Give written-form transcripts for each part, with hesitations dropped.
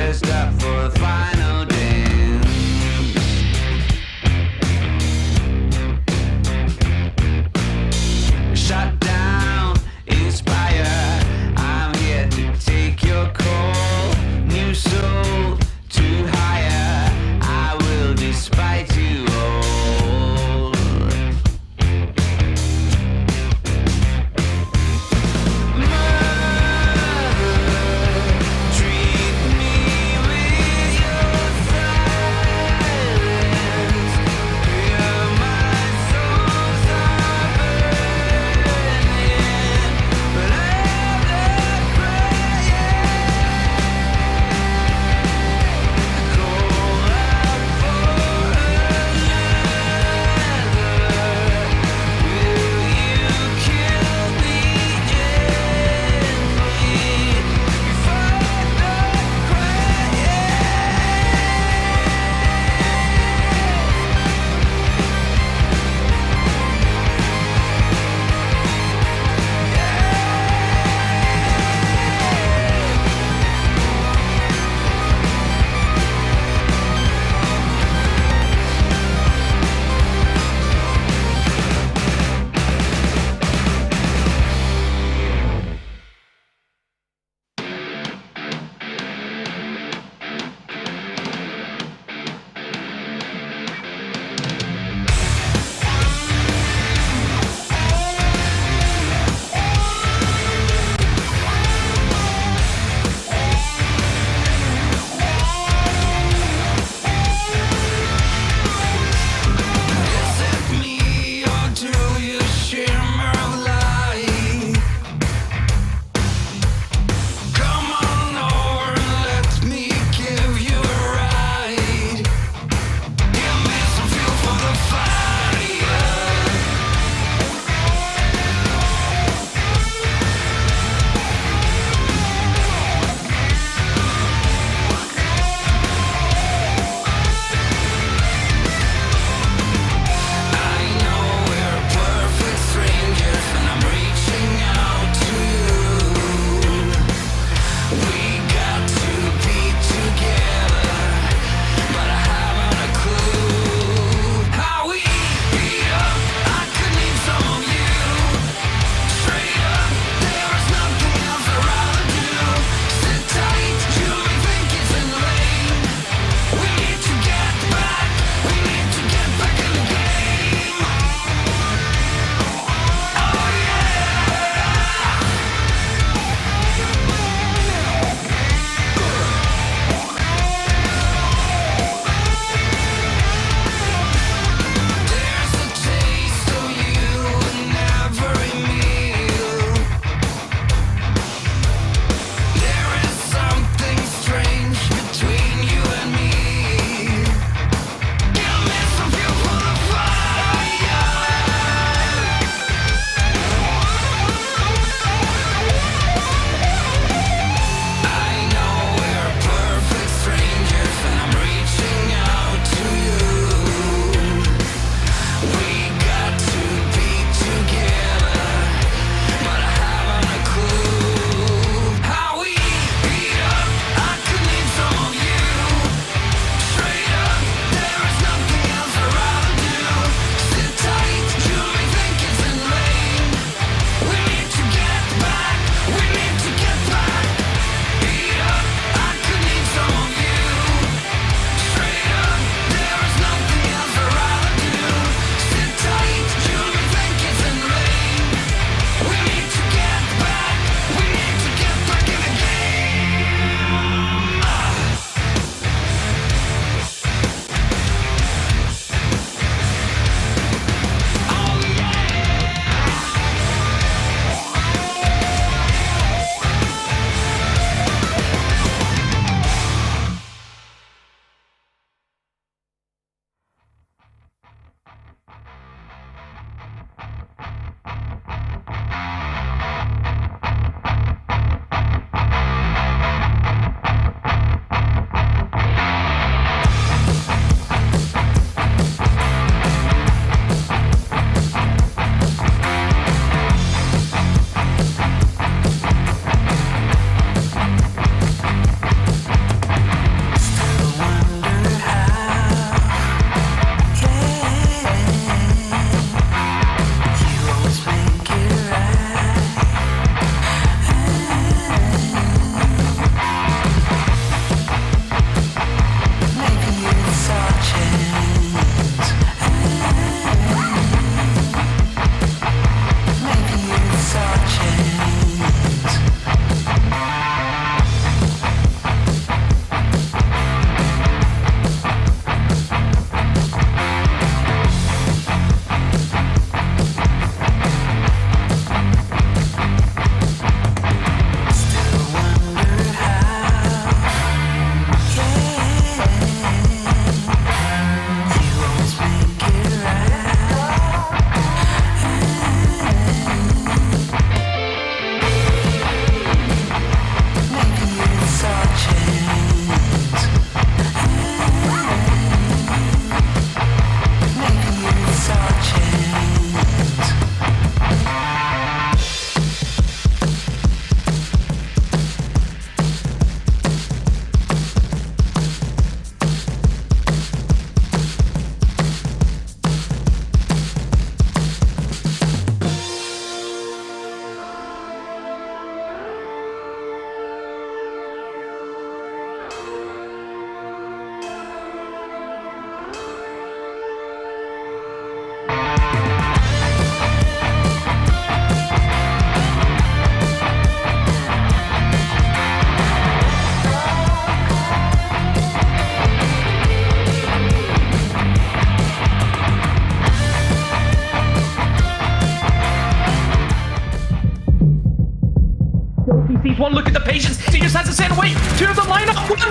dressed up for the final dance. Shut down, inspire. I'm here to take your call. New soul to hire. I will despite you all. Mother, treat me with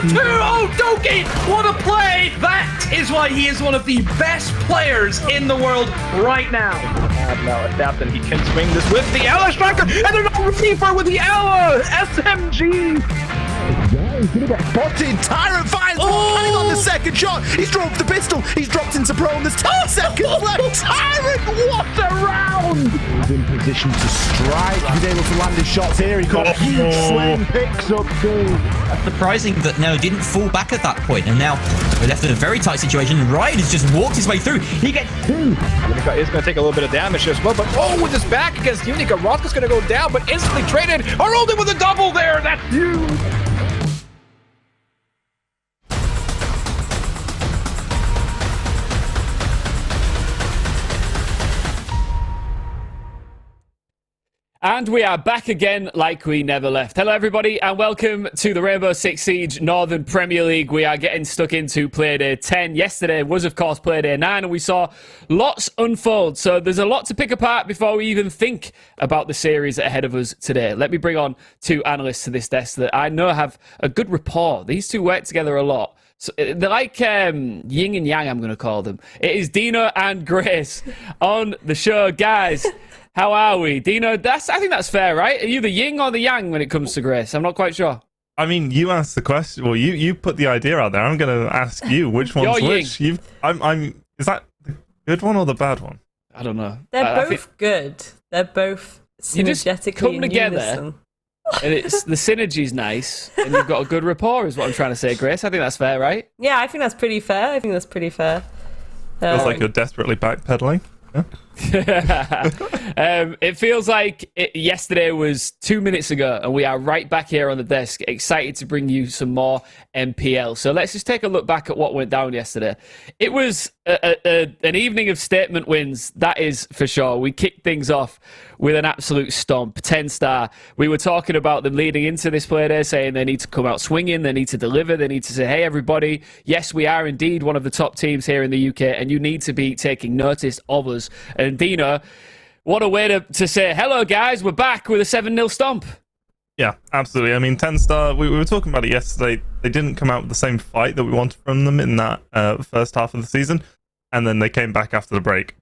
down 2. Oh, Doki, what a play. That is why he is one of the best players in the world right now. Now adapting, he can swing this with the Ella Striker, and then Reaper with the Ella SMG. He's gonna get spotted. Tyrant fires. Hang on the second shot. He's dropped the pistol. He's dropped into prone. There's 10 seconds left. Tyrant, what a round! He's in position to strike. He's able to land his shots here. He got a huge slam. Picks up 2. That's surprising that no, didn't fall back at that point, and now we're left in a very tight situation. Ryan has just walked his way through. He gets 2. Unica is going to take a little bit of damage as well, but with his back against Unica, Rothka's going to go down, but instantly traded. Aroldi with a double there. That's huge. And we are back again like we never left. Hello, everybody, and welcome to the Rainbow Six Siege Northern Premier League. We are getting stuck into Playday 10. Yesterday was, of course, Playday 9, and we saw lots unfold. So there's a lot to pick apart before we even think about the series ahead of us today. Let me bring on 2 analysts to this desk that I know have a good rapport. These 2 work together a lot. So they're like yin and yang, I'm going to call them. It is Dino and Grace on the show. Guys, how are we? Dino, I think that's fair, right? Are you the yin or the yang when it comes to Grace? I'm not quite sure. I mean, you asked the question. Well, you put the idea out there. I'm going to ask you which one's which. Is that the good one or the bad one? I don't know. They're both good. They're both synergetically you just come together, unison. And it's the synergy's nice, and you've got a good rapport, is what I'm trying to say, Grace. I think that's fair, right? Yeah, I think that's pretty fair. Feels like you're desperately backpedaling. Yeah. It feels like yesterday was 2 minutes ago, and we are right back here on the desk, excited to bring you some more NPL. So let's just take a look back at what went down yesterday. It was an evening of statement wins, that is for sure. We kicked things off with an absolute stomp. TENSTAR, we were talking about them leading into this play day, saying they need to come out swinging, they need to deliver, they need to say, hey, everybody, yes, we are indeed one of the top teams here in the UK, and you need to be taking notice of us. And Dino, what a way to say, hello, guys, we're back with a 7-0 stomp. Yeah, absolutely. I mean, TENSTAR, we were talking about it yesterday. They didn't come out with the same fight that we wanted from them in that first half of the season, and then they came back after the break.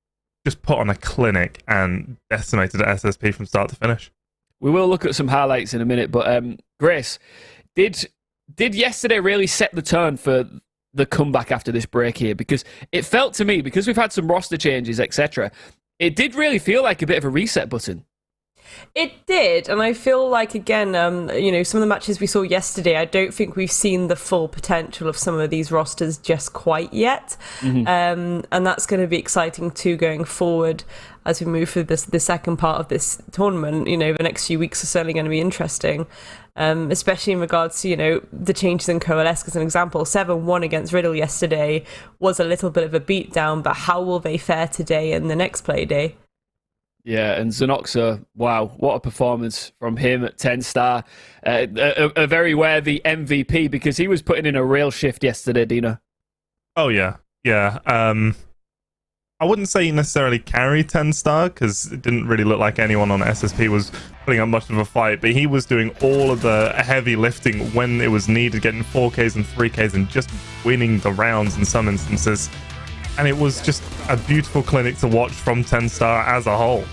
Just put on a clinic and decimated SSP from start to finish. We will look at some highlights in a minute, but Grace, did yesterday really set the tone for the comeback after this break here? Because it felt to me, because we've had some roster changes, etc., it did really feel like a bit of a reset button. It did, and I feel like, again, some of the matches we saw yesterday, I don't think we've seen the full potential of some of these rosters just quite yet. And that's going to be exciting too going forward as we move through the second part of this tournament. The next few weeks are certainly going to be interesting, especially in regards to, the changes in Coalesce. As an example, 7-1 against Riddle yesterday was a little bit of a beatdown, but how will they fare today in the next play day? Yeah, and Zenoxa, wow, what a performance from him at TENSTAR. A very worthy MVP, because he was putting in a real shift yesterday, Dino. Oh, yeah. Yeah. I wouldn't say he necessarily carried TENSTAR, because it didn't really look like anyone on SSP was putting up much of a fight, but he was doing all of the heavy lifting when it was needed, getting 4Ks and 3Ks and just winning the rounds in some instances. And it was just a beautiful clinic to watch from TENSTAR as a whole.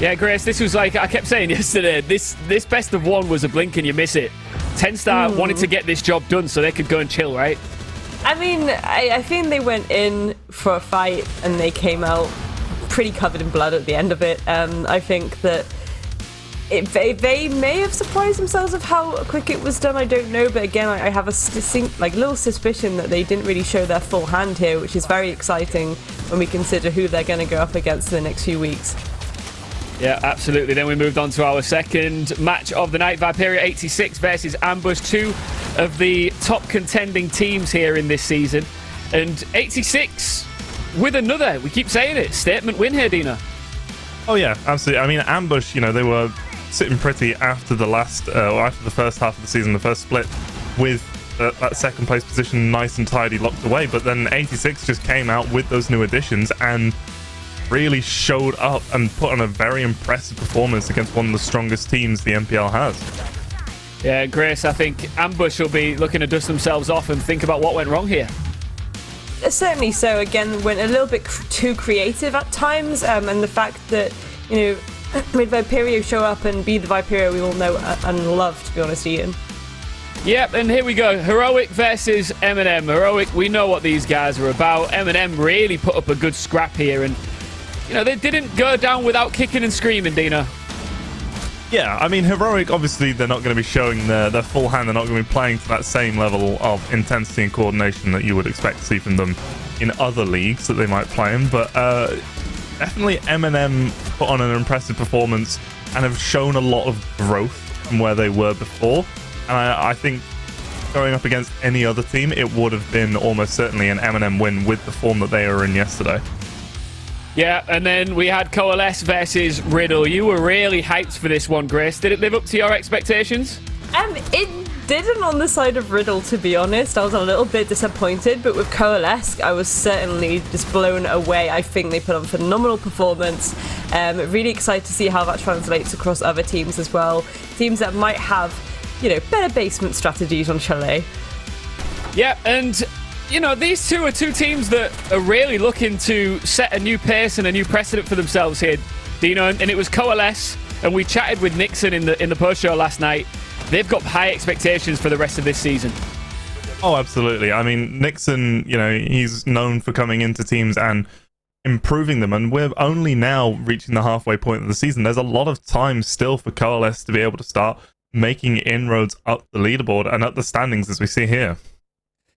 Yeah, Grace, this was like I kept saying yesterday, this best of one was a blink and you miss it. TENSTAR wanted to get this job done so they could go and chill, right? I mean, I think they went in for a fight and they came out pretty covered in blood at the end of it. I think that they may have surprised themselves of how quick it was done. I don't know, but again, I have a distinct, little suspicion that they didn't really show their full hand here, which is very exciting when we consider who they're going to go up against in the next few weeks. Yeah, absolutely. Then we moved on to our second match of the night. Viperio 86 versus Ambush, 2 of the top contending teams here in this season. And 86 with another, we keep saying it, statement win here, Dina. Oh yeah, absolutely. I mean, Ambush, they were sitting pretty after the after the first half of the season, the first split, with that second place position nice and tidy locked away. But then 86 just came out with those new additions and really showed up and put on a very impressive performance against one of the strongest teams the NPL has. Yeah, Grace, I think Ambush will be looking to dust themselves off and think about what went wrong here. Certainly so. Again, went a little bit too creative at times, and the fact that, made Viperio show up and be the Viperio we all know and love, to be honest, Ian. Yep, and here we go. Heroic versus Eminem. Heroic, we know what these guys are about. Eminem really put up a good scrap here, and, they didn't go down without kicking and screaming, Dino. Yeah, I mean, Heroic, obviously, they're not going to be showing their full hand. They're not going to be playing to that same level of intensity and coordination that you would expect to see from them in other leagues that they might play in. But definitely Eminem put on an impressive performance and have shown a lot of growth from where they were before. And I think going up against any other team, it would have been almost certainly an Eminem win with the form that they were in yesterday. Yeah, and then we had Coalesce versus Riddle. You were really hyped for this one, Grace. Did it live up to your expectations? It didn't on the side of Riddle, to be honest. I was a little bit disappointed, but with Coalesce, I was certainly just blown away. I think they put on a phenomenal performance. Really excited to see how that translates across other teams as well. Teams that might have, better basement strategies on Chalet. Yeah, and these two are two teams that are really looking to set a new pace and a new precedent for themselves here, Dino. And it was Coalesce, and we chatted with Nixon in the post show last night. They've got high expectations for the rest of this season. Oh, absolutely. I mean, Nixon, he's known for coming into teams and improving them, and we're only now reaching the halfway point of the season. There's a lot of time still for Coalesce to be able to start making inroads up the leaderboard and up the standings, as we see here.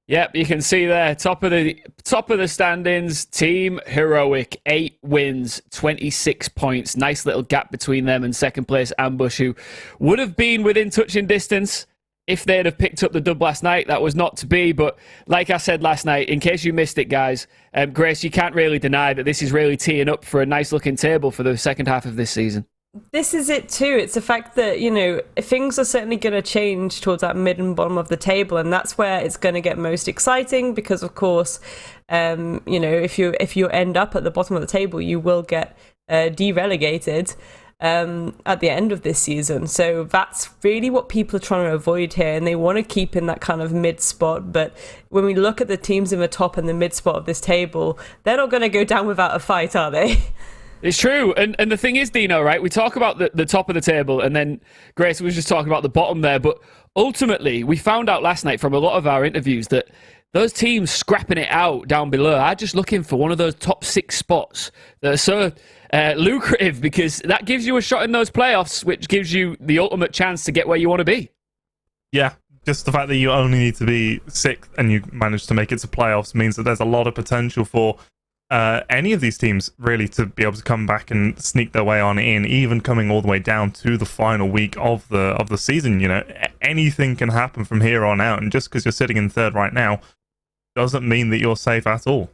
Yep, you can see there, top of the standings, Team Heroic, 8 wins, 26 points. Nice little gap between them and second place Ambush, who would have been within touching distance if they'd have picked up the dub last night. That was not to be, but like I said last night, in case you missed it, guys, Grace, you can't really deny that this is really teeing up for a nice looking table for the second half of this season. This is it too. It's the fact that, things are certainly going to change towards that mid and bottom of the table, and that's where it's going to get most exciting because, of course, if you end up at the bottom of the table, you will get de-relegated at the end of this season. So that's really what people are trying to avoid here, and they want to keep in that kind of mid spot. But when we look at the teams in the top and the mid spot of this table, they're not going to go down without a fight, are they? It's true. And the thing is, Dino, right, we talk about the top of the table, and then Grace was just talking about the bottom there, but ultimately we found out last night from a lot of our interviews that those teams scrapping it out down below are just looking for one of those top 6 spots that are so lucrative, because that gives you a shot in those playoffs, which gives you the ultimate chance to get where you want to be. Yeah, just the fact that you only need to be 6th and you manage to make it to playoffs means that there's a lot of potential for any of these teams really to be able to come back and sneak their way on in, even coming all the way down to the final week of the season. Anything can happen from here on out, and just because you're sitting in 3rd right now doesn't mean that you're safe at all.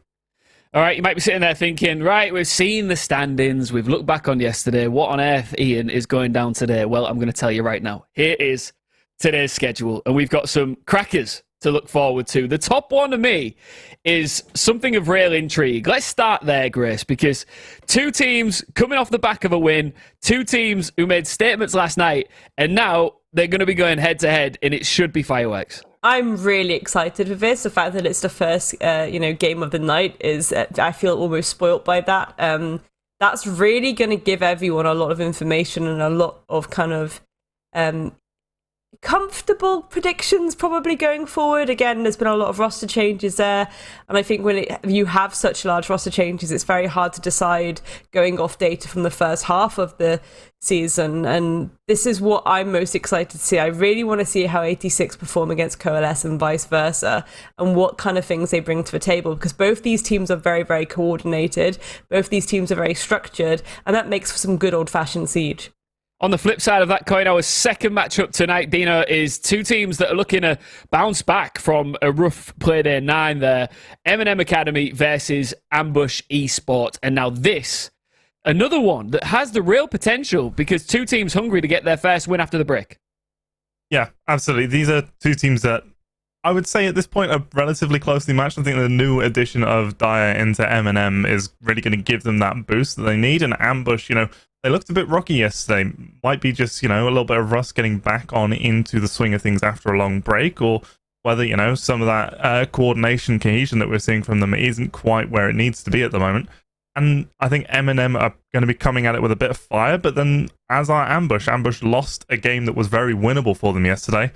All right, you might be sitting there thinking, right, we've seen the standings, we've looked back on yesterday, what on earth, Ian, is going down today? Well, I'm going to tell you right now. Here is today's schedule, and we've got some crackers to look forward to. The top one to me is something of real intrigue. Let's start there, Grace, because 2 teams coming off the back of a win, 2 teams who made statements last night, and now they're going to be going head to head, and it should be fireworks. I'm really excited for this. The fact that it's the first, game of the night is, I feel almost spoilt by that. That's really going to give everyone a lot of information and a lot of kind of comfortable predictions probably going forward. Again, there's been a lot of roster changes there, and I think when you have such large roster changes, it's very hard to decide going off data from the first half of the season, and this is what I'm most excited to see. I really want to see how 86 perform against Coalesce and vice versa, and what kind of things they bring to the table, because both these teams are very, very coordinated, both these teams are very structured, and that makes for some good old-fashioned siege. On the flip side of that coin, our second matchup tonight, Dino, is 2 teams that are looking to bounce back from a rough Playday 9 there. Eminem Academy versus Ambush Esport. And now this, another one that has the real potential, because 2 teams hungry to get their first win after the break. Yeah, absolutely. These are 2 teams that I would say at this point are relatively closely matched. I think the new addition of Dyer into Eminem is really going to give them that boost that they need. And Ambush, they looked a bit rocky yesterday. Might be just, a little bit of rust getting back on into the swing of things after a long break, or whether, some of that coordination, cohesion that we're seeing from them isn't quite where it needs to be at the moment. And I think Eminem are going to be coming at it with a bit of fire, but then as our Ambush lost a game that was very winnable for them yesterday.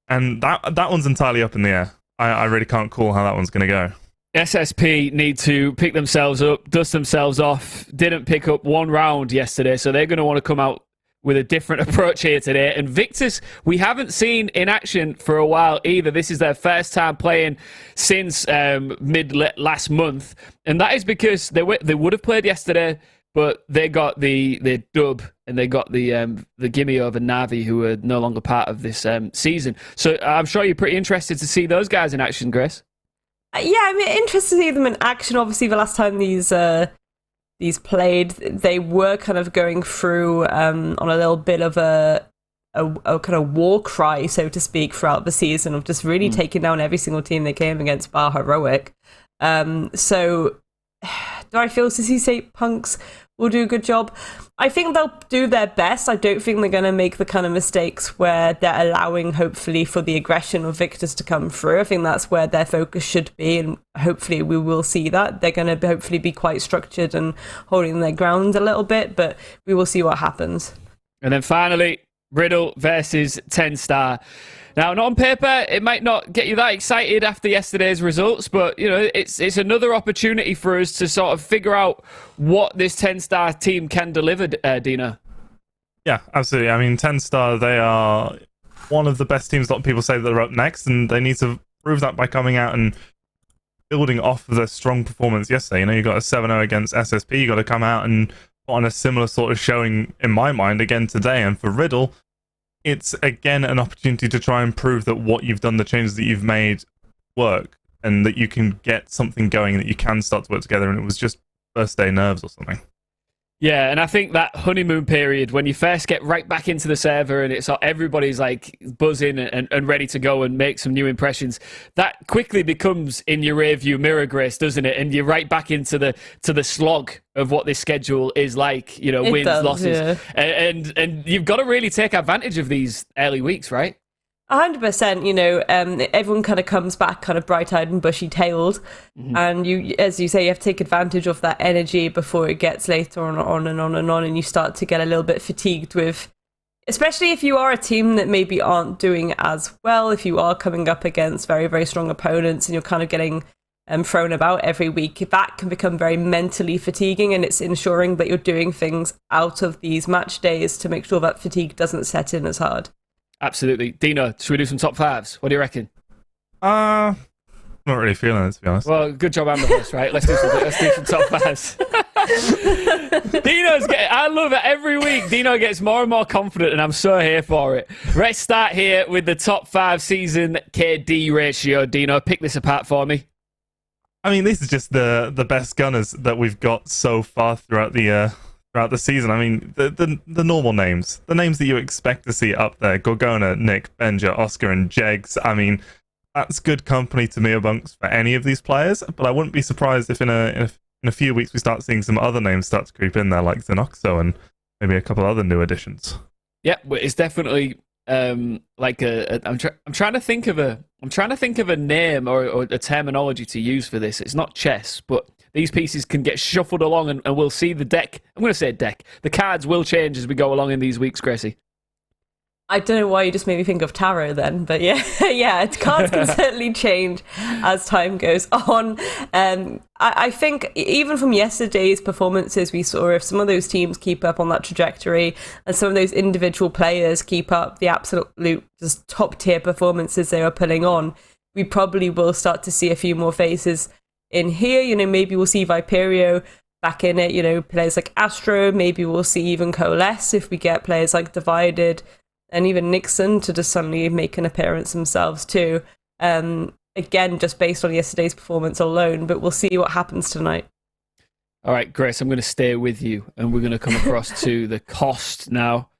And that one's entirely up in the air. I really can't call how that one's going to go. SSP need to pick themselves up, dust themselves off. Didn't pick up one round yesterday, so they're going to want to come out with a different approach here today. And Victus, we haven't seen in action for a while either. This is their first time playing since mid last month, and that is because they would have played yesterday, but they got the dub and they got the gimme over Navi, who are no longer part of this season. So I'm sure you're pretty interested to see those guys in action, Grace. Yeah, I'm interested to see them in action. Obviously, the last time these played, they were kind of going through on a little bit of a kind of war cry, so to speak, throughout the season of just really taking down every single team they came against, bar heroic. So, do I feel Sissi State Punks will do a good job? I think they'll do their best. I don't think they're going to make the kind of mistakes where they're allowing, hopefully, for the aggression of Victus to come through. I think that's where their focus should be, and hopefully we will see that. They're going to hopefully be quite structured and holding their ground a little bit, but we will see what happens. And then finally, Riddle versus TENSTAR. Now, on paper, it might not get you that excited after yesterday's results, but, it's another opportunity for us to sort of figure out what this TENSTAR team can deliver, Dino. Yeah, absolutely. I mean, TENSTAR, they are one of the best teams. A lot of people say that they're up next, and they need to prove that by coming out and building off of their strong performance yesterday. You got a 7-0 against SSP. You got to come out and put on a similar sort of showing, in my mind, again today. And for Riddle, it's again an opportunity to try and prove that what you've done, the changes that you've made, work, and that you can get something going, that you can start to work together. And it was just first day nerves or something. Yeah, and I think that honeymoon period, when you first get right back into the server and it's everybody's like buzzing and ready to go and make some new impressions, that quickly becomes in your rearview mirror, Grace, doesn't it? And you're right back into the slog of what this schedule is like, wins, losses. Yeah. And you've got to really take advantage of these early weeks, right? 100%, everyone kind of comes back kind of bright-eyed and bushy-tailed, and you, as you say, you have to take advantage of that energy before it gets later on and on and on, and you start to get a little bit fatigued with, especially if you are a team that maybe aren't doing as well, if you are coming up against very, very strong opponents and you're kind of getting thrown about every week, that can become very mentally fatiguing, and it's ensuring that you're doing things out of these match days to make sure that fatigue doesn't set in as hard. Absolutely. Dino, should we do some top fives? What do you reckon? Not really feeling it, to be honest. Well, good job, I'm the host, right? Let's do some top fives. I love it. Every week, Dino gets more and more confident, and I'm so here for it. Let's start here with the top 5 season KD ratio. Dino, pick this apart for me. I mean, this is just the best gunners that we've got so far throughout the season. I mean, the normal names, the names that you expect to see up there: Gorgona, Nick, Benja, Oscar, and Jegs. I mean, that's good company to me amongst for any of these players. But I wouldn't be surprised if in a few weeks we start seeing some other names start to creep in there, like Xenoxo and maybe a couple other new additions. Yeah, but it's definitely like I'm trying to think of a name or a terminology to use for this. It's not chess, but these pieces can get shuffled along, and we'll see the deck. I'm going to say deck. The cards will change as we go along in these weeks, Gracie. I don't know why you just made me think of tarot then, but yeah, cards can certainly change as time goes on. I think even from yesterday's performances, we saw if some of those teams keep up on that trajectory and some of those individual players keep up the absolute just top tier performances they are putting on, we probably will start to see a few more faces in here. Maybe we'll see Viperio back in it, players like Astro, maybe we'll see even Coalesce if we get players like Divided and even Nixon to just suddenly make an appearance themselves too. Again, just based on yesterday's performance alone, but we'll see what happens tonight. All right, Grace, I'm going to stay with you, and we're going to come across to the cost now.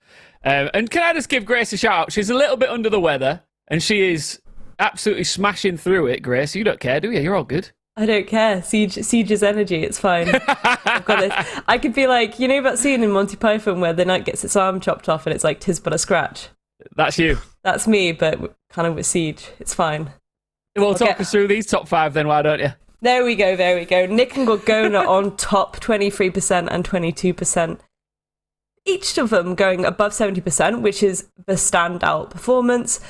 And can I just give Grace a shout out? She's a little bit under the weather, and she is absolutely smashing through it, Grace. You don't care, do you? You're all good. I don't care. Siege's energy. It's fine. I've got this. I could be like, you know that scene in Monty Python where the knight gets its arm chopped off and it's like, 'tis but a scratch. That's you. That's me, but kind of with Siege. It's fine. Well, talk us through these top 5 then, why don't you? There we go. Nick and Gorgona on top, 23% and 22%. Each of them going above 70%, which is the standout performance.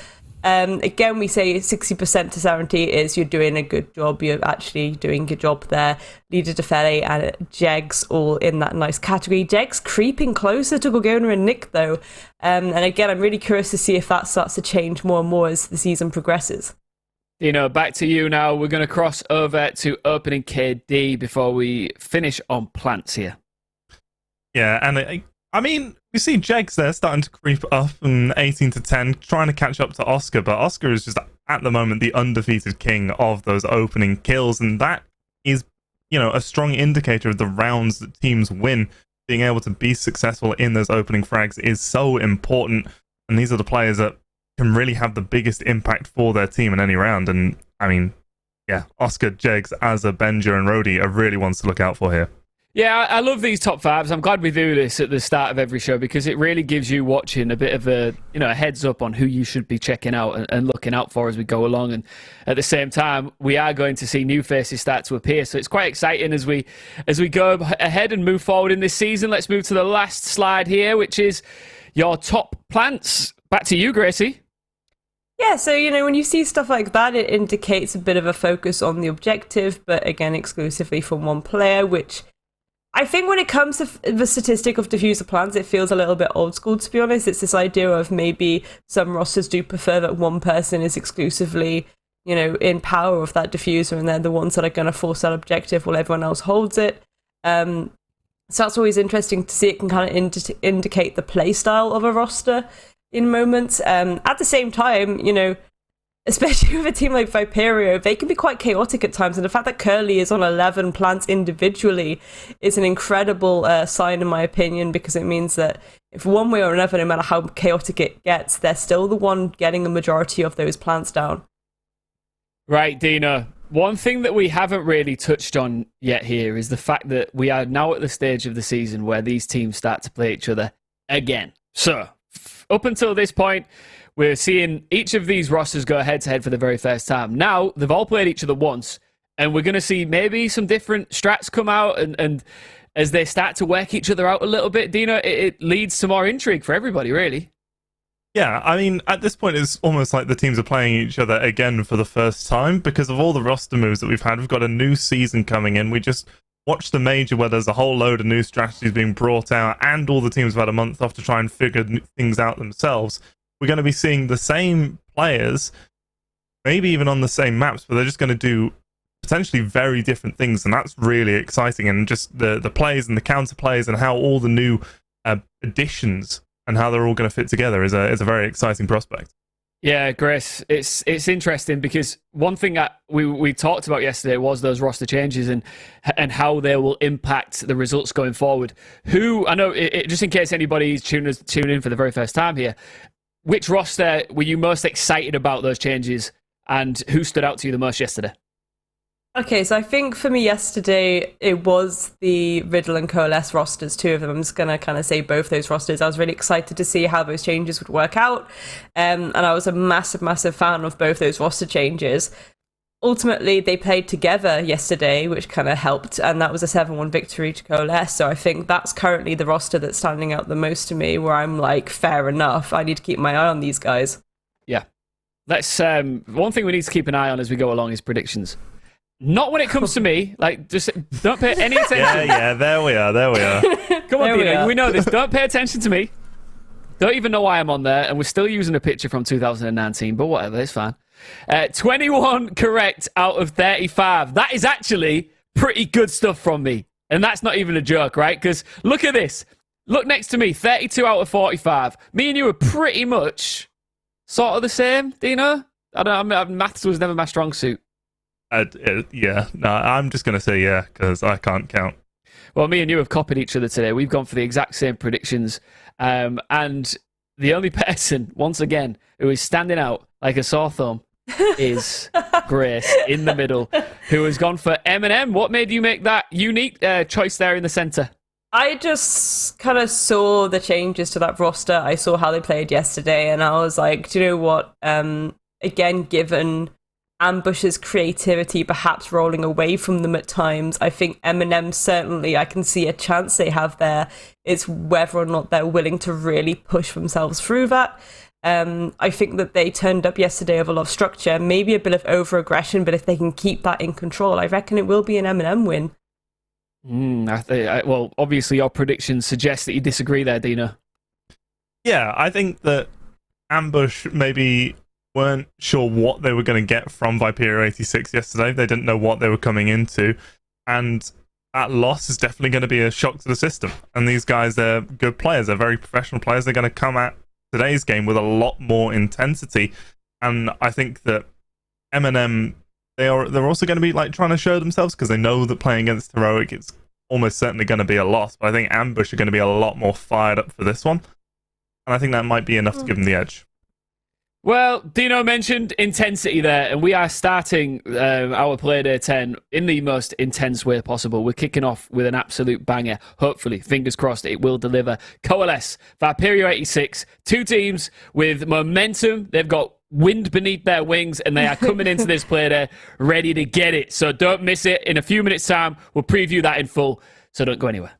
Again, we say 60% to 70 is you're doing a good job. You're actually doing a good job there. Leader Defele and Jegs all in that nice category. Jegs creeping closer to Gorgona and Nick, though. And again, I'm really curious to see if that starts to change more and more as the season progresses. Back to you now. We're going to cross over to opening KD before we finish on plants here. Yeah, and I mean, we see Jegs there starting to creep up from 18 to 10, trying to catch up to Oscar, but Oscar is just, at the moment, the undefeated king of those opening kills, and that is, a strong indicator of the rounds that teams win. Being able to be successful in those opening frags is so important, and these are the players that can really have the biggest impact for their team in any round, and, I mean, yeah, Oscar, Jegs, Azza, Benja, and Rhodey are really ones to look out for here. Yeah, I love these top 5s. I'm glad we do this at the start of every show because it really gives you watching a bit of a heads up on who you should be checking out and looking out for as we go along. And at the same time, we are going to see new faces start to appear. So it's quite exciting as we go ahead and move forward in this season. Let's move to the last slide here, which is your top plants. Back to you, Gracie. Yeah, so, when you see stuff like that, it indicates a bit of a focus on the objective, but again, exclusively from one player, which I think when it comes to the statistic of diffuser plans, it feels a little bit old school, to be honest. It's this idea of maybe some rosters do prefer that one person is exclusively, in power of that diffuser, and they're the ones that are going to force that objective while everyone else holds it. So that's always interesting to see. It can kind of indicate the play style of a roster in moments. At the same time, especially with a team like Viperio, they can be quite chaotic at times. And the fact that Curly is on 11 plants individually is an incredible sign, in my opinion, because it means that if one way or another, no matter how chaotic it gets, they're still the one getting a majority of those plants down. Right, Dina. One thing that we haven't really touched on yet here is the fact that we are now at the stage of the season where these teams start to play each other again. So, up until this point, we're seeing each of these rosters go head-to-head for the very first time. Now, they've all played each other once, and we're going to see maybe some different strats come out, and as they start to work each other out a little bit, Dina, it leads to more intrigue for everybody, really. Yeah, I mean, at this point, it's almost like the teams are playing each other again for the first time because of all the roster moves that we've had. We've got a new season coming in. We just watched the major where there's a whole load of new strategies being brought out, and all the teams have had a month off to try and figure things out themselves. We're going to be seeing the same players, maybe even on the same maps, but they're just going to do potentially very different things, and that's really exciting. And just the plays and the counter plays and how all the new additions and how they're all going to fit together is a very exciting prospect. Yeah, Grace, it's interesting because one thing that we talked about yesterday was those roster changes and how they will impact the results going forward. Who, I know, just in case anybody's tuning in for the very first time here, which roster were you most excited about those changes, and who stood out to you the most yesterday? Okay, so I think for me yesterday, it was the Riddle and Coalesce rosters, two of them. I'm just going to kind of say both those rosters. I was really excited to see how those changes would work out, and I was a massive, massive fan of both those roster changes. Ultimately, they played together yesterday, which kind of helped, and that was a 7-1 victory to Coalesce. So I think that's currently the roster that's standing out the most to me, where I'm like, fair enough, I need to keep my eye on these guys. Yeah. That's one thing we need to keep an eye on as we go along is predictions. Not when it comes to me. Like, just don't pay any attention. Yeah, there we are. Come on, Dina, we know this. Don't pay attention to me. Don't even know why I'm on there, and we're still using a picture from 2019, but whatever, it's fine. 21 correct out of 35. That is actually pretty good stuff from me. And that's not even a joke, right? Because look at this. Look next to me, 32 out of 45. Me and you are pretty much sort of the same, Dino. I don't know, maths was never my strong suit. Yeah, no, I'm just going to say yeah, because I can't count. Well, me and you have copied each other today. We've gone for the exact same predictions. And the only person, once again, who is standing out like a sore thumb is Grace in the middle, who has gone for Eminem. What made you make that unique choice there in the center? I just kind of saw the changes to that roster. I saw how they played yesterday, and I was like, do you know what? Again, given Ambush's creativity perhaps rolling away from them at times, I think Eminem, certainly I can see a chance they have there. It's whether or not they're willing to really push themselves through that. I think that they turned up yesterday with a lot of structure, maybe a bit of over-aggression, but if they can keep that in control, I reckon it will be an Eminem win. Well, obviously your predictions suggest that you disagree there, Dino. Yeah, I think that Ambush maybe weren't sure what they were going to get from Viperio 86 yesterday. They didn't know what they were coming into, and that loss is definitely going to be a shock to the system. And these guys, they're good players. They're very professional players. They're going to come at today's game with a lot more intensity, and I think that Eminem, they're also going to be like trying to show themselves because they know that playing against Heroic it's almost certainly going to be a loss. But I think Ambush are going to be a lot more fired up for this one, and I think that might be enough to give them the edge. Well, Dino mentioned intensity there, and we are starting our Playday 10 in the most intense way possible. We're kicking off with an absolute banger. Hopefully, fingers crossed, it will deliver. Coalesce, Viperio 86, two teams with momentum. They've got wind beneath their wings, and they are coming into this Playday ready to get it. So don't miss it. In a few minutes' time, we'll preview that in full, so don't go anywhere.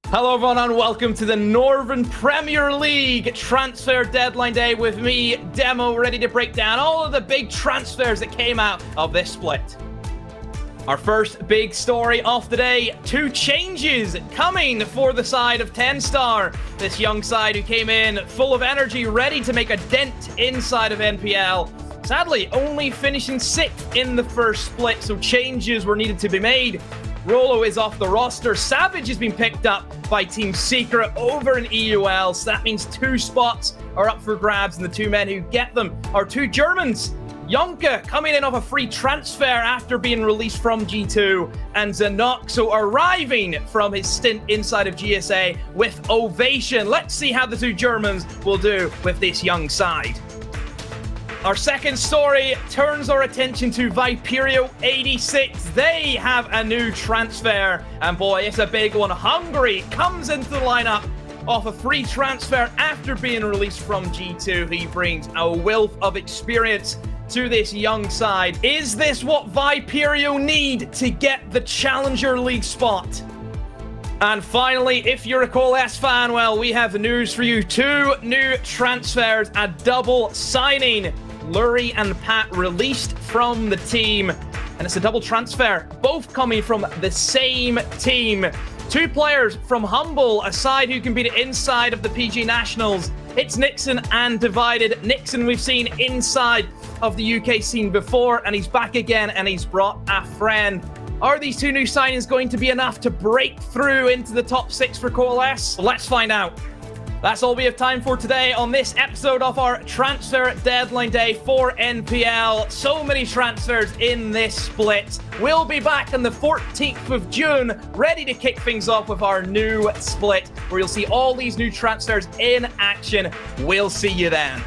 Hello everyone and welcome to the Northern Premier League Transfer Deadline Day with me, Demo, ready to break down all of the big transfers that came out of this split. Our first big story of the day, two changes coming for the side of TENSTAR. This young side who came in full of energy, ready to make a dent inside of NPL. Sadly, only finishing 6th in the first split, so changes were needed to be made. Rolo is off the roster. Savage has been picked up by Team Secret over in EUL, so that means 2 spots are up for grabs, and the 2 men who get them are 2 Germans. Jonke coming in off a free transfer after being released from G2, and Zanoxo arriving from his stint inside of GSA with ovation. Let's see how the 2 Germans will do with this young side. Our second story turns our attention to Viperio 86. They have a new transfer, and boy, it's a big one. Hungary comes into the lineup off a free transfer after being released from G2. He brings a wealth of experience to this young side. Is this what Viperio need to get the Challenger League spot? And finally, if you're a Coalesce fan, well, we have news for you. 2 new transfers, a double signing. Lurie and Pat released from the team, and it's a double transfer, both coming from the same team. 2 players from Humble, a side who compete inside of the PG Nationals. It's Nixon and Divided. Nixon we've seen inside of the UK scene before, and he's back again, and he's brought a friend. Are these 2 new signings going to be enough to break through into the top 6 for Coalesce? Let's find out. That's all we have time for today on this episode of our Transfer Deadline Day for NPL. So many transfers in this split. We'll be back on the 14th of June, ready to kick things off with our new split, where you'll see all these new transfers in action. We'll see you then.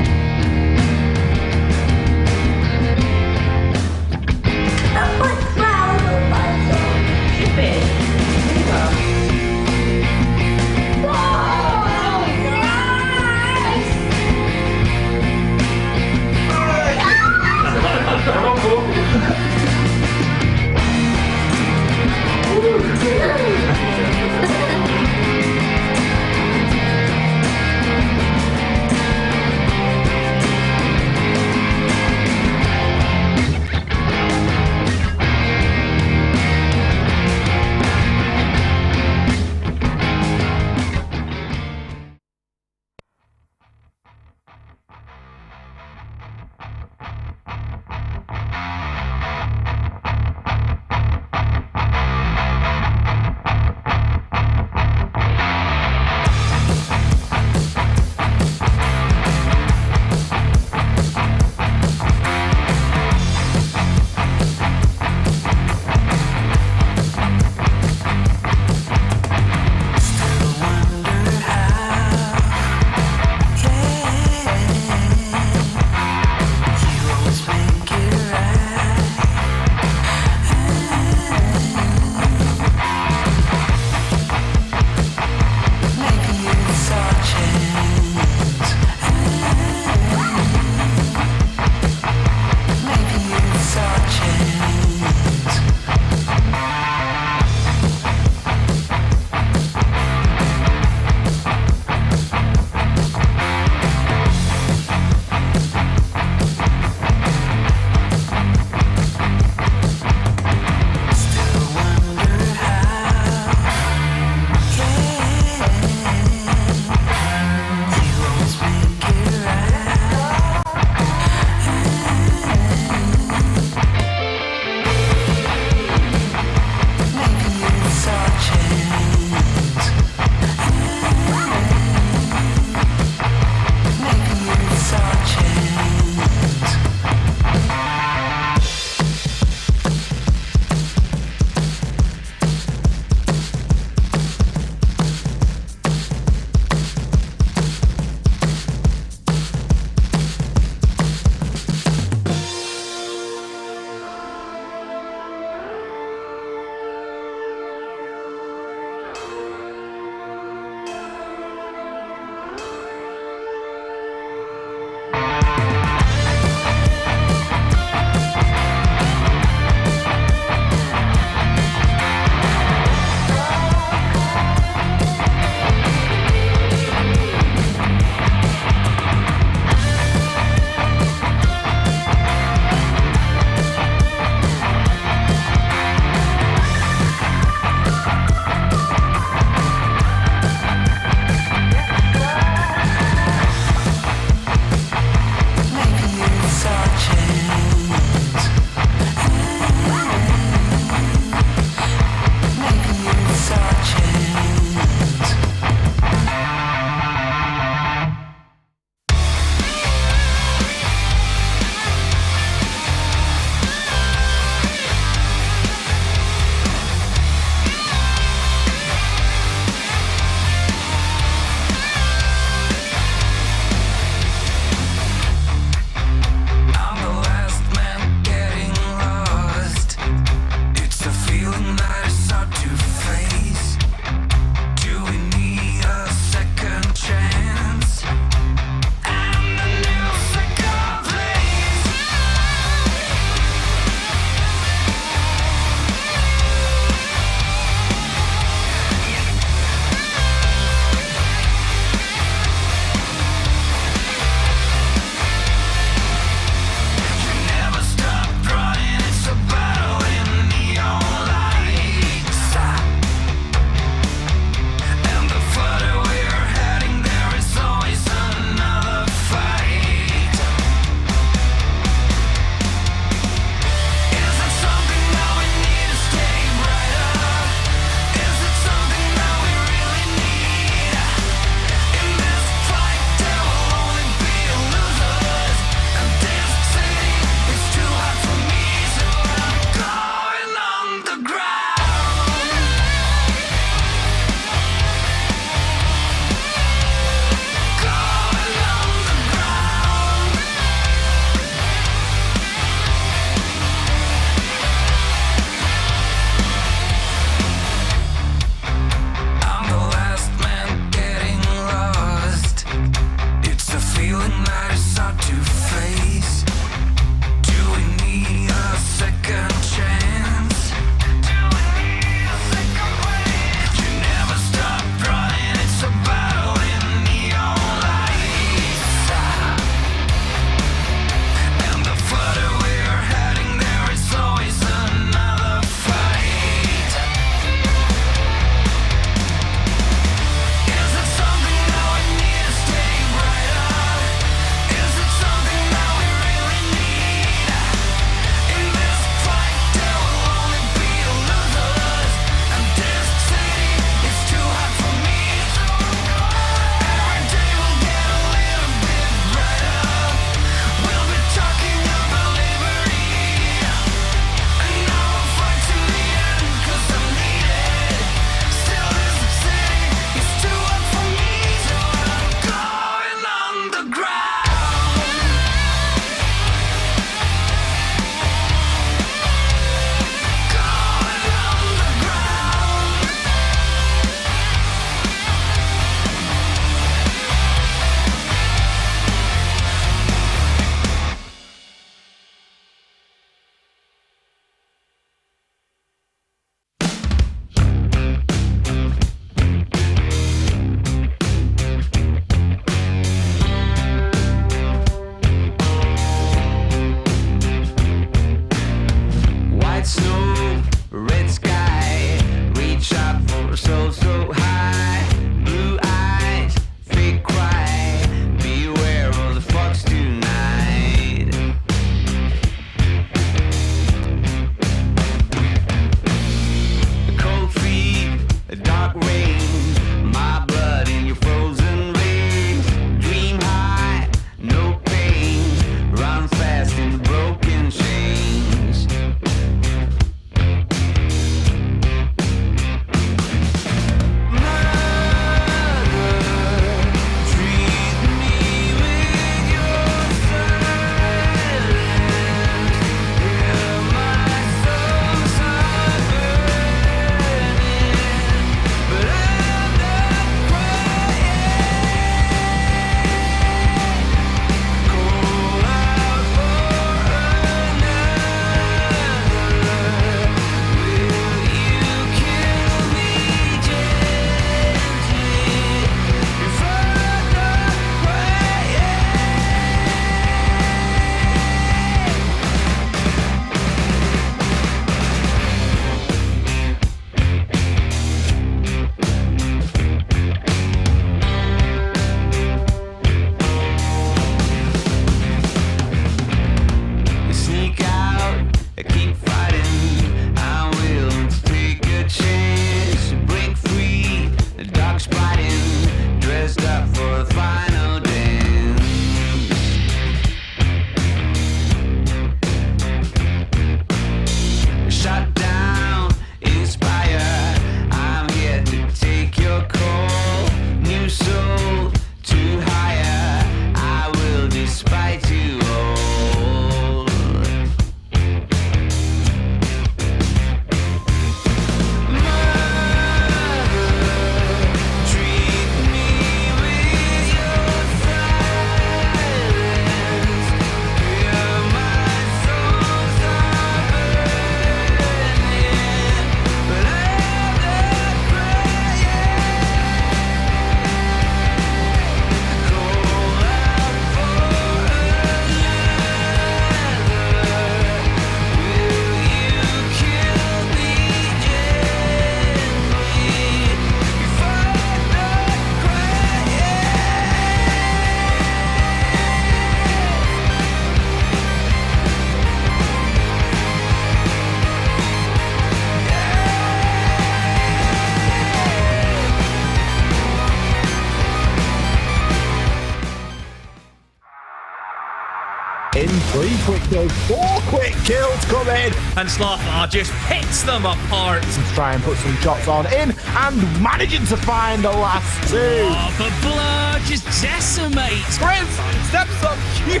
Those 4 quick kills come in. And Slothar just picks them apart. Try and put some shots on in and managing to find the last 2. Oh, but Blur just decimates. Chris steps up huge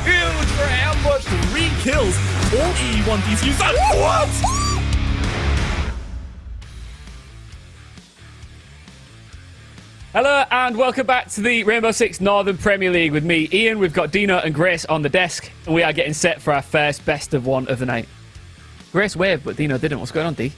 for ambush. 3 kills. All E1 DCs. What? Hello and welcome back to the Rainbow Six Northern Premier League with me, Ian. We've got Dino and Grace on the desk, and we are getting set for our first best of 1 of the night. Grace waved, but Dino didn't. What's going on, D?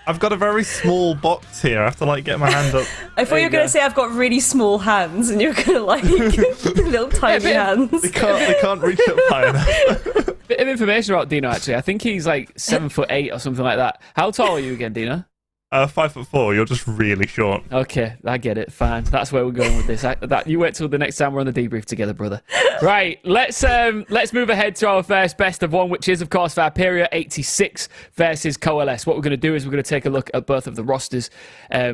I've got a very small box here. I have to like get my hand up. I thought you were going to say I've got really small hands, and you're going to like little tiny hands. They can't reach up high enough. Bit of information about Dino, actually. I think he's like 7'8" or something like that. How tall are you again, Dino? 5'4". You're just really short. Okay, I get it. Fine. That's where we're going with this. You wait till the next time we're on the debrief together, brother. Right. Let's move ahead to our first best of 1, which is, of course, Viperio 86 versus Coalesce. What we're going to do is we're going to take a look at both of the rosters,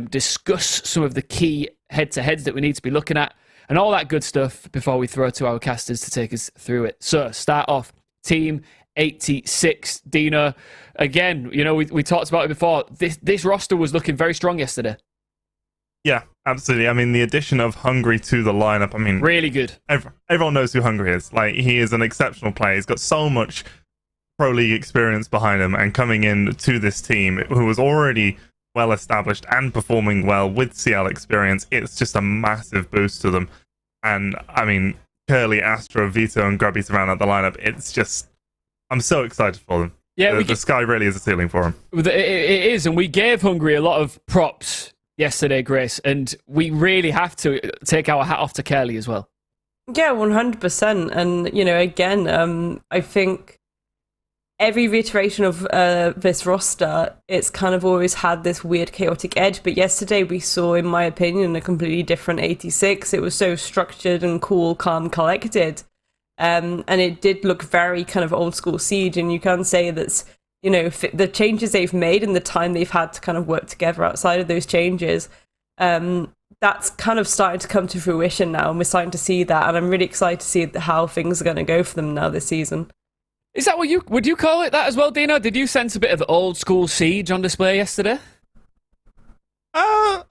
discuss some of the key head-to-heads that we need to be looking at, and all that good stuff before we throw to our casters to take us through it. So, start off, Team 86. Dino, again, you know, we talked about it before. This roster was looking very strong yesterday. Yeah, absolutely. I mean, the addition of Hungry to the lineup, I mean... Really good. Everyone knows who Hungry is. Like, he is an exceptional player. He's got so much Pro League experience behind him, and coming in to this team, who was already well established and performing well with CL experience, it's just a massive boost to them. And, I mean, Curly, Astro, Vito, and Grubby to round out the lineup, it's just... I'm so excited for them. Yeah, the sky really is a ceiling for him. It is, and we gave Hungry a lot of props yesterday, Grace, and we really have to take our hat off to Curly as well. Yeah, 100%. And, you know, again, I think every iteration of this roster, it's kind of always had this weird chaotic edge. But yesterday we saw, in my opinion, a completely different 86. It was so structured and cool, calm, collected. And it did look very kind of old school Siege, and you can say that's, you know, the changes they've made and the time they've had to kind of work together outside of those changes, that's kind of starting to come to fruition now, and we're starting to see that, and I'm really excited to see how things are going to go for them now this season. Is that what would you call it that as well, Dino? Did you sense a bit of old school Siege on display yesterday?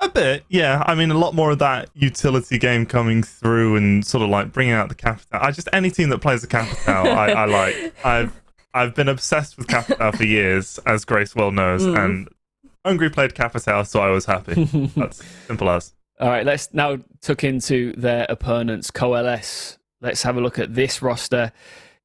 A bit, yeah. I mean, a lot more of that utility game coming through and sort of like bringing out the Capital. Any team that plays the Capital, I like. I've been obsessed with Capital for years, as Grace well knows, and Hungry played Capital, so I was happy. That's simple as. All right, let's now tuck into their opponents, Coalesce. Let's have a look at this roster.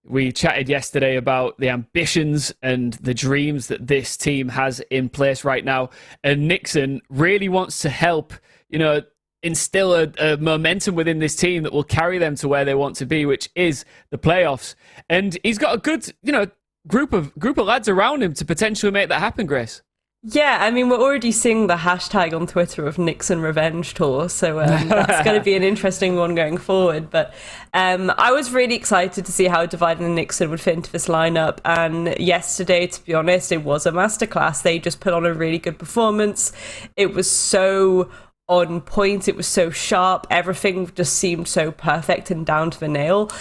We chatted yesterday about the ambitions and the dreams that this team has in place right now. And Nixon really wants to help, you know, instill a momentum within this team that will carry them to where they want to be, which is the playoffs. And he's got a good, you know, group of lads around him to potentially make that happen, Grace. Yeah, I mean, we're already seeing the hashtag on Twitter of Nixon Revenge Tour, so that's going to be an interesting one going forward. But I was really excited to see how Divided and Nixon would fit into this lineup. And yesterday, to be honest, it was a masterclass. They just put on a really good performance. It was so on point. It was so sharp. Everything just seemed so perfect and down to the nail.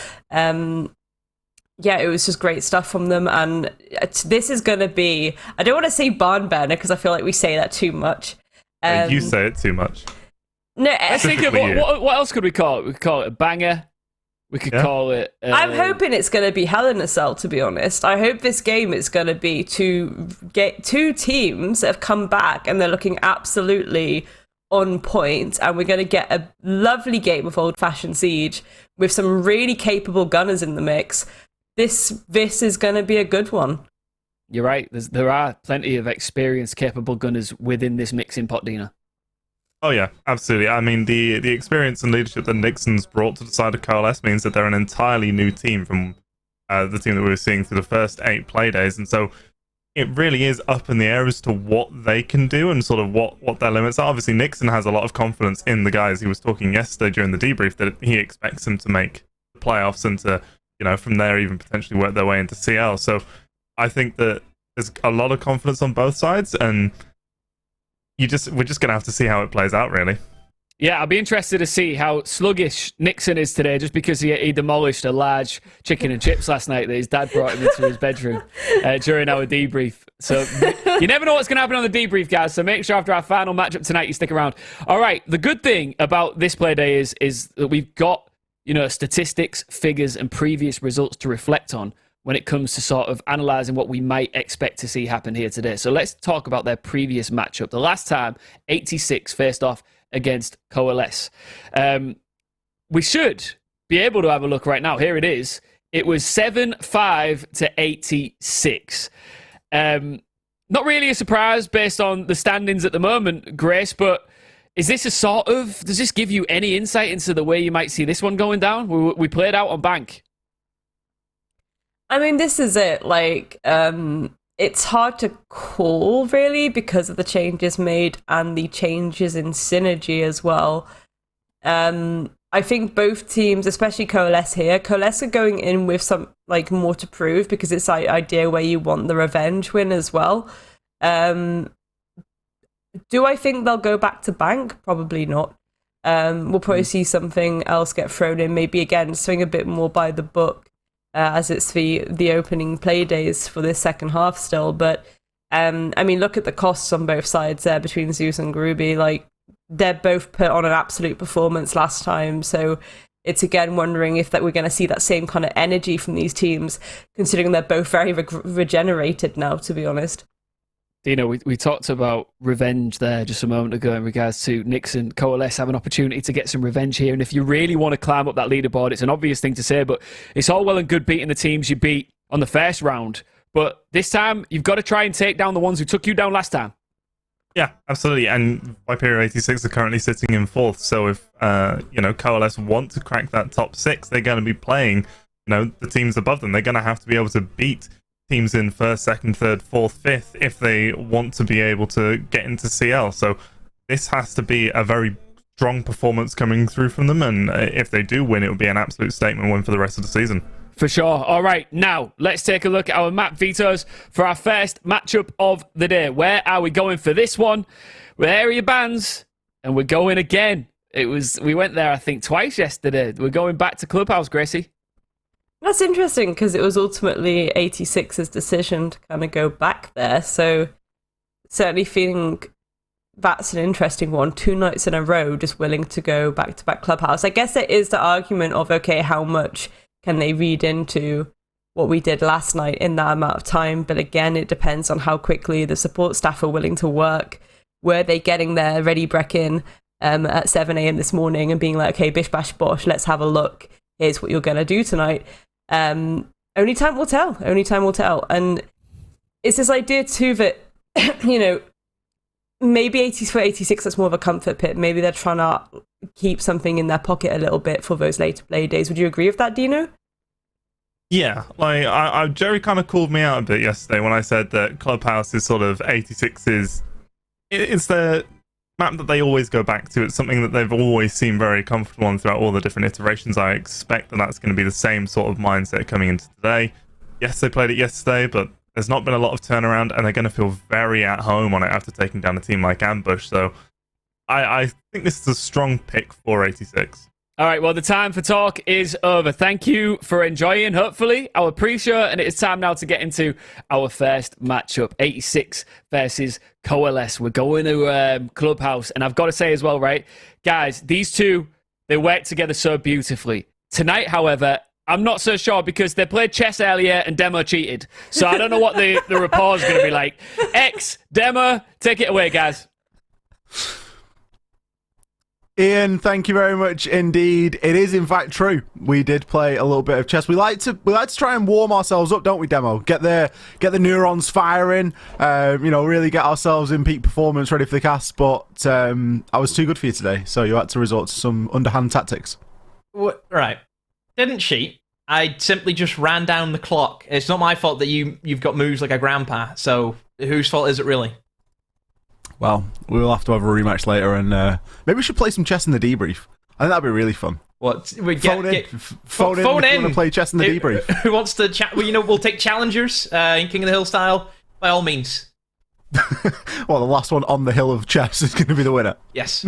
Yeah, it was just great stuff from them, and this is going to be, I don't want to say barn burner because I feel like we say that too much. You say it too much. No, I think of what else could we call it? We could call it a banger. We could call it... I'm hoping it's going to be Hell in a Cell, to be honest. I hope this game is going to be to get 2 teams that have come back and they're looking absolutely on point, and we're going to get a lovely game of old-fashioned Siege with some really capable gunners in the mix. This is going to be a good one. You're right. There are plenty of experienced, capable gunners within this mixing pot, Dina. Oh yeah, absolutely. I mean, the experience and leadership that Nixon's brought to the side of Coalesce means that they're an entirely new team from the team that we were seeing through the first 8 Playdays, and so it really is up in the air as to what they can do and sort of what their limits are. Obviously, Nixon has a lot of confidence in the guys. He was talking yesterday during the debrief that he expects them to make the playoffs and to, you know, from there even potentially work their way into CL. So I think that there's a lot of confidence on both sides, and we're just going to have to see how it plays out, really. Yeah, I'll be interested to see how sluggish Nixon is today, just because he demolished a large chicken and chips last night that his dad brought him into his bedroom during our debrief. So you never know what's going to happen on the debrief, guys. So make sure after our final matchup tonight, you stick around. All right, the good thing about this play day is that we've got, statistics, figures, and previous results to reflect on when it comes to sort of analysing what we might expect to see happen here today. So let's talk about their previous matchup. The last time, 86 faced off against Coalesce. We should be able to have a look right now. Here it is. It was 7-5 to 86. Not really a surprise based on the standings at the moment, Grace, but is this does this give you any insight into the way you might see this one going down? We played out on bank. I mean, this is it. It's hard to call, really, because of the changes made and the changes in synergy as well. I think both teams, especially Coalesce are going in with some more to prove, because it's that idea where you want the revenge win as well. Do I think they'll go back to bank? Probably not. We'll probably see something else get thrown in, maybe again swing a bit more by the book. As it's the opening play days for this second half still. But, look at the costs on both sides there between Zeus and Groovy. They're both put on an absolute performance last time. So it's again wondering if we're going to see that same kind of energy from these teams, considering they're both very regenerated now, to be honest. Dino, we talked about revenge there just a moment ago in regards to Nixon. Coalesce have an opportunity to get some revenge here, and if you really want to climb up that leaderboard, it's an obvious thing to say, but it's all well and good beating the teams you beat on the first round, but this time you've got to try and take down the ones who took you down last time. Yeah, absolutely. And Viperio 86 are currently sitting in 4th, so if Coalesce want to crack that top 6, they're going to be playing the teams above them. They're going to have to be able to beat teams in 1st, 2nd, 3rd, 4th, 5th if they want to be able to get into CL. So this has to be a very strong performance coming through from them, and if they do win, it will be an absolute statement win for the rest of the season. For sure. All right, now let's take a look at our map vetoes for our first matchup of the day. Where are we going for this one? With area bans, and we're going again. We went there, I think, twice yesterday. We're going back to Clubhouse, Gracie. That's interesting, because it was ultimately 86's decision to kind of go back there. So certainly feeling that's an interesting one. 2 nights in a row, just willing to go back-to-back Clubhouse. I guess it is the argument of, okay, how much can they read into what we did last night in that amount of time? But again, it depends on how quickly the support staff are willing to work. Were they getting their ready break in at 7 a.m. this morning and being like, okay, bish, bash, bosh, let's have a look. Here's what you're going to do tonight. Only time will tell. And it's this idea too that, maybe 84, 86, that's more of a comfort pit. Maybe they're trying to keep something in their pocket a little bit for those later play days. Would you agree with that, Dino? Yeah, Jerry kind of called me out a bit yesterday when I said that Clubhouse is sort of 86's. It's the map that they always go back to. It's something that they've always seemed very comfortable on throughout all the different iterations. I expect that that's going to be the same sort of mindset coming into today. Yes, they played it yesterday, but there's not been a lot of turnaround, and they're going to feel very at home on it after taking down a team like Ambush. So I think this is a strong pick for 86. All right, well, the time for talk is over. Thank you for enjoying, hopefully, our pre-show, and it's time now to get into our first matchup, 86 versus Coalesce. We're going to Clubhouse, and I've got to say as well, right, guys, these two, they work together so beautifully. Tonight, however, I'm not so sure because they played chess earlier and Demo cheated. So I don't know what the rapport is going to be like. X, Demo, take it away, guys. Ian, thank you very much indeed. It is in fact true. We did play a little bit of chess. We like to try and warm ourselves up, don't we, Demo? Get the neurons firing. Really get ourselves in peak performance, ready for the cast. But I was too good for you today, so you had to resort to some underhand tactics. Right. Didn't cheat. I simply just ran down the clock. It's not my fault that you've got moves like a grandpa. So whose fault is it really? Well, we'll have to have a rematch later, and maybe we should play some chess in the debrief. I think that'd be really fun. What? Phone in. Phone in. Want to play chess in the debrief? Who wants to chat? Well, we'll take challengers in King of the Hill style. By all means. Well, the last one on the hill of chess is going to be the winner. Yes.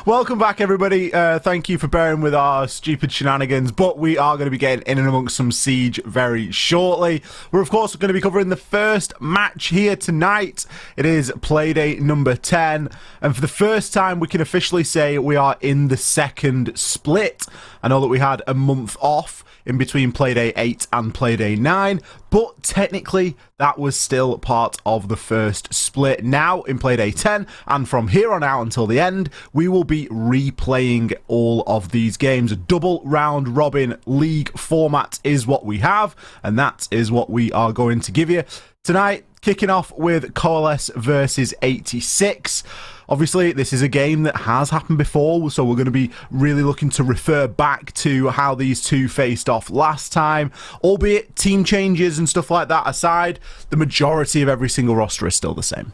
Welcome back, everybody. Thank you for bearing with our stupid shenanigans, but we are going to be getting in and amongst some Siege very shortly. We're, of course, going to be covering the first match here tonight. It is Playday number 10, and for the first time, we can officially say we are in the second split. I know that we had a month off in between Playday 8 and Playday 9, but technically that was still part of the first split. Now in Playday 10, and from here on out until the end, we will be replaying all of these games. A double round robin league format is what we have, and that is what we are going to give you tonight. Kicking off with Coalesce versus 86. Obviously, this is a game that has happened before, so we're going to be really looking to refer back to how these two faced off last time. Albeit team changes and stuff like that aside, the majority of every single roster is still the same.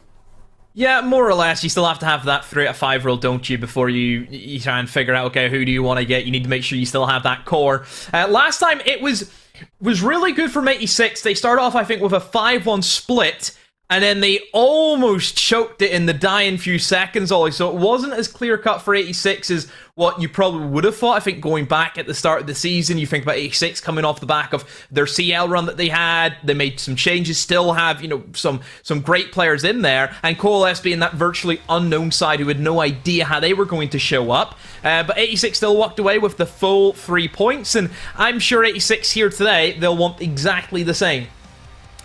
Yeah, more or less. You still have to have that 3 out of 5 rule, don't you, before you try and figure out, okay, who do you want to get? You need to make sure you still have that core. Last time, it was really good from 86. They started off, I think, with a 5-1 split, and then they almost choked it in the dying few seconds, Ollie. So it wasn't as clear-cut for 86 as what you probably would have thought. I think going back at the start of the season, you think about 86 coming off the back of their CL run that they had. They made some changes, still have, you know, some great players in there, and Coalesce being that virtually unknown side who had no idea how they were going to show up. But 86 still walked away with the full 3 points, and I'm sure 86 here today, they'll want exactly the same.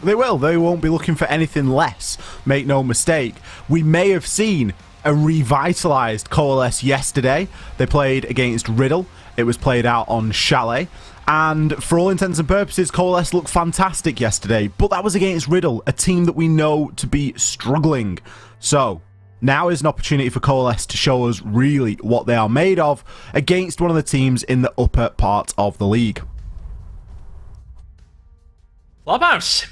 They will. They won't be looking for anything less. Make no mistake. We may have seen a revitalized Coalesce yesterday. They played against Riddle. It was played out on Chalet. And for all intents and purposes, Coalesce looked fantastic yesterday. But that was against Riddle, a team that we know to be struggling. So now is an opportunity for Coalesce to show us really what they are made of against one of the teams in the upper part of the league. Clubhouse.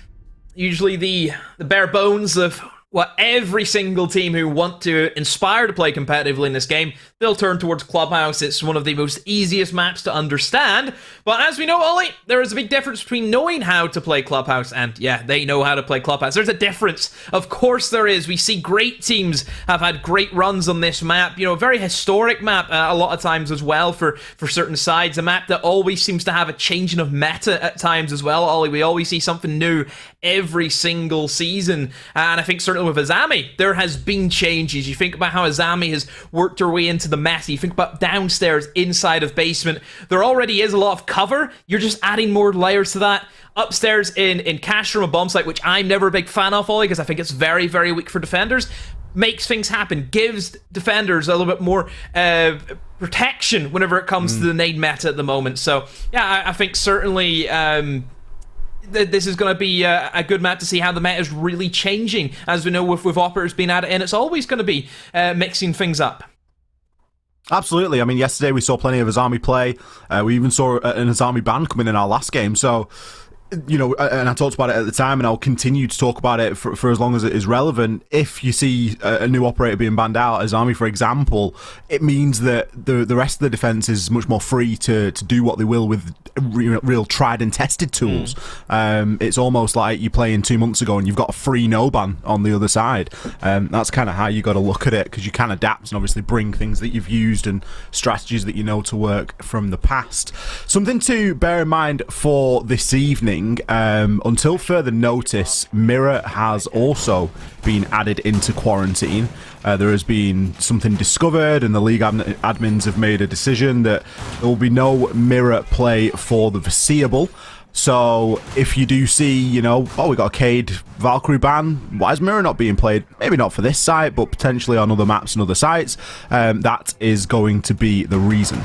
Usually the bare bones of what every single team who want to inspire to play competitively in this game, they'll turn towards Clubhouse. It's one of the most easiest maps to understand. But as we know, Ollie, there is a big difference between knowing how to play Clubhouse and, yeah, they know how to play Clubhouse. There's a difference. Of course there is. We see great teams have had great runs on this map. You know, a very historic map a lot of times as well for certain sides. A map that always seems to have a changing of meta at times as well, Ollie. We always see something new every single season. And I think certainly with Azami, there has been changes. You think about how Azami has worked her way into the meta. You think about downstairs, inside of basement. There already is a lot of cover. You're just adding more layers to that. Upstairs in cash room, a bomb site, which I'm never a big fan of, Ollie, because I think it's very, very weak for defenders. Makes things happen. Gives defenders a little bit more protection whenever it comes to the nade meta at the moment. So, yeah, I think certainly this is going to be a good map to see how the meta is really changing. As we know, with operators being added in, it's always going to be mixing things up. Absolutely. I mean, yesterday we saw plenty of Azami play. We even saw an Azami ban come in our last game. So, you know, and I talked about it at the time, and I'll continue to talk about it for as long as it is relevant. If you see a new operator being banned out, Azami, for example, it means that the rest of the defense is much more free to do what they will with real tried and tested tools. It's almost like you're playing 2 months ago and you've got a free no ban on the other side. That's kind of how you got to look at it, because you can adapt and obviously bring things that you've used and strategies that you know to work from the past. Something to bear in mind for this evening. Until further notice, Mirror has also been added into quarantine. There has been something discovered, and the league admins have made a decision that there will be no Mirror play for the foreseeable. So if you do see, you know, oh, we got a Cade Valkyrie ban, why is Mirror not being played? Maybe not for this site, but potentially on other maps and other sites. That is going to be the reason.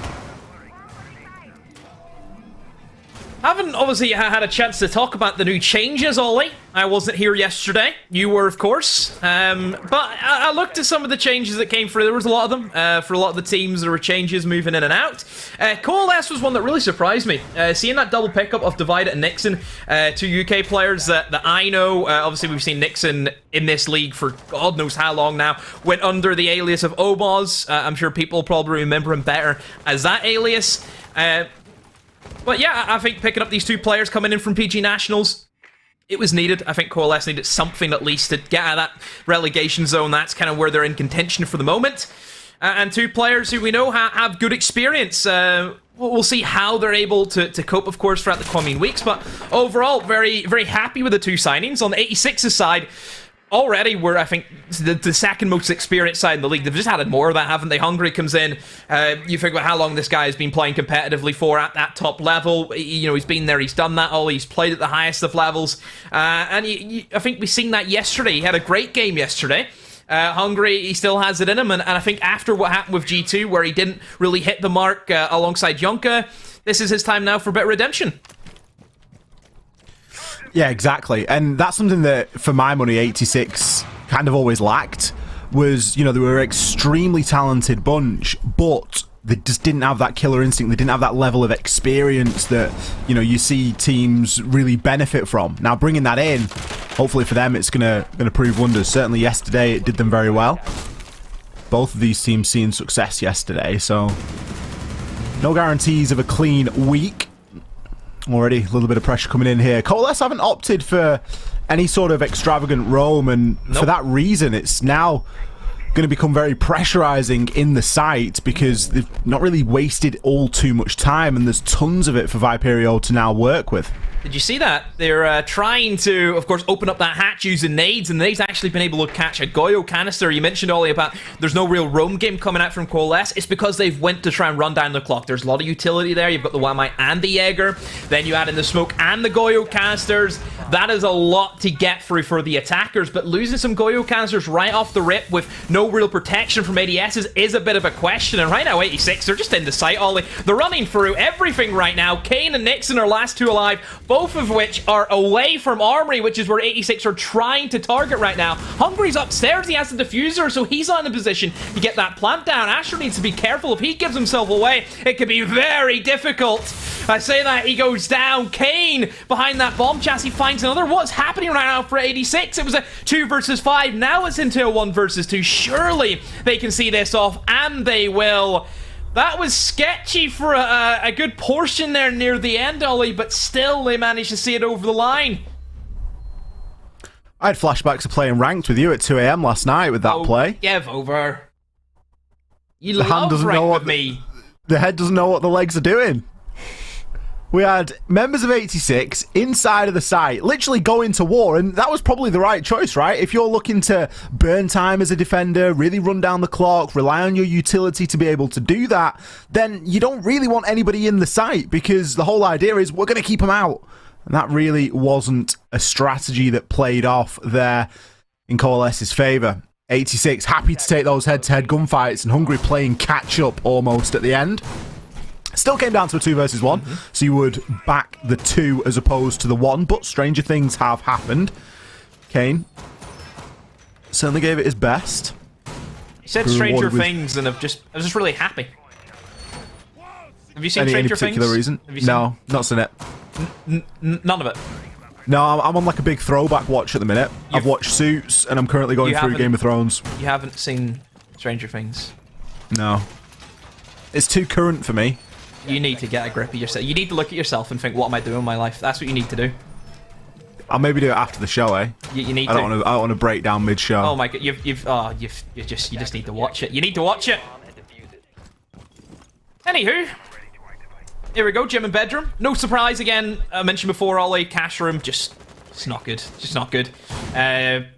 Haven't obviously had a chance to talk about the new changes, Ollie. I wasn't here yesterday. You were, of course. But I looked at some of the changes that came through. There was a lot of them. For a lot of the teams, there were changes moving in and out. Coalesce was one that really surprised me. Seeing that double pickup of Divide and Nixon, two UK players that I know. Obviously, we've seen Nixon in this league for God knows how long now. Went under the alias of Oboz. I'm sure people probably remember him better as that alias. But yeah, I think picking up these two players coming in from PG Nationals, it was needed. I think Coalesce needed something at least to get out of that relegation zone. That's kind of where they're in contention for the moment. and two players who we know have good experience. We'll see how they're able to cope, of course, throughout the coming weeks. But overall, very, very happy with the two signings. On the 86's side, already we're, I think, the second most experienced side in the league. They've just added more of that, haven't they? Hungry comes in. You think about how long this guy has been playing competitively for at that top level. You know, he's been there, he's done that all. He's played at the highest of levels. And I think we've seen that yesterday. He had a great game yesterday. Hungry, he still has it in him. And I think after what happened with G2, where he didn't really hit the mark alongside Yonka, this is his time now for a bit of redemption. Yeah, exactly. And that's something that, for my money, 86 kind of always lacked, was, you know, they were an extremely talented bunch, but they just didn't have that killer instinct. They didn't have that level of experience that, you know, you see teams really benefit from. Now, bringing that in, hopefully for them, it's gonna prove wonders. Certainly yesterday, it did them very well. Both of these teams seeing success yesterday, so no guarantees of a clean week. Already a little bit of pressure coming in here. Coalesce haven't opted for any sort of extravagant roam, and for that reason, it's now going to become very pressurizing in the site because they've not really wasted all too much time, and there's tons of it for Viperio to now work with. Did you see that? They're trying to, of course, open up that hatch using nades, and nade's actually been able to catch a Goyo canister. You mentioned, Ollie, about there's no real roam game coming out from Coalesce. It's because they've went to try and run down the clock. There's a lot of utility there. You've got the Wamai and the Jaeger. Then you add in the smoke and the Goyo canisters. That is a lot to get through for the attackers, but losing some Goyo canisters right off the rip with no real protection from ADSs is a bit of a question. And right now, 86, they're just in the site, Ollie. They're running through everything right now. Kane and Nixon are last two alive, both of which are away from Armory, which is where 86 are trying to target right now. Hungry's upstairs, he has the diffuser, so he's not in a position to get that plant down. Asher needs to be careful. If he gives himself away, it could be very difficult. I say that, he goes down. Kane behind that bomb chassis finds another. What's happening right now for 86? It was a 2 versus 5, now it's into a 1 versus 2. Surely they can see this off, and they will. That was sketchy for a good portion there near the end, Ollie, but still they managed to see it over the line. I had flashbacks of playing ranked with you at 2 AM last night with that play. Give over. You The hand love doesn't know ranked what with me. The head doesn't know what the legs are doing. We had members of 86 inside of the site, literally going to war, and that was probably the right choice, right? If you're looking to burn time as a defender, really run down the clock, rely on your utility to be able to do that, then you don't really want anybody in the site, because the whole idea is we're going to keep them out. And that really wasn't a strategy that played off there in Coalesce's favour. 86 happy to take those head-to-head gunfights, and Hungry playing catch-up almost at the end. Still came down to a 2 versus 1, so you would back the 2 as opposed to the 1, but stranger things have happened. Kane certainly gave it his best. He said stranger things, and I was just really happy. Have you seen Stranger Things? Any particular reason? No, not seen it. None of it. No, I'm on like a big throwback watch at the minute. I've watched Suits, and I'm currently going through Game of Thrones. You haven't seen Stranger Things? No. It's too current for me. You need to get a grip of yourself. You need to look at yourself and think, what am I doing in my life? That's what you need to do. I'll maybe do it after the show, eh? You need I don't want to break down mid-show. Oh my god, you just need to watch it. You need to watch it. Anywho, here we go, gym and bedroom. No surprise again. I mentioned before, Ollie, cash room, it's not good. Just not good.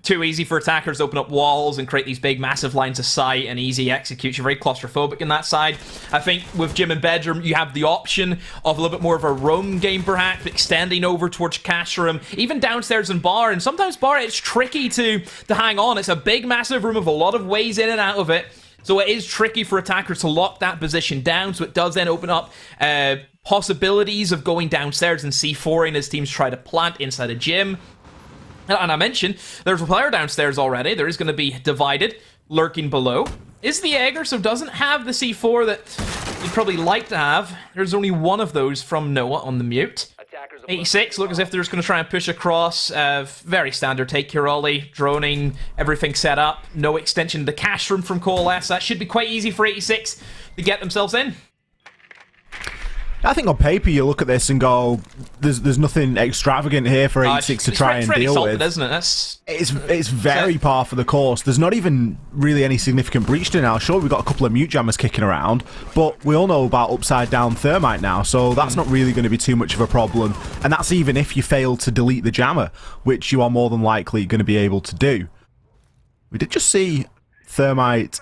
Too easy for attackers to open up walls and create these big, massive lines of sight and easy execution. Very claustrophobic in that side. I think with gym and bedroom, you have the option of a little bit more of a roam game, perhaps, extending over towards cash room, even downstairs in bar. And sometimes bar, it's tricky to hang on. It's a big, massive room with a lot of ways in and out of it. So it is tricky for attackers to lock that position down. So it does then open up possibilities of going downstairs and C4ing as teams try to plant inside a gym. And I mentioned, there's a player downstairs already. There is going to be divided, lurking below. Is the Jaeger, so doesn't have the C4 that you'd probably like to have. There's only one of those from Noah on the mute. 86 look as if they're just going to try and push across. Very standard take here, Ollie. Droning, everything set up. No extension to the cash room from Coalesce. That should be quite easy for 86 to get themselves in. I think on paper you look at this and go, "There's nothing extravagant here for 86 to try and deal solid, with." Isn't it? It's very par for the course. There's not even really any significant breach to it now. Sure, we've got a couple of mute jammers kicking around, but we all know about upside down thermite now, so that's not really going to be too much of a problem. And that's even if you fail to delete the jammer, which you are more than likely going to be able to do. We did just see thermite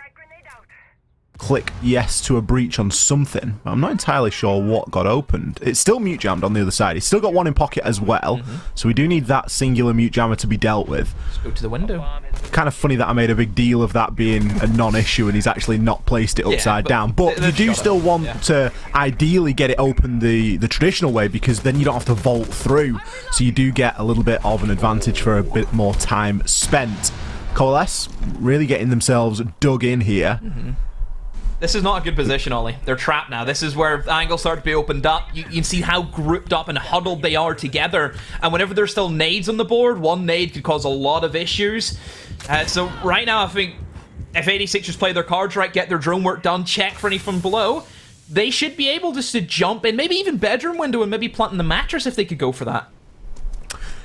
click yes to a breach on something. I'm not entirely sure what got opened. It's still mute jammed on the other side. He's still got one in pocket as well, so we do need that singular mute jammer to be dealt with. Let's go to the window. Kind of funny that I made a big deal of that being a non-issue and he's actually not placed it upside down. But you do still want to ideally get it open the traditional way, because then you don't have to vault through. So you do get a little bit of an advantage for a bit more time spent. Coalesce really getting themselves dug in here. This is not a good position, Ollie. They're trapped now. This is where angles start to be opened up. You can see how grouped up and huddled they are together. And whenever there's still nades on the board, one nade could cause a lot of issues. So right now, I think if 86 just play their cards right, get their drone work done, check for any from below, they should be able just to jump in, maybe even bedroom window and maybe planting the mattress if they could go for that.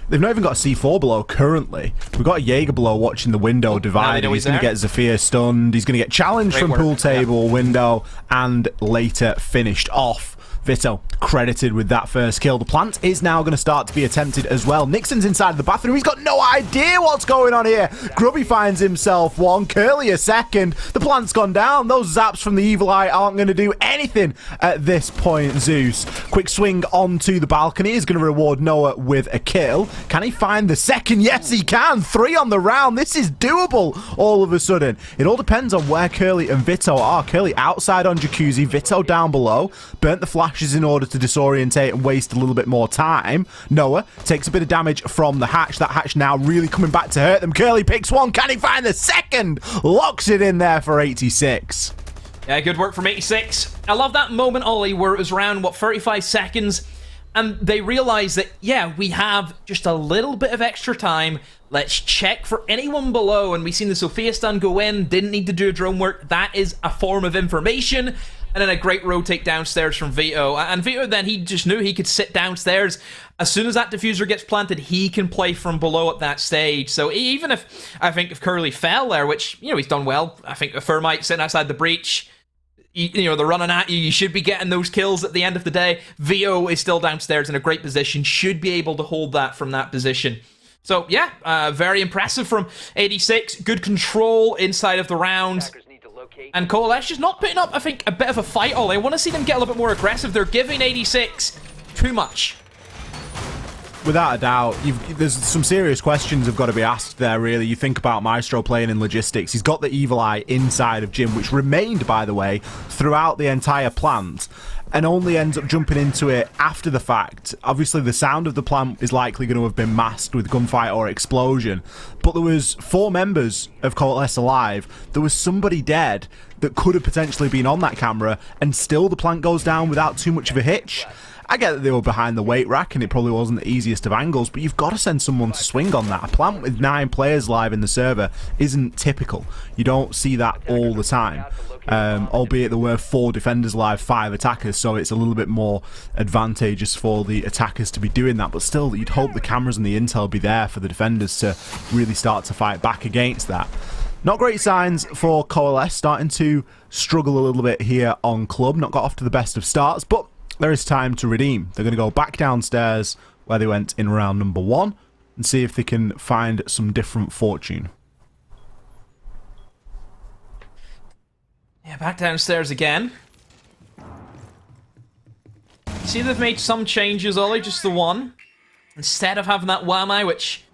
They've not even got a C4 below currently. We've got a Jaeger below watching the window divide. He's going to get Zafir stunned. He's going to get challenged from pool table, window, and later finished off. Vito credited with that first kill. The plant is now going to start to be attempted as well. Nixon's inside of the bathroom. He's got no idea what's going on here. Grubby finds himself one. Curly a second. The plant's gone down. Those zaps from the Evil Eye aren't going to do anything at this point. Zeus. Quick swing onto the balcony is going to reward Noah with a kill. Can he find the second? Yes, he can. 3 on the round. This is doable all of a sudden. It all depends on where Curly and Vito are. Curly outside on Jacuzzi. Vito down below. Burnt the flash in order to disorientate and waste a little bit more time. Noah takes a bit of damage from the hatch. That hatch now really coming back to hurt them. Curly picks one. Can he find the second? Locks it in there for 86. Yeah, good work from 86. I love that moment, Ollie, where it was around, 35 seconds, and they realized that, yeah, we have just a little bit of extra time. Let's check for anyone below, and we've seen the Sophia stun go in, didn't need to do drone work. That is a form of information. And then a great rotate downstairs from Vito. And Vito then, he just knew he could sit downstairs. As soon as that diffuser gets planted, he can play from below at that stage. So even if, I think if Curly fell there, which, you know, he's done well. I think if Thermite sitting outside the breach, you know, they're running at you. You should be getting those kills at the end of the day. Vito is still downstairs in a great position. Should be able to hold that from that position. So, yeah, very impressive from 86. Good control inside of the round. And Coalesce just not putting up, I think, a bit of a fight, Ollie. I want to see them get a little bit more aggressive. They're giving 86 too much. Without a doubt, there's some serious questions have got to be asked there, really. You think about Maestro playing in logistics. He's got the Evil Eye inside of Jim, which remained, by the way, throughout the entire plant, and only ends up jumping into it after the fact. Obviously, the sound of the plant is likely going to have been masked with gunfight or explosion, but there was 4 members of Coalesce alive. There was somebody dead that could have potentially been on that camera, and still the plant goes down without too much of a hitch. I get that they were behind the weight rack and it probably wasn't the easiest of angles, but you've got to send someone to swing on that. A plant with 9 players live in the server isn't typical. You don't see that all the time. Albeit there were 4 defenders live, 5 attackers, so it's a little bit more advantageous for the attackers to be doing that, but still you'd hope the cameras and the intel be there for the defenders to really start to fight back against that. Not great signs for Coalesce, starting to struggle a little bit here on club. Not got off to the best of starts, but there is time to redeem. They're going to go back downstairs where they went in round number 1 and see if they can find some different fortune. Yeah, back downstairs again. See, they've made some changes, Ollie, just the one. Instead of having that Wamai, which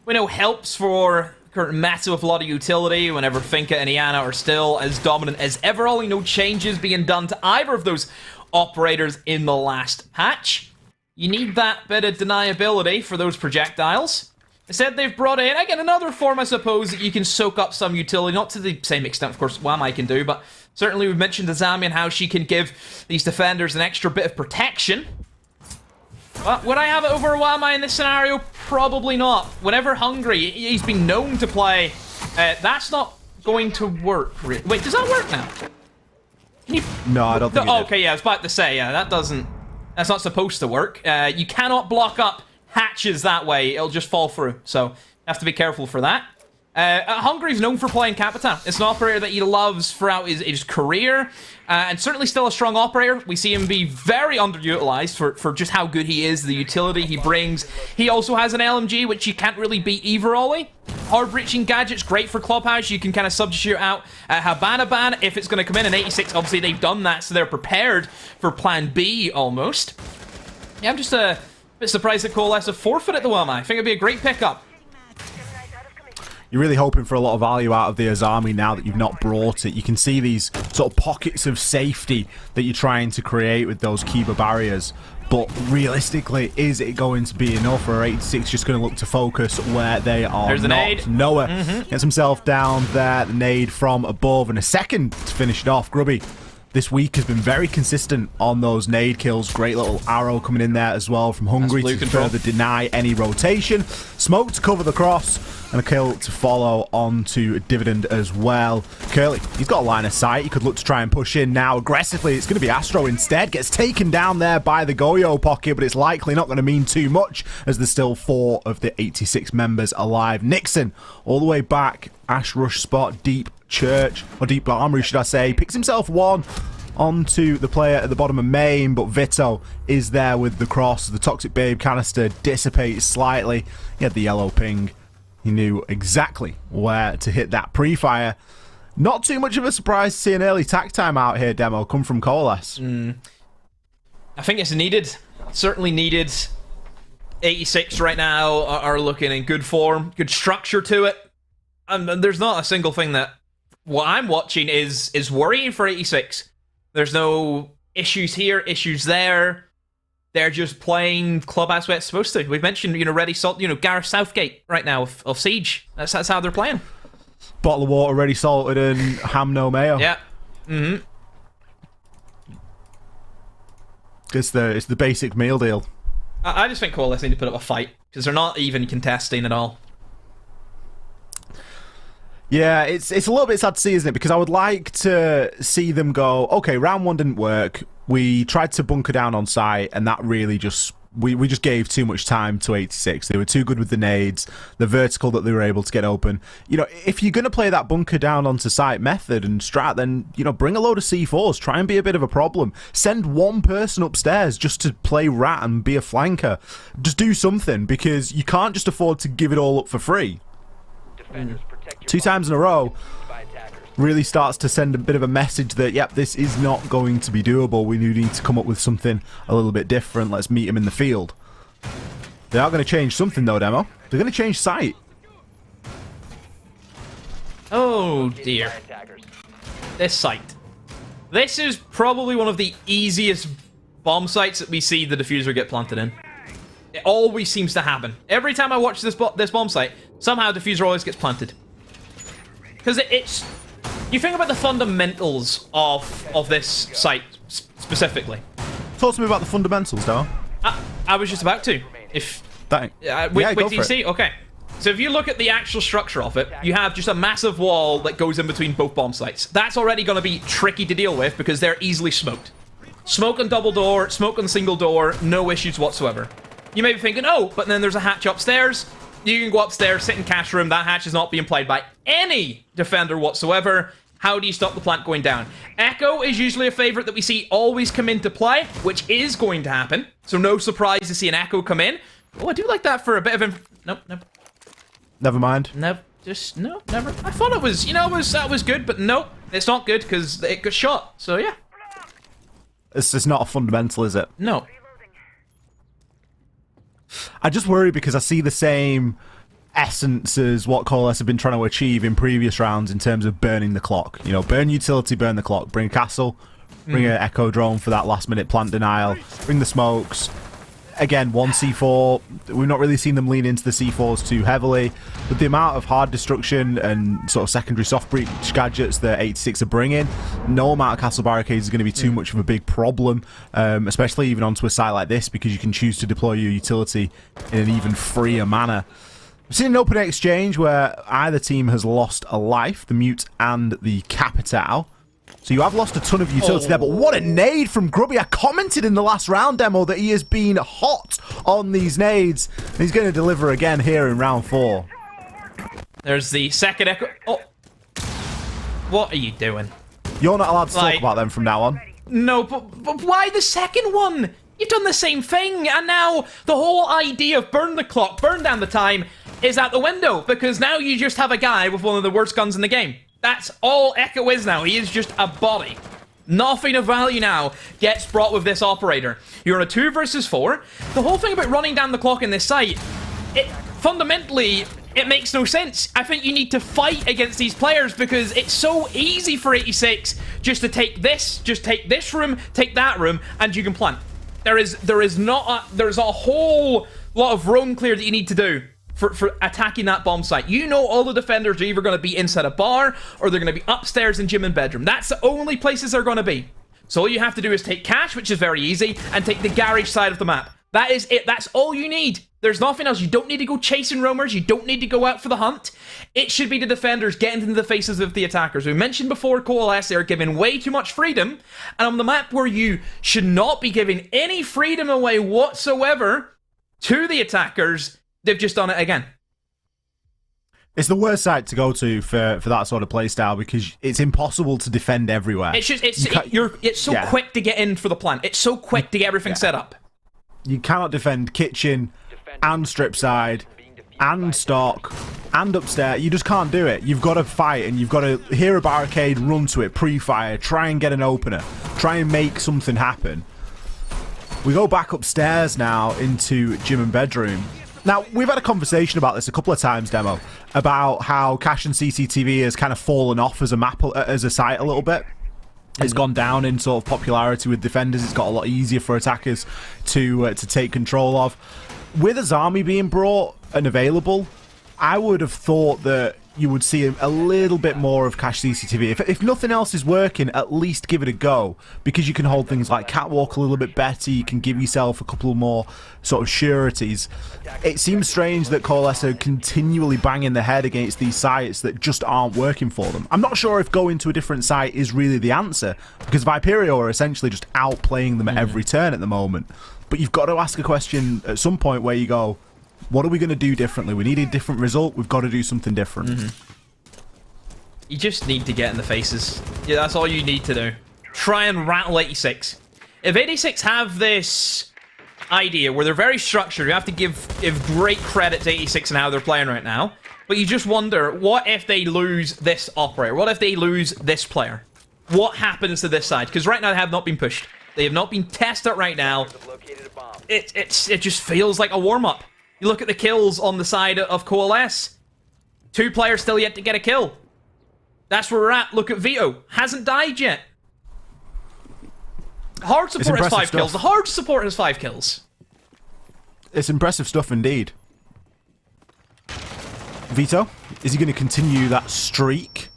we know helps for current meta with a lot of utility whenever Finka and Iana are still as dominant as ever. Ollie, no changes being done to either of those operators in the last patch. You need that bit of deniability for those projectiles. Instead, they've brought in, again, another form, I suppose, that you can soak up some utility. Not to the same extent, of course, Wamai can do, but certainly we've mentioned Azami and how she can give these defenders an extra bit of protection. But would I have it over Wamai in this scenario? Probably not. Whenever hungry, he's been known to play. That's not going to work. Wait, does that work now? No, I don't think it did. Okay, yeah, I was about to say, yeah, that doesn't That's not supposed to work. You cannot block up hatches that way. It'll just fall through. So, have to be careful for that. Hungary's known for playing Capitan. It's an operator that he loves throughout his career, and certainly still a strong operator. We see him be very underutilized for just how good he is, the utility he brings. He also has an LMG, which you can't really beat either, Ollie. Hard-reaching gadgets, great for Clubhouse. You can kind of substitute out Habana Ban if it's going to come in 86. Obviously, they've done that, so they're prepared for Plan B, almost. Yeah, I'm just a bit surprised that Coalesce have forfeited the one. I think it'd be a great pickup. You're really hoping for a lot of value out of the Azami now that you've not brought it. You can see these sort of pockets of safety that you're trying to create with those Kiba barriers. But realistically, is it going to be enough, or 86 just going to look to focus where they are? There's a nade. Noah gets himself down there, the nade from above, and a second to finish it off. Grubby this week has been very consistent on those nade kills. Great little arrow coming in there as well from Hungary to further deny any rotation. Smoke to cover the cross, and a kill to follow on to Dividend as well. Curly, he's got a line of sight. He could look to try and push in now aggressively. It's going to be Astro instead. Gets taken down there by the Goyo pocket, but it's likely not going to mean too much as there's still 4 of the 86 members alive. Nixon all the way back. Ash Rush spot, deep church, or deep armory should I say. Picks himself one onto the player at the bottom of main, but Vito is there with the cross. The Toxic Babe canister dissipates slightly. He had the yellow ping. He knew exactly where to hit that pre-fire. Not too much of a surprise to see an early tack time out here, Demo, come from Coalesce. I think it's needed. Certainly needed. 86 right now are looking in good form, good structure to it. And there's not a single thing that what I'm watching is worrying for 86. There's no issues here, issues there. They're just playing Clubhouse where it's supposed to. We've mentioned, Ready Salt, Gareth Southgate right now of Siege. That's how they're playing. Bottle of water ready salted and ham no mayo. Yeah. It's the basic meal deal. I just think Coalesce need to put up a fight because they're not even contesting at all. Yeah, it's a little bit sad to see, isn't it? Because I would like to see them go, okay, round 1 didn't work. We tried to bunker down on site, and that really just... We just gave too much time to 86. They were too good with the nades, the vertical that they were able to get open. If you're going to play that bunker down onto site method and strat, then, bring a load of C4s. Try and be a bit of a problem. Send one person upstairs just to play rat and be a flanker. Just do something, because you can't just afford to give it all up for free. 2 times in a row really starts to send a bit of a message that, yep, this is not going to be doable. We need to come up with something a little bit different. Let's meet him in the field. They are going to change something, though, Demo. They're going to change site. Oh, dear. This site. This is probably one of the easiest bomb sites that we see the diffuser get planted in. It always seems to happen. Every time I watch this bomb site, somehow diffuser always gets planted. Because it's... You think about the fundamentals of this site, specifically. Talk to me about the fundamentals, Demo. I was just about to. If... Wait till you see? Okay. So if you look at the actual structure of it, you have just a massive wall that goes in between both bomb sites. That's already going to be tricky to deal with because they're easily smoked. Smoke on double door, smoke on single door, no issues whatsoever. You may be thinking, oh, but then there's a hatch upstairs. You can go upstairs, sit in cash room. That hatch is not being played by any defender whatsoever. How do you stop the plant going down? Echo is usually a favorite that we see always come into play, which is going to happen. So no surprise to see an Echo come in. Oh, I do like that for a bit of... Nope. Never mind. Never. I thought it was, that was good, but no, it's not good because it got shot. So yeah. It's just not a fundamental, is it? No. I just worry because I see the same essence as what Coalesce have been trying to achieve in previous rounds in terms of burning the clock. Burn utility, burn the clock. Bring a castle, bring an echo drone for that last minute plant denial, bring the smokes. Again, 1 C4. We've not really seen them lean into the C4s too heavily, but the amount of hard destruction and sort of secondary soft breach gadgets that 86 are bringing, no amount of castle barricades is going to be too much of a big problem, especially even onto a site like this, because you can choose to deploy your utility in an even freer manner. We've seen an open exchange where either team has lost a life, the Mute and the Capital. So you have lost a ton of utility there, but what a nade from Grubby. I commented in the last round demo that he has been hot on these nades. He's going to deliver again here in round 4. There's the second echo. Oh. What are you doing? You're not allowed to talk about them from now on. No, but why the second one? You've done the same thing, and now the whole idea of burn the clock, burn down the time, is out the window, because now you just have a guy with one of the worst guns in the game. That's all Echo is now. He is just a body. Nothing of value now gets brought with this operator. You're in a 2 versus 4. The whole thing about running down the clock in this site, fundamentally, it makes no sense. I think you need to fight against these players because it's so easy for 86 just to take this room, take that room, and you can plant. There's a whole lot of roam clear that you need to do for attacking that bomb site. You know all the defenders are either going to be inside a bar or they're going to be upstairs in gym and bedroom. That's the only places they're going to be. So all you have to do is take cash, which is very easy, and take the garage side of the map. That is it. That's all you need. There's nothing else. You don't need to go chasing roamers. You don't need to go out for the hunt. It should be the defenders getting into the faces of the attackers. We mentioned before, Coalesce are giving way too much freedom. And on the map where you should not be giving any freedom away whatsoever to the attackers, they've just done it again. It's the worst site to go to for that sort of playstyle because it's impossible to defend everywhere. It's just it's so quick to get in for the plant. It's so quick to get everything set up. You cannot defend kitchen and strip side and stock and upstairs. You just can't do it. You've got to fight and you've got to hear a barricade, run to it, pre-fire, try and get an opener, try and make something happen. We go back upstairs now into gym and bedroom. Now, we've had a conversation about this a couple of times, Demo, about how Cash and CCTV has kind of fallen off as a map, as a site a little bit. It's gone down in sort of popularity with defenders. It's got a lot easier for attackers to take control of. With Azami being brought and available, I would have thought that you would see a little bit more of Cash CCTV. If nothing else is working, at least give it a go, because you can hold things like Catwalk a little bit better. You can give yourself a couple more sort of sureties. It seems strange that Coalesce are continually banging their head against these sites that just aren't working for them. I'm not sure if going to a different site is really the answer, because Viperio are essentially just outplaying them at every turn at the moment. But you've got to ask a question at some point where you go, what are we going to do differently? We need a different result. We've got to do something different. You just need to get in the faces. Yeah, that's all you need to do. Try and rattle 86. If 86 have this idea where they're very structured, you have to give great credit to 86 and how they're playing right now. But you just wonder, what if they lose this operator? What if they lose this player? What happens to this side? Because right now they have not been pushed. They have not been tested right now. It just feels like a warm-up. You look at the kills on the side of Coalesce. 2 players still yet to get a kill. That's where we're at. Look at Vito. Hasn't died yet. Hard support has 5 kills. The hard support has 5 kills. It's impressive stuff indeed. Vito, is he going to continue that streak?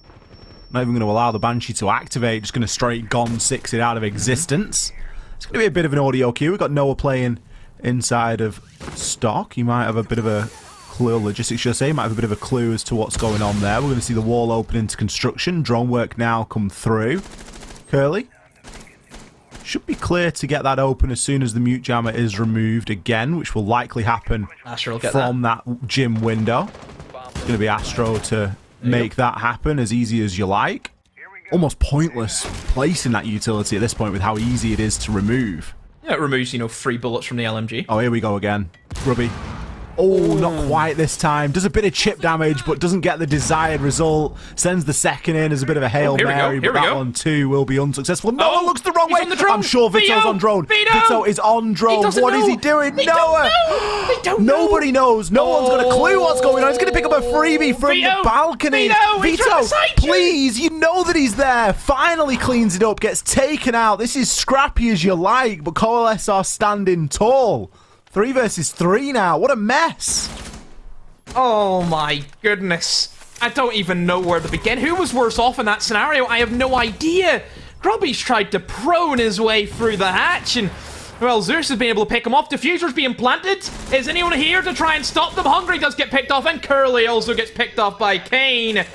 Not even going to allow the Banshee to activate. Just going to straight Gone 6 it out of existence. It's going to be a bit of an audio cue. We've got Noah playing inside of stock. He might have a bit of a clue, logistics should I say, he might have a bit of a clue as to what's going on there. We're going to see the wall open into construction. Drone work now come through. Curly should be clear to get that open as soon as the mute jammer is removed again, which will likely happen from that gym window. It's going to be Astro to make that happen as easy as you like. Almost pointless placing that utility at this point with how easy it is to remove. Yeah, it removes, 3 bullets from the LMG. Oh, here we go again. Grubby. Oh, not quite this time. Does a bit of chip damage, but doesn't get the desired result. Sends the second in as a bit of a Hail Mary, but that one too will be unsuccessful. No one looks the wrong way. I'm sure Vito's on drone. Vito is on drone. What is he doing? Noah! Nobody knows. No one's got a clue what's going on. He's going to pick up a freebie from the balcony. Vito, please, you know that he's there. Finally cleans it up, gets taken out. This is scrappy as you like, but Coalesce are standing tall. 3 versus 3 now. What a mess. Oh my goodness. I don't even know where to begin. Who was worse off in that scenario? I have no idea. Grubby's tried to prone his way through the hatch, and, well, Zeus has been able to pick him off. Diffuser's being planted. Is anyone here to try and stop them? Hungry does get picked off, and Curly also gets picked off by Kane.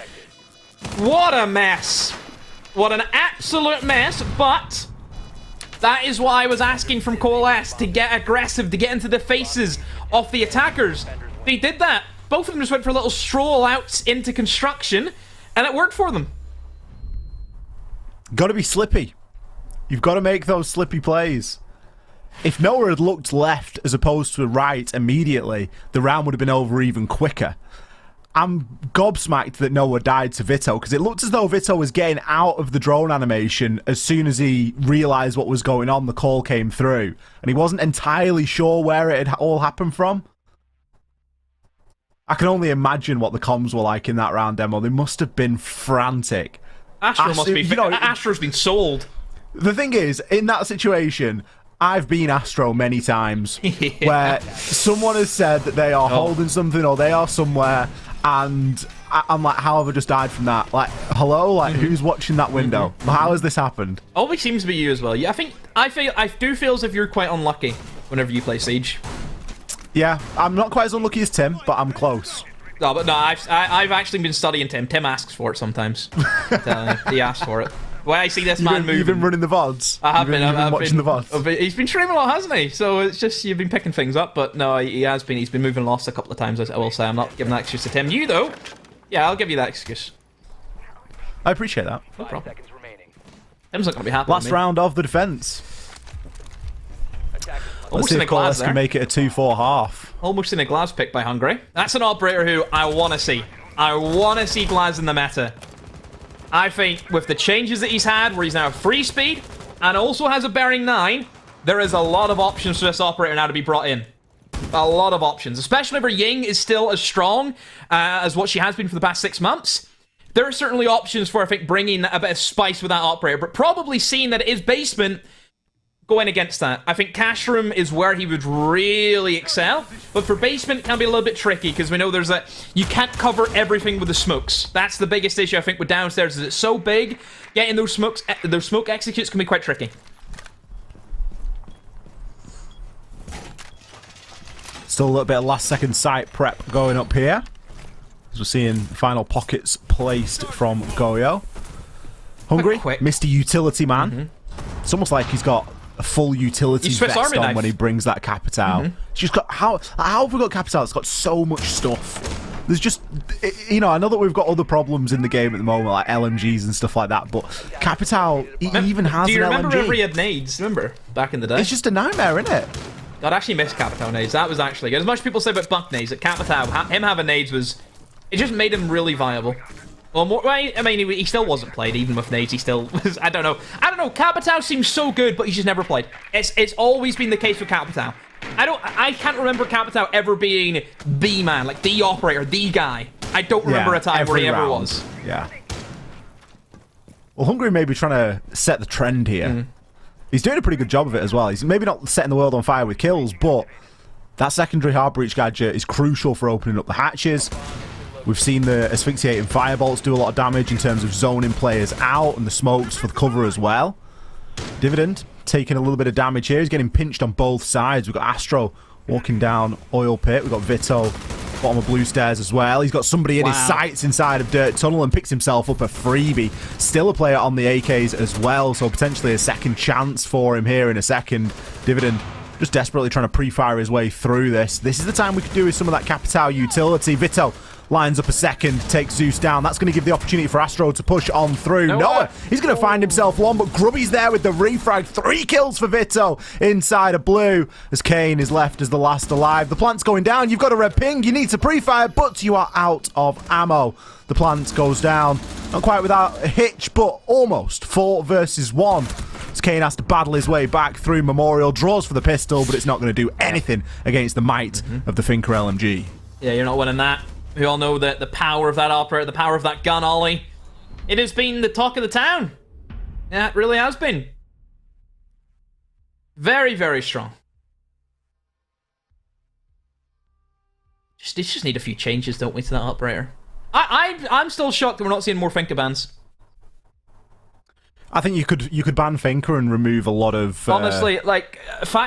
What a mess. What an absolute mess, but that is why I was asking from Coalesce to get aggressive, to get into the faces of the attackers. They did that. Both of them just went for a little stroll out into construction, and it worked for them. Got to be slippy. You've got to make those slippy plays. If Noah had looked left as opposed to right immediately, the round would have been over even quicker. I'm gobsmacked that Noah died to Vito, because it looked as though Vito was getting out of the drone animation as soon as he realised what was going on. The call came through, and he wasn't entirely sure where it had all happened from. I can only imagine what the comms were like in that round demo. They must have been frantic. Astro must be... Astro's been sold. The thing is, in that situation, I've been Astro many times where someone has said that they are holding something or they are somewhere, and I'm like, how have I just died from that? Like, hello? Like, who's watching that window? How has this happened? Always seems to be you as well. Yeah, I do feel as if you're quite unlucky whenever you play Siege. Yeah, I'm not quite as unlucky as Tim, but I'm close. No, but no, I've actually been studying Tim. Tim asks for it sometimes. I'm telling you, he asks for it. When I see this man moving... You've been running the VODs? I have been. You've been watching the VODs? He's been streaming a lot, hasn't he? So it's just, you've been picking things up, but no, he has been. He's been moving lost a couple of times, I will say. I'm not giving that excuse to Tim. You, though, yeah, I'll give you that excuse. I appreciate that. No problem. Tim's not going to be happy Last with me. round of the defence. Let's see if Coalesce can make it a 2-4 half. Almost in a Glaz pick by Hungry. That's an operator who I want to see. I want to see Glaz in the meta. I think with the changes that he's had, where he's now free speed, and also has a bearing 9, there is a lot of options for this operator now to be brought in. A lot of options. Especially where Ying is still as strong as what she has been for the past 6 months. There are certainly options for, I think, bringing a bit of spice with that operator, but probably seeing that it is basement, going against that. I think Cash Room is where he would really excel, but for basement it can be a little bit tricky because we know there's a... You can't cover everything with the smokes. That's the biggest issue I think with downstairs, is it's so big, getting those smoke executes can be quite tricky. Still a little bit of last second sight prep going up here, as we're seeing final pockets placed from Goyo. Hungry, Mr. Utility Man. It's almost like he's got a full utility vest on knife when he brings that Capital. She's got how have we got Capital? It's got so much stuff. There's just, you know, I know that we've got other problems in the game at the moment, like LMGs and stuff like that, but Capital even has an LMG. Do you remember whenever he had nades? Remember back in the day? It's just a nightmare, isn't it? I'd actually miss Capital nades. That was actually good. As much as people say about bunk nades, at Capital, him having nades was, it just made him really viable. Well, more, I mean, he still wasn't played, even with nades. He still was. I don't know. Capital seems so good, but he's just never played. It's always been the case with Capital. I can't remember Capital ever being the man, like the operator, the guy. I don't remember a time where he ever was. Yeah. Well, Hungry may be trying to set the trend here. He's doing a pretty good job of it as well. He's maybe not setting the world on fire with kills, but that secondary hard breach gadget is crucial for opening up the hatches. We've seen the asphyxiating firebolts do a lot of damage in terms of zoning players out, and the smokes for the cover as well. Dividend taking a little bit of damage here. He's getting pinched on both sides. We've got Astro walking down Oil Pit. We've got Vito bottom of blue stairs as well. He's got somebody in his sights inside of Dirt Tunnel and picks himself up a freebie. Still a player on the AKs as well, so potentially a second chance for him here in a second. Dividend just desperately trying to pre-fire his way through this. This is the time we could do with some of that Capital utility. Vito lines up a second, takes Zeus down. That's going to give the opportunity for Astro to push on through. Noah, he's going to find himself one, but Grubby's there with the refrag. 3 kills for Vito inside of blue, as Kane is left as the last alive. The plant's going down. You've got a red ping. You need to pre-fire, but you are out of ammo. The plant goes down. Not quite without a hitch, but almost 4 versus 1. As Kane has to battle his way back through Memorial. Draws for the pistol, but it's not going to do anything against the might of the Finker LMG. Yeah, you're not winning that. We all know that the power of that operator, the power of that gun ollie, it has been the talk of the town. Yeah, it really has been. Very, very strong. Just need a few changes, don't we, to that operator? I'm still shocked that we're not seeing more Finker bans. I think you could ban Finker and remove a lot of honestly, like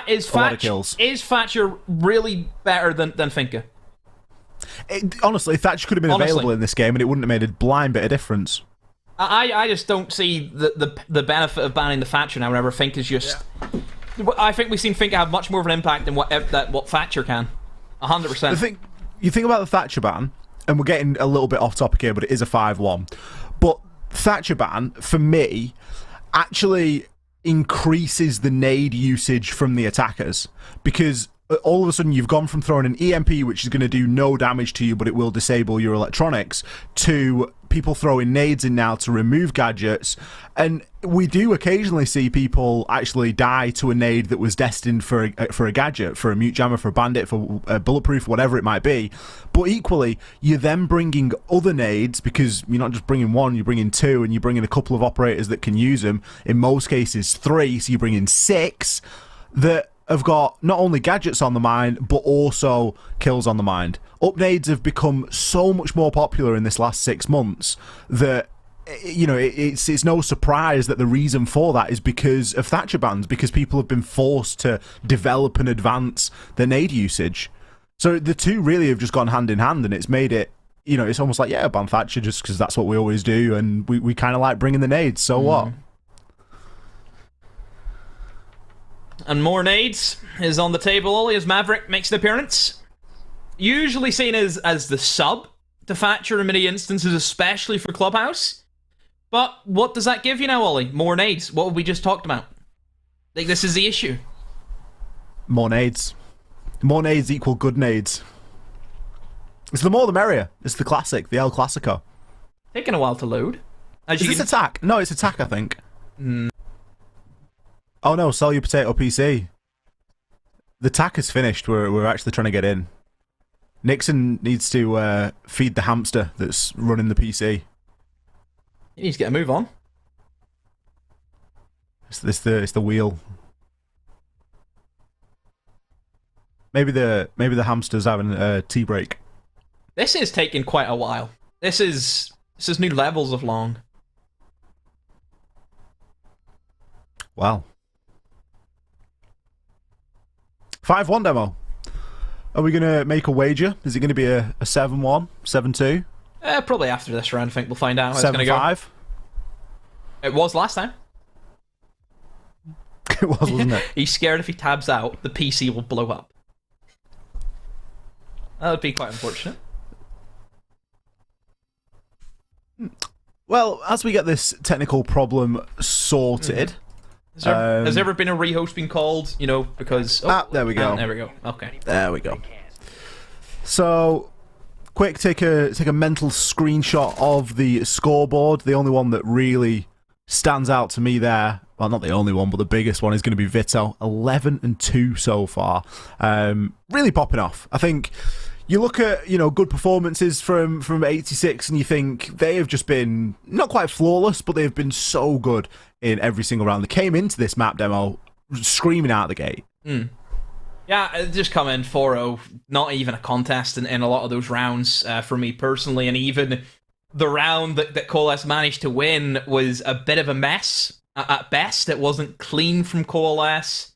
is Thatcher really better than Finker? Honestly, Thatcher could have been available in this game and it wouldn't have made a blind bit of difference. I just don't see the benefit of banning the Thatcher now whenever Fink is just... Yeah. I think we've seen Fink have much more of an impact than what Thatcher can. 100%. You think about the Thatcher ban, and we're getting a little bit off topic here, but it is a 5-1. But Thatcher ban, for me, actually increases the nade usage from the attackers, because all of a sudden you've gone from throwing an EMP, which is going to do no damage to you, but it will disable your electronics, to people throwing nades in now to remove gadgets. And we do occasionally see people actually die to a nade that was destined for a gadget, for a mute jammer, for a bandit, for a bulletproof, whatever it might be. But equally, you're then bringing other nades, because you're not just bringing one, you're bringing two, and you're bringing a couple of operators that can use them. In most cases, 3, so you're bringing 6 that have got not only gadgets on the mind, but also kills on the mind. Upnades have become so much more popular in this last 6 months that, you know, it's no surprise that the reason for that is because of Thatcher bans, because people have been forced to develop and advance their nade usage. So the two really have just gone hand in hand, and it's made it, you know, it's almost like, yeah, ban Thatcher just because that's what we always do, and we kind of like bringing the nades, so what? And more nades is on the table, Ollie, as Maverick makes an appearance. Usually seen as the sub to Thatcher in many instances, especially for Clubhouse. But what does that give you now, Ollie? More nades. What have we just talked about? Like, this is the issue. More nades. More nades equal good nades. It's the more the merrier. It's the classic, the El Clasico. Taking a while to load. Is this attack? No, it's attack, I think. Oh no, sell your potato PC. The tack is finished. We're actually trying to get in. Nixon needs to feed the hamster that's running the PC. He needs to get a move on. It's the wheel. Maybe the hamster's having a tea break. This is taking quite a while. This is new levels of long. Wow. 5-1 demo. Are we going to make a wager? Is it going to be a 7-1? 7-2? Probably after this round, I think we'll find out how it's going to go. 7-5? It was last time. It was, wasn't it? He's scared if he tabs out, the PC will blow up. That would be quite unfortunate. Well, as we get this technical problem sorted... Has there ever been a rehost been called? You know, because... there we go. There we go. Okay. There we go. So, quick, take a mental screenshot of the scoreboard. The only one that really stands out to me there, well, not the only one, but the biggest one is going to be Vito. 11-2 so far. Really popping off. I think you look at, you know, good performances from 86 and you think they have just been not quite flawless, but they've been so good in every single round. They came into this map demo screaming out the gate. Yeah, just come in 4-0, not even a contest in a lot of those rounds for me personally, and even the round that Coalesce managed to win was a bit of a mess. At best, it wasn't clean from Coalesce.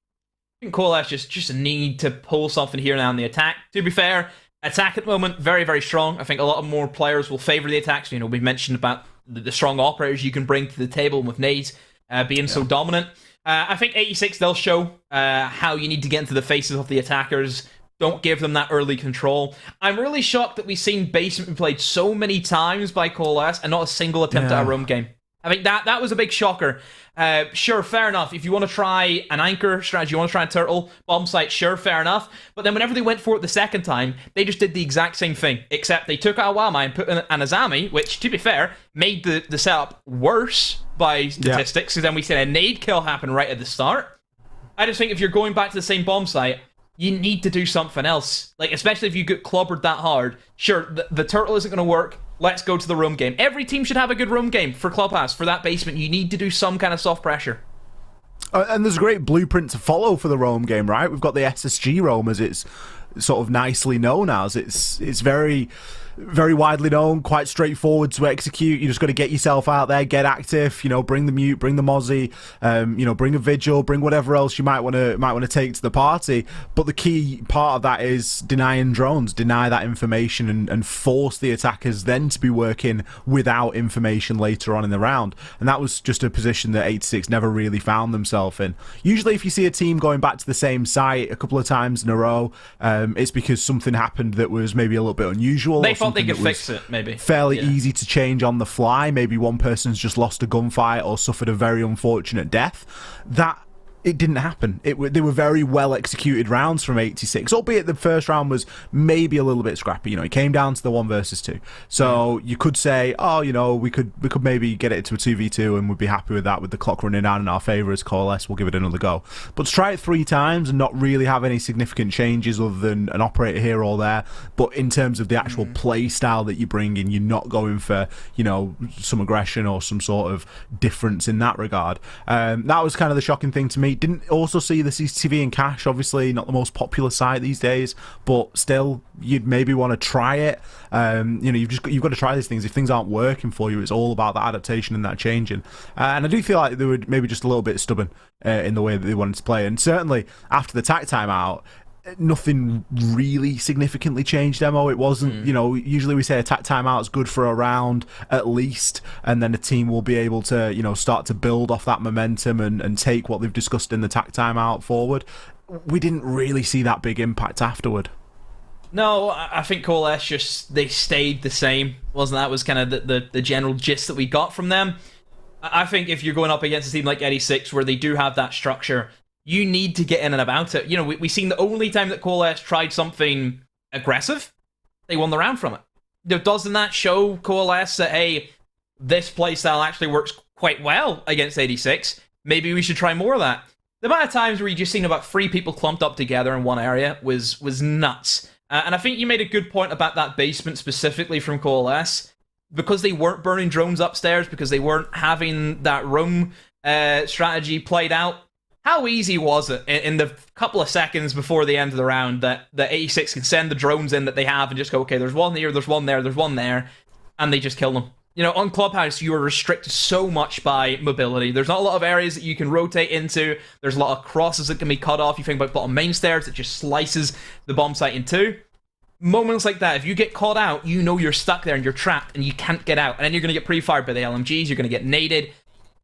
I think Coalesce just need to pull something here now in the attack. To be fair, attack at the moment, very, very strong. I think a lot of more players will favour the attacks. You know, we mentioned about the strong operators you can bring to the table with nades being so dominant. I think 86, they'll show how you need to get into the faces of the attackers. Don't give them that early control. I'm really shocked that we've seen Basement played so many times by Coalesce and not a single attempt at a roam game. I think that was a big shocker. Sure, fair enough. If you want to try an anchor strategy, you want to try a turtle bomb site, sure, fair enough. But then whenever they went for it the second time, they just did the exact same thing, except they took out Wildmine and put in an Azami, which, to be fair, made the setup worse by statistics, because then we said a nade kill happen right at the start. I just think if you're going back to the same bomb site, you need to do something else. Like, especially if you get clobbered that hard. Sure, the turtle isn't going to work. Let's go to the roam game. Every team should have a good roam game for Clubhouse. For that basement, you need to do some kind of soft pressure. And there's a great blueprint to follow for the roam game, right? We've got the SSG roam as its sort of nicely known as. It's very, very widely known, quite straightforward to execute. You just got to get yourself out there, get active, bring the mute, bring the mozzie, bring a vigil, bring whatever else you might want to take to the party. But the key part of that is denying drones, deny that information, and force the attackers then to be working without information later on in the round. And that was just a position that 86 never really found themselves in. Usually if you see a team going back to the same site a couple of times in a row, it's because something happened that was maybe a little bit unusual. They thought they could fix it, maybe. Fairly easy to change on the fly. Maybe one person's just lost a gunfight or suffered a very unfortunate death. It didn't happen. They were very well executed rounds from 86, albeit the first round was maybe a little bit scrappy. It came down to the 1 versus 2. So you could say, we could maybe get it to a 2v2 and we'd be happy with that, with the clock running down in our favour as Coalesce. We'll give it another go. But to try it 3 times and not really have any significant changes other than an operator here or there, but in terms of the actual play style that you bring in, you're not going for, some aggression or some sort of difference in that regard. That was kind of the shocking thing to me. Didn't also see the CCTV and cache, obviously not the most popular site these days, but still you'd maybe want to try it. You've got to try these things. If things aren't working for you, it's all about that adaptation and that changing. And I do feel like they were maybe just a little bit stubborn in the way that they wanted to play. And certainly after the tac timeout, nothing really significantly changed, Demo. It wasn't, usually we say a tac timeout is good for a round at least, and then the team will be able to, start to build off that momentum and take what they've discussed in the tac timeout forward. We didn't really see that big impact afterward. No, I think Coalesce they stayed the same. That was kind of the general gist that we got from them. I think if you're going up against a team like 86 where they do have that structure, you need to get in and about it. We've seen the only time that Coalesce tried something aggressive, they won the round from it. Doesn't that show Coalesce that, hey, this playstyle actually works quite well against 86? Maybe we should try more of that. The amount of times where you just seen about 3 people clumped up together in one area was nuts. And I think you made a good point about that basement specifically from Coalesce, because they weren't burning drones upstairs, because they weren't having that roam strategy played out. How easy was it in the couple of seconds before the end of the round that 86 can send the drones in that they have and just go, okay, there's one here, there's one there, there's one there, and they just kill them? On Clubhouse, you are restricted so much by mobility. There's not a lot of areas that you can rotate into. There's a lot of crosses that can be cut off. You think about bottom main stairs, it just slices the bomb site in 2. Moments like that, if you get caught out, you're stuck there and you're trapped and you can't get out. And then you're going to get pre-fired by the LMGs, you're going to get naded.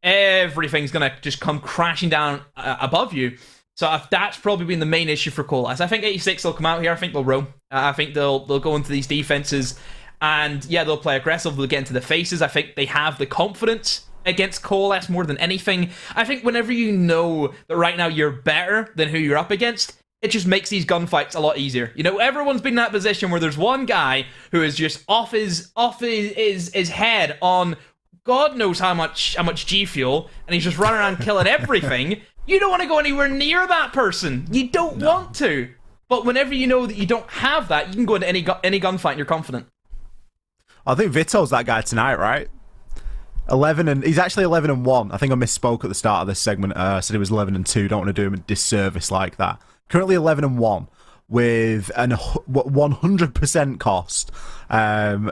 Everything's going to just come crashing down above you. So that's probably been the main issue for Coalesce. I think 86 will come out here. I think they'll roam. I think they'll go into these defenses. And yeah, they'll play aggressive. They'll get into the faces. I think they have the confidence against Coalesce more than anything. I think whenever you know that right now you're better than who you're up against, it just makes these gunfights a lot easier. Everyone's been in that position where there's one guy who is just off his head on God knows how much G fuel, and he's just running around killing everything. You don't want to go anywhere near that person. You don't want to. But whenever you know that you don't have that, you can go into any gunfight and you're confident. I think Vito's that guy tonight, right? He's actually 11-1. I think I misspoke at the start of this segment. I said he was 11-2. Don't want to do him a disservice like that. Currently 11-1 with an 100% cost.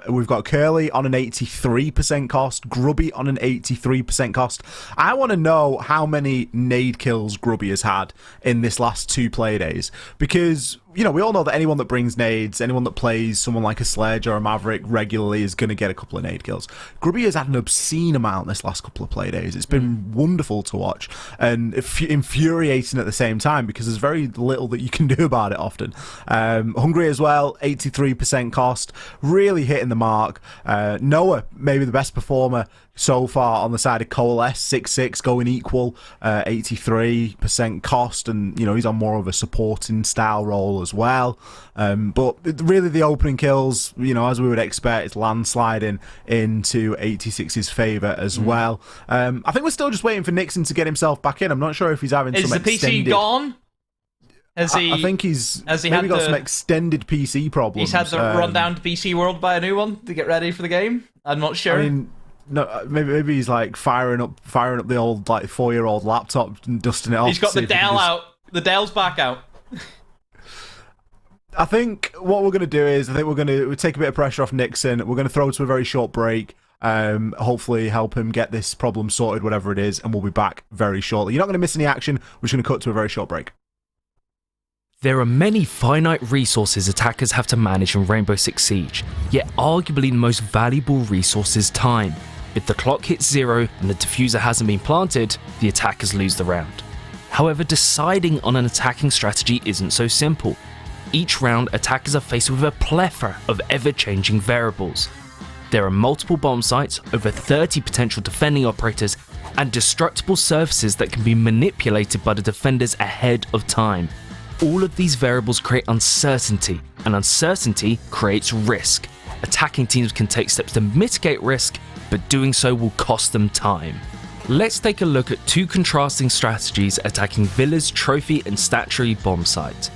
We've got Curly on an 83% cost, Grubby on an 83% cost. I want to know how many nade kills Grubby has had in this last 2 play days, because we all know that anyone that brings nades, anyone that plays someone like a Sledge or a Maverick regularly is going to get a couple of nade kills. Grubby has had an obscene amount this last couple of play days. It's been wonderful to watch and infuriating at the same time, because there's very little that you can do about it often. Hungry as well, 83% cost, really hitting the mark. Noah, maybe the best performer so far on the side of Coalesce, 6-6 going equal, 83% cost, and he's on more of a supporting style role as well. But really the opening kills, as we would expect, it's landsliding into 86's favour as well. I think we're still just waiting for Nixon to get himself back in. I'm not sure if he's having some extended... Is the PC gone? I think he's maybe got some extended PC problems. He's had to run down to PC World, buy a new one to get ready for the game. I'm not sure. I mean, no, maybe he's like firing up the old 4-year-old laptop and dusting it off. He's got the Dell out. The Dell's back out. I think what we're going to do is, we're going to take a bit of pressure off Nixon. We're going to throw to a very short break. Hopefully help him get this problem sorted, whatever it is, and we'll be back very shortly. You're not going to miss any action. We're just going to cut to a very short break. There are many finite resources attackers have to manage in Rainbow Six Siege, yet arguably the most valuable resource is time. If the clock hits 0 and the diffuser hasn't been planted, the attackers lose the round. However, deciding on an attacking strategy isn't so simple. Each round, attackers are faced with a plethora of ever-changing variables. There are multiple bomb sites, over 30 potential defending operators, and destructible surfaces that can be manipulated by the defenders ahead of time. All of these variables create uncertainty, and uncertainty creates risk. Attacking teams can take steps to mitigate risk, but doing so will cost them time. Let's take a look at two contrasting strategies attacking Villa's trophy and statuary bomb site.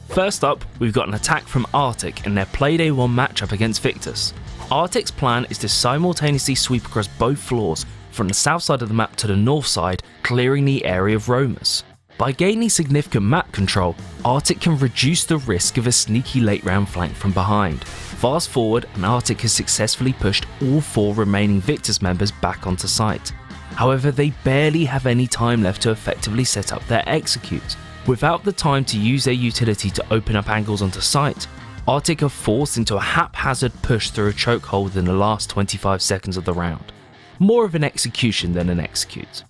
First up, we've got an attack from Arctic in their Playday 1 matchup against Victus. Arctic's plan is to simultaneously sweep across both floors from the south side of the map to the north side, clearing the area of roamers. By gaining significant map control, Arctic can reduce the risk of a sneaky late round flank from behind. Fast forward, and Arctic has successfully pushed all 4 remaining Victus members back onto site. However, they barely have any time left to effectively set up their execute. Without the time to use their utility to open up angles onto site, Arctic are forced into a haphazard push through a chokehold within the last 25 seconds of the round. More of an execution than an execute.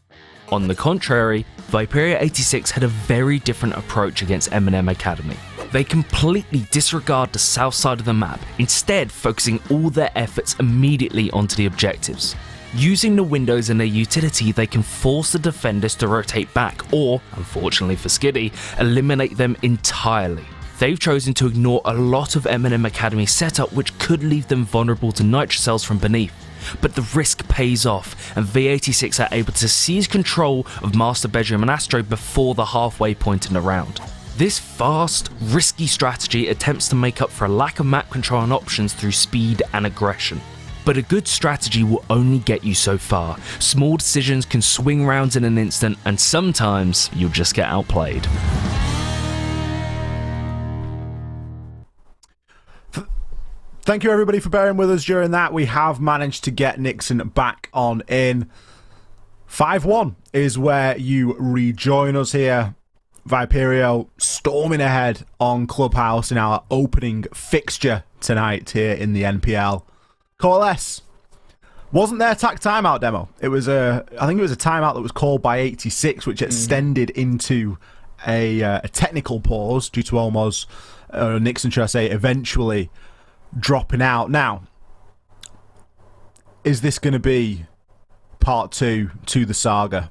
On the contrary, Viperio 86 had a very different approach against Eminem Academy. They completely disregard the south side of the map, instead focusing all their efforts immediately onto the objectives. Using the windows in their utility, they can force the defenders to rotate back or, unfortunately for Skiddy, eliminate them entirely. They've chosen to ignore a lot of Eminem Academy's setup, which could leave them vulnerable to nitro cells from beneath. But the risk pays off, and V86 are able to seize control of Master Bedroom and Astro before the halfway point in the round. This fast, risky strategy attempts to make up for a lack of map control and options through speed and aggression. But a good strategy will only get you so far. Small decisions can swing rounds in an instant, and sometimes you'll just get outplayed. Thank you everybody for bearing with us during that. We have managed to get Nixon back on in. 5-1 is where you rejoin us here. Viperio storming ahead on Clubhouse in our opening fixture tonight here in the NPL. Coalesce. Wasn't their attack timeout demo. It was I think it was a timeout that was called by 86, which extended into a technical pause due to almost Nixon, should I say, eventually dropping out. Now, is this going to be part 2 to the saga?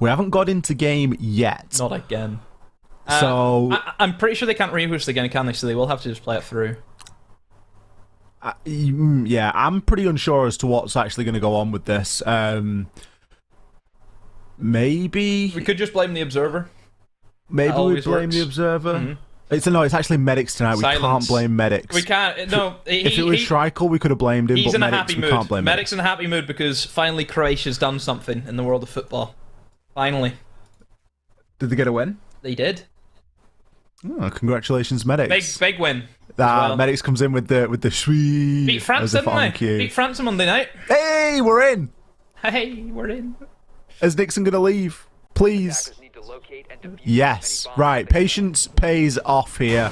We haven't got into game yet. Not again. So I'm pretty sure they can't repush again, can they? So they will have to just play it through. Yeah, I'm pretty unsure as to what's actually going to go on with this. Maybe We could just blame the Observer. Maybe That we always blame works. the Observer. Mhm. It's actually medics tonight. Silence. We can't blame medics. We can't. No, If it was Schreikel, we could have blamed him. he's But in a medics, happy we can't mood. blame Medic's in a happy mood because finally Croatia's done something in the world of football. Finally, Did they get a win? they did. Oh, congratulations, medics! Big win. as well. Medics comes in with the sweet. Beat France, as a didn't they? thank you. Beat France on Monday night. Hey, we're in. Hey, we're in. Is Nixon gonna leave? Please. Yes. Right. Patience pays off here.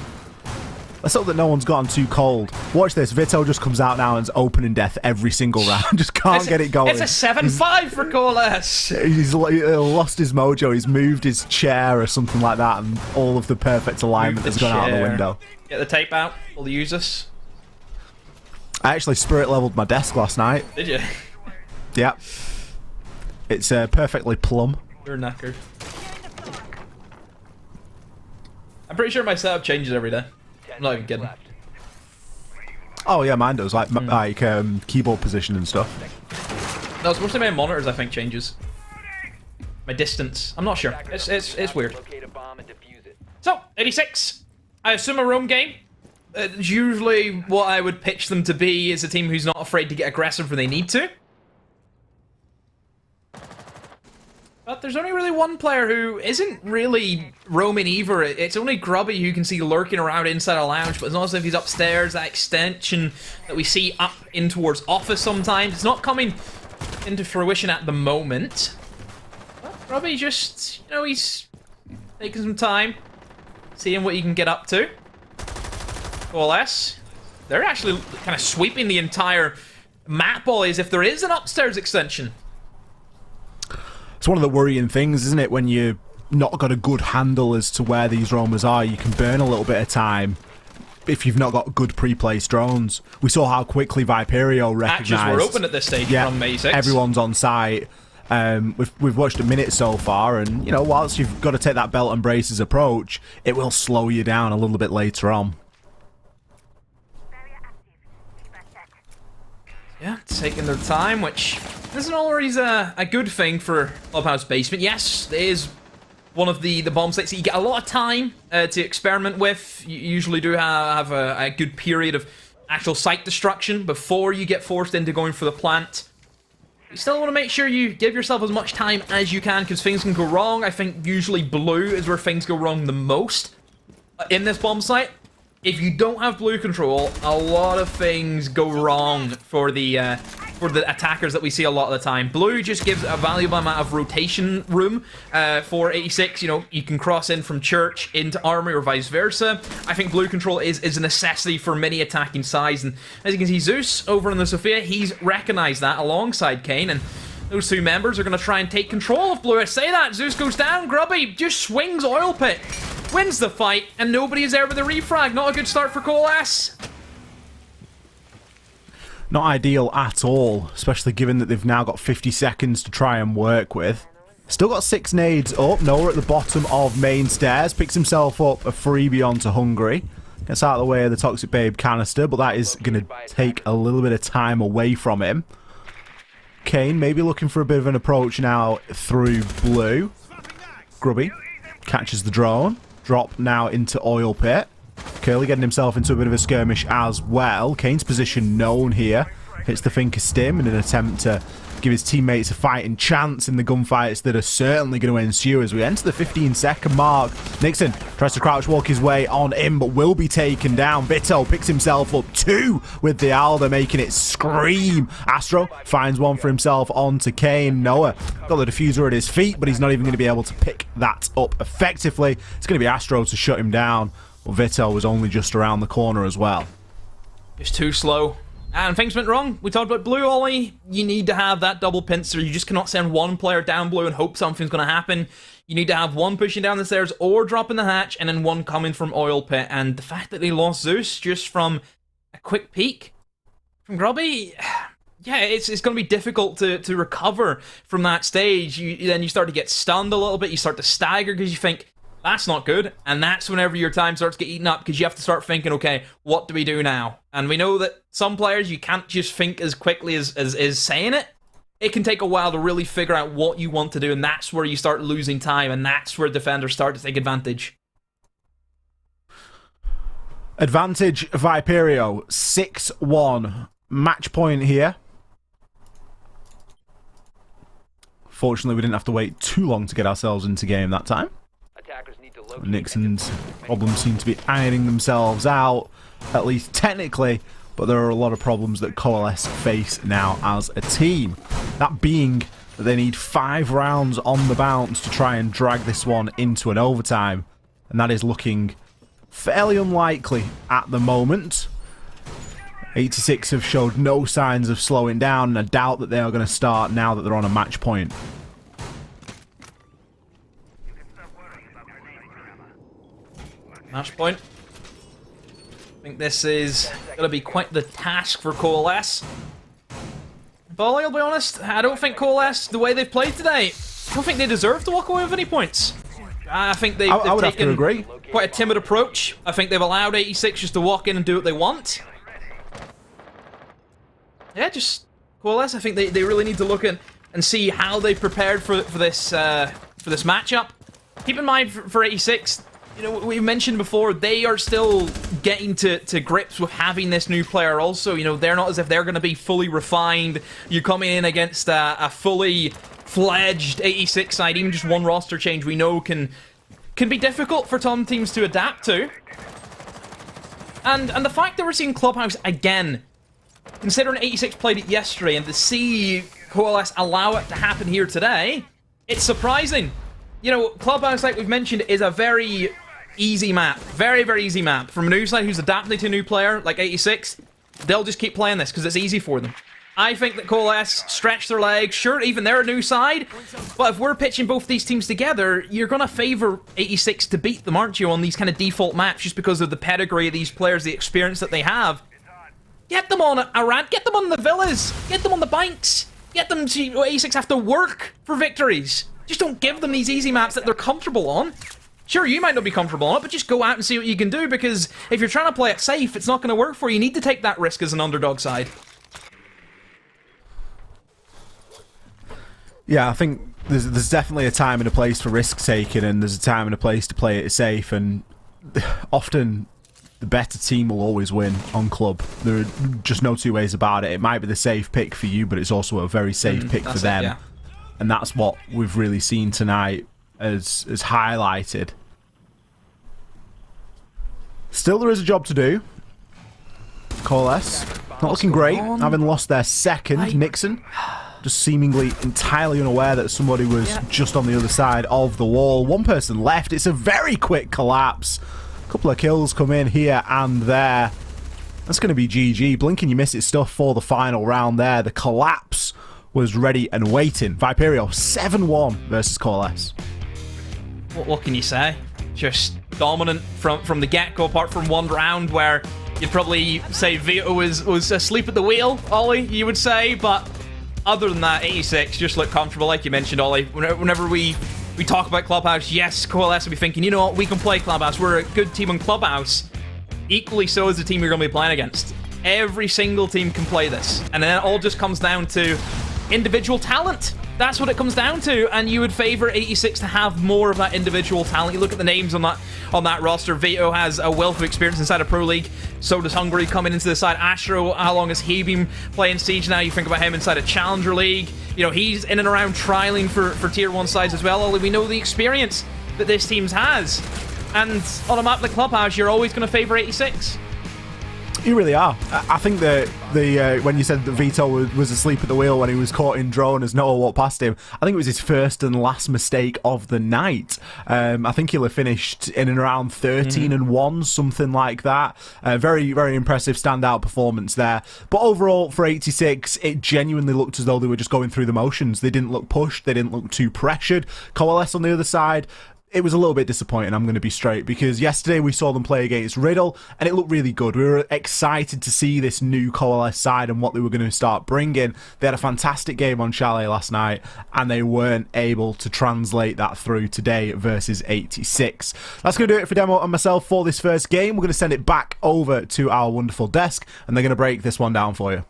Let's hope that no one's gotten too cold. Watch this. Vito just comes out now and's opening death every single round. Just can't get it going. It's a 7-5 for Coalesce. He's lost his mojo. He's moved his chair or something like that, and all of the perfect alignment has gone out the chair. window. Get the tape out. We'll use this. I actually spirit leveled my desk last night. Did you? Yep. It's perfectly plumb. You're knackered. I'm pretty sure my setup changes every day. I'm not even kidding. Oh yeah, mine does. Like keyboard position and stuff. No, it's mostly my monitors I think changes. My distance. I'm not sure. It's weird. So, 86. I assume a roam game. Usually what I would pitch them to be is a team who's not afraid to get aggressive when they need to. But there's only really one player who isn't really roaming either. It's only Grubby who can see lurking around inside a lounge, but it's not as if he's upstairs. That extension that we see up in towards office sometimes, it's not coming into fruition at the moment. But Grubby just, you know, he's taking some time, seeing what he can get up to. Coalesce. They're actually kind of sweeping the entire map, all as if there is an upstairs extension. It's one of the worrying things, isn't it, when you've not got a good handle as to where these roamers are. You can burn a little bit of time if you've not got good pre-placed drones. We saw how quickly Viperio recognised. Hatches were open at this stage from 86. Everyone's on site. We've watched a minute so far, and, you know, whilst you've got to take that belt and braces approach, it will slow you down a little bit later on. Yeah, taking their time, which isn't always a good thing for Clubhouse Basement. Yes, it is one of the bomb sites that you get a lot of time to experiment with. You usually do have a good period of actual site destruction before you get forced into going for the plant. You still want to make sure you give yourself as much time as you can, because things can go wrong. I think usually blue is where things go wrong the most in this bomb site. If you don't have blue control, a lot of things go wrong for the attackers that we see a lot of the time. Blue just gives a valuable amount of rotation room for 86. You know, you can cross in from church into armory or vice versa. I think blue control is a necessity for many attacking sides, and as you can see, Zeus over on the Sophia, he's recognized that alongside Kane, and those two members are going to try and take control of blue. I say that, Zeus goes down, Grubby just swings oil pit, wins the fight, and nobody is there with a refrag. Not a good start for Coalesce. Not ideal at all, especially given that they've now got 50 seconds to try and work with. Still got 6 nades up. Noah at the bottom of main stairs. Picks himself up a freebie onto Hungry. Gets out of the way of the Toxic Babe canister, but that is going to take a little bit of time away from him. Kane maybe looking for a bit of an approach now through blue. Grubby catches the drone. Drop now into oil pit. Curly getting himself into a bit of a skirmish as well. Kane's position known here. Hits the Thinker Stim in an attempt to give his teammates a fighting chance in the gunfights that are certainly going to ensue as we enter the 15-second mark. Nixon tries to crouch walk his way on in, but will be taken down. Vito picks himself up 2 with the Alda, making it scream. Astro finds one for himself onto Kane. Noah got the diffuser at his feet, but he's not even going to be able to pick that up effectively. It's going to be Astro to shut him down. Well, Vito was only just around the corner as well. Just too slow. And things went wrong. We talked about blue, Ollie. You need to have that double pincer. You just cannot send one player down blue and hope something's going to happen. You need to have one pushing down the stairs or dropping the hatch, and then one coming from oil pit. And the fact that they lost Zeus just from a quick peek from Grubby, yeah, it's going to be difficult to recover from that stage. Then you start to get stunned a little bit. You start to stagger because you think, that's not good, and that's whenever your time starts to get eaten up, because you have to start thinking, okay, what do we do now? And we know that some players, you can't just think as quickly as saying it. It can take a while to really figure out what you want to do, and that's where you start losing time, and that's where defenders start to take advantage. Advantage Viperio, 6-1. Match point here. Fortunately, we didn't have to wait too long to get ourselves into game that time. Nixon's problems seem to be ironing themselves out, at least technically, but there are a lot of problems that Coalesce face now as a team. That being that they need 5 rounds on the bounce to try and drag this one into an overtime, and that is looking fairly unlikely at the moment. 86 have showed no signs of slowing down, and I doubt that they are going to start now that they're on a match point. Match point. I think this is going to be quite the task for Coalesce. But I'll be honest, I don't think Coalesce, the way they've played today, I don't think they deserve to walk away with any points. I think they've would taken have to agree. Quite a timid approach. I think they've allowed 86 just to walk in and do what they want. Yeah, just Coalesce, I think they really need to look at and see how they prepared for this matchup. Keep in mind, for 86, you know, we mentioned before, they are still getting to grips with having this new player also. You know, they're not as if they're going to be fully refined. You're coming in against a fully fledged 86 side, even just one roster change we know can be difficult for some teams to adapt to. And the fact that we're seeing Clubhouse again, considering 86 played it yesterday, and to see Coalesce allow it to happen here today, it's surprising. You know, Clubhouse, like we've mentioned, is a very easy map. Very, very easy map. From a new side who's adapting to a new player, like 86, they'll just keep playing this because it's easy for them. I think that Coalesce stretch their legs. Sure, even they're a new side, but if we're pitching both these teams together, you're going to favour 86 to beat them, aren't you, on these kind of default maps, just because of the pedigree of these players, the experience that they have. Get them on a rant, get them on the villas, get them on the banks, get them to 86 have to work for victories. Just don't give them these easy maps that they're comfortable on. Sure, you might not be comfortable on it, but just go out and see what you can do, because if you're trying to play it safe, it's not going to work for you. You need to take that risk as an underdog side. Yeah, I think there's definitely a time and a place for risk taking, and there's a time and a place to play it safe, and often the better team will always win on club. There are just no two ways about it. It might be the safe pick for you, but it's also a very safe pick for them. Yeah. And that's what we've really seen tonight as highlighted. Still, there is a job to do. Coalesce, not looking great, having lost their second. Nixon, just seemingly entirely unaware that somebody was just on the other side of the wall. One person left. It's a very quick collapse. A couple of kills come in here and there. That's going to be GG. Blink and you miss it stuff for the final round there. The collapse was ready and waiting. Viperio 7-1 versus Coalesce. What can you say? Just dominant from the get-go, apart from one round where you'd probably say Vito was asleep at the wheel, Ollie, you would say, but other than that, 86 just looked comfortable, like you mentioned, Ollie. Whenever we talk about Clubhouse, yes, Coalesce will be thinking, you know what, we can play Clubhouse. We're a good team on Clubhouse. Equally so is the team you're going to be playing against. Every single team can play this. And then it all just comes down to individual talent. That's what it comes down to, and you would favour 86 to have more of that individual talent. You look at the names on that roster. Vito has a wealth of experience inside a Pro League. So does Hungary coming into the side. Astro, how long has he been playing Siege now? You think about him inside a Challenger League. You know, he's in and around trialing for Tier 1 sides as well. Only we know the experience that this team has. And on a map like Clubhouse, you're always going to favour 86. You really are. I think that when you said that Vito was asleep at the wheel when he was caught in drone as Noah walked past him, I think it was his first and last mistake of the night. I think he'll have finished in and around 13-1, something like that. Very, very impressive standout performance there. But overall, for 86, it genuinely looked as though they were just going through the motions. They didn't look pushed. They didn't look too pressured. Coalesce on the other side, it was a little bit disappointing, I'm going to be straight, because yesterday we saw them play against Riddle, and it looked really good. We were excited to see this new Coalesce side and what they were going to start bringing. They had a fantastic game on Chalet last night, and they weren't able to translate that through today versus 86. That's going to do it for Demo and myself for this first game. We're going to send it back over to our wonderful desk, and they're going to break this one down for you.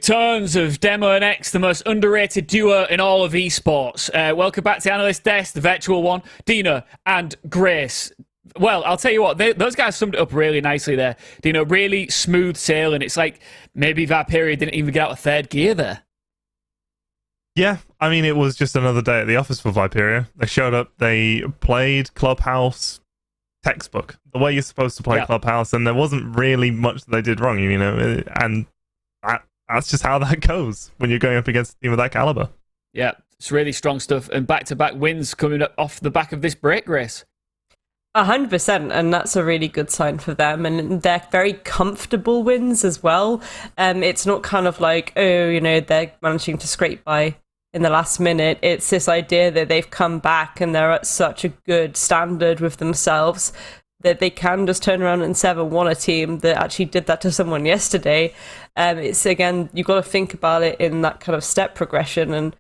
Tons of Demo and X, the most underrated duo in all of esports. Welcome back to Analyst Desk, the virtual one. Dina and Grace. Well, I'll tell you what, those guys summed it up really nicely there. Dina, really smooth sailing. It's like maybe Viperio didn't even get out of third gear there. Yeah, I mean, it was just another day at the office for Viperio. They showed up, they played Clubhouse textbook, the way you're supposed to play Clubhouse, and there wasn't really much that they did wrong, you know, and that's just how that goes when you're going up against a team of that caliber. Yeah, it's really strong stuff. And back-to-back wins coming up off the back of this break, Grace. 100%, and that's a really good sign for them. And they're very comfortable wins as well. It's not kind of like, oh, you know, they're managing to scrape by in the last minute. It's this idea that they've come back and they're at such a good standard with themselves that they can just turn around and 7-1 a team that actually did that to someone yesterday. It's, again, you've got to think about it in that kind of step progression, and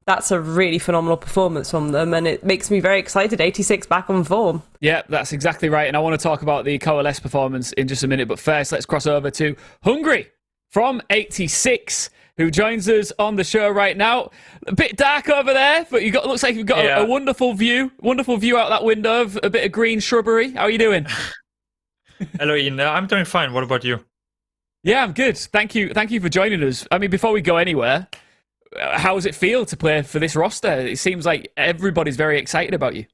that's a really phenomenal performance from them, and it makes me very excited. 86 back on form. Yeah, that's exactly right, and I want to talk about the Coalesce performance in just a minute, but first, let's cross over to Hungary from 86, who joins us on the show right now. A bit dark over there, but looks like you've got a wonderful view out that window of a bit of green shrubbery. How are you doing? Hello, Ian. I'm doing fine. What about you? Yeah, I'm good. Thank you for joining us. I mean, before we go anywhere, how does it feel to play for this roster? It seems like everybody's very excited about you.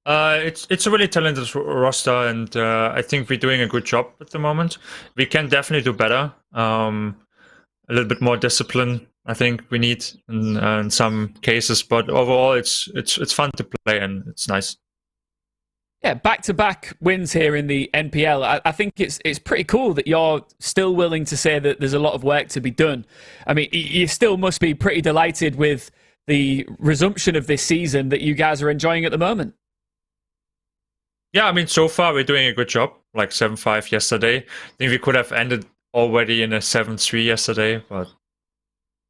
It's a really talented roster, and I think we're doing a good job at the moment. We can definitely do better. A little bit more discipline, I think we need in some cases, but overall, it's fun to play and it's nice. Yeah, back-to-back wins here in the NPL. I think it's pretty cool that you're still willing to say that there's a lot of work to be done. I mean, you still must be pretty delighted with the resumption of this season that you guys are enjoying at the moment. Yeah, I mean, so far we're doing a good job. Like 7-5 yesterday. I think we could have ended already in a 7-3 yesterday, but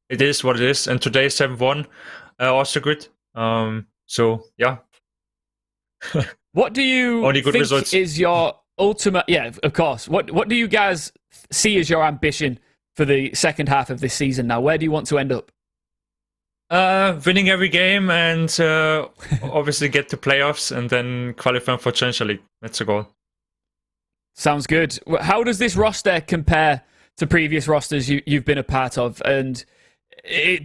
it is what it is. And today 7-1, also good. So yeah. What do you Only good think results. is your ultimate? Yeah, of course. What do you guys see as your ambition for the second half of this season? Now, where do you want to end up? Winning every game and obviously get to playoffs and then qualifying for Challenger League. That's the goal. Sounds good. How does this roster compare to previous rosters you've been a part of? And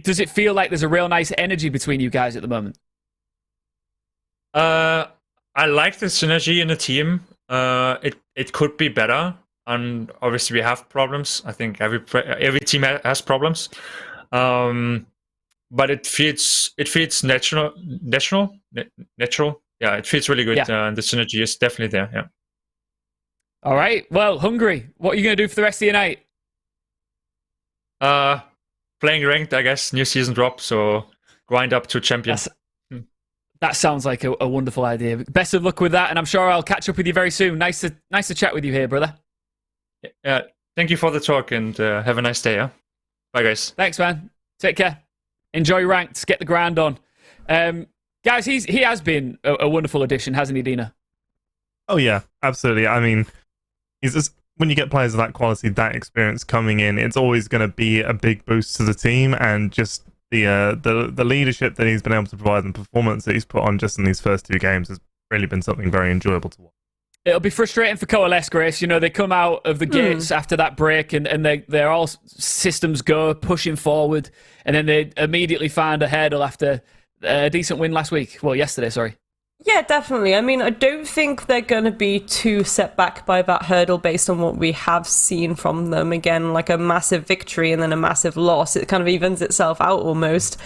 does it feel like there's a real nice energy between you guys at the moment? I like the synergy in the team. It could be better, and obviously we have problems. I think every team has problems. But it feels natural. Yeah, it feels really good. Yeah. And the synergy is definitely there. Yeah. All right. Well, Hungary, what are you going to do for the rest of your night? Playing ranked, I guess. New season drop, so grind up to champion. That sounds like a wonderful idea. Best of luck with that, and I'm sure I'll catch up with you very soon. Nice to chat with you here, brother. Yeah. Thank you for the talk, and have a nice day. Yeah. Bye, guys. Thanks, man. Take care. Enjoy ranked. Get the grind on. Guys, he has been a wonderful addition, hasn't he, Dina? Oh yeah, absolutely. I mean, he's just, when you get players of that quality, that experience coming in, it's always going to be a big boost to the team, and just the leadership that he's been able to provide and performance that he's put on just in these first two games has really been something very enjoyable to watch. It'll be frustrating for Coalesce, Grace. You know, they come out of the gates after that break and they're all systems go, pushing forward, and then they immediately find a hurdle after a decent win last week. Well, yesterday, sorry. Yeah, definitely. I mean, I don't think they're going to be too set back by that hurdle based on what we have seen from them. Again, like a massive victory and then a massive loss. It kind of evens itself out almost.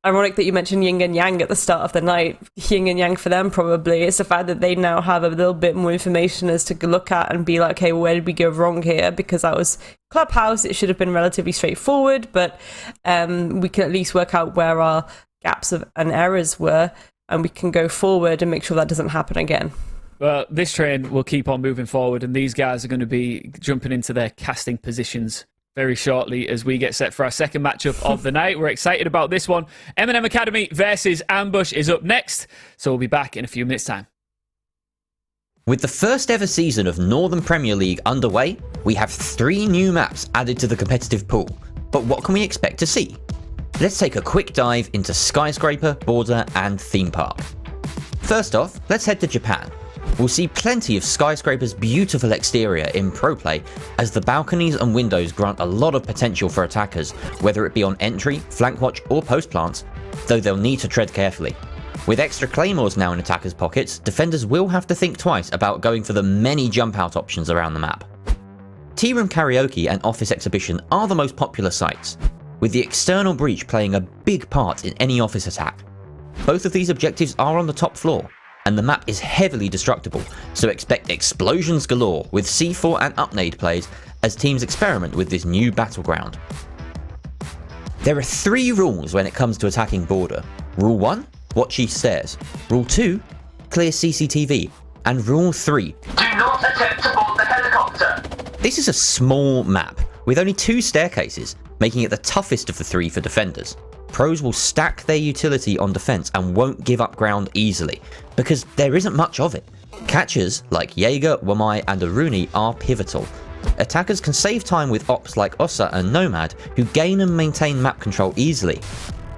Ironic that you mentioned yin and yang at the start of the night. Yin and yang for them probably. It's the fact that they now have a little bit more information as to look at and be like, okay, where did we go wrong here? Because that was Clubhouse. It should have been relatively straightforward, but we can at least work out where our gaps and errors were, and we can go forward and make sure that doesn't happen again. Well, this train will keep on moving forward, and these guys are going to be jumping into their casting positions very shortly as we get set for our second matchup of the night. We're excited about this one. Eminem Academy versus Ambush is up next, so we'll be back in a few minutes' time. With the first ever season of Northern Premier League underway, we have 3 new maps added to the competitive pool. But what can we expect to see? Let's take a quick dive into Skyscraper, Border and Theme Park. First off, let's head to Japan. We'll see plenty of Skyscraper's beautiful exterior in pro play, as the balconies and windows grant a lot of potential for attackers, whether it be on entry, flank watch or post plants, though they'll need to tread carefully. With extra claymores now in attackers' pockets, defenders will have to think twice about going for the many jump out options around the map. Tea Room Karaoke and Office Exhibition are the most popular sites, with the external breach playing a big part in any office attack. Both of these objectives are on the top floor, and the map is heavily destructible, so expect explosions galore with C4 and upnade plays as teams experiment with this new battleground. There are 3 rules when it comes to attacking Border. Rule 1, watch each stairs. Rule 2, clear CCTV. And Rule 3, Do not attempt to board the helicopter. this is a small map with only 2 staircases, making it the toughest of the 3 for defenders. Pros will stack their utility on defense and won't give up ground easily, because there isn't much of it. Catchers like Jaeger, Wamai and Aruni are pivotal. Attackers can save time with ops like Ossa and Nomad, who gain and maintain map control easily.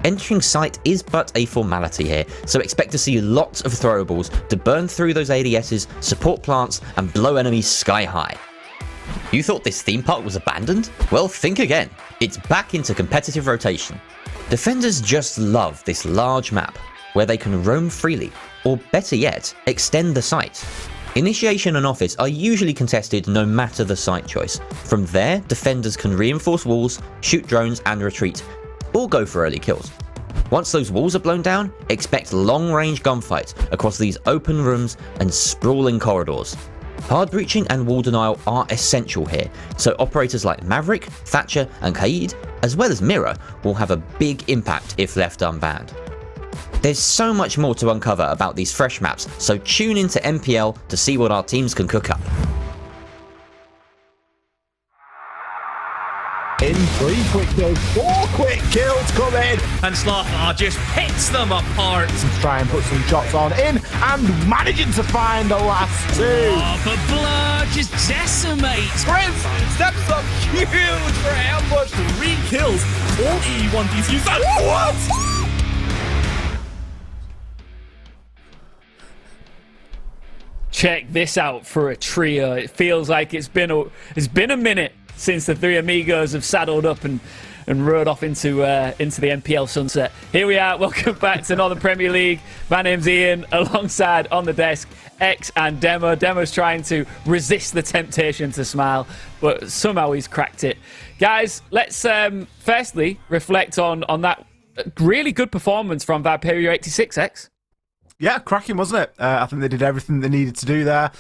Entering site is but a formality here, so expect to see lots of throwables to burn through those ADSs, support plants and blow enemies sky high. You thought this theme park was abandoned? Well, think again. It's back into competitive rotation. Defenders just love this large map, where they can roam freely, or better yet, extend the site. Initiation and office are usually contested no matter the site choice. From there, defenders can reinforce walls, shoot drones and retreat, or go for early kills. Once those walls are blown down, expect long-range gunfights across these open rooms and sprawling corridors. Hard breaching and wall denial are essential here, so operators like Maverick, Thatcher and Kaid, as well as Mirror, will have a big impact if left unbanned. There's so much more to uncover about these fresh maps, so tune into NPL to see what our teams can cook up. In 3 quick kills, 4 quick kills come in. And Sloth just picks them apart. Let's try and put some shots on in and managing to find the last 2. Oh, but Blur just decimates. Prince steps up huge for ambush. 3 kills. All E1 DCs. What? Check this out for a trio. It feels like it's been a minute since the 3 amigos have saddled up and rode off into the NPL sunset. Here we are. Welcome back to Northern Premier League. My name's Ian. Alongside on the desk, X and Demo. Demo's trying to resist the temptation to smile, but somehow he's cracked it. Guys, let's firstly reflect on that really good performance from Viperio 86, X. Yeah, cracking, wasn't it? I think they did everything they needed to do there.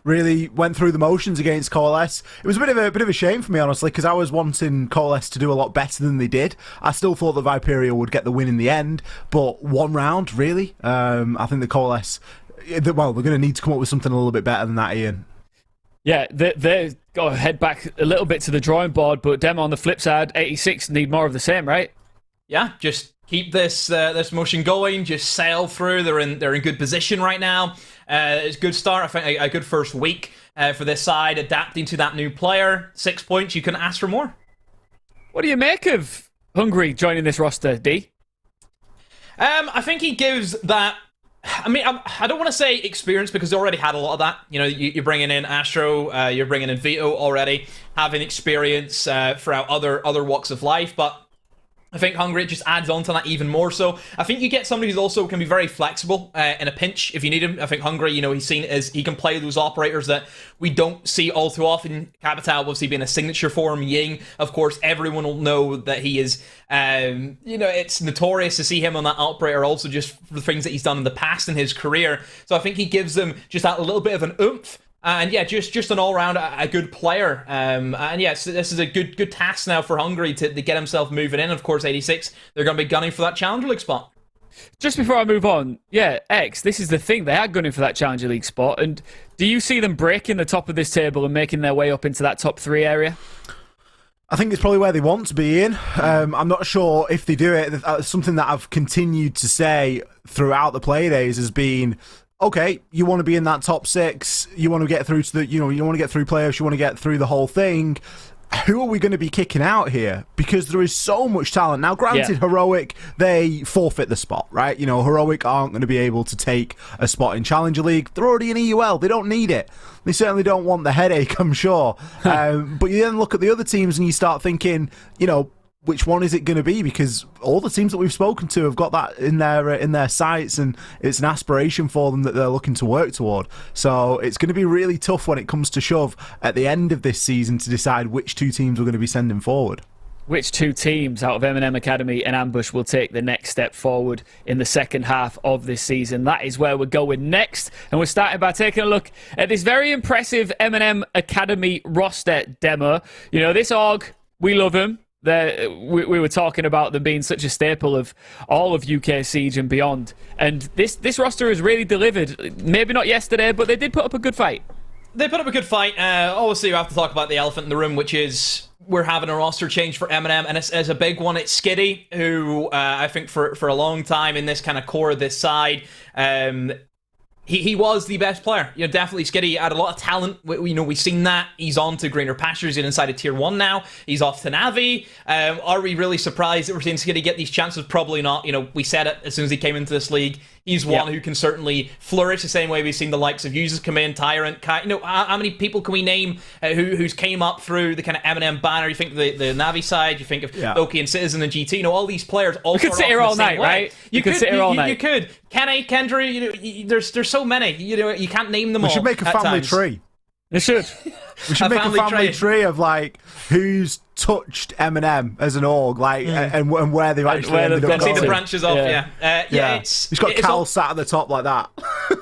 Really went through the motions against Coalesce. It was a bit of a shame for me, honestly, because I was wanting Coalesce to do a lot better than they did. I still thought that Viperio would get the win in the end, but one round, really. I think the Coalesce, well, they're going to need to come up with something a little bit better than that, Ian. Yeah, they've got to head back a little bit to the drawing board, but Demo on the flip side, 86 need more of the same, right? Yeah, just keep this motion going. Just sail through. They're in good position right now. It's a good start. I think a good first week for this side, adapting to that new player. 6 points. You couldn't ask for more. What do you make of Hungary joining this roster, D? I think he gives that. I mean, I don't want to say experience because they already had a lot of that. You know, you're bringing in Astro, you're bringing in Vito already, having experience throughout other walks of life, but I think Hungary just adds on to that even more so. I think you get somebody who's also can be very flexible in a pinch if you need him. I think Hungary, you know, he's seen as he can play those operators that we don't see all too often. Capital obviously being a signature for him. Ying, of course, everyone will know that he is, you know, it's notorious to see him on that operator also just for the things that he's done in the past in his career. So I think he gives them just that little bit of an oomph. And yeah, just an all-round a good player. And yeah, so this is a good task now for Hungary to get himself moving in. Of course, 86, they're going to be gunning for that Challenger League spot. Just before I move on, yeah, X, this is the thing. They are gunning for that Challenger League spot. And do you see them breaking the top of this table and making their way up into that top 3 area? I think it's probably where they want to be in. I'm not sure if they do it. Something that I've continued to say throughout the Playdays has been, okay, you want to be in that top 6, you want to get through to the, you want to get through playoffs, you want to get through the whole thing. Who are we going to be kicking out here? Because there is so much talent. Now, granted, Heroic, they forfeit the spot, right? You know, Heroic aren't going to be able to take a spot in Challenger League. They're already in EUL. They don't need it. They certainly don't want the headache, I'm sure. But you then look at the other teams and you start thinking, you know, which one is it going to be? Because all the teams that we've spoken to have got that in their sights, and it's an aspiration for them that they're looking to work toward. So it's going to be really tough when it comes to shove at the end of this season to decide which 2 teams we're going to be sending forward. Which 2 teams out of Eminem Academy and Ambush will take the next step forward in the second half of this season? That is where we're going next. And we're starting by taking a look at this very impressive Eminem Academy roster demo. You know, this org, we love them. We were talking about them being such a staple of all of UK Siege and beyond. And this roster has really delivered. Maybe not yesterday, but they did put up a good fight. They put up a good fight. Obviously, you have to talk about the elephant in the room, which is we're having a roster change for Eminem, and it's a big one. It's Skiddy, who I think for a long time in this kind of core of this side, He was the best player. You know, definitely Skiddy had a lot of talent. We've seen that. He's on to greener pastures. He's inside of Tier 1 now. He's off to Navi. Are we really surprised that we're seeing Skiddy get these chances? Probably not. You know, we said it as soon as he came into this league. he's one who can certainly flourish the same way we've seen the likes of users come in, Tyrant, how many people can we name who's came up through the kind of Eminem banner? You think the Navi side, you think of Loki and Citizen and GT, all these players all could sit here all night, right? You could sit here all night. You could. Kenny, Kendra, there's so many, you can't name them all. We should make a family tree. It should. We should make a family tree of like who's touched Eminem as an org, like and where they've actually ended up. See the branches off, He's got Cal sat at the top like that.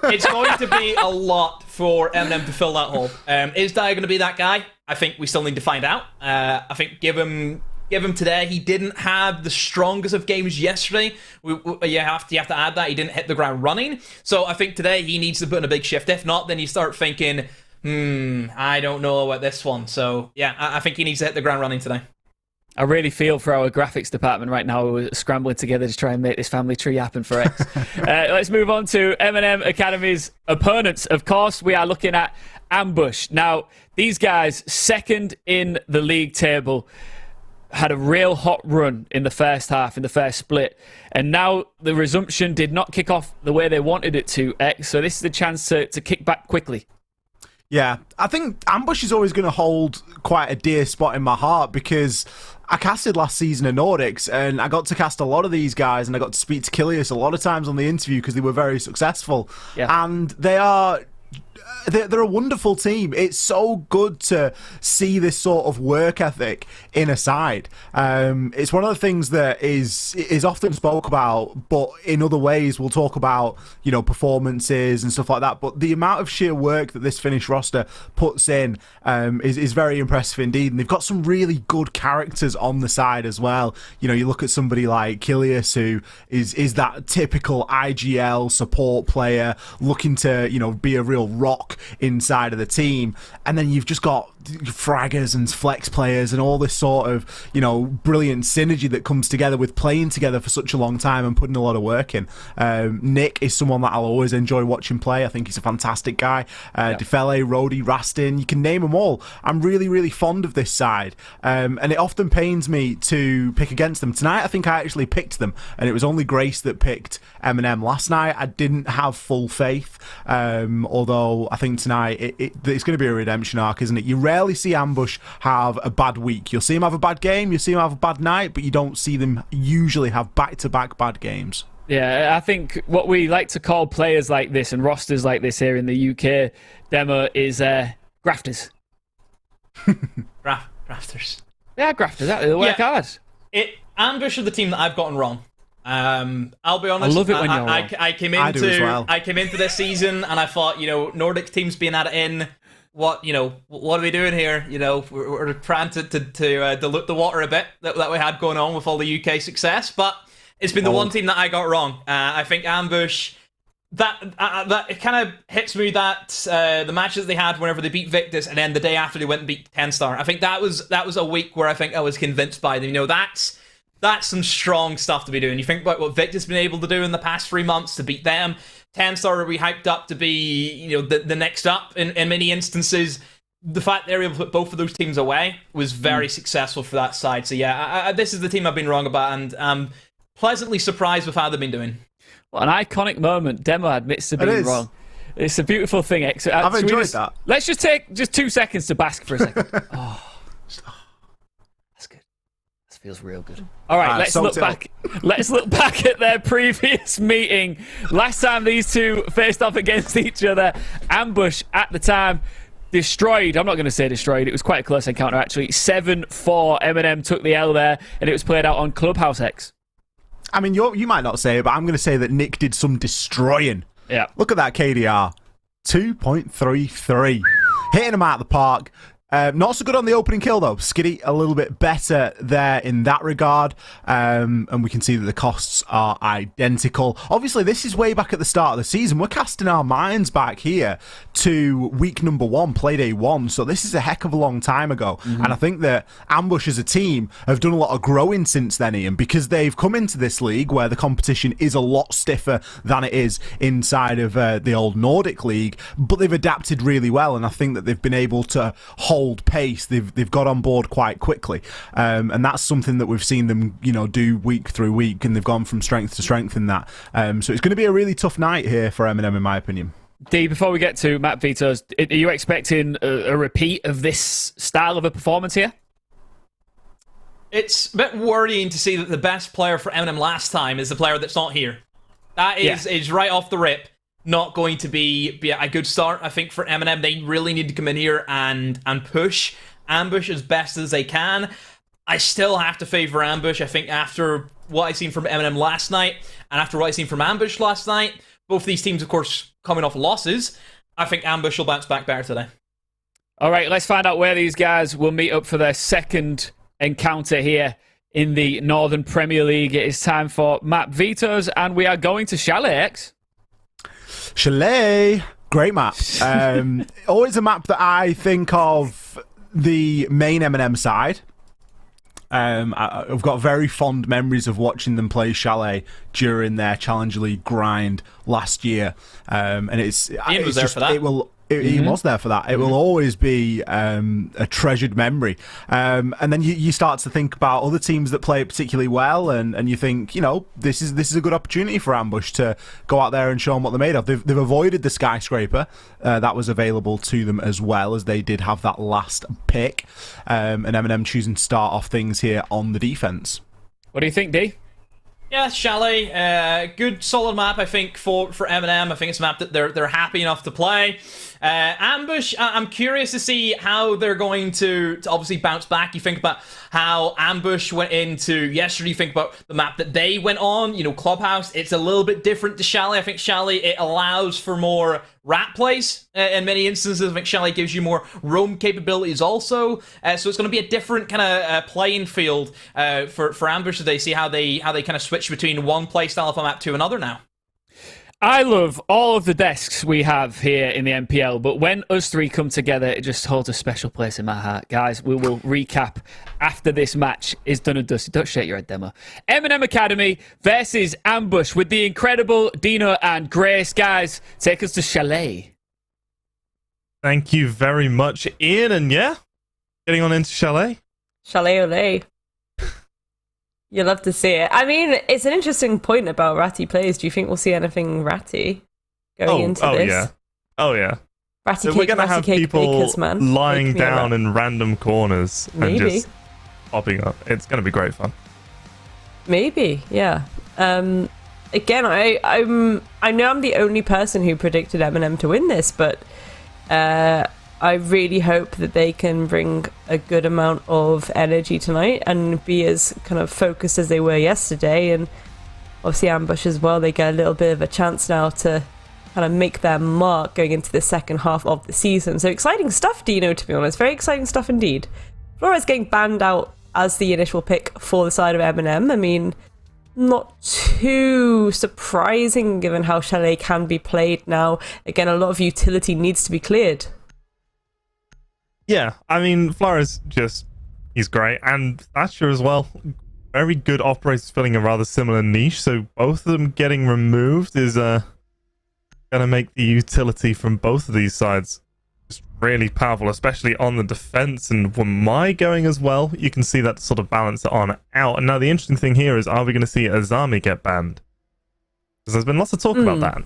It's going to be a lot for Eminem to fill that hole. Is Dyer going to be that guy? I think we still need to find out. I think give him today. He didn't have the strongest of games yesterday. You have to add that he didn't hit the ground running. So I think today he needs to put in a big shift. If not, then you start thinking, I don't know about this one. So yeah, I think he needs to hit the ground running today. I really feel for our graphics department right now. We're scrambling together to try and make this family tree happen for X. Let's move on to Eminem Academy's opponents. Of course, we are looking at Ambush. Now, these guys, second in the league table, had a real hot run in the first half, in the first split. And now the resumption did not kick off the way they wanted it to, X. So this is the chance to kick back quickly. Yeah, I think Ambush is always going to hold quite a dear spot in my heart because I casted last season in Nordics and I got to cast a lot of these guys and I got to speak to Kilius a lot of times on the interview because they were very successful. Yeah. And they're a wonderful team. It's so good to see this sort of work ethic in a side. It's one of the things that is often spoke about, but in other ways we'll talk about, performances and stuff like that. But the amount of sheer work that this Finnish roster puts in is very impressive indeed. And they've got some really good characters on the side as well. You look at somebody like Kilius, who is that typical IGL support player looking to, be a real rock inside of the team, and then you've just got fraggers and flex players and all this sort of brilliant synergy that comes together with playing together for such a long time and putting a lot of work in. Nick is someone that I'll always enjoy watching play. I think he's a fantastic guy. Defele, Rody, Rastin, you can name them all. I'm really, really fond of this side, and it often pains me to pick against them. Tonight I think I actually picked them, and it was only Grace that picked Eminem. Last night I didn't have full faith, although I think tonight it's going to be a redemption arc, isn't it? You rarely see Ambush have a bad week. You'll see him have a bad game, you'll see him have a bad night, but you don't see them usually have back-to-back bad games. Yeah, I think what we like to call players like this and rosters like this here in the UK demo is grafters. Grafters. Yeah, grafters. They work hard. Ambush are the team that I've gotten wrong. I'll be honest. I love it when you're wrong. I came into this season and I thought, Nordic teams being at it in. What are we doing here? We're trying to dilute the water a bit that we had going on with all the UK success, but it's been the one team that I got wrong. I think Ambush, that it kind of hits me that the matches they had whenever they beat Victus and then the day after they went and beat TENSTAR. I think that was a week where I think I was convinced by them. That's some strong stuff to be doing. You think about what Victus has been able to do in the past 3 months to beat them. TENSTAR we hyped up to be, the next up in many instances. The fact they were able to put both of those teams away was very successful for that side. So yeah, this is the team I've been wrong about, and I'm pleasantly surprised with how they've been doing. Well, an iconic moment. Demo admits to being wrong. It's a beautiful thing. I've enjoyed that. Let's just take 2 seconds to bask for a second. That's good. This feels real good. All right, let's look back. Let's look back at their previous meeting. Last time these two faced off against each other, Ambush at the time destroyed. I'm not going to say destroyed. It was quite a close encounter actually. 7-4. Eminem took the L there, and it was played out on Clubhouse X. I mean, you might not say it, but I'm going to say that Nick did some destroying. Yeah. Look at that KDR. 2.33. Hitting him out of the park. Not so good on the opening kill, though. Skitty a little bit better there in that regard. And we can see that the costs are identical. Obviously, this is way back at the start of the season. We're casting our minds back here to week number 1, Playday 1. So this is a heck of a long time ago. And I think that Ambush as a team have done a lot of growing since then, Ian, because they've come into this league where the competition is a lot stiffer than it is inside of the old Nordic league. But they've adapted really well. And I think that they've been able to hold bold pace. They've got on board quite quickly, and that's something that we've seen them, do week through week, and they've gone from strength to strength in that. So it's going to be a really tough night here for Eminem, in my opinion. D, before we get to Matt Vitos, are you expecting a repeat of this style of a performance here? It's a bit worrying to see that the best player for Eminem last time is the player that's not here. That is right off the rip not going to be a good start, I think, for Eminem. They really need to come in here and push Ambush as best as they can. I still have to favor Ambush. I think after what I've seen from Eminem last night and after what I've seen from Ambush last night, both these teams, of course, coming off losses, I think Ambush will bounce back better today. All right, let's find out where these guys will meet up for their second encounter here in the Northern Premier League. It is time for Map Vitos, and we are going to Chalet X. Chalet, great map. Always a map that I think of the main Eminem side. I've got very fond memories of watching them play Chalet during their Challenger League grind last year, and Ian was there for that. He was there for that. It will always be a treasured memory. And then you start to think about other teams that play it particularly well, and you think, this is a good opportunity for Ambush to go out there and show them what they're made of. They've avoided the skyscraper that was available to them, as well as they did have that last pick. And Eminem choosing to start off things here on the defense. What do you think, D? Yeah, Chalet, good solid map, I think, for Eminem. I think it's a map that they're happy enough to play. Ambush, I'm curious to see how they're going to obviously bounce back. You think about how Ambush went into yesterday. You think about the map that they went on, Clubhouse. It's a little bit different to Chalet. I think Chalet, it allows for more rat plays in many instances. I think Chalet gives you more roam capabilities also. So it's going to be a different kind of playing field for Ambush today. See how they kind of switch between one play style of a map to another now. I love all of the desks we have here in the NPL, but when us three come together, it just holds a special place in my heart. Guys, we will recap after this match is done and dusted. Don't shake your head, Demo. Eminem Academy versus Ambush with the incredible Dino and Grace. Guys, take us to Chalet. Thank you very much, Ian. And getting on into Chalet. Chalet ole. You love to see it. I mean, it's an interesting point about ratty plays. Do you think we'll see anything ratty going into this? Oh, yeah. Ratty so cake, we're going to have people bakers, man. lying down in random corners and just popping up. It's going to be great fun. Maybe, yeah. Again, I know I'm the only person who predicted Eminem to win this, but I really hope that they can bring a good amount of energy tonight and be as kind of focused as they were yesterday. And obviously Ambush as well, they get a little bit of a chance now to kind of make their mark going into the second half of the season. So exciting stuff, Dino, to be honest. Very exciting stuff indeed. Flores getting banned out as the initial pick for the side of Eminem. I mean, not too surprising given how Chalet can be played now. Again, a lot of utility needs to be cleared. Yeah, I mean, Flores he's great. And Thatcher as well. Very good operators filling a rather similar niche. So both of them getting removed is going to make the utility from both of these sides just really powerful, especially on the defense. And Wamai going as well, you can see that sort of balance it on out. And now the interesting thing here is, are we going to see Azami get banned? Because there's been lots of talk about that.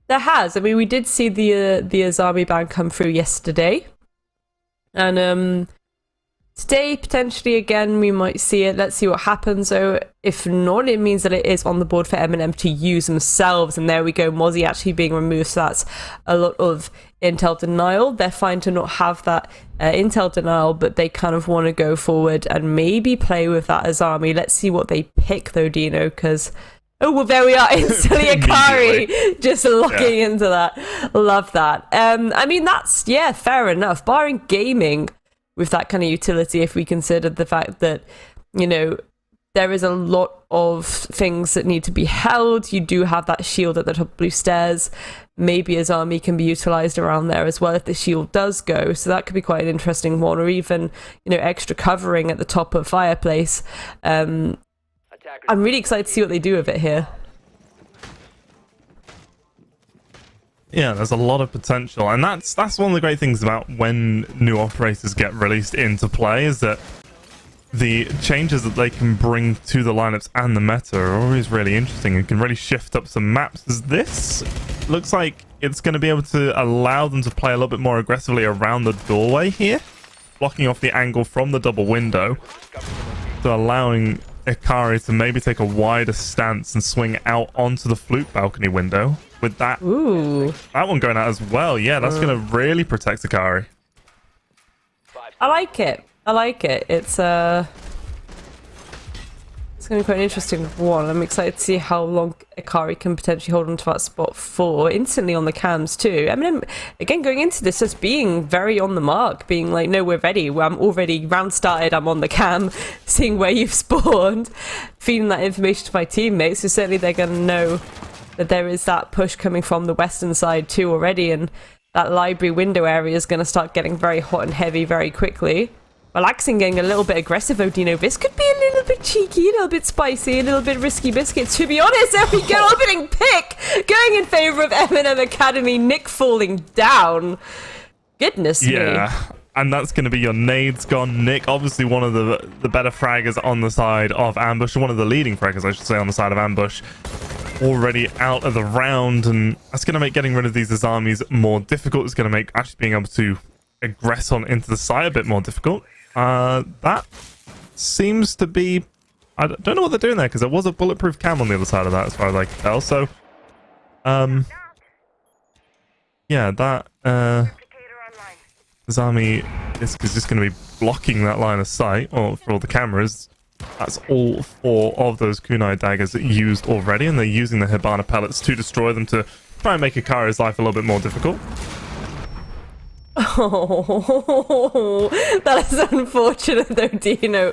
There has. I mean, we did see the Azami ban come through yesterday. And today, potentially again, we might see it. Let's see what happens. So if not, it means that it is on the board for Eminem to use themselves. And there we go, Mozzie actually being removed. So that's a lot of intel denial. They're fine to not have that intel denial, but they kind of want to go forward and maybe play with that Azami. Let's see what they pick though, Dino, because... Oh, well, there we are. Instantly Akari just locking into that. Love that. I mean, that's, fair enough. Barring gaming with that kind of utility, if we consider the fact that, there is a lot of things that need to be held. You do have that shield at the top of Blue Stairs. Maybe Azami can be utilized around there as well if the shield does go. So that could be quite an interesting one. Or even, extra covering at the top of Fireplace. I'm really excited to see what they do with it here. Yeah, there's a lot of potential, and that's one of the great things about when new operators get released into play, is that the changes that they can bring to the lineups and the meta are always really interesting and can really shift up some maps. As this looks like it's going to be able to allow them to play a little bit more aggressively around the doorway here, blocking off the angle from the double window, so allowing Ikari to maybe take a wider stance and swing out onto the flute balcony window. With that, that one going out as well. Yeah, that's going to really protect Ikari. I like it. I like it. It's going to be quite an interesting one. I'm excited to see how long Ikari can potentially hold on to that spot for. Instantly on the cams too. Eminem, again, going into this as being very on the mark, being like, no, we're ready. I'm already round started. I'm on the cam, seeing where you've spawned, feeding that information to my teammates. So certainly they're going to know that there is that push coming from the western side too already, and that library window area is going to start getting very hot and heavy very quickly. Relaxing, getting a little bit aggressive, Odino. This could be a little bit cheeky, a little bit spicy, a little bit risky biscuits, to be honest. There we go, opening pick, going in favor of Eminem Academy. Nick falling down. Goodness me. Yeah, and that's going to be your nades gone. Nick, obviously one of the better fraggers on the side of Ambush, one of the leading fraggers, I should say, on the side of Ambush. Already out of the round, and that's going to make getting rid of these armies more difficult. It's going to make actually being able to aggress on into the side a bit more difficult. That seems to be... I don't know what they're doing there, because there was a bulletproof cam on the other side of that, as far as I can tell. So, yeah, that Zami is just going to be blocking that line of sight, or for all the cameras. That's all 4 of those kunai daggers used already, and they're using the Hibana pellets to destroy them to try and make Ikari's life a little bit more difficult. Oh, that is unfortunate though, Dino.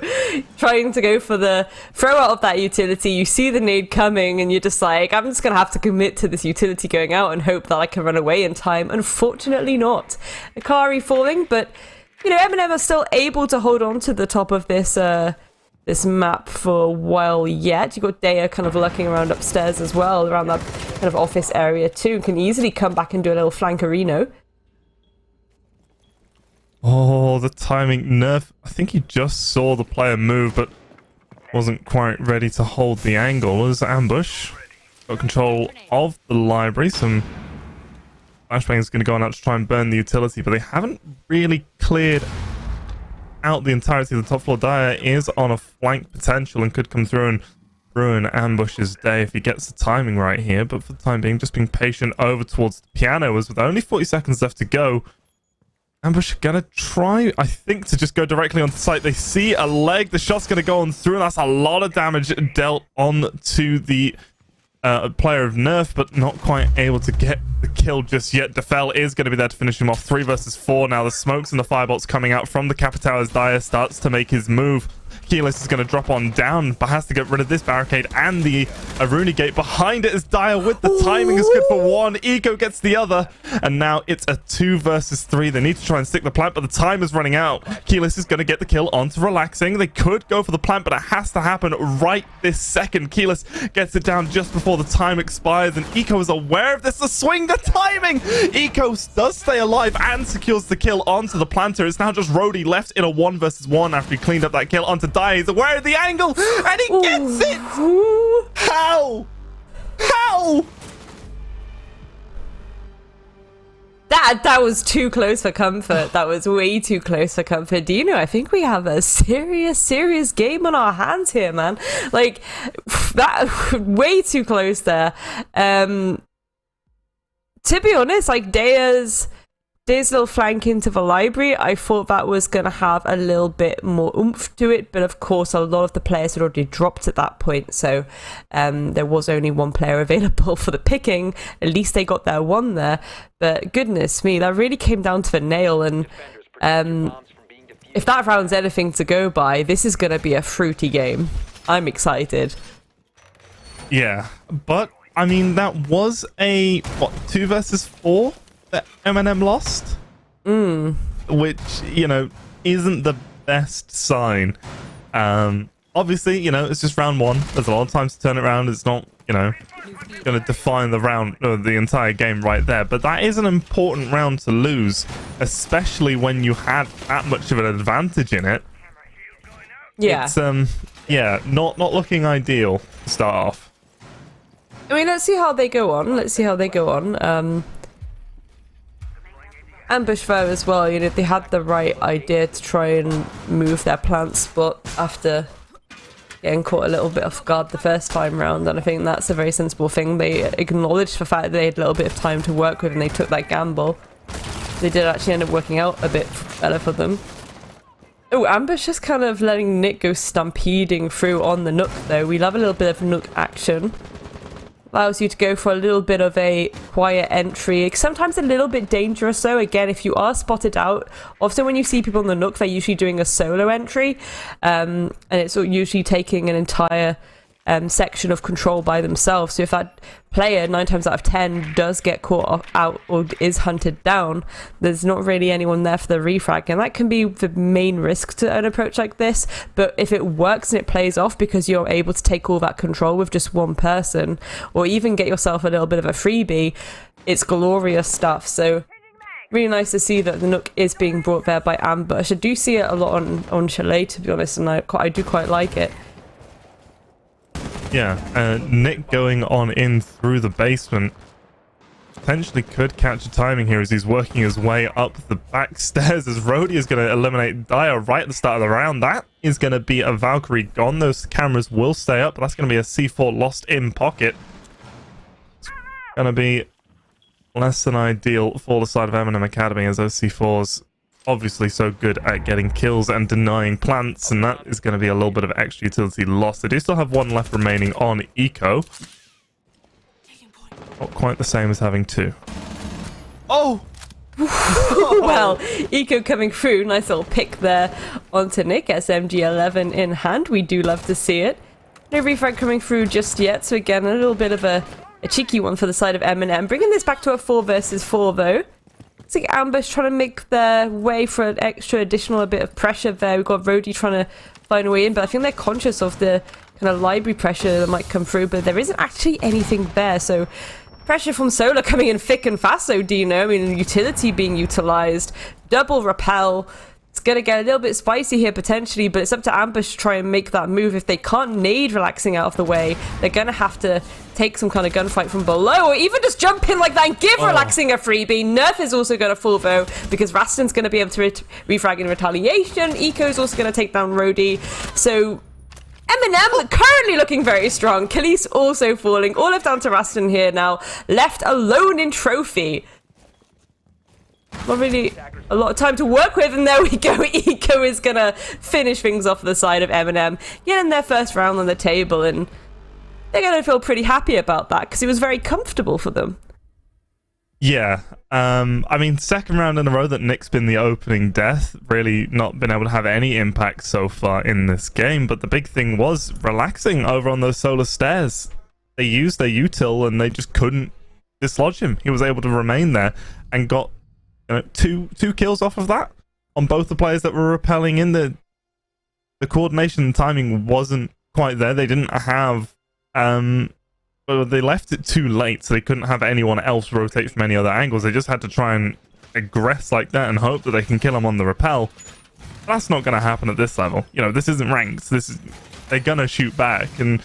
Trying to go for the throw out of that utility, you see the nade coming and you're just like, I'm just gonna have to commit to this utility going out and hope that I can run away in time. Unfortunately not. Ikari falling, but you know, Eminem are still able to hold on to the top of this this map for a while yet. You've got Daya kind of lurking around upstairs as well, around that kind of office area too, can easily come back and do a little flankerino. Oh, the timing. Nerf, I think he just saw the player move, but wasn't quite ready to hold the angle. As Ambush got control of the library. Some flashbangs going to go on out to try and burn the utility, but they haven't really cleared out the entirety of the top floor. Dyer is on a flank potential and could come through and ruin Ambush's day if he gets the timing right here. But for the time being, just being patient over towards the piano, as with only 40 seconds left to go, Ambush are gonna try, I think, to just go directly onto site. They see a leg, the shot's gonna go on through, and that's a lot of damage dealt on to the player of Nerf, but not quite able to get the kill just yet. Defel is going to be there to finish him off. 3 versus 4 now. The smokes and the firebolts coming out from the Capital as Dyer starts to make his move. Coalesce is going to drop on down, but has to get rid of this barricade and the Aruni gate behind it as Dyer with the timing is good for 1. Eco gets the other, and now it's a 2 versus 3. They need to try and stick the plant, but the time is running out. Coalesce is going to get the kill onto Relaxing. They could go for the plant, but it has to happen right this second. Coalesce gets it down just before the time expires, and Eco is aware of this. The swing, the timing! Eco does stay alive and secures the kill onto the planter. It's now just Rhodey left in a 1 versus 1 after he cleaned up that kill onto Dyer. He's aware of the angle, and he gets it! How? How? That was too close for comfort. That was way too close for comfort. Do you know, I think we have a serious game on our hands here, man. Like, that, way too close there. To be honest, like, Daya's little flank into the library, I thought that was going to have a little bit more oomph to it, but of course a lot of the players had already dropped at that point, so there was only 1 player available for the picking. At least they got their 1 there, but goodness me, that really came down to the nail, and if that round's anything to go by, this is going to be a fruity game. I'm excited. Yeah, but I mean, that was a, what, 2 versus 4? That Eminem lost, which, you know, isn't the best sign. Obviously, you know, it's just round 1. There's a lot of time to turn it around. It's not you know, going to define the round, the entire game right there. But that is an important round to lose, especially when you had that much of an advantage in it. Yeah. It's yeah, not looking ideal to start off. I mean, let's see how they go on. Ambush there as well, you know, they had the right idea to try and move their plants, but after getting caught a little bit off guard the first time round, and I think that's a very sensible thing. They acknowledged the fact that they had a little bit of time to work with and they took that gamble. They did actually end up working out a bit better for them. Oh, Ambush just kind of letting Nick go stampeding through on the Nook though. We love a little bit of Nook action. Allows you to go for a little bit of a quiet entry, sometimes a little bit dangerous though. Again, if you are spotted out, often when you see people on the Nook, they're usually doing a solo entry, and it's usually taking an entire section of control by themselves. So if that player 9 times out of 10 does get caught out or is hunted down, there's not really anyone there for the refrag, and that can be the main risk to an approach like this. But if it works and it plays off because you're able to take all that control with just one person, or even get yourself a little bit of a freebie, it's glorious stuff. So really nice to see that the Nook is being brought there by Ambush. I do see it a lot on Chalet, to be honest, and I do quite like it. Yeah, Nick going on in through the basement potentially could catch a timing here as he's working his way up the back stairs, as Rhodey is going to eliminate Dyer right at the start of the round. That is going to be a Valkyrie gone. Those cameras will stay up, but that's going to be a C4 lost in pocket. It's going to be less than ideal for the side of Eminem Academy, as those C4s obviously so good at getting kills and denying plants, and that is going to be a little bit of extra utility lost. They do still have one left remaining on Eco. Not quite the same as having 2. Oh! Well, Eco coming through, nice little pick there onto Nick, SMG11 in hand. We do love to see it. No refrag coming through just yet, so again a little bit of a cheeky one for the side of Eminem. Bringing this back to a 4 versus 4 though. It's like Ambush trying to make their way for an extra additional bit of pressure there. We've got Rhodey trying to find a way in, but I think they're conscious of the kind of library pressure that might come through, but there isn't actually anything there. So pressure from Solar coming in thick and fast, so Dino. I mean, utility being utilized, double repel. It's going to get a little bit spicy here potentially, but it's up to Ambush to try and make that move. If they can't nade relaxing out of the way, they're going to have to take some kind of gunfight from below, or even just jump in like that and give relaxing a freebie. Nerf is also going to fall though, because Raston's going to be able to refrag in retaliation. Eco's also going to take down Rhodey. So Eminem currently looking very strong. Khalees also falling. All left down to Raston here now, left alone in trophy. Not really a lot of time to work with, and there we go. Eco is gonna finish things off the side of Eminem, getting their first round on the table, and they're gonna feel pretty happy about that because it was very comfortable for them. Yeah, I mean, second round in a row that Nick's been the opening death, really not been able to have any impact so far in this game, but the big thing was relaxing over on those solar stairs. They used their util and they just couldn't dislodge him. He was able to remain there and got two kills off of that on both the players that were repelling in. The coordination and timing wasn't quite there. They didn't have well, they left it too late, so they couldn't have anyone else rotate from any other angles. They just had to try and aggress like that and hope that they can kill him on the repel. That's not going to happen at this level. You know, this isn't ranked. They're going to shoot back, and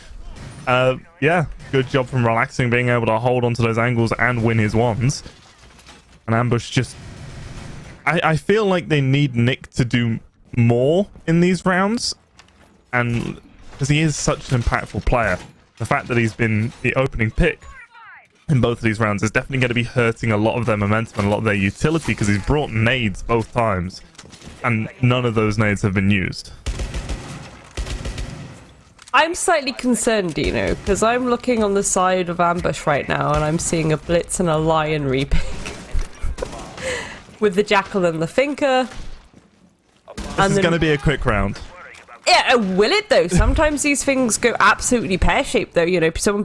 yeah, good job from relaxing, being able to hold onto those angles and win his ones. And Ambush just... I feel like they need Nick to do more in these rounds, and because he is such an impactful player. The fact that he's been the opening pick in both of these rounds is definitely going to be hurting a lot of their momentum and a lot of their utility, because he's brought nades both times, and none of those nades have been used. I'm slightly concerned, Dino, because I'm looking on the side of Ambush right now, and I'm seeing a Blitz and a Lion repick. With the Jackal and the Thinker. This is going to be a quick round. Yeah, will it though? Sometimes these things go absolutely pear-shaped though. You know, some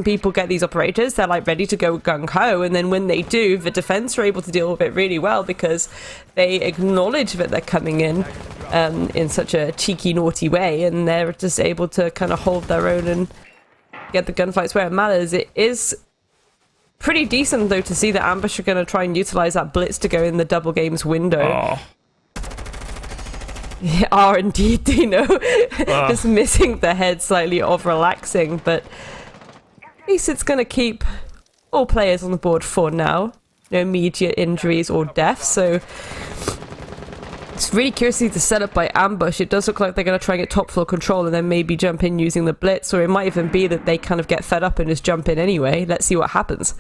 people get these operators, they're like ready to go gung-ho, and then when they do, the defense are able to deal with it really well because they acknowledge that they're coming in such a cheeky, naughty way, and they're just able to kind of hold their own and get the gunfights where it matters. It is pretty decent, though, to see that Ambush are going to try and utilize that blitz to go in the double games window. Yeah, are indeed, Dino. Just missing the head slightly of relaxing, but at least it's going to keep all players on the board for now. No immediate injuries or deaths, so it's really curious to see the setup by Ambush. It does look like they're going to try and get top floor control and then maybe jump in using the blitz, or it might even be that they kind of get fed up and just jump in anyway. Let's see what happens.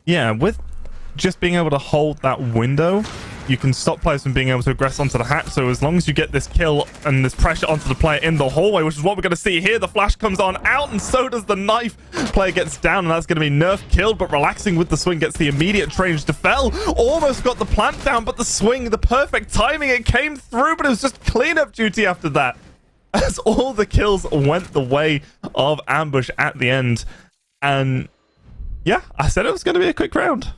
Yeah, with just being able to hold that window, you can stop players from being able to aggress onto the hatch. So as long as you get this kill and this pressure onto the player in the hallway, which is what we're going to see here, the flash comes on out, and so does the knife. Player gets down, and that's going to be nerf killed, but relaxing with the swing gets the immediate range to fell. Almost got the plant down, but the swing, the perfect timing, it came through, but it was just cleanup duty after that, as all the kills went the way of Ambush at the end. And yeah, I said it was going to be a quick round.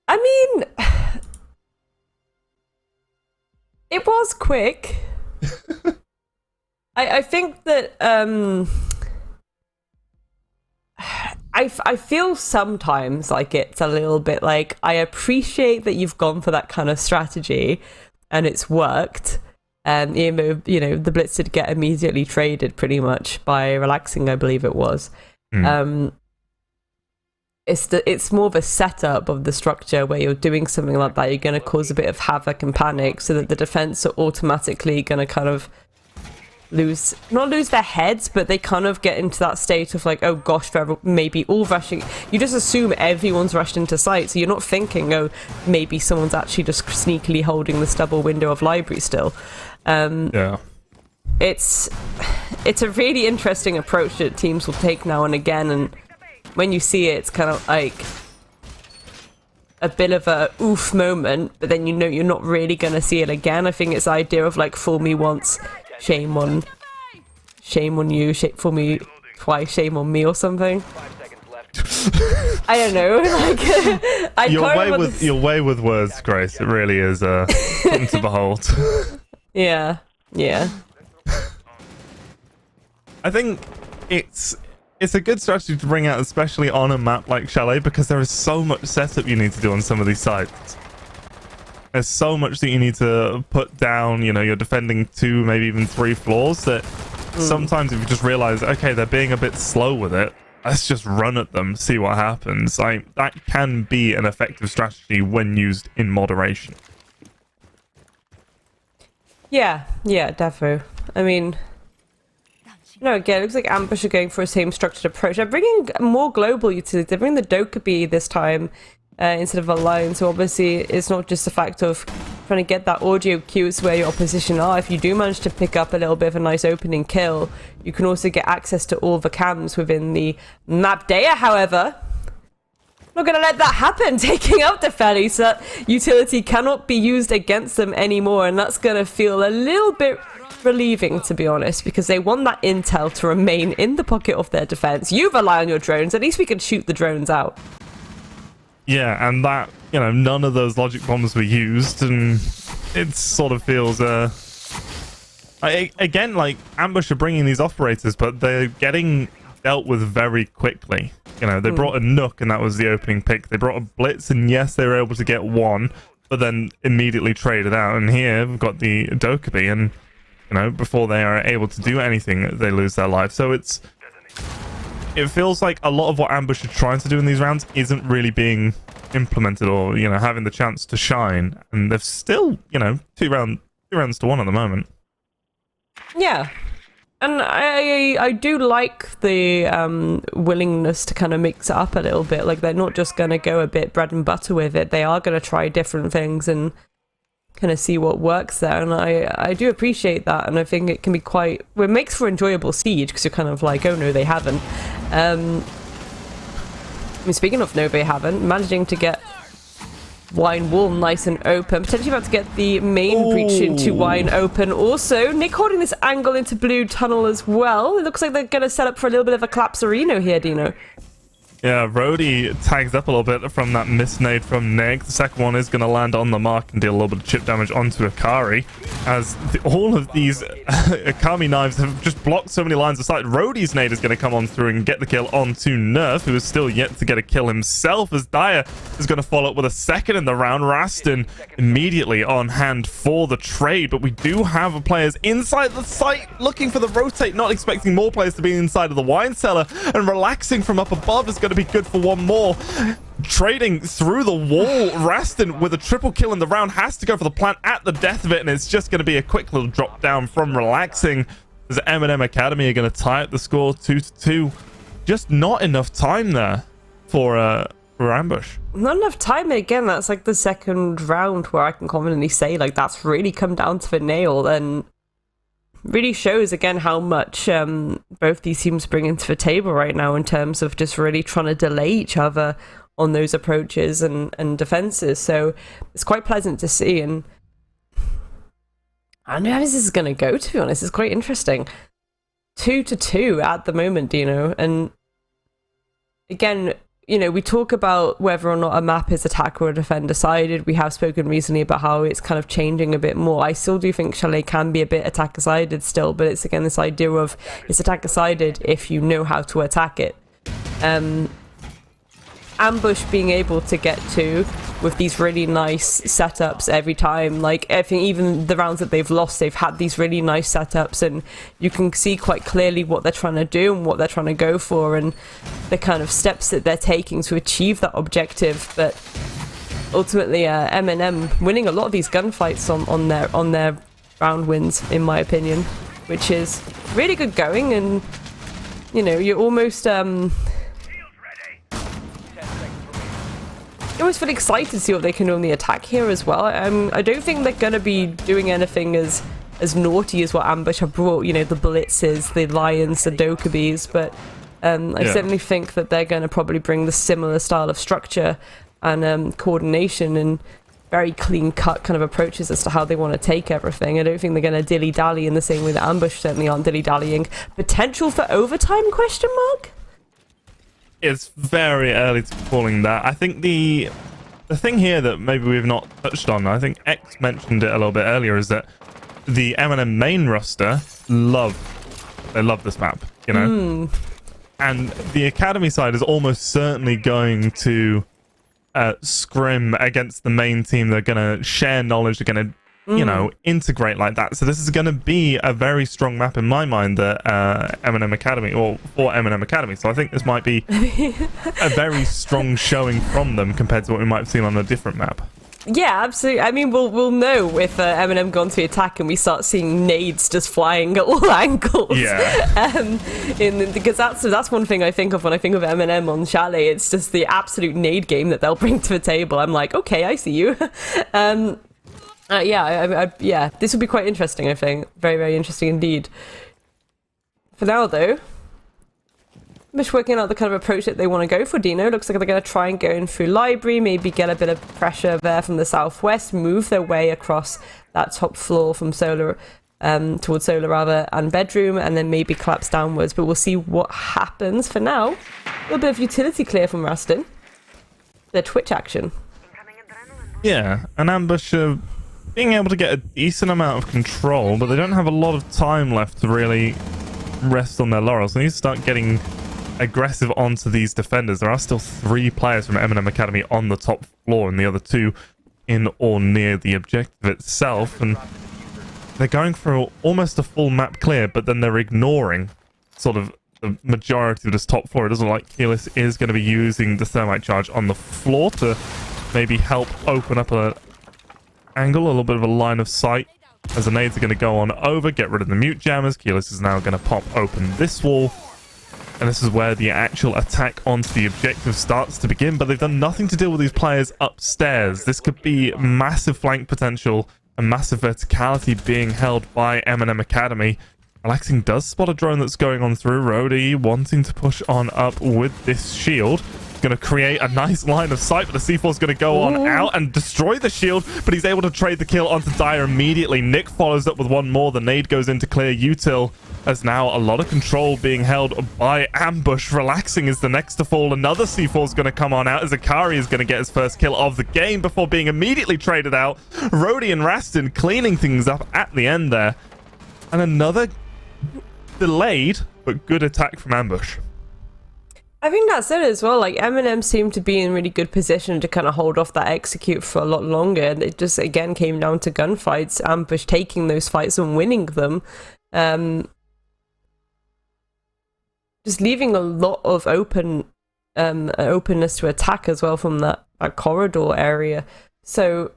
I mean, it was quick. I think that I feel sometimes like it's a little bit like, I appreciate that you've gone for that kind of strategy and it's worked. And you know, the blitz did get immediately traded pretty much by relaxing, I believe it was. It's more of a setup of the structure where you're doing something like that. You're going to cause a bit of havoc and panic so that the defense are automatically going to kind of not lose their heads, but they kind of get into that state of like, oh gosh, they're maybe all rushing. You just assume everyone's rushed into sight, so you're not thinking, oh, maybe someone's actually just sneakily holding this double window of library still. Yeah. It's a really interesting approach that teams will take now and again, and when you see it, it's kind of like a bit of a oof moment, but then you know you're not really going to see it again. I think it's the idea of like, fool me once, shame on you, fool me twice, shame on me, or something. I don't know. Like, your way with words, Grace. It really is something to behold. Yeah. I think it's a good strategy to bring out, especially on a map like Chalet, because there is so much setup you need to do on some of these sites. There's so much that you need to put down. You know, you're defending 2, maybe even 3 floors, that sometimes if you just realize, okay, they're being a bit slow with it, let's just run at them, see what happens. Like, that can be an effective strategy when used in moderation. Yeah, defo. I mean, no, again, it looks like Ambush are going for the same structured approach. They're bringing more global utility. They're bringing the Dokkaebi this time instead of a line. So obviously, it's not just the fact of trying to get that audio cues where your opposition are. If you do manage to pick up a little bit of a nice opening kill, you can also get access to all the cams within the map. Daya, however, not going to let that happen. Taking out the Felly, so that utility cannot be used against them anymore, and that's going to feel a little bit relieving, to be honest, because they want that intel to remain in the pocket of their defense. You rely on your drones. At least we can shoot the drones out. Yeah, and that, you know, none of those logic bombs were used, and it sort of feels again, like, Ambush are bringing these operators, but they're getting dealt with very quickly. You know, they brought a Nook, and that was the opening pick. They brought a Blitz, and yes, they were able to get one, but then immediately traded out. And here we've got the Dokkaebi, and you know, before they are able to do anything, they lose their life. So it feels like a lot of what Ambush are trying to do in these rounds isn't really being implemented, or, you know, having the chance to shine. And they've still, you know, 2 rounds to 1 at the moment. Yeah. And I do like the willingness to kind of mix it up a little bit. Like, they're not just going to go a bit bread and butter with it. They are going to try different things and kind of see what works there. And I do appreciate that. And I think it can be quite... Well, it makes for enjoyable Siege, because you're kind of like, oh no, they haven't. I mean, speaking of no, they haven't, managing to get Wine Wall nice and open, potentially about to get the main breach into Wine open. Also, Nick holding this angle into Blue Tunnel as well. It looks like they're going to set up for a little bit of a collapsorino here, Dino. Yeah, Rhodey tags up a little bit from that miss nade from Nick. The second one is going to land on the mark and deal a little bit of chip damage onto Akari, as all of these Akami knives have just blocked so many lines of sight. Rhodey's nade is going to come on through and get the kill onto Nerf, who is still yet to get a kill himself, as Dyer is going to follow up with a second in the round. Raston immediately on hand for the trade, but we do have players inside the site looking for the rotate, not expecting more players to be inside of the wine cellar, and relaxing from up above is going to be good for one more. Trading through the wall, Raston with a triple kill in the round has to go for the plant at the death of it, and it's just going to be a quick little drop down from relaxing, as Eminem Academy are going to tie up the score 2-2. Just not enough time there for ambush. Not enough time. Again, that's like the second round where I can confidently say like that's really come down to the nail, and really shows again how much both these teams bring to the table right now in terms of just really trying to delay each other on those approaches and defenses. So it's quite pleasant to see, and I don't know how this is going to go, to be honest. It's quite interesting. 2-2 at the moment, Dino, and again, you know, we talk about whether or not a map is attacker or defender sided. We have spoken recently about how it's kind of changing a bit more. I still do think Chalet can be a bit attacker sided still, but it's again this idea of it's attacker sided if you know how to attack it. Ambush being able to get to with these really nice setups every time. Like, I think even the rounds that they've lost, they've had these really nice setups, and you can see quite clearly what they're trying to do and what they're trying to go for, and the kind of steps that they're taking to achieve that objective. But ultimately, Eminem winning a lot of these gunfights on their round wins, in my opinion, which is really good going. And you know, you're almost I always feel excited to see what they can do on the attack here as well. I don't think they're going to be doing anything as naughty as what Ambush have brought, you know, the Blitzes, the Lions, the Dokkaebis, but I certainly think that they're going to probably bring the similar style of structure and coordination and very clean-cut kind of approaches as to how they want to take everything. I don't think they're going to dilly-dally in the same way that Ambush certainly aren't dilly-dallying. Potential for overtime, question mark? It's very early to be calling that. I think the thing here that maybe we've not touched on, I think X mentioned it a little bit earlier, is that the Eminem main roster love this map, you know? And the Academy side is almost certainly going to scrim against the main team. They're going to share knowledge, they're going to you know, integrate like that. So this is going to be a very strong map in my mind that Eminem Academy, or for Eminem Academy. So I think this might be a very strong showing from them compared to what we might have seen on a different map. Yeah, absolutely. I mean, we'll know if Eminem gone to attack and we start seeing nades just flying at all angles. Yeah. Because that's one thing I think of when I think of Eminem on Chalet. It's just the absolute nade game that they'll bring to the table. I'm like, okay, I see you. Yeah, this will be quite interesting, I think. Very, very interesting indeed. For now, though, I'm just working out the kind of approach that they want to go for, Dino. Looks like they're going to try and go in through Library, maybe get a bit of pressure there from the southwest, move their way across that top floor from Solar, towards Solar, rather, and Bedroom, and then maybe collapse downwards. But we'll see what happens. For now, a little bit of utility clear from Raston. Their Twitch action. Yeah, an Ambush being able to get a decent amount of control, but they don't have a lot of time left to really rest on their laurels. They need to start getting aggressive onto these defenders. There are still 3 players from Eminem Academy on the top floor, and the other 2 in or near the objective itself, and they're going for almost a full map clear, but then they're ignoring sort of the majority of this top floor. It doesn't look like Coalesce is going to be using the thermite charge on the floor to maybe help open up a angle, a little bit of a line of sight, as the nades are going to go on over, get rid of the mute jammers. Coalesce is now going to pop open this wall, and this is where the actual attack onto the objective starts to begin. But they've done nothing to deal with these players upstairs. This could be massive flank potential and massive verticality being held by Eminem Academy. Relaxing does spot a drone that's going on through. Rhodey wanting to push on up with this shield. Going to create a nice line of sight, but the C4 is going to go on out and destroy the shield, but he's able to trade the kill onto Dyer immediately. Nick follows up with one more. The nade goes into clear. Util as now a lot of control being held by Ambush. Relaxing is the next to fall. Another C4 is going to come on out as Akari is going to get his first kill of the game before being immediately traded out. Rhodey and Rastin cleaning things up at the end there. And another delayed but good attack from Ambush. I think that's it as well. Like, Eminem seemed to be in really good position to kind of hold off that execute for a lot longer. And it just, again, came down to gunfights. Ambush taking those fights and winning them. Just leaving a lot of openness to attack as well from that corridor area. So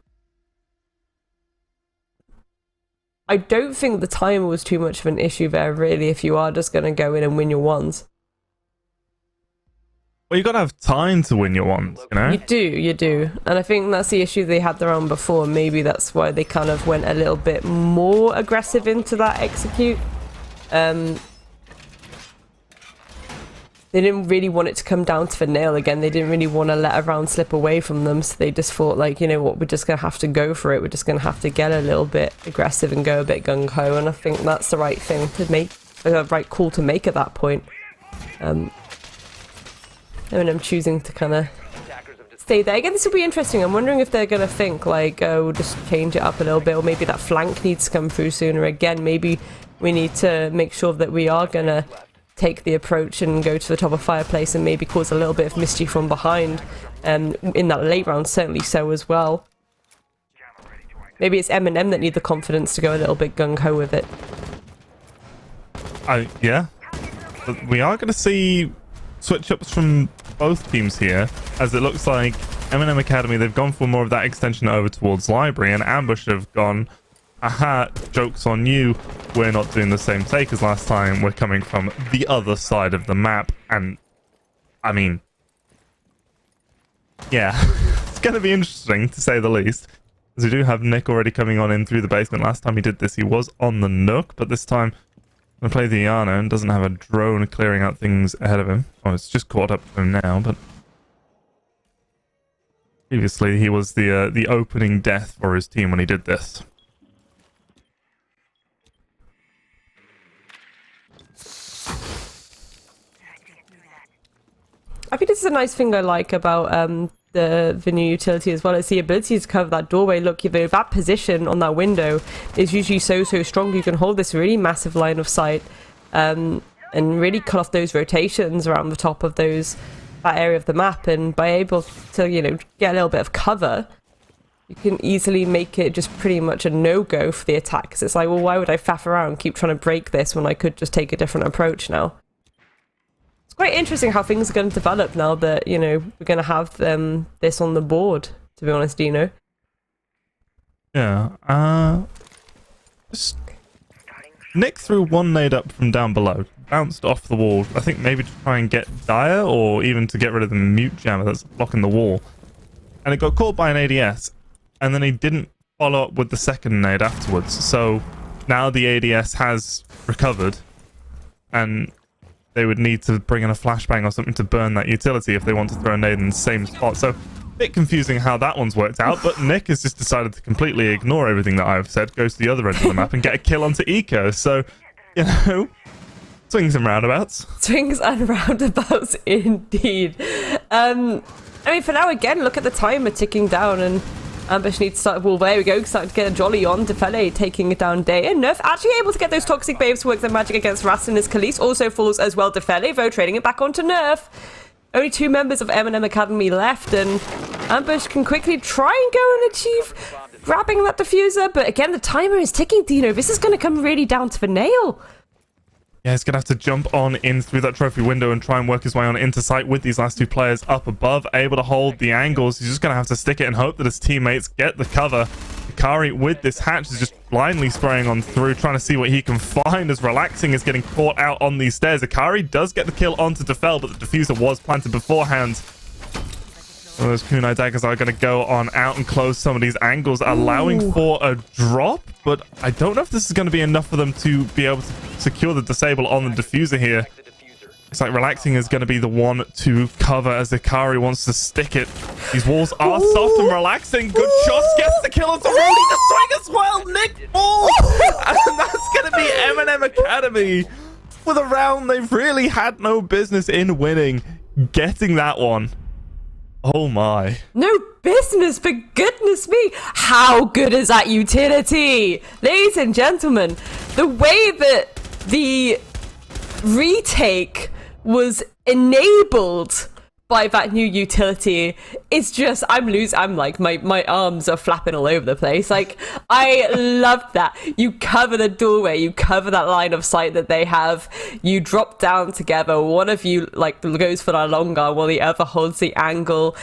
I don't think the timer was too much of an issue there, really, if you are just going to go in and win your ones. Well, you got to have time to win your ones, you know? You do. And I think that's the issue they had the round before. Maybe that's why they kind of went a little bit more aggressive into that execute. They didn't really want it to come down to the nail again. They didn't really want to let a round slip away from them. So they just thought, like, you know what, we're just going to have to go for it. We're just going to have to get a little bit aggressive and go a bit gung-ho. And I think that's the right thing to make, the right call to make at that point. Eminem choosing to kind of stay there. Again, this will be interesting. I'm wondering if they're going to think, like, we'll just change it up a little bit, or maybe that flank needs to come through sooner. Again, maybe we need to make sure that we are going to take the approach and go to the top of fireplace and maybe cause a little bit of mischief from behind. In that late round, certainly so as well. Maybe it's Eminem that need the confidence to go a little bit gung-ho with it. Yeah. But we are going to see switch-ups from both teams here, as it looks like Eminem Academy, they've gone for more of that extension over towards Library, and Ambush have gone, aha, joke's on you, we're not doing the same take as last time, we're coming from the other side of the map. And I mean, yeah, it's going to be interesting to say the least, as we do have Nick already coming on in through the basement. Last time he did this, he was on the Nook, but this time going to play the Iana and doesn't have a drone clearing out things ahead of him. Oh, it's just caught up to him now, but previously he was the opening death for his team when he did this. I think this is a nice thing I like about the new utility as well. It's the ability to cover that doorway. Look, that position on that window is usually so strong. You can hold this really massive line of sight and really cut off those rotations around the top of that area of the map. And by able to, you know, get a little bit of cover, you can easily make it just pretty much a no-go for the attack. Because it's like, well, why would I faff around and keep trying to break this when I could just take a different approach now? It's quite interesting how things are going to develop now that, you know, we're going to have this on the board, to be honest, Dino. Yeah, Nick threw one nade up from down below, bounced off the wall, I think maybe to try and get Dire, or even to get rid of the mute jammer that's blocking the wall. And it got caught by an ADS, and then he didn't follow up with the second nade afterwards. So now the ADS has recovered, and they would need to bring in a flashbang or something to burn that utility if they want to throw a nade in the same spot. So, a bit confusing how that one's worked out, but Nick has just decided to completely ignore everything that I've said, goes to the other end of the map and get a kill onto Eco. So, you know, swings and roundabouts. Swings and roundabouts, indeed. I mean, for now, again, look at the timer ticking down, and Ambush needs to start. Well, there we go, starting to get a jolly on. Defele taking it down day. And Nerf actually able to get those toxic babes to work their magic against Rastin as Coalesce also falls as well. Defele, though, trading it back onto Nerf. Only 2 members of Eminem Academy left, and Ambush can quickly try and go and achieve grabbing that diffuser. But again, the timer is ticking, Dino. This is going to come really down to the nail. Yeah, he's going to have to jump on in through that trophy window and try and work his way on into sight with these last 2 players up above, able to hold the angles. He's just going to have to stick it and hope that his teammates get the cover. Akari with this hatch is just blindly spraying on through, trying to see what he can find as Relaxing is getting caught out on these stairs. Akari does get the kill onto Defel, but the diffuser was planted beforehand. So those kunai daggers are going to go on out and close some of these angles, allowing for a drop, but I don't know if this is going to be enough for them to be able to secure the disable on the diffuser here. It's like Relaxing is going to be the one to cover as Ikari wants to stick it. These walls are soft and Relaxing. Good shots. Gets the kill onto Rudy. The swing as well. Nick falls. And that's going to be Eminem Academy with a round they've really had no business in winning. Getting that one. Oh my. No business, but goodness me, how good is that utility? Ladies and gentlemen, the way that the retake was enabled by that new utility is just, I'm like, my arms are flapping all over the place. Like, I love that. You cover the doorway, you cover that line of sight that they have, you drop down together, one of you like goes for the long arm while the other holds the angle.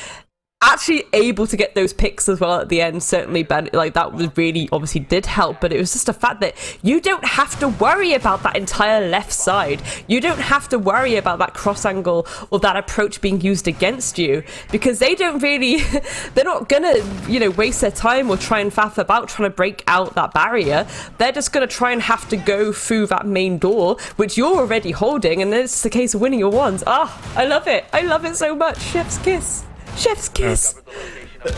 Actually able to get those picks as well at the end, certainly like that was really obviously did help, but it was just a fact that you don't have to worry about that entire left side. You don't have to worry about that cross angle or that approach being used against you, because they don't really they're not gonna, you know, waste their time or try and faff about trying to break out that barrier. They're just gonna try and have to go through that main door, which you're already holding, and then it's the case of winning your ones. I love it so much. Chef's kiss. Chef's kiss.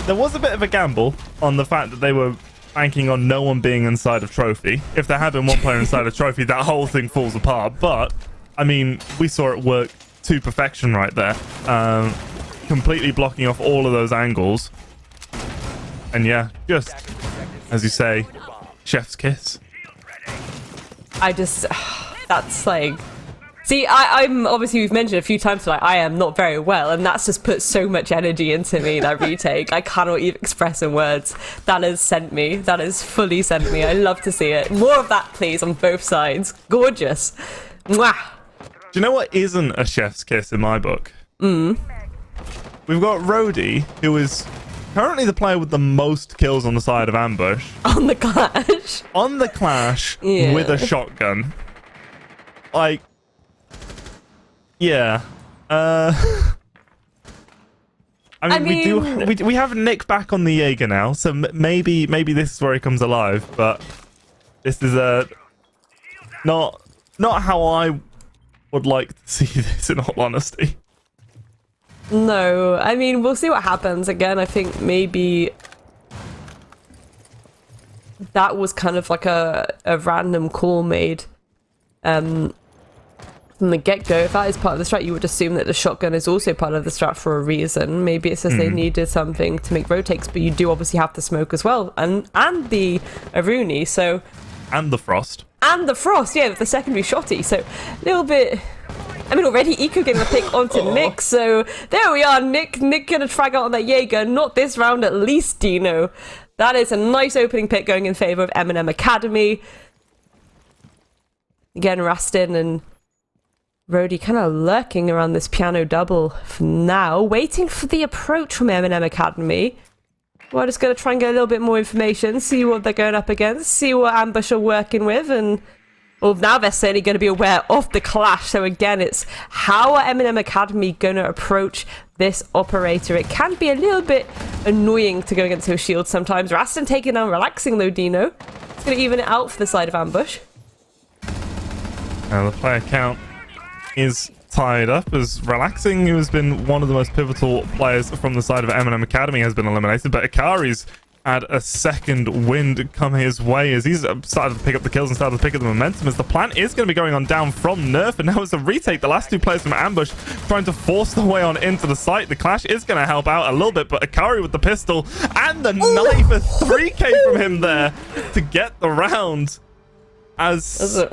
There was a bit of a gamble on the fact that they were banking on no one being inside of Trophy. If there had been one player inside of Trophy, that whole thing falls apart. But, I mean, we saw it work to perfection right there. Completely blocking off all of those angles. And yeah, just, as you say, chef's kiss. That's like... See, I'm obviously, we've mentioned a few times tonight, I am not very well, and that's just put so much energy into me, that retake. I cannot even express in words. That has sent me. That has fully sent me. I love to see it. More of that, please, on both sides. Gorgeous. Mwah. Do you know what isn't a chef's kiss in my book? We've got Rhodey, who is currently the player with the most kills on the side of Ambush. On the Clash. On the Clash, yeah. With a shotgun. Like... Yeah. I mean, we have Nick back on the Jaeger now, so maybe this is where he comes alive. But this is not how I would like to see this, in all honesty. No, I mean, we'll see what happens. Again, I think maybe that was kind of like a random call made. From the get-go. If that is part of the strat, you would assume that the shotgun is also part of the strat for a reason. Maybe it's just they needed something to make road takes, but you do obviously have the smoke as well, and the Aruni, so... And the Frost. And the Frost, yeah, with the secondary shotty, so a little bit... I mean, already Eco getting the pick onto Nick, so there we are, Nick gonna frag out on that Jaeger, not this round at least, Dino. That is a nice opening pick going in favour of Eminem Academy. Again, Rastin and Rhodey kind of lurking around this piano double for now, waiting for the approach from Eminem Academy. We're just going to try and get a little bit more information, see what they're going up against, see what Ambush are working with, and well, now they're certainly going to be aware of the Clash. So again, it's how are Eminem Academy going to approach this operator? It can be a little bit annoying to go against those shields sometimes. Rastin taking down Relaxing though, Dino. It's going to even it out for the side of Ambush. And the player count is tied up as Relaxing, who has been one of the most pivotal players from the side of Eminem Academy, has been eliminated, but Ikari's had a second wind come his way as he's started to pick up the kills and started to pick up the momentum, as the plan is going to be going on down from Nerf, and now it's a retake. The last two players from Ambush trying to force their way on into the site. The Clash is going to help out a little bit, but Ikari with the pistol and the knife, a 3k from him there to get the round. As I just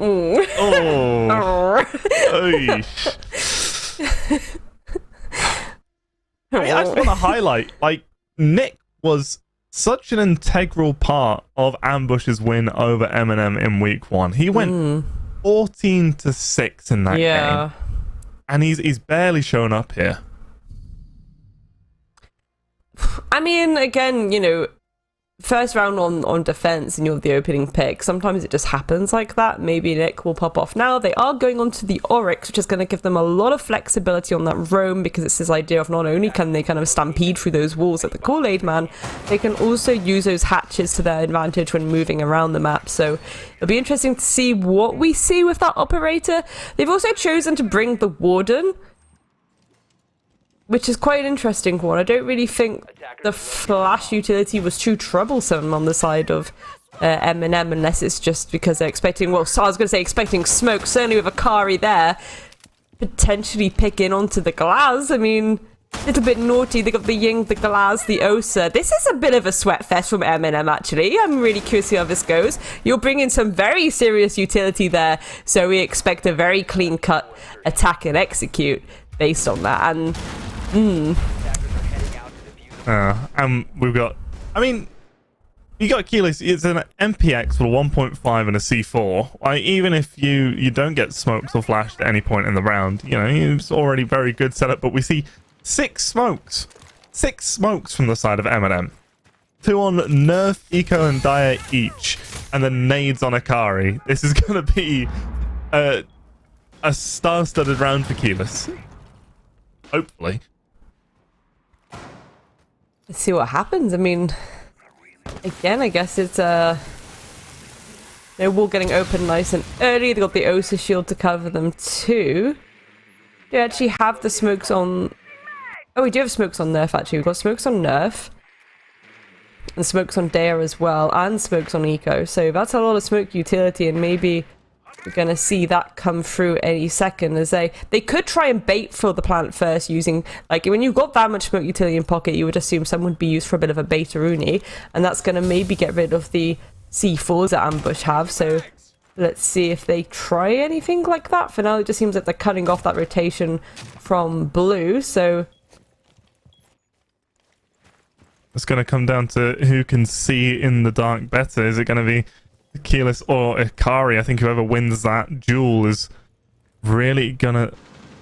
want to highlight, like, Nick was such an integral part of Ambush's win over Eminem in week 1. He went 14-6 in that game, and he's barely shown up here. I mean, again, you know, first round on defense and you're the opening pick, sometimes it just happens like that. Maybe Nick will pop off. Now they are going on to the Oryx, which is going to give them a lot of flexibility on that roam, because it's this idea of not only can they kind of stampede through those walls like the Kool-Aid Man, they can also use those hatches to their advantage when moving around the map. So it'll be interesting to see what we see with that operator. They've also chosen to bring the Warden, which is quite an interesting one. I don't really think the flash utility was too troublesome on the side of Eminem, unless it's just because they're expecting, well, so I was going to say expecting smoke, certainly with Akari there, potentially picking onto the glass. I mean, a little bit naughty. They got the Ying, the glass, the Osa. This is a bit of a sweat fest from Eminem, actually. I'm really curious to see how this goes. You're bringing some very serious utility there, so we expect a very clean-cut attack and execute based on that. And we've got, I mean, you got Coalesce. It's an MPX with a 1.5 and a C4. Like, even if you don't get smoked or flashed at any point in the round, you know, it's already very good setup. But we see 6 smokes from the side of Eminem. 2 on Nerf, Eco, and Dire each, and then nades on Akari. This is going to be a star-studded round for Coalesce. Hopefully. let's see what happens. I mean, again, I guess it's they're all getting open nice and early. They got the Osa shield to cover them too. They actually have the smokes on. Oh, we do have smokes on Nerf actually. We've got smokes on Nerf. And smokes on Dare as well, and smokes on Eco. So that's a lot of smoke utility, and maybe we're gonna see that come through any second, as they could try and bait for the plant first using, like, when you've got that much smoke utility in pocket, you would assume some would be used for a bit of a bait-a-rooney, and that's gonna maybe get rid of the C4s that Ambush have. So let's see if they try anything like that. For now, it just seems like they're cutting off that rotation from blue, so it's going to come down to who can see in the dark better. Is it going to be Coalesce or Akari? I think whoever wins that duel is really going to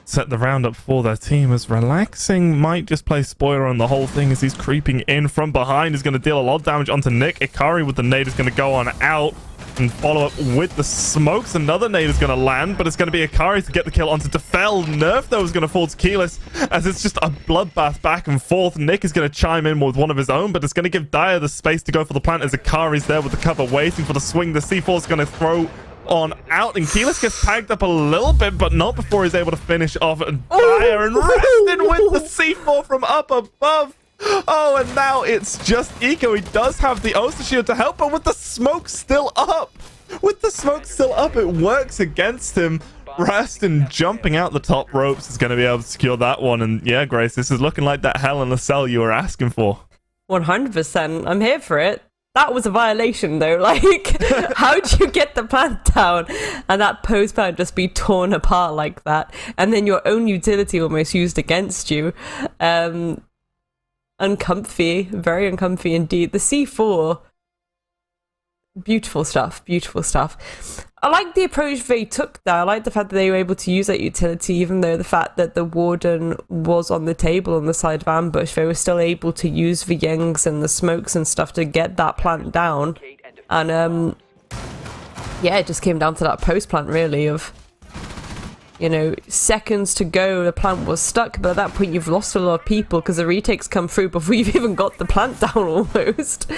set the round up for their team, as Relaxing might just play spoiler on the whole thing as he's creeping in from behind. Is going to deal a lot of damage onto Nick. Akari with the nade is going to go on out and follow up with the smokes. Another nade is going to land, but it's going to be Akari to get the kill onto Defel. Nerf, though, is going to fall to Coalesce, as it's just a bloodbath back and forth. Nick is going to chime in with one of his own, but it's going to give Dire the space to go for the plant, as Akari's there with the cover waiting for the swing. The C4 is going to throw on out, and Coalesce gets tagged up a little bit, but not before he's able to finish off Dire and resting with the C4 from up above. Oh, and now it's just Eco. He does have the Osa shield to help, but with the smoke still up, it works against him. Rastin jumping out the top ropes is going to be able to secure that one. And yeah, Grace, this is looking like that Hell in a Cell you were asking for. 100%. I'm here for it. That was a violation, though. Like, how'd you get the plant down and that post plant just be torn apart like that, and then your own utility almost used against you? Uncomfy, very uncomfy indeed. The C4, beautiful stuff, beautiful stuff. I like the approach they took there. I like the fact that they were able to use that utility, even though the fact that the Warden was on the table on the side of Ambush, they were still able to use the Yings and the smokes and stuff to get that plant down. And yeah, it just came down to that post plant really of, you know, seconds to go, the plant was stuck, but at that point you've lost a lot of people because the retakes come through before you've even got the plant down almost.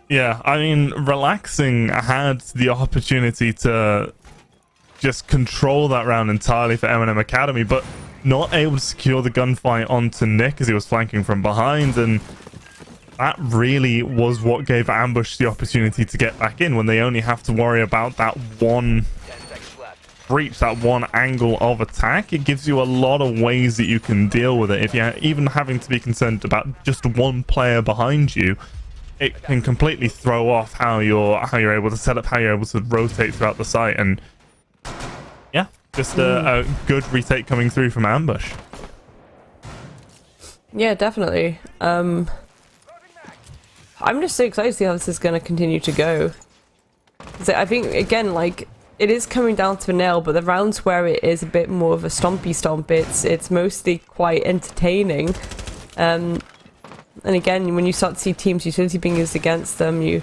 Yeah, I mean, Relaxing had the opportunity to just control that round entirely for Eminem Academy, but not able to secure the gunfight onto Nick as he was flanking from behind, and that really was what gave Ambush the opportunity to get back in when they only have to worry about that one breach, that one angle of attack. It gives you a lot of ways that you can deal with it. If you're even having to be concerned about just one player behind you, it can completely throw off how you're able to set up, how you're able to rotate throughout the site. And yeah, just a good retake coming through from Ambush. Yeah, definitely. I'm just so excited to see how this is going to continue to go. So I think, again, like, it is coming down to a nail, but the rounds where it is a bit more of a stompy stomp, it's mostly quite entertaining. And again, when you start to see teams utility being used against them, you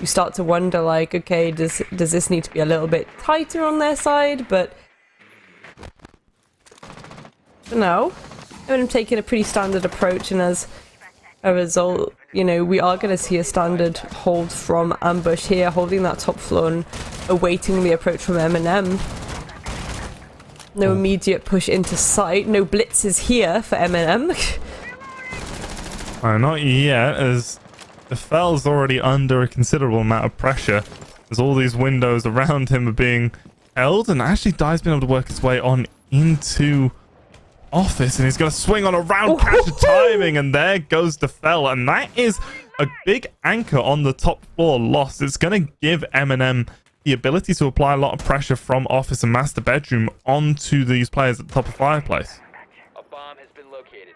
start to wonder, like, okay, does this need to be a little bit tighter on their side? But no, I'm taking a pretty standard approach, and as a result, you know, we are going to see a standard hold from Ambush here, holding that top floor and awaiting the approach from Eminem. No immediate push into sight, no blitzes here for Eminem. Not yet, as Defel's already under a considerable amount of pressure, as all these windows around him are being held, and actually Dai's been able to work his way on into Office, and he's going to swing on a round catch of timing, and there goes Defel, and that is a big anchor on the top floor loss. It's going to give Eminem the ability to apply a lot of pressure from Office and Master Bedroom onto these players at the top of Fireplace. A bomb has been located.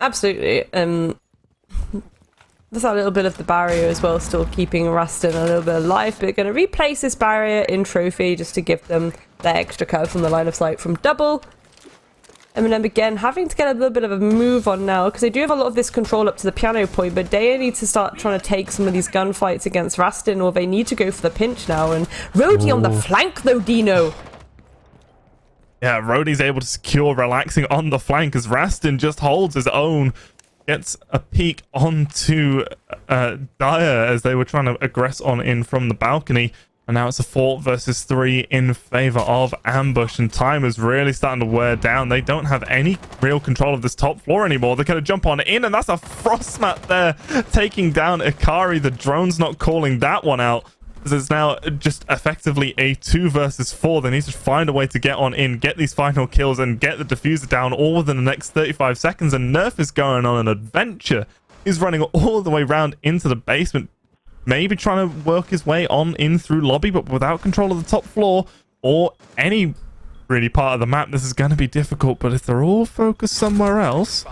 Absolutely. There's a little bit of the barrier as well, still keeping Rustin a little bit alive, but going to replace this barrier in Trophy just to give them that extra curve from the line of sight from Double. Eminem again having to get a little bit of a move on now, because they do have a lot of this control up to the piano point, but they need to start trying to take some of these gunfights against Rastin, or they need to go for the pinch now. And Rhodey on the flank though, Dino. Yeah, Rhodey's able to secure relaxing on the flank as Rastin just holds his own. Gets a peek onto Dyer as they were trying to aggress on in from the balcony. And now it's a 4 versus 3 in favor of Ambush, and time is really starting to wear down. They don't have any real control of this top floor anymore. They're going to jump on in, and that's a frost mat there, taking down Ikari. The drone's not calling that one out, as it's now just effectively a 2 versus 4. They need to find a way to get on in, get these final kills, and get the diffuser down all within the next 35 seconds. And Nerf is going on an adventure. He's running all the way around into the basement, maybe trying to work his way on in through lobby, but without control of the top floor or any really part of the map, this is going to be difficult. But if they're all focused somewhere else,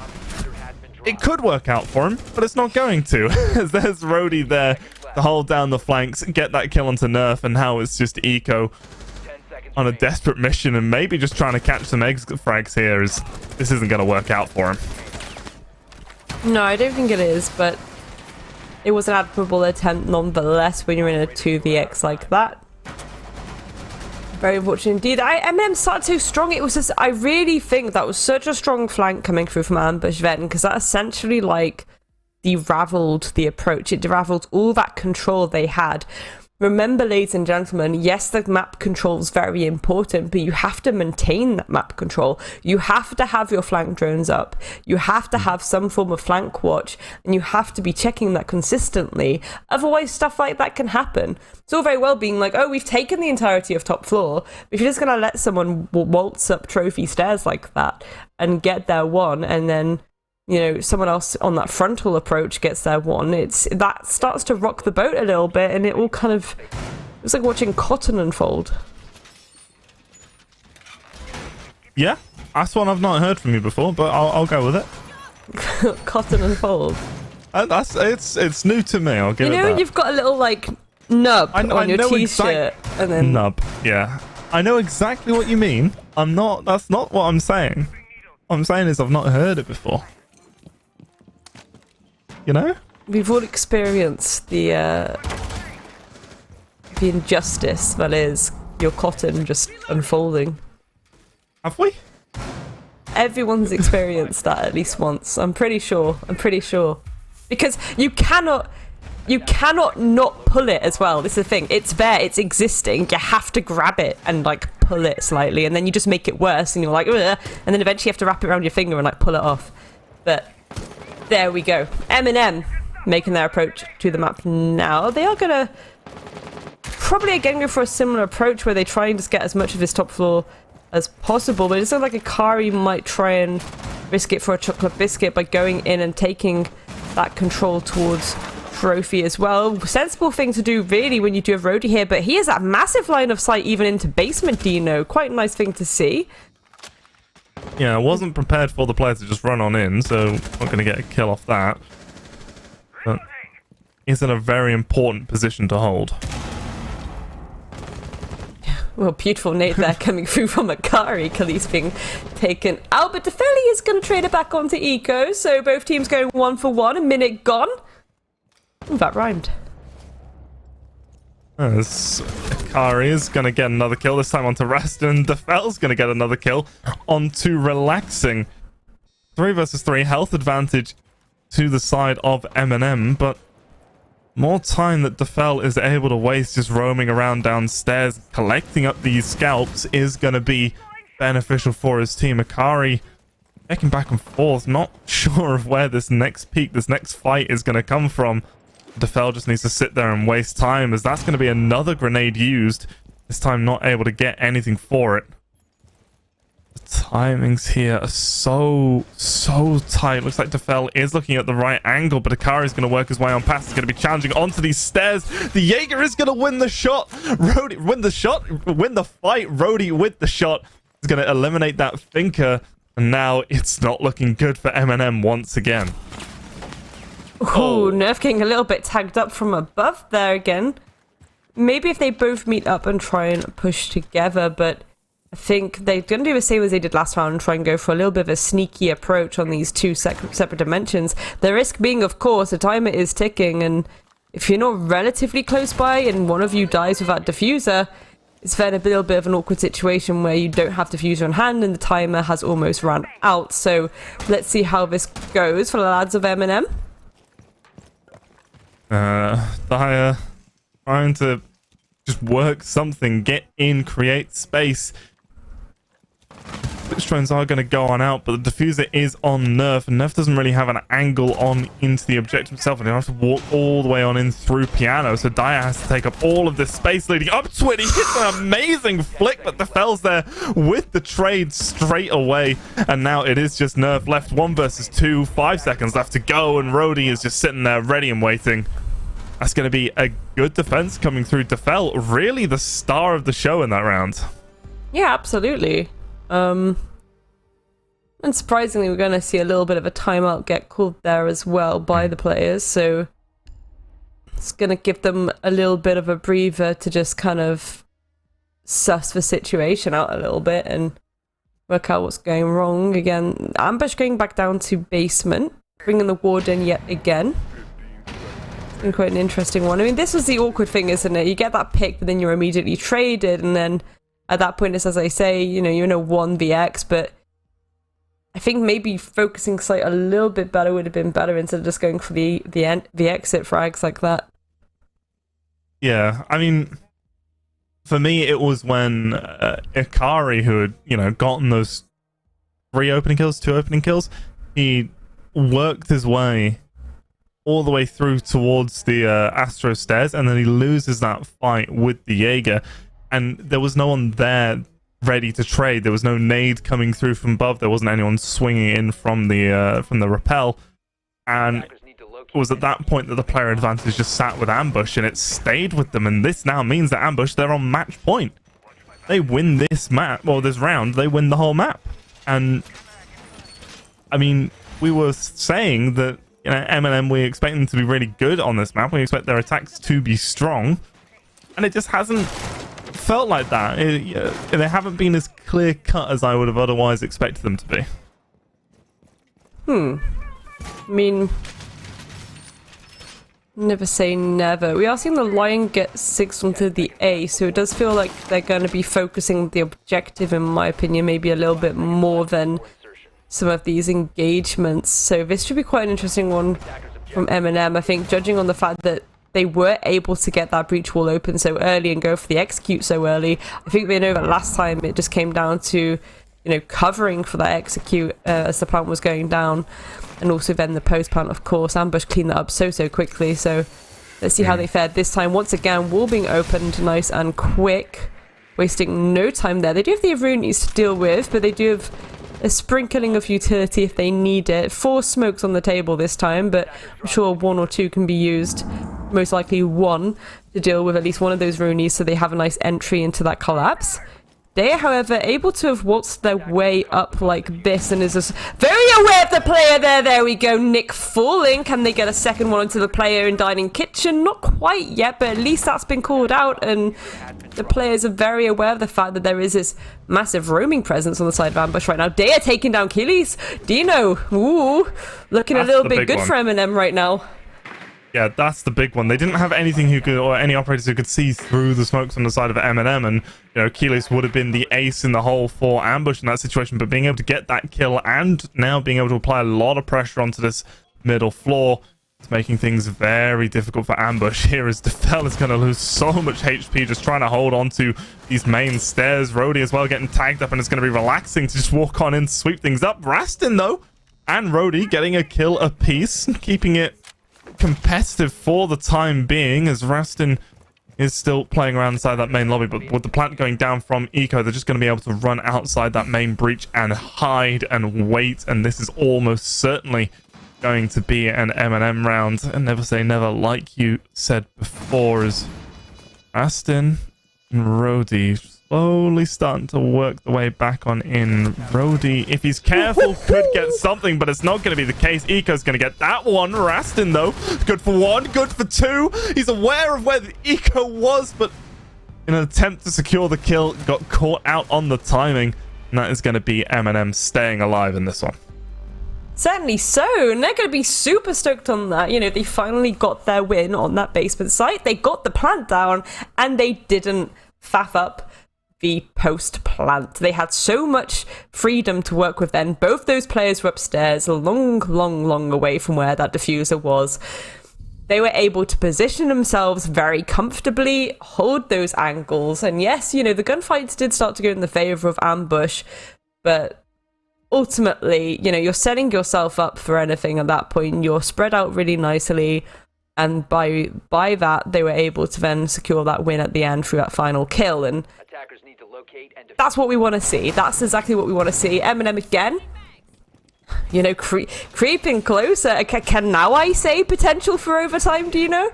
it could work out for him, but it's not going to. As there's Rhodey there to hold down the flanks, get that kill onto Nerf, and now it's just Eco on a desperate mission and maybe just trying to catch some exit frags here, as this isn't going to work out for him. No, I don't think it is, but it was an admirable attempt nonetheless when you're in a 2vx like that. Very unfortunate indeed. Eminem started so strong. It was just, I really think that was such a strong flank coming through from Ambush then, because that essentially like deraveled the approach. It deraveled all that control they had. Remember, ladies and gentlemen, yes, the map control is very important, but you have to maintain that map control. You have to have your flank drones up. You have to have some form of flank watch, and you have to be checking that consistently. Otherwise, stuff like that can happen. It's all very well being like, oh, we've taken the entirety of top floor. But if you're just going to let someone waltz up Trophy stairs like that and get their one, and then, you know, someone else on that frontal approach gets their one, that starts to rock the boat a little bit, and it all kind of, it's like watching cotton unfold. Yeah, that's one I've not heard from you before, but I'll go with it. Cotton unfold. It's new to me. I'll give it that. You know, you've got a little like nub on your t-shirt, and then nub. Yeah, I know exactly what you mean. That's not what I'm saying. What I'm saying is I've not heard it before. You know? We've all experienced the injustice that is your cotton just unfolding. Have we? Everyone's experienced that at least once. I'm pretty sure. Because you cannot not pull it as well. This is the thing. It's there. It's existing. You have to grab it and like pull it slightly, and then you just make it worse, and you're like, ugh, and then eventually you have to wrap it around your finger and like pull it off. But there we go. Eminem making their approach to the map now. They are gonna probably again go for a similar approach where they try and just get as much of this top floor as possible. But it sounds like Ikari might try and risk it for a chocolate biscuit by going in and taking that control towards Trophy as well. Sensible thing to do really when you do have Rhodey here, but he has that massive line of sight even into basement, Dino. Quite a nice thing to see. Yeah, I wasn't prepared for the player to just run on in, so not going to get a kill off that. But he's in a very important position to hold. Well, beautiful nade there coming through from Akari. Khalees being taken out, but Defeli is going to trade it back onto Eco, so both teams going 1 for 1, a minute gone. Ooh, that rhymed. As Akari is going to get another kill, this time onto Raston. Defel's going to get another kill onto Relaxing. 3 versus 3 health advantage to the side of Eminem, but more time that Defel is able to waste just roaming around downstairs, collecting up these scalps is going to be beneficial for his team. Akari checking back and forth, not sure of where this next peak, this next fight is going to come from. Defel just needs to sit there and waste time, as that's going to be another grenade used, this time not able to get anything for it. The timings here are so tight. Looks like Defel is looking at the right angle, but Akari is going to work his way on past. He's going to be challenging onto these stairs. The Jaeger is going to win the shot. Rody win the fight. Rody with the shot is going to eliminate that thinker, and now it's not looking good for Eminem once again. Ooh, Nerf getting a little bit tagged up from above there again. Maybe if they both meet up and try and push together, but I think they're going to do the same as they did last round and try and go for a little bit of a sneaky approach on these two separate dimensions. The risk being, of course, the timer is ticking, and if you're not relatively close by and one of you dies without diffuser, it's then a little bit of an awkward situation where you don't have diffuser on hand and the timer has almost run out. So let's see how this goes for the lads of Eminem. Dyer trying to just work something, get in, create space. Switch drones are going to go on out, but the diffuser is on Nerf, and Nerf doesn't really have an angle on into the objective himself, and he'll have to walk all the way on in through Piano, so Dyer has to take up all of this space leading up to it. He hits an amazing flick, but Defel's there with the trade straight away, and now it is just Nerf left 1 versus 2, 5 seconds left to go, and Rody is just sitting there ready and waiting. That's going to be a good defense coming through. Defel, really the star of the show in that round. Yeah, absolutely. And surprisingly, we're going to see a little bit of a timeout get called there as well by the players, so it's going to give them a little bit of a breather to just kind of suss the situation out a little bit and work out what's going wrong. Again, Ambush going back down to basement, bringing the ward in yet again. It's been quite an interesting one. I mean, this was the awkward thing, isn't it? You get that pick, but then you're immediately traded, and then at that point, it's as I say, you know, you're in a 1vx, but I think maybe focusing sight a little bit better would have been better instead of just going for the exit frags like that. Yeah, I mean, for me, it was when Akari, who had, you know, gotten those 3 opening kills, 2 opening kills, he worked his way all the way through towards the Astro stairs, and then he loses that fight with the Jaeger, and there was no one there ready to trade. There was no nade coming through from above. There wasn't anyone swinging in from the rappel, and it was at that point that the player advantage just sat with Ambush, and it stayed with them. And this now means that Ambush, they're on match point. They win this map, well, this round. They win the whole map. And I mean, we were saying that, you know, Eminem, we expect them to be really good on this map. We expect their attacks to be strong, and it just hasn't felt like that. They haven't been as clear cut as I would have otherwise expected them to be. I mean, never say never. We are seeing the Lion get 6 onto the A, so it does feel like they're going to be focusing the objective, in my opinion, maybe a little bit more than some of these engagements. So this should be quite an interesting one from Eminem, I think, judging on the fact that they were able to get that breach wall open so early and go for the execute so early. I think they know that last time it just came down to, you know, covering for that execute as the plant was going down, and also then the post plant, of course. Ambush cleaned that up so quickly, so let's see how they fared this time. Once again, wall being opened nice and quick, wasting no time there. They do have the Aruni's to deal with, but they do have a sprinkling of utility if they need it. 4 smokes on the table this time, but I'm sure 1 or 2 can be used. Most likely 1 to deal with at least one of those Roonies, so they have a nice entry into that collapse. They are, however, able to have waltzed their way up like this and is just very aware of the player there. There we go. Nick falling. Can they get a second one into the player in Dining Kitchen? Not quite yet, but at least that's been called out. And the players are very aware of the fact that there is this massive roaming presence on the side of Ambush right now. They are taking down Achilles. Dino, ooh, looking a little bit good for Eminem right now. Yeah, that's the big one. They didn't have anything who could, or any operators who could see through the smokes on the side of Eminem, and Coalesce would have been the ace in the hole for Ambush in that situation. But being able to get that kill and now being able to apply a lot of pressure onto this middle floor, it's making things very difficult for Ambush. Here is Defel is going to lose so much HP just trying to hold on to these main stairs. Rhodey as well getting tagged up, and it's going to be relaxing to just walk on in, sweep things up. Rastin though, and Rhodey getting a kill apiece, keeping it competitive for the time being, as Rastin is still playing around inside that main lobby. But with the plant going down from Eco, they're just going to be able to run outside that main breach and hide and wait, and this is almost certainly going to be an Eminem round. And never say never, like you said before, as Rastin and Rhodey slowly starting to work the way back on in. Rhodey, if he's careful, could get something, but it's not going to be the case. Eco's going to get that one. Rastin, though, good for one, good for two. He's aware of where the Eco was, but in an attempt to secure the kill, got caught out on the timing. And that is going to be Eminem staying alive in this one. Certainly so, and they're going to be super stoked on that. They finally got their win on that basement site. They got the plant down, and they didn't faff up the post plant. They had so much freedom to work with then. Both those players were upstairs, long away from where that diffuser was. They were able to position themselves very comfortably, hold those angles, and yes, the gunfights did start to go in the favor of Ambush, but ultimately, you're setting yourself up for anything at that point. You're spread out really nicely, and by that, they were able to then secure that win at the end through that final kill, and that's what we want to see. That's exactly what we want to see. Eminem again, creeping closer. Can now I say potential for overtime, do you know?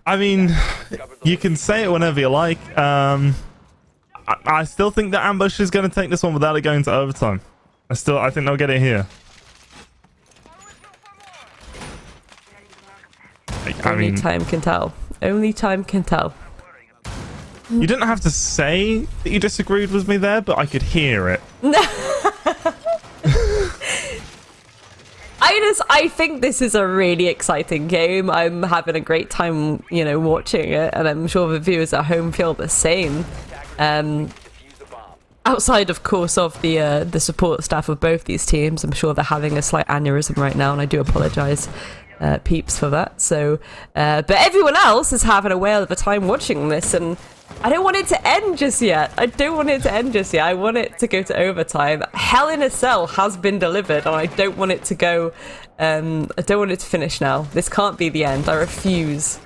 I mean, you can say it whenever you like. I still think that Ambush is going to take this one without it going to overtime. I think they'll get it here. Only time can tell. Only time can tell. You didn't have to say that you disagreed with me there, but I could hear it. I think this is a really exciting game. I'm having a great time, watching it, and I'm sure the viewers at home feel the same. Outside, of course, of the support staff of both these teams, I'm sure they're having a slight aneurysm right now, and I do apologise, peeps, for that. So, but everyone else is having a whale of a time watching this, and I don't want it to end just yet. I want it to go to overtime. Hell in a Cell has been delivered, and I don't want it to go. I don't want it to finish now. This can't be the end. I refuse.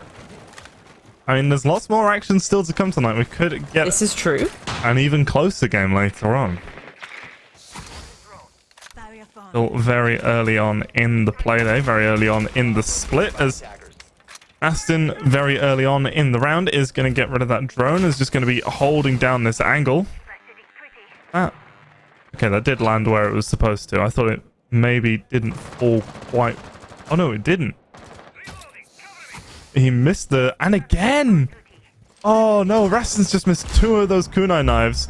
I mean, there's lots more action still to come tonight. We could get this is true. An even closer game later on. Still very early on in the Playday, very early on in the split, as Aston very early on in the round is going to get rid of that drone. Is just going to be holding down this angle. Okay, that did land where it was supposed to. I thought it maybe didn't fall quite. Oh no, it didn't. He missed the... And again! Oh no, Rastin's just missed 2 of those kunai knives.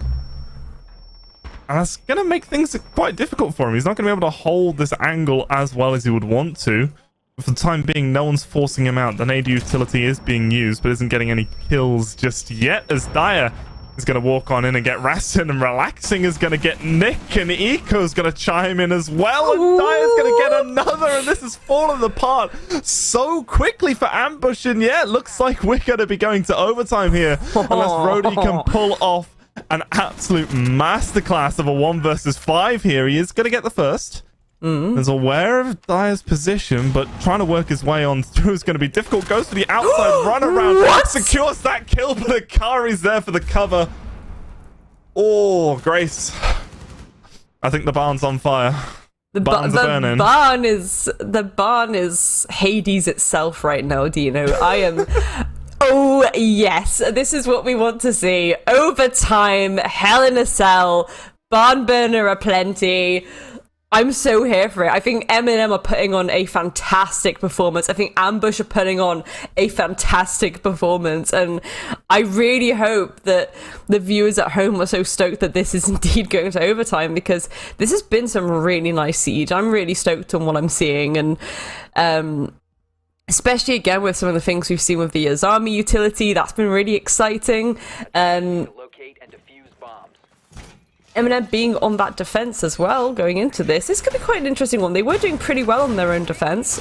And that's going to make things quite difficult for him. He's not going to be able to hold this angle as well as he would want to. But for the time being, no one's forcing him out. The nade utility is being used, but isn't getting any kills just yet, as Dyer is going to walk on in and get Rastin, and Relaxing is going to get Nick, and Eco's going to chime in as well, and Dyer's going to get another, and this is falling apart so quickly for Ambush, and yeah, it looks like we're going to be going to overtime here, unless Rhodey can pull off an absolute masterclass of a 1 versus 5 here. He is going to get the first. Is aware of Dyer's position, but trying to work his way on through is going to be difficult. Goes to the outside, run around, secures that kill, but Akari's there for the cover. Oh, Grace. I think the barn's on fire. The barn is Hades itself right now, Dino. I am Oh, yes. This is what we want to see. Overtime, Hell in a Cell, barn burner aplenty. I'm so here for it. I think Eminem are putting on a fantastic performance. I think Ambush are putting on a fantastic performance. And I really hope that the viewers at home are so stoked that this is indeed going to overtime, because this has been some really nice Siege. I'm really stoked on what I'm seeing. And especially again with some of the things we've seen with the Azami utility, that's been really exciting. And Locate and defuse bombs. Eminem being on that defense as well going into this could be quite an interesting one. They were doing pretty well on their own defense.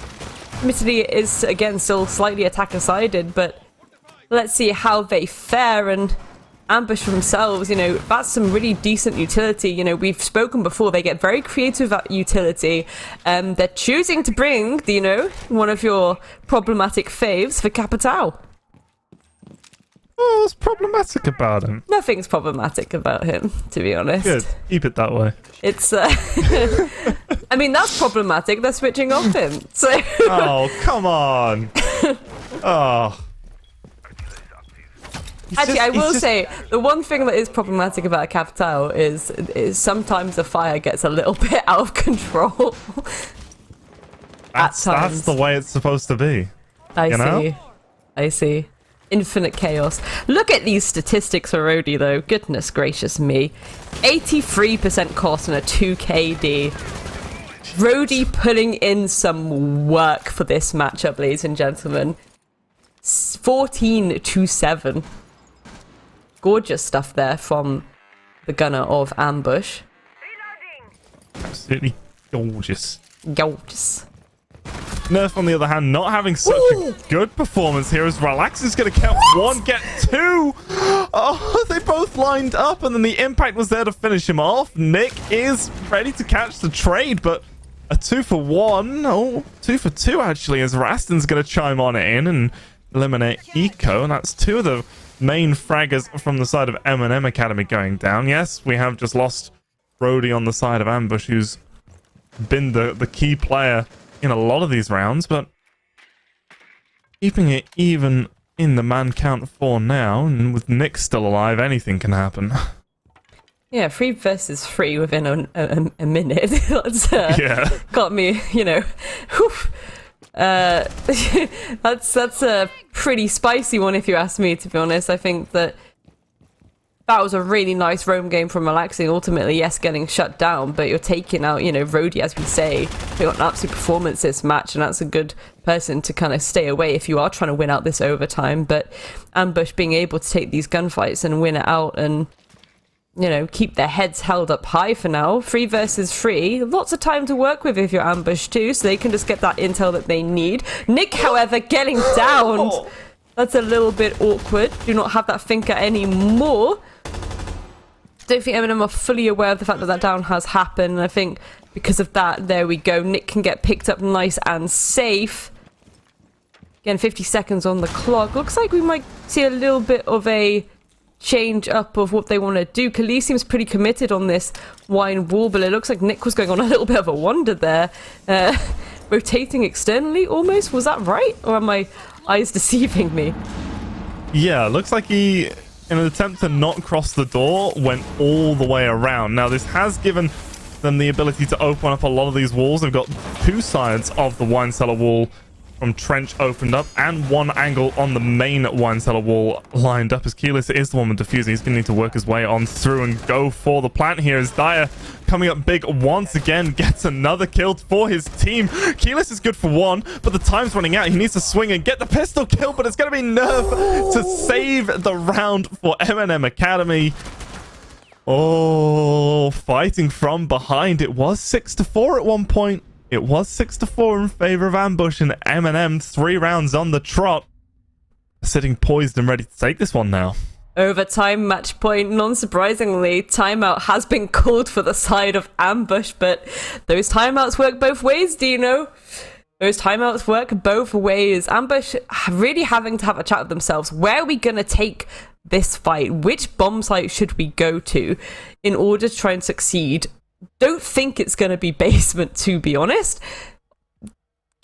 Admittedly, it is again still slightly attacker sided, but let's see how they fare. And Ambush themselves, you know, that's some really decent utility. You know, we've spoken before, they get very creative at utility. They're choosing to bring, you know, one of your problematic faves for Capitao. Oh, what's problematic about him? Nothing's problematic about him, to be honest. Good. Keep it that way. It's, I mean, that's problematic. They're switching off him. So. Oh, come on. Oh. Actually, I will say, the one thing that is problematic about Capitao is sometimes the fire gets a little bit out of control. That's the way it's supposed to be. I see. Infinite chaos. Look at these statistics for Rhodey, though. Goodness gracious me. 83% cost and a 2KD. Rhodey putting in some work for this matchup, ladies and gentlemen. 14-7. Gorgeous stuff there from the gunner of Ambush. Absolutely gorgeous. Gorgeous. Nerf, on the other hand, not having such a good performance here, as Relax is going to get one, get two. Oh, they both lined up, and then the impact was there to finish him off. Nick is ready to catch the trade, but a 2 for 1. Oh, 2 for 2, actually, as Raston's going to chime on in and eliminate Eco, and that's two of the main fraggers from the side of Eminem Academy going down. Yes, we have just lost Brody on the side of Ambush, who's been the key player in a lot of these rounds, but keeping it even in the man count for now, and with Nick still alive, anything can happen. Yeah, 3 versus 3 within a minute. That's got me, you know. Whew. That's a pretty spicy one, if you ask me, to be honest. I think that was a really nice roam game from Relaxing. Ultimately, yes, getting shut down, but you're taking out, you know, Rhodey, as we say. They got an absolute performance this match, and that's a good person to kind of stay away if you are trying to win out this overtime. But Ambush being able to take these gunfights and win it out and, you know, keep their heads held up high for now. 3 versus 3. Lots of time to work with if you're Ambush too, so they can just get that intel that they need. Nick, however, getting downed. That's a little bit awkward. Do not have that thinker anymore. Don't think Eminem are fully aware of the fact that that down has happened. And I think because of that, there we go. Nick can get picked up nice and safe. Again, 50 seconds on the clock. Looks like we might see a little bit of a change up of what they want to do. Coalesce seems pretty committed on this wine wall, but it looks like Nick was going on a little bit of a wander there. Rotating externally almost. Was that right? Or are my eyes deceiving me? Yeah, looks like he, in an attempt to not cross the door, went all the way around. Now, this has given them the ability to open up a lot of these walls. They've got 2 sides of the wine cellar wall from Trench opened up, and 1 angle on the main wine cellar wall lined up, as Coalesce is the one with defusing. He's going to need to work his way on through and go for the plant here, as Dyer coming up big once again, gets another kill for his team. Coalesce is good for 1, but the time's running out. He needs to swing and get the pistol kill, but it's going to be Nerf to save the round for Eminem Academy. Oh, fighting from behind. It was 6-4 at one point. It was 6-4 in favor of Ambush, and Eminem 3 rounds on the trot, sitting poised and ready to take this one now. Overtime match point. Non-surprisingly, timeout has been called for the side of Ambush, but those timeouts work both ways, Dino. Those timeouts work both ways. Ambush really having to have a chat with themselves. Where are we going to take this fight? Which bomb site should we go to in order to try and succeed? Don't think it's going to be basement, to be honest.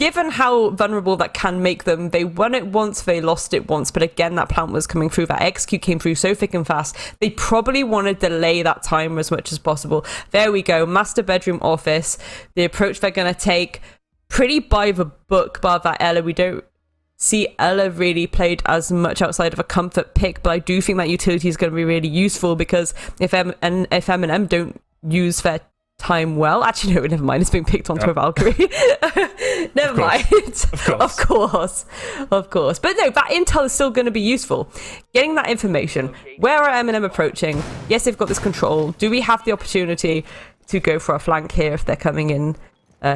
given how vulnerable that can make them, they won it once, they lost it once, but again, that plant was coming through, that execute came through so thick and fast, they probably want to delay that timer as much as possible. There we go, master bedroom office. The approach they're going to take, pretty by the book, bar that Ella. We don't see Ella really played as much outside of a comfort pick, but I do think that utility is going to be really useful, because if Eminem don't use their time well, actually no, never mind, it's being picked onto a Valkyrie. Never mind. Of course. But no, that intel is still going to be useful. Getting that information. Where are Eminem approaching? Yes, they've got this control. Do we have the opportunity to go for a flank here if they're coming in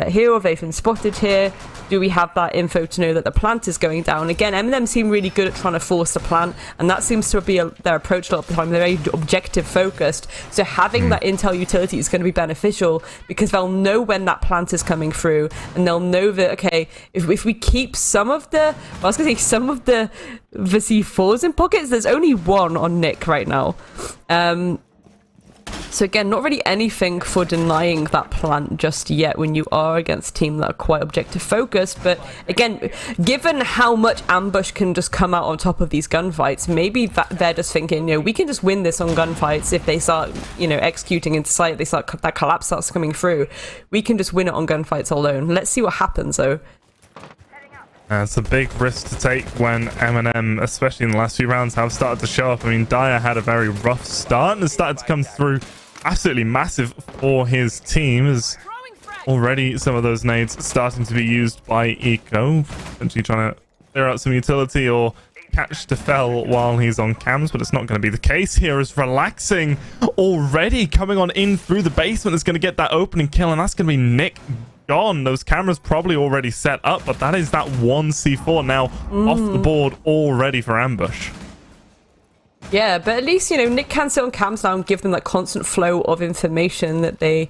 here, or they've been spotted here? Do we have that info to know that the plant is going down? Again, Eminem seem really good at trying to force the plant, and that seems to be their approach a lot of the time. They're very objective focused, so having that intel utility is going to be beneficial, because they'll know when that plant is coming through, and they'll know that, okay, if we keep some of the C4s in pockets, there's only one on Nick right now. So again, not really anything for denying that plant just yet when you are against a team that are quite objective focused. But again, given how much ambush can just come out on top of these gunfights, maybe they're just thinking, we can just win this on gunfights. If they start, executing into sight, that collapse starts coming through, we can just win it on gunfights alone. Let's see what happens though. It's a big risk to take when Eminem, especially in the last few rounds, have started to show up. I mean, Dyer had a very rough start and has started to come through absolutely massive for his team. As already some of those nades starting to be used by Eco, essentially trying to clear out some utility or catch Defel while he's on cams, but it's not going to be the case here, as Relaxing already coming on in through the basement is going to get that opening kill, and that's going to be Nick gone. Those cameras probably already set up, but that is that one C4 now off the board already for ambush. Yeah, but at least, Nick can sit on cams now and give them that constant flow of information that they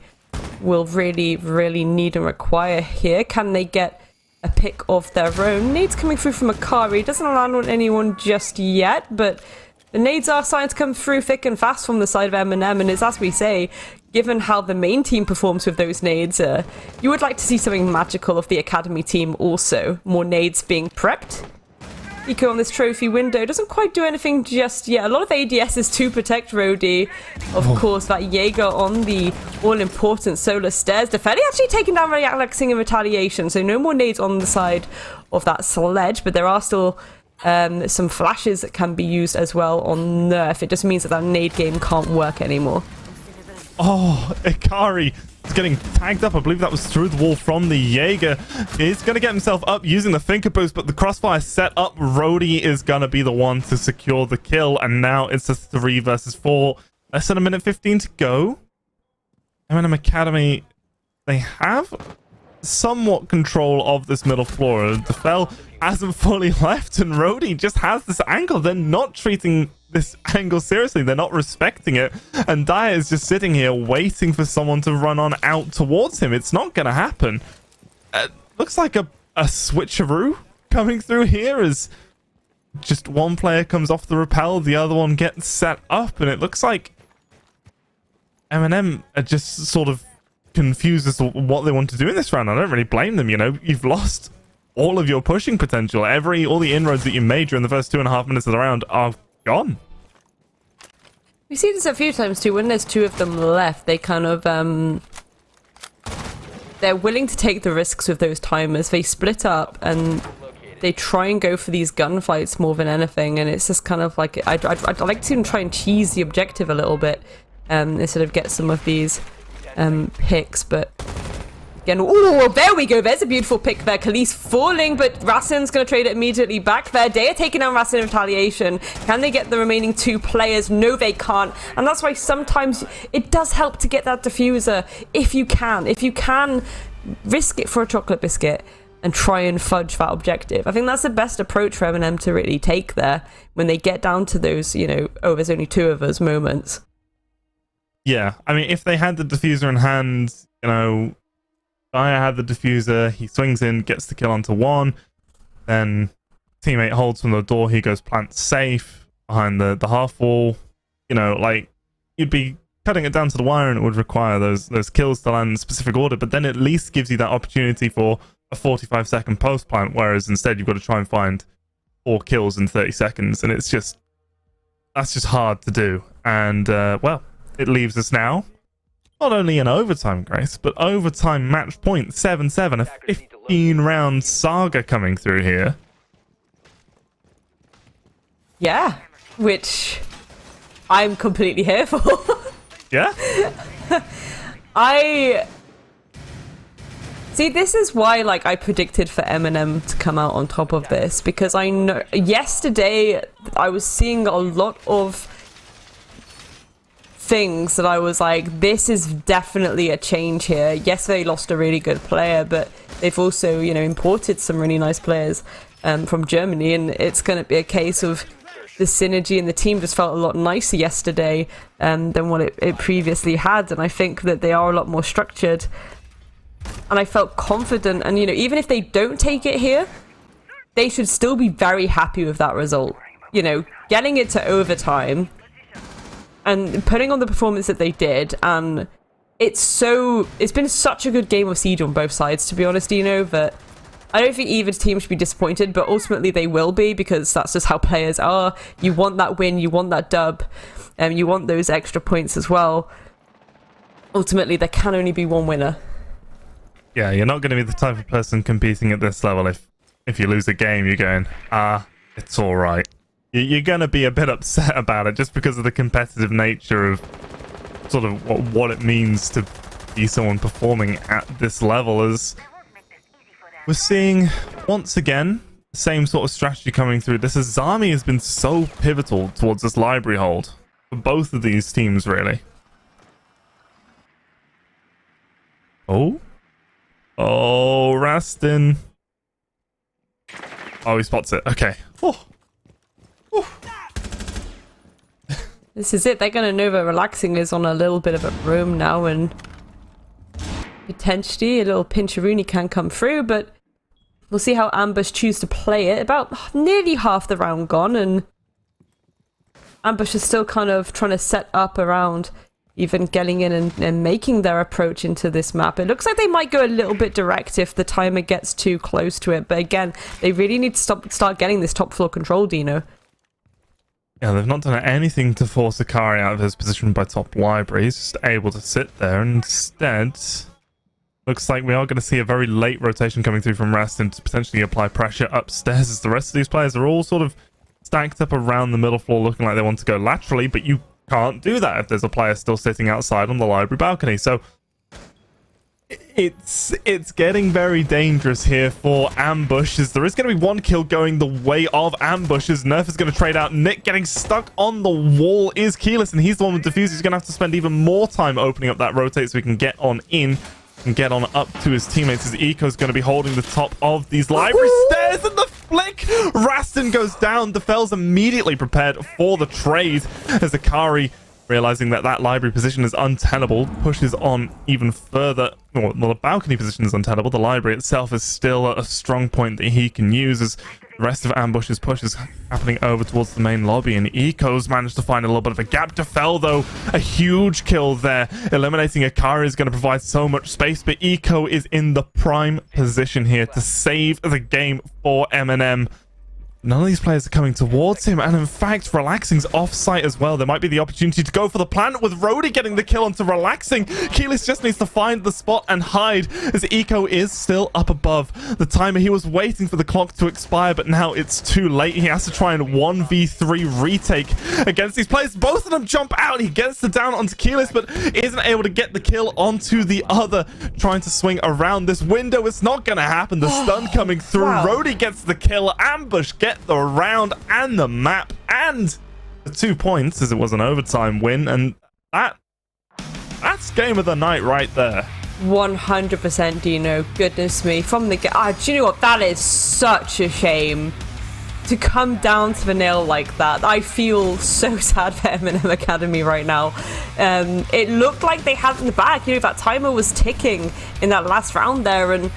will really, really need and require here. Can they get a pick of their own? Nades coming through from Akari. Doesn't land on anyone just yet, but the nades are starting to come through thick and fast from the side of Eminem, and it's as we say, given how the main team performs with those nades, you would like to see something magical of the Academy team also. More nades being prepped. Eco on this trophy window doesn't quite do anything just yet. A lot of ADSs to protect Rhodey. Of course, that Jaeger on the all-important solar stairs. Defeli actually taken down Relaxing in retaliation, so no more nades on the side of that sledge, but there are still some flashes that can be used as well on Nerf. It just means that nade game can't work anymore. Oh, Ikari is getting tagged up. I believe that was through the wall from the Jaeger. He's going to get himself up using the finger boost, but the crossfire set up. Rhodey is going to be the one to secure the kill, and now it's a 3 versus 4. Less than a minute 15 to go. Eminem Academy, they have somewhat control of this middle floor. Defel hasn't fully left, and Rhodey just has this angle. They're not treating this angle seriously. They're not respecting it, and Dyer is just sitting here waiting for someone to run on out towards him. It's not going to happen. Looks like a switcheroo coming through here, as just one player comes off the rappel, the other one gets set up, and it looks like Eminem are just sort of confused as to what they want to do in this round. I don't really blame them. You've lost all of your pushing potential. All the inroads that you made during the first 2.5 minutes of the round are gone. We see this a few times too. When there's two of them left, they kind of they're willing to take the risks with those timers. They split up and they try and go for these gunfights more than anything, and it's just kind of like I'd like to try and tease the objective a little bit instead of get some of these picks. But again, oh, there we go. There's a beautiful pick there. Khalees falling, but Rasen's going to trade it immediately back there. They are taking down Rasen in retaliation. Can they get the remaining 2 players? No, they can't. And that's why sometimes it does help to get that diffuser if you can. If you can, risk it for a chocolate biscuit and try and fudge that objective. I think that's the best approach for Eminem to really take there when they get down to those, there's only 2 of us moments. Yeah, I mean, if they had the diffuser in hand, Dyer had the diffuser, he swings in, gets the kill onto 1, then teammate holds from the door, he goes plant safe behind the half wall. You'd be cutting it down to the wire, and it would require those kills to land in a specific order, but then at least gives you that opportunity for a 45-second post plant, whereas instead you've got to try and find 4 kills in 30 seconds, and that's just hard to do. And well, it leaves us now not only in overtime, Grace, but overtime match point 7-7, a 15-round saga coming through here. Yeah, which I'm completely here for. Yeah? See, this is why, like, I predicted for Eminem to come out on top of this, because I know yesterday I was seeing a lot of things that I was like, this is definitely a change here. Yes, they lost a really good player, but they've also, you know, imported some really nice players from Germany, and it's going to be a case of the synergy, and the team just felt a lot nicer yesterday than what it previously had, and I think that they are a lot more structured. And I felt confident, and you know, even if they don't take it here, they should still be very happy with that result. You know, getting it to overtime and putting on the performance that they did, and it's been such a good game of Siege on both sides, to be honest, Dino, that I don't think either team should be disappointed, but ultimately they will be, because that's just how players are. You want that win, you want that dub, and you want those extra points as well. Ultimately, there can only be one winner. Yeah, you're not going to be the type of person competing at this level if you lose a game, you're going, it's all right. You're going to be a bit upset about it just because of the competitive nature of sort of what it means to be someone performing at this level. As we're seeing, once again, the same sort of strategy coming through. This Azami has been so pivotal towards this library hold for both of these teams, really. Oh, Rastin. Oh, he spots it. Okay. Oh. This is it. They're going to know that Relaxing is on a little bit of a roam now, and potentially a little Pincheroonie can come through, but we'll see how Ambush choose to play it. About nearly half the round gone, and Ambush is still kind of trying to set up around even getting in and making their approach into this map. It looks like they might go a little bit direct if the timer gets too close to it, but again, they really need to start getting this top floor control, Dino. Yeah, they've not done anything to force Akari out of his position by top library. He's just able to sit there. Instead, looks like we are going to see a very late rotation coming through from Rastin to potentially apply pressure upstairs, as the rest of these players are all sort of stacked up around the middle floor looking like they want to go laterally, but you can't do that if there's a player still sitting outside on the library balcony. So it's getting very dangerous here for Ambush, as there is going to be one kill going the way of Ambush, as Nerf is going to trade out. Nick getting stuck on the wall is Keyless, and he's the one with Diffuse. He's going to have to spend even more time opening up that rotate so we can get on in and get on up to his teammates, as Eco's going to be holding the top of these library stairs, and the flick! Rastin goes down. DeFell's immediately prepared for the trade, as Akari, realizing that that library position is untenable, pushes on even further. Well, the balcony position is untenable. The library itself is still a strong point that he can use, as the rest of Ambush's push is happening over towards the main lobby, and Eco's managed to find a little bit of a gap. DeFell, though, a huge kill there. Eliminating Akari is going to provide so much space, but Eco is in the prime position here to save the game for Eminem. None of these players are coming towards him, and in fact, Relaxing's off-site as well. There might be the opportunity to go for the plant, with Rody getting the kill onto Relaxing. Keyless just needs to find the spot and hide, as Eco is still up above the timer. He was waiting for the clock to expire, but now it's too late. He has to try and 1v3 retake against these players. Both of them jump out. He gets the down onto Keyless, but isn't able to get the kill onto the other, trying to swing around this window. It's not going to happen. The stun coming through. Wow. Rody gets the kill. Ambush get the round and the map and the 2 points, as it was an overtime win, and that's game of the night right there. 100% Dino. Goodness me. From the do you know what? That is such a shame to come down to the nail like that. I feel so sad for Eminem Academy right now. It looked like they had it in the bag. You know, that timer was ticking in that last round there, and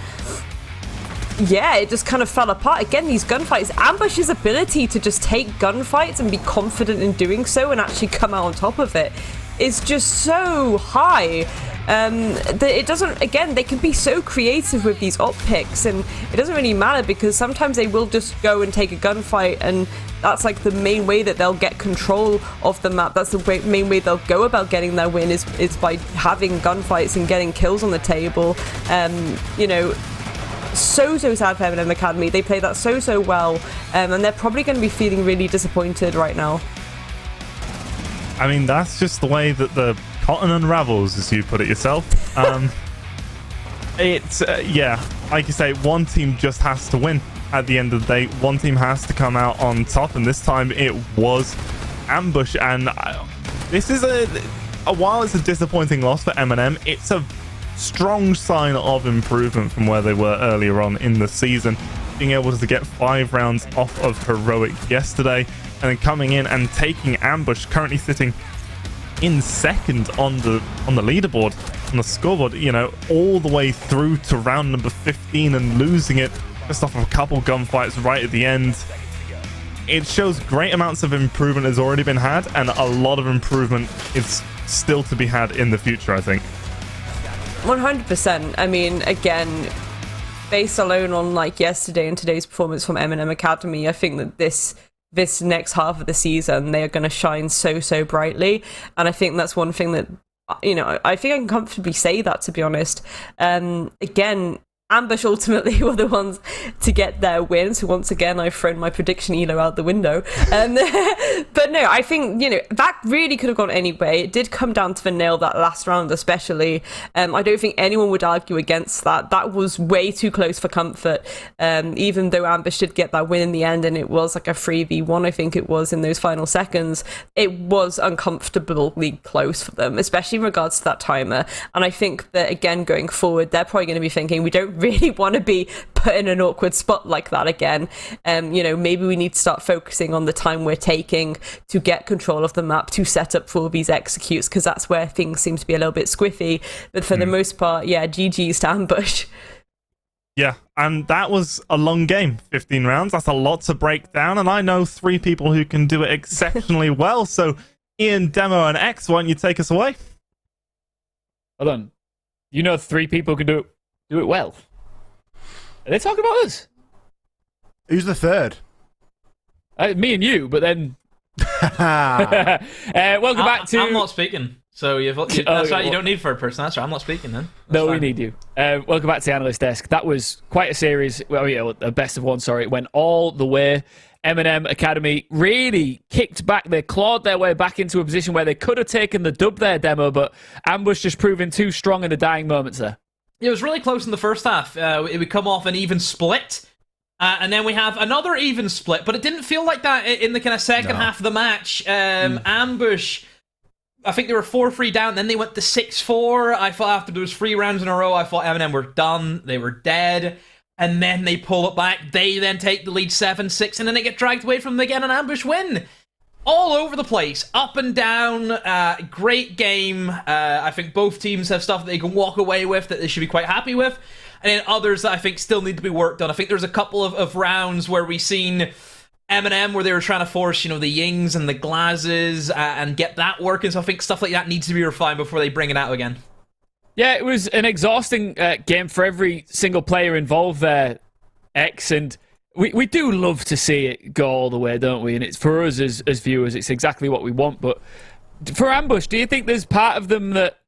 yeah, it just kind of fell apart. Again, these gunfights, Ambush's ability to just take gunfights and be confident in doing so and actually come out on top of it is just so high. That it doesn't, again, they can be so creative with these op picks, and it doesn't really matter because sometimes they will just go and take a gunfight, and that's like the main way that they'll get control of the map. That's the main way they'll go about getting their win is by having gunfights and getting kills on the table. You know, so sad for Eminem Academy. They play that so well, and they're probably going to be feeling really disappointed right now. I mean, that's just the way that the cotton unravels, as you put it yourself. It's yeah, like you say, one team just has to win at the end of the day. One team has to come out on top, and this time it was Ambush. And this is while it's a disappointing loss for Eminem, it's a strong sign of improvement from where they were earlier on in the season, being able to get 5 rounds off of Heroic yesterday, and then coming in and taking Ambush, currently sitting in second on the leaderboard, on the scoreboard, you know, all the way through to round number 15 and losing it just off of a couple gunfights right at the end. It shows great amounts of improvement has already been had, and a lot of improvement is still to be had in the future, I think. 100%. I mean, again, based alone on like yesterday and today's performance from Eminem Academy, I think that this next half of the season they are going to shine so brightly, and I think that's one thing that, you know, I think I can comfortably say that, to be honest. Again, Ambush ultimately were the ones to get their win, so once again I've thrown my prediction elo out the window. But no, I think, you know, that really could have gone anyway. It did come down to the nail that last round especially. I don't think anyone would argue against that. That was way too close for comfort, even though Ambush did get that win in the end, and it was like a 3v1, I think it was, in those final seconds. It was uncomfortably close for them, especially in regards to that timer. And I think that, again, going forward, they're probably going to be thinking, we don't really want to be put in an awkward spot like that again. You know, maybe we need to start focusing on the time we're taking to get control of the map, to set up for these executes, because that's where things seem to be a little bit squiffy. But for the most part, yeah, GG's to Ambush. Yeah, and that was a long game, 15 rounds. That's a lot to break down, and I know 3 people who can do it exceptionally well. So, Ian, Demo, and X, why don't you take us away? Hold on. You know 3 people can do it well. Are they talking about us? Who's the third? Me and you, but then... welcome back to... I'm not speaking. So that's right, you don't need third person. That's right, I'm not speaking then. That's fine. We need you. Welcome back to the Analyst Desk. That was quite a series. Well, yeah, a best of one, sorry. It went all the way. Eminem Academy really kicked back. They clawed their way back into a position where they could have taken the dub there, Demo, but Ambush just proving too strong in the dying moments there. It was really close in the first half. We come off an even split, and then we have another even split, but it didn't feel like that in the kind of second half of the match. Ambush, I think they were 4-3 down, then they went to 6-4. I thought after those 3 rounds in a row, I thought Eminem were done, they were dead, and then they pull it back. They then take the lead 7-6, and then they get dragged away from them again, and Ambush win. All over the place, up and down, great game. I think both teams have stuff that they can walk away with that they should be quite happy with, and then others that I think still need to be worked on. I think there's a couple of rounds where we've seen Eminem where they were trying to force, you know, the yings and the glazes and get that working, so I think stuff like that needs to be refined before they bring it out again. Yeah, it was an exhausting game for every single player involved there, X, and we do love to see it go all the way, don't we? And it's for us as viewers, it's exactly what we want. But for Ambush, do you think there's part of them that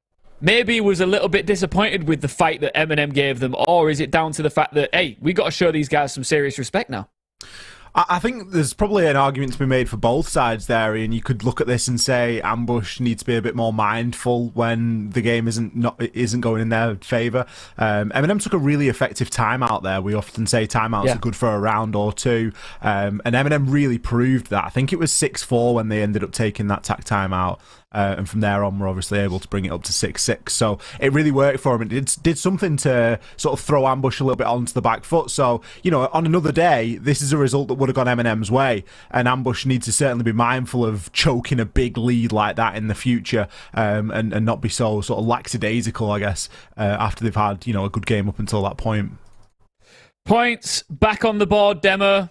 maybe was a little bit disappointed with the fight that Eminem gave them, or is it down to the fact that, hey, we got to show these guys some serious respect now? I think there's probably an argument to be made for both sides there, and you could look at this and say Ambush needs to be a bit more mindful when the game isn't going in their favour. Eminem took a really effective timeout there. We often say timeouts are good for a round or two, and Eminem really proved that. I think it was 6-4 when they ended up taking that tack timeout. And from there on, we're obviously able to bring it up to 6-6. So it really worked for him. It did something to sort of throw Ambush a little bit onto the back foot. So, you know, on another day, this is a result that would have gone Eminem's way. And Ambush needs to certainly be mindful of choking a big lead like that in the future, and not be so sort of lackadaisical, I guess, after they've had, you know, a good game up until that point. Points back on the board, Demo,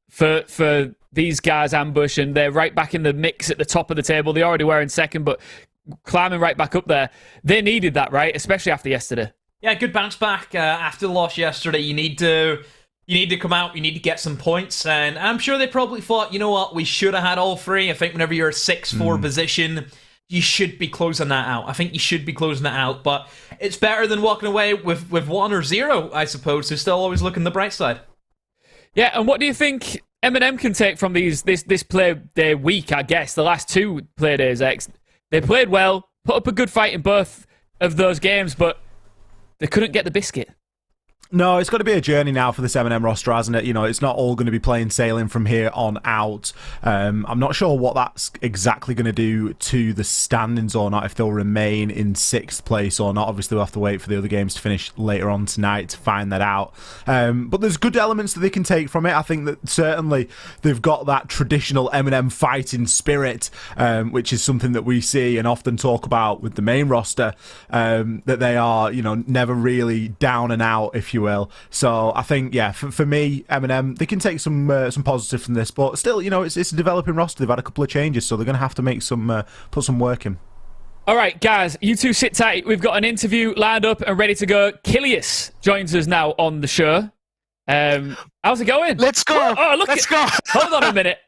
for these guys ambush and they're right back in the mix at the top of the table. They already were in second, but climbing right back up there. They needed that, right? Especially after yesterday. Yeah, good bounce back after the loss yesterday. You need to come out, you need to get some points, and I'm sure they probably thought, you know what, we should have had all three. I think whenever you're a 6-4 position, you should be closing that out. I think you should be closing that out, but it's better than walking away with 1 or 0, I suppose, so still always look on the bright side. Yeah, and what do you think Eminem can take from this play day week, I guess, the last 2 play days, X? They played well, put up a good fight in both of those games, but they couldn't get the biscuit. No, it's got to be a journey now for this Eminem roster, hasn't it? You know, it's not all going to be plain sailing from here on out. I'm not sure what that's exactly going to do to the standings or not, if they'll remain in 6th place or not. Obviously, we'll have to wait for the other games to finish later on tonight to find that out. But there's good elements that they can take from it. I think that certainly they've got that traditional Eminem fighting spirit, which is something that we see and often talk about with the main roster, that they are, you know, never really down and out, if you will. So I think, yeah, for me, Eminem, they can take some positive from this, but still, you know, it's a developing roster. They've had a couple of changes, so they're going to have to make put some work in. All right, guys, you two sit tight. We've got an interview lined up and ready to go. Coalesce joins us now on the show. How's it going? Let's go. Oh, look. Let's go. Hold on a minute.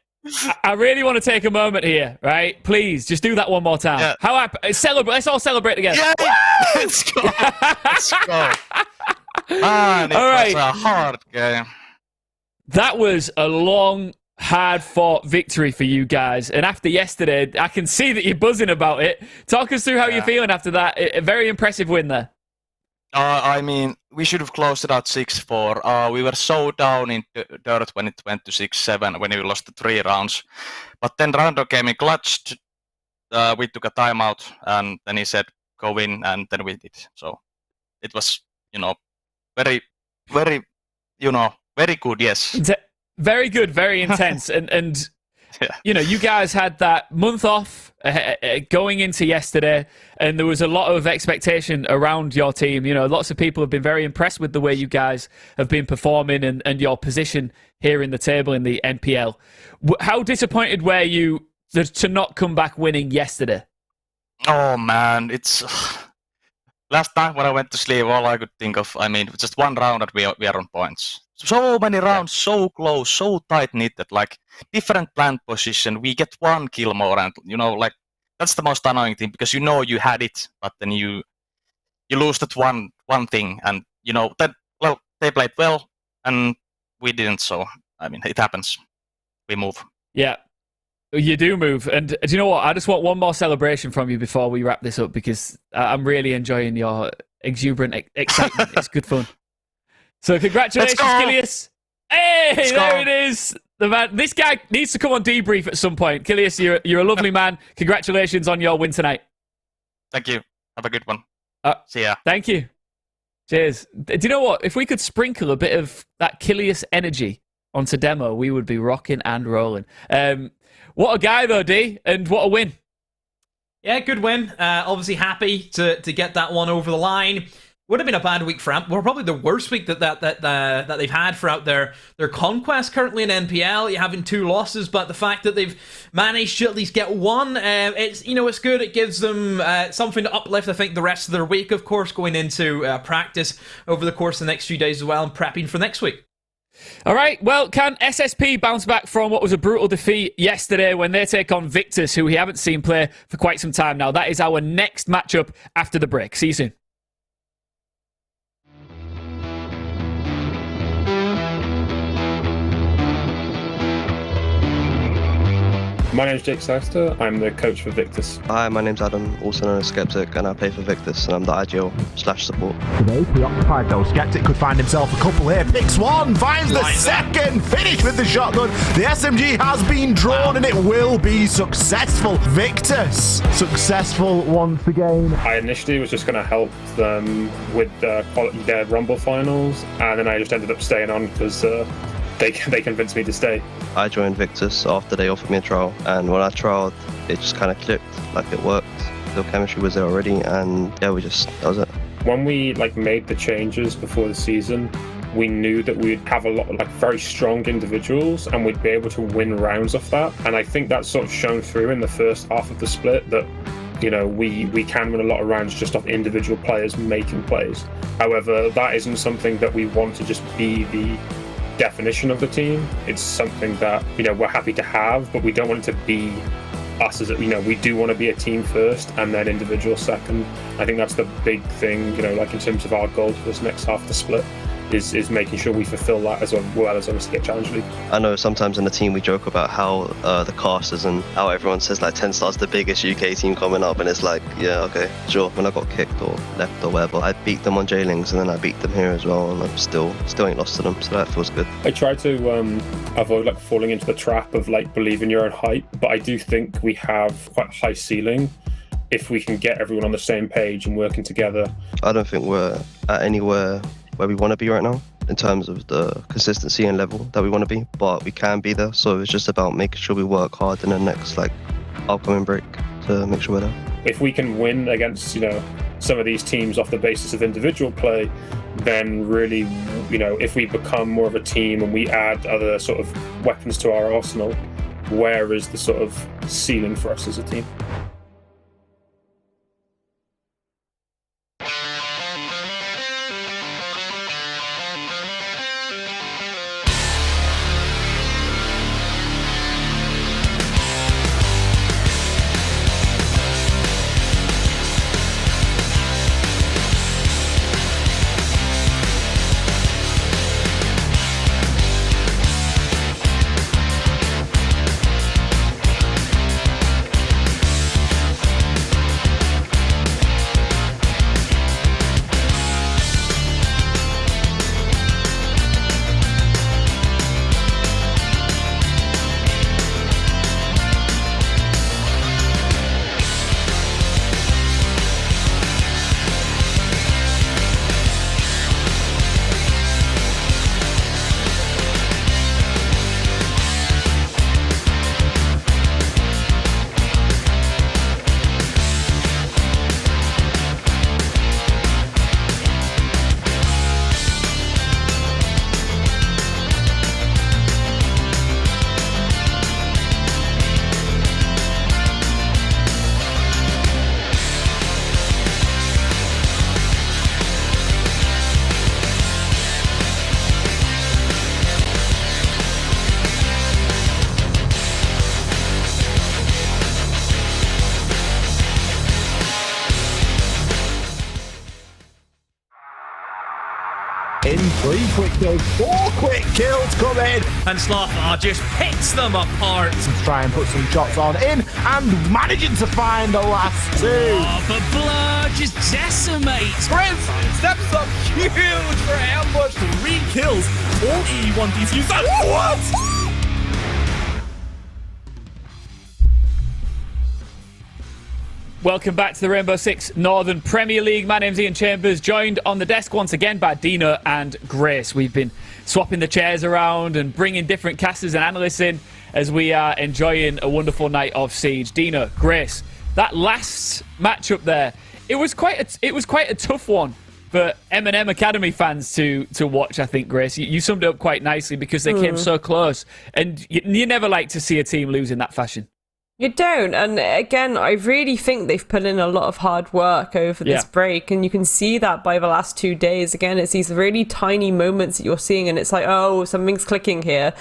I really want to take a moment here, right? Please, just do that one more time. Yeah. Celebrate. Let's all celebrate together. Yeah. Let's go. Let's go. Man, it was a hard game. That was a long, hard-fought victory for you guys. And after yesterday, I can see that you're buzzing about it. Talk us through how you're feeling after that. A very impressive win there. I mean, we should have closed it out 6-4. We were so down in dirt when it went to 6-7 when we lost the 3 rounds. But then Rando came in clutch. We took a timeout, and then he said, go in, and then we did. So it was, you know, very, very, you know, very good, yes. Very good, very intense. and you know, you guys had that month off going into yesterday, and there was a lot of expectation around your team. You know, lots of people have been very impressed with the way you guys have been performing and your position here in the table in the NPL. How disappointed were you to not come back winning yesterday? Oh, man, it's... Last night when I went to sleep, all I could think of, I mean, just one round that we are on points. So many rounds, so close, so tight-knitted, like different plant position. We get 1 kill more, and, you know, like, that's the most annoying thing, because you know you had it, but then you lose that one thing, and, you know, that, well, they played well, and we didn't, so, I mean, it happens. We move. Yeah. You do move, and do you know what? I just want one more celebration from you before we wrap this up, because I'm really enjoying your exuberant excitement. It's good fun. So congratulations, Coalesce. Hey, there it is. The man. This guy needs to come on debrief at some point. Coalesce, you're a lovely man. Congratulations on your win tonight. Thank you. Have a good one. See ya. Thank you. Cheers. Do you know what? If we could sprinkle a bit of that Coalesce energy onto demo, we would be rocking and rolling. What a guy, though, D, and what a win. Yeah, good win. Obviously happy to get that one over the line. Would have been a bad week for Amp. Well, probably the worst week that they've had throughout their conquest currently in NPL. You're having 2 losses, but the fact that they've managed to at least get 1, it's, you know, it's good. It gives them something to uplift, I think, the rest of their week, of course, going into practice over the course of the next few days as well and prepping for next week. All right, well, can SSP bounce back from what was a brutal defeat yesterday when they take on Victus, who we haven't seen play for quite some time now? That is our next matchup after the break. See you soon. My name's Jake Seister, I'm the coach for Victus. Hi, my name's Adam, also known as Skeptic, and I play for Victus, and I'm the IGL/support. Today, preoccupied though, Skeptic could find himself a couple here. Picks one, finds the second, finish with the shotgun. The SMG has been drawn and it will be successful. Victus, successful once again. I initially was just going to help them with their Rumble finals, and then I just ended up staying on because they convinced me to stay. I joined Victus after they offered me a trial, and when I trialed, it just kind of clicked, like it worked. The chemistry was there already, and yeah, that was it. When we made the changes before the season, we knew that we'd have a lot of like very strong individuals and we'd be able to win rounds off that. And I think that's sort of shown through in the first half of the split that, you know, we can win a lot of rounds just off individual players making plays. However, that isn't something that we want to just be the definition of the team. It's something that, you know, we're happy to have, but we don't want it to be us as, you know, we do want to be a team first and then individual second. I think that's the big thing, you know, like in terms of our goal for this next half of the split is making sure we fulfill that as well as obviously get Challenge League. I know sometimes in the team we joke about how the casters and how everyone says like TENSTAR's the biggest UK team coming up, and it's like, yeah, okay, sure. When I got kicked or left or whatever, I beat them on J-Links and then I beat them here as well, and I'm still ain't lost to them, so that feels good. I try to avoid like falling into the trap of like believing your own hype, but I do think we have quite a high ceiling if we can get everyone on the same page and working together. I don't think we're at anywhere where we want to be right now in terms of the consistency and level that we want to be, but we can be there. So it's just about making sure we work hard in the next like upcoming break to make sure we're there. If we can win against, you know, some of these teams off the basis of individual play, then really, you know, if we become more of a team and we add other sort of weapons to our arsenal, where is the sort of ceiling for us as a team? In 3 quick kills, 4 quick kills come in. And Slothar just picks them apart. Let's try and put some shots on in and managing to find the last 2. Oh, but Blur just decimates. Chris steps up huge for ambush. 3 kills. All E1 DCs. What? Welcome back to the Rainbow Six Northern Premier League. My name's Ian Chambers, joined on the desk once again by Dina and Grace. We've been swapping the chairs around and bringing different casters and analysts in as we are enjoying a wonderful night of Siege. Dina, Grace, that last matchup there, it was quite a tough one for Eminem Academy fans to watch, I think, Grace. You summed it up quite nicely because they came so close, and you never like to see a team lose in that fashion. You don't, and again, I really think they've put in a lot of hard work over this break, and you can see that by the last 2 days. Again, it's these really tiny moments that you're seeing, and it's like, oh, something's clicking here.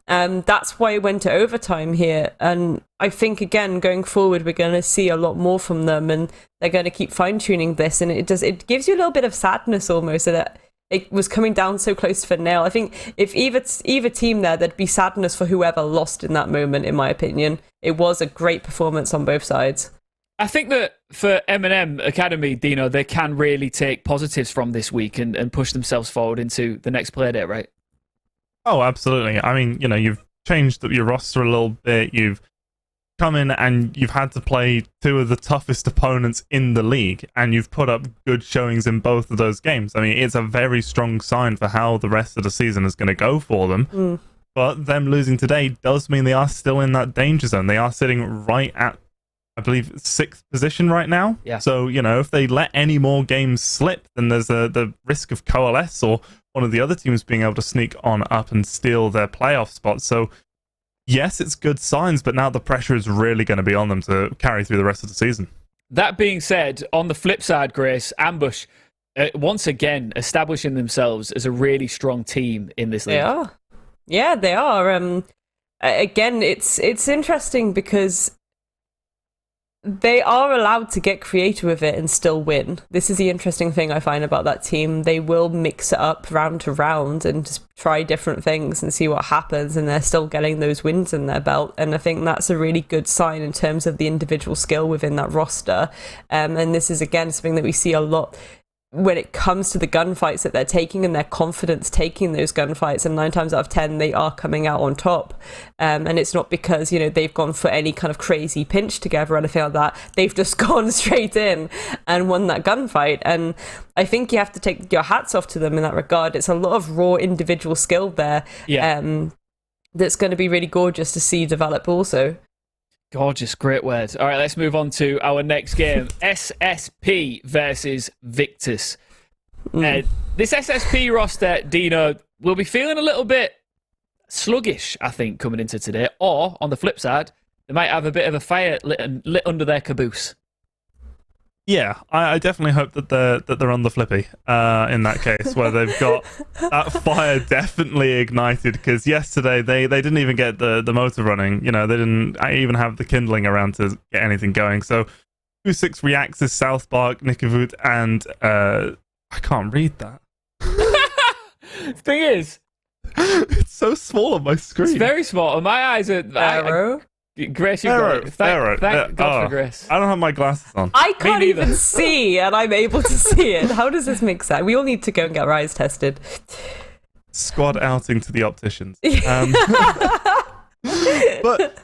That's why it went to overtime here, and I think, again, going forward, we're going to see a lot more from them, and they're going to keep fine-tuning this, and it gives you a little bit of sadness almost that it was coming down so close for nail. I think if either team there'd be sadness for whoever lost in that moment, in my opinion. It was a great performance on both sides. I think that for Eminem Academy, Dino, they can really take positives from this week and push themselves forward into the next Playday, right? Oh, absolutely. I mean, you know, you've changed your roster a little bit. You've come in and you've had to play 2 of the toughest opponents in the league, and you've put up good showings in both of those games. I mean, it's a very strong sign for how the rest of the season is going to go for them. But them losing today does mean they are still in that danger zone. They are sitting right at I believe, 6th position right now. Yeah. So, you know, if they let any more games slip, then there's the risk of Coalesce or one of the other teams being able to sneak on up and steal their playoff spot. So, yes, it's good signs, but now the pressure is really going to be on them to carry through the rest of the season. That being said, on the flip side, Grace, Ambush, once again, establishing themselves as a really strong team in this league. They are. Yeah, they are. Again, it's interesting because they are allowed to get creative with it and still win. This is the interesting thing I find about that team. They will mix it up round to round and just try different things and see what happens, and they're still getting those wins in their belt. And I think that's a really good sign in terms of the individual skill within that roster. And this is, again, something that we see a lot when it comes to the gunfights that they're taking and their confidence taking those gunfights, and 9 times out of 10 they are coming out on top. And it's not because, you know, they've gone for any kind of crazy pinch together or anything like that. They've just gone straight in and won that gunfight. And I think you have to take your hats off to them in that regard. It's a lot of raw individual skill there. That's going to be really gorgeous to see develop also. Gorgeous, great words. All right, let's move on to our next game. SSP versus Victus. This SSP roster, Dino, will be feeling a little bit sluggish, I think, coming into today. Or, on the flip side, they might have a bit of a fire lit under their caboose. Yeah, I definitely hope that they're on the flippy in that case, where they've got that fire definitely ignited, because yesterday they didn't even get the motor running. You know, they didn't even have the kindling around to get anything going. So 2-6 reacts as South Park, Nikavut, and I can't read that. Thing is, it's so small on my screen. It's very small. And my eyes are... Arrow? Grace, you've got it. Thank God for Grace. I don't have my glasses on. I can't even see, and I'm able to see it. How does this make sense? We all need to go and get our eyes tested. Squad outing to the opticians. But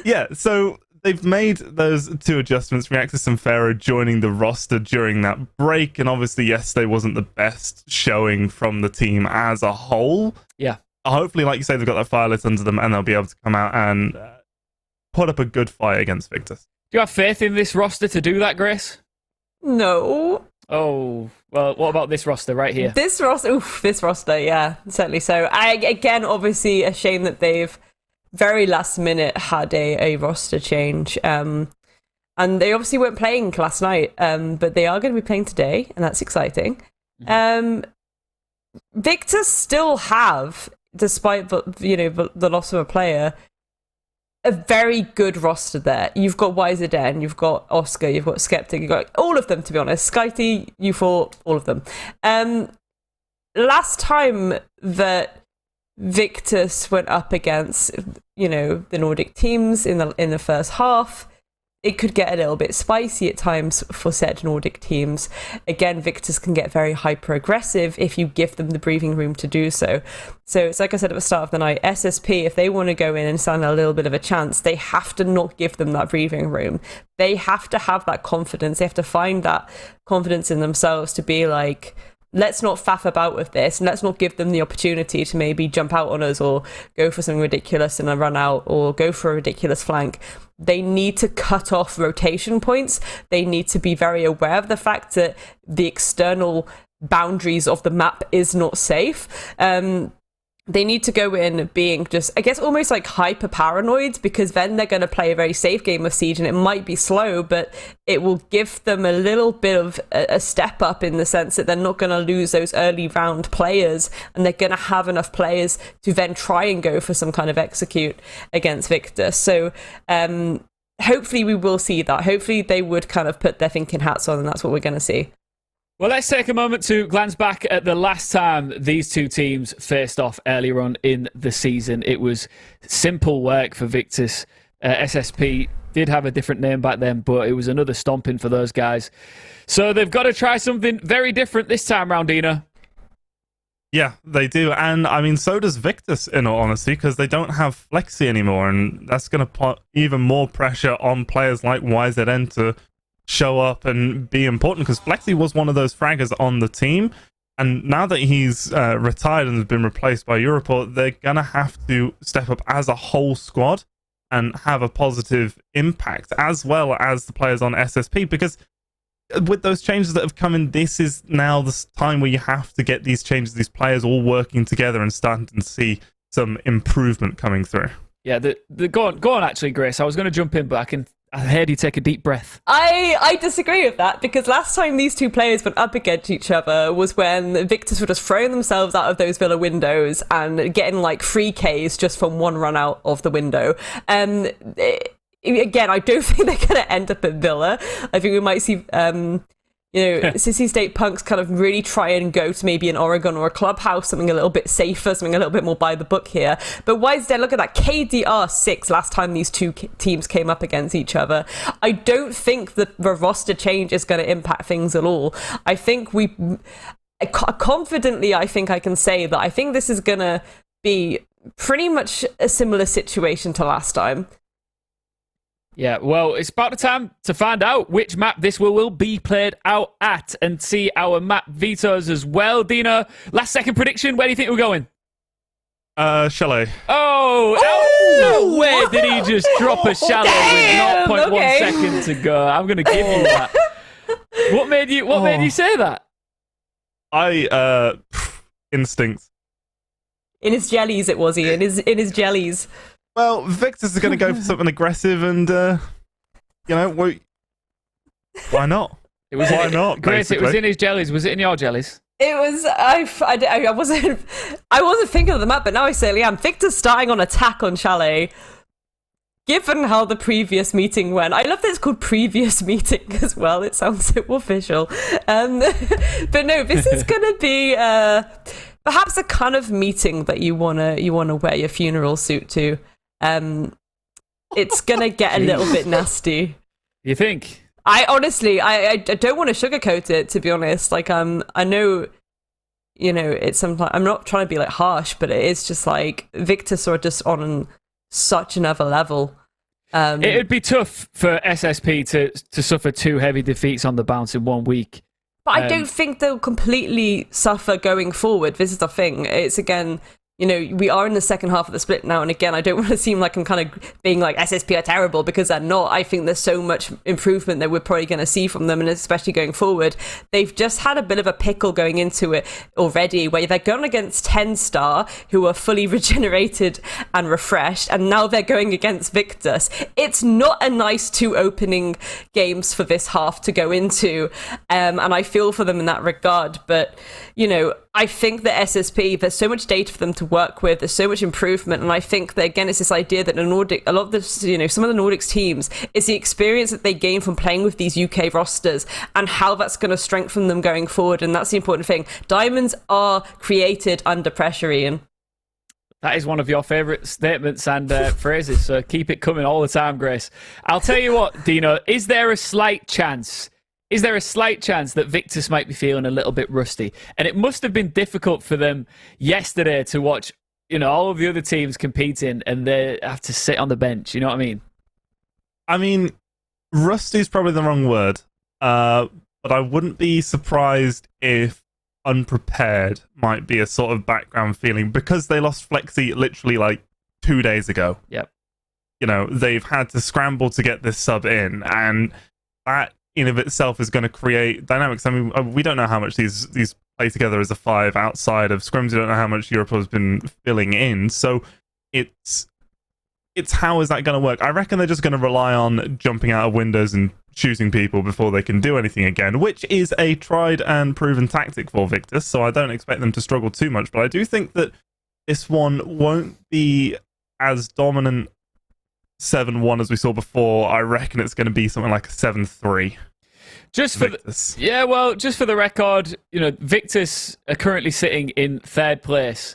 yeah, so they've made those 2 adjustments. Reactus and Pharaoh joining the roster during that break, and obviously yesterday wasn't the best showing from the team as a whole. Yeah. Hopefully, like you say, they've got that fire lit under them, and they'll be able to come out and put up a good fight against Victus. Do you have faith in this roster to do that, Grace? No. Oh, well, what about this roster right here? This roster, yeah, certainly so. Again, obviously, a shame that they've very last minute had a roster change. And they obviously weren't playing last night, but they are going to be playing today, and that's exciting. Victus still have, despite the loss of a player, a very good roster there. You've got YZN, you've got Oscar, you've got Skeptic, you've got all of them, to be honest. Skyty, U4, all of them. Last time that Victus went up against, the Nordic teams in the first half, it could get a little bit spicy at times for said Nordic teams. Again, Victus can get very hyper-aggressive if you give them the breathing room to do so. So it's like I said at the start of the night, SSP, if they want to go in and stand a little bit of a chance, they have to not give them that breathing room. They have to have that confidence. They have to find that confidence in themselves to be like, let's not faff about with this, and let's not give them the opportunity to maybe jump out on us or go for something ridiculous in a run out or go for a ridiculous flank. They need to cut off rotation points. They need to be very aware of the fact that the external boundaries of the map is not safe. They need to go in being just, I guess, almost like hyper paranoid, because then they're going to play a very safe game of Siege, and it might be slow, but it will give them a little bit of a step up in the sense that they're not going to lose those early round players, and they're going to have enough players to then try and go for some kind of execute against Victus. So hopefully we will see that. Hopefully they would kind of put their thinking hats on, and that's what we're going to see. Well, let's take a moment to glance back at the last time these 2 teams faced off earlier on in the season. It was simple work for Victus. SSP did have a different name back then, but it was another stomping for those guys. So they've got to try something very different this time round, Dina. Yeah, they do. And, I mean, so does Victus, in all honesty, because they don't have Flexi anymore, and that's going to put even more pressure on players like YZN to show up and be important, because Flexi was one of those fraggers on the team, and now that he's retired and has been replaced by Europort, they're gonna have to step up as a whole squad and have a positive impact, as well as the players on SSP, because with those changes that have come in, this is now the time where you have to get these changes, these players all working together and starting to see some improvement coming through. Yeah, go on, actually, Grace. I was going to jump in, but I heard you take a deep breath. I disagree with that, because last time these two players went up against each other was when Victus were just throwing themselves out of those villa windows and getting like 3Ks just from one run out of the window. Again, I don't think they're going to end up at Villa. I think we might see, Sissi State Punks kind of really try and go to maybe an Oregon or a Clubhouse, something a little bit safer, something a little bit more by the book here. But why is there, look at that, KDR 6 last time these two teams came up against each other. I don't think that the roster change is going to impact things at all. I think confidently, I think I can say that I think this is going to be pretty much a similar situation to last time. Yeah, well, it's about the time to find out which map this will be played out at and see our map vetoes as well. Dina, last second prediction, where do you think we're going? Chalet. Oh, where did he just drop a Chalet with 0.1 seconds to go? I'm going to give you that. What made you say that? Instinct. In his jellies, it was he. In his jellies. Well, Victus is going to go for something aggressive, and why not? Why not? Grace, basically? it was in his jellies. Was it in your jellies? It was. I wasn't thinking of the map, but now I certainly am. Victor's starting on attack on Chalet. Given how the previous meeting went, I love that it's called previous meeting as well. It sounds so official. But no, this is going to be perhaps a kind of meeting that you wanna wear your funeral suit to. It's gonna get a little bit nasty. You think? I honestly, I don't want to sugarcoat it, to be honest. Like, I know, it's sometimes, I'm not trying to be like harsh, but it is just like Victus are just on such another level. It'd be tough for SSP to suffer 2 heavy defeats on the bounce in 1 week. But I don't think they'll completely suffer going forward. This is the thing. It's, again, we are in the second half of the split now, and again, I don't want to seem like I'm kind of being like SSP are terrible, because they're not. I think there's so much improvement that we're probably going to see from them, and especially going forward. They've just had a bit of a pickle going into it already, where they're going against TENSTAR, who are fully regenerated and refreshed, and now they're going against Victus. It's not a nice 2 opening games for this half to go into, and I feel for them in that regard, but, I think that SSP, there's so much data for them to work with, there's so much improvement, and I think that, again, it's this idea that a lot of the, some of the Nordics teams, it's the experience that they gain from playing with these UK rosters and how that's going to strengthen them going forward, and that's the important thing. Diamonds are created under pressure, Ian. That is one of your favourite statements and phrases, so keep it coming all the time, Grace. I'll tell you what, Dino, is there a slight chance that Victus might be feeling a little bit rusty? And it must have been difficult for them yesterday to watch, all of the other teams competing, and they have to sit on the bench. You know what I mean? I mean, rusty is probably the wrong word, but I wouldn't be surprised if unprepared might be a sort of background feeling, because they lost Flexi literally like 2 days ago. Yep. They've had to scramble to get this sub in, and that in of itself is going to create dynamics. I mean, we don't know how much these play together as a 5 outside of scrims. We don't know how much Europe has been filling in. So it's how is that going to work? I reckon they're just going to rely on jumping out of windows and choosing people before they can do anything again, which is a tried and proven tactic for Victus. So I don't expect them to struggle too much. But I do think that this one won't be as dominant 7-1 as we saw before. I reckon it's going to be something like a 7-3. Just for the record, Victus are currently sitting in 3rd place,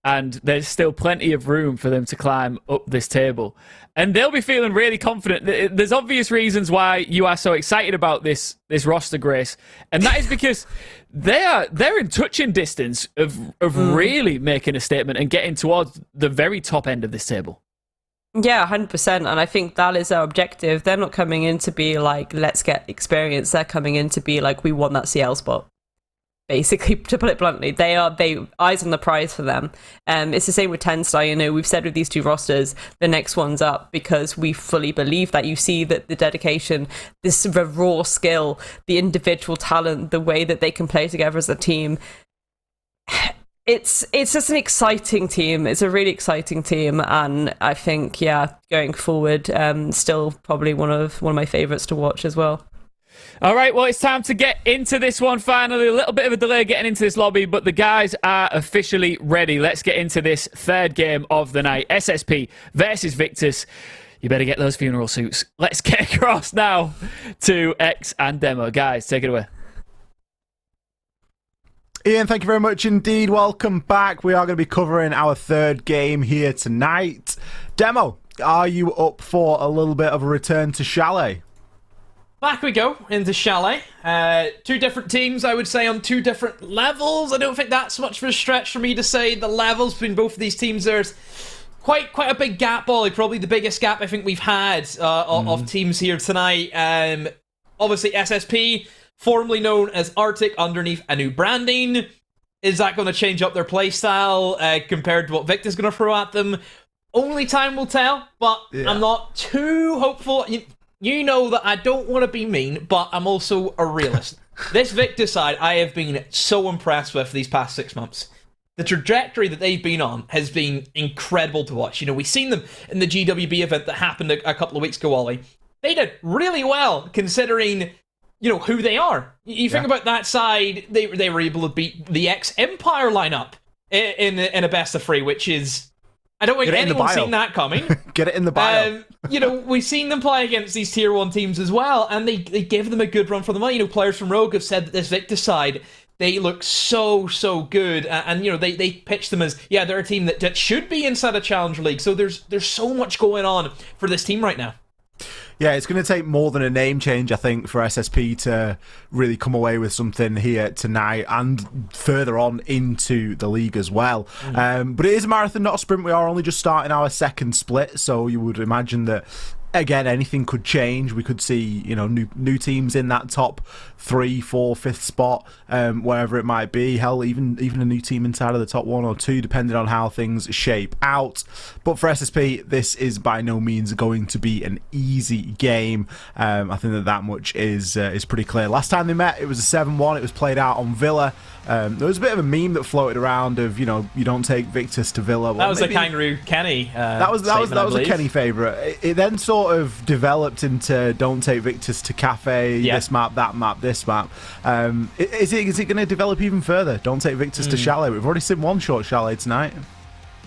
and there's still plenty of room for them to climb up this table, and they'll be feeling really confident. There's obvious reasons why you are so excited about this roster, Grace, and that is because they're in touching distance of really making a statement and getting towards the very top end of this table. Yeah, 100%. And I think that is our objective. They're not coming in to be like, let's get experience. They're coming in to be like, we want that CL spot. basically, to put it bluntly. They eyes on the prize for them. It's the same with TENSTAR. You know, we've said with these two rosters, the next one's up because we fully believe that. You see that the dedication, the raw skill, the individual talent, the way that they can play together as a team. It's just an exciting team. It's a really exciting team, and I think, yeah, going forward, still probably one of my favourites to watch as well. All right, well, it's time to get into this one finally. A little bit of a delay getting into this lobby, but the guys are officially ready. Let's get into this third game of the night. SSP versus Victus. You better get those funeral suits. Let's get across now to X and Demo. Guys, take it away. Ian, thank you very much indeed. Welcome back. We are going to be covering our third game here tonight. Demo, are you up for a little bit of a return to Chalet? Back we go into Chalet. Two different teams, I would say, on two different levels. I don't think that's much of a stretch for me to say. The levels between both of these teams, there's quite a big gap, Ollie. Probably the biggest gap I think we've had of teams here tonight. Obviously, SSP, formerly known as Arctic, underneath a new branding. Is that going to change up their playstyle compared to what Victus is going to throw at them? Only time will tell, but I'm not too hopeful. You know that I don't want to be mean, but I'm also a realist. This Victus side, I have been so impressed with these past 6 months. The trajectory that they've been on has been incredible to watch. You know, we've seen them in the GWB event that happened a couple of weeks ago, Ollie. They did really well, considering, you know, who they are. You think about that side, they were able to beat the ex-Empire lineup in a best of 3, which is... I don't think anyone's seen that coming. Get it in the bio. You know, we've seen them play against these tier 1 teams as well, and they give them a good run for the money. You know, players from Rogue have said that this Victus side, they look so good, and you know, they pitch them as, yeah, they're a team that should be inside a Challenger League. So there's so much going on for this team right now. Yeah, it's going to take more than a name change, I think, for SSP to really come away with something here tonight and further on into the league as well. But it is a marathon, not a sprint. We are only just starting our second split, so you would imagine that, again, anything could change. We could see, you know, new teams in that top 3, 4, 5th spot, wherever it might be. Hell, even a new team inside of the top 1 or 2, depending on how things shape out. But for SSP, this is by no means going to be an easy game. I think that much is pretty clear. Last time they met, it was a 7-1. It was played out on Villa. There was a bit of a meme that floated around of, you know, you don't take Victus to Villa. Well, that was a Kangaroo Kenny. That was a Kenny favourite. It then sort of developed into don't take Victus to Cafe. This map, that map, this map. Is it going to develop even further? Don't take Victus to Chalet. We've already seen one short Chalet tonight.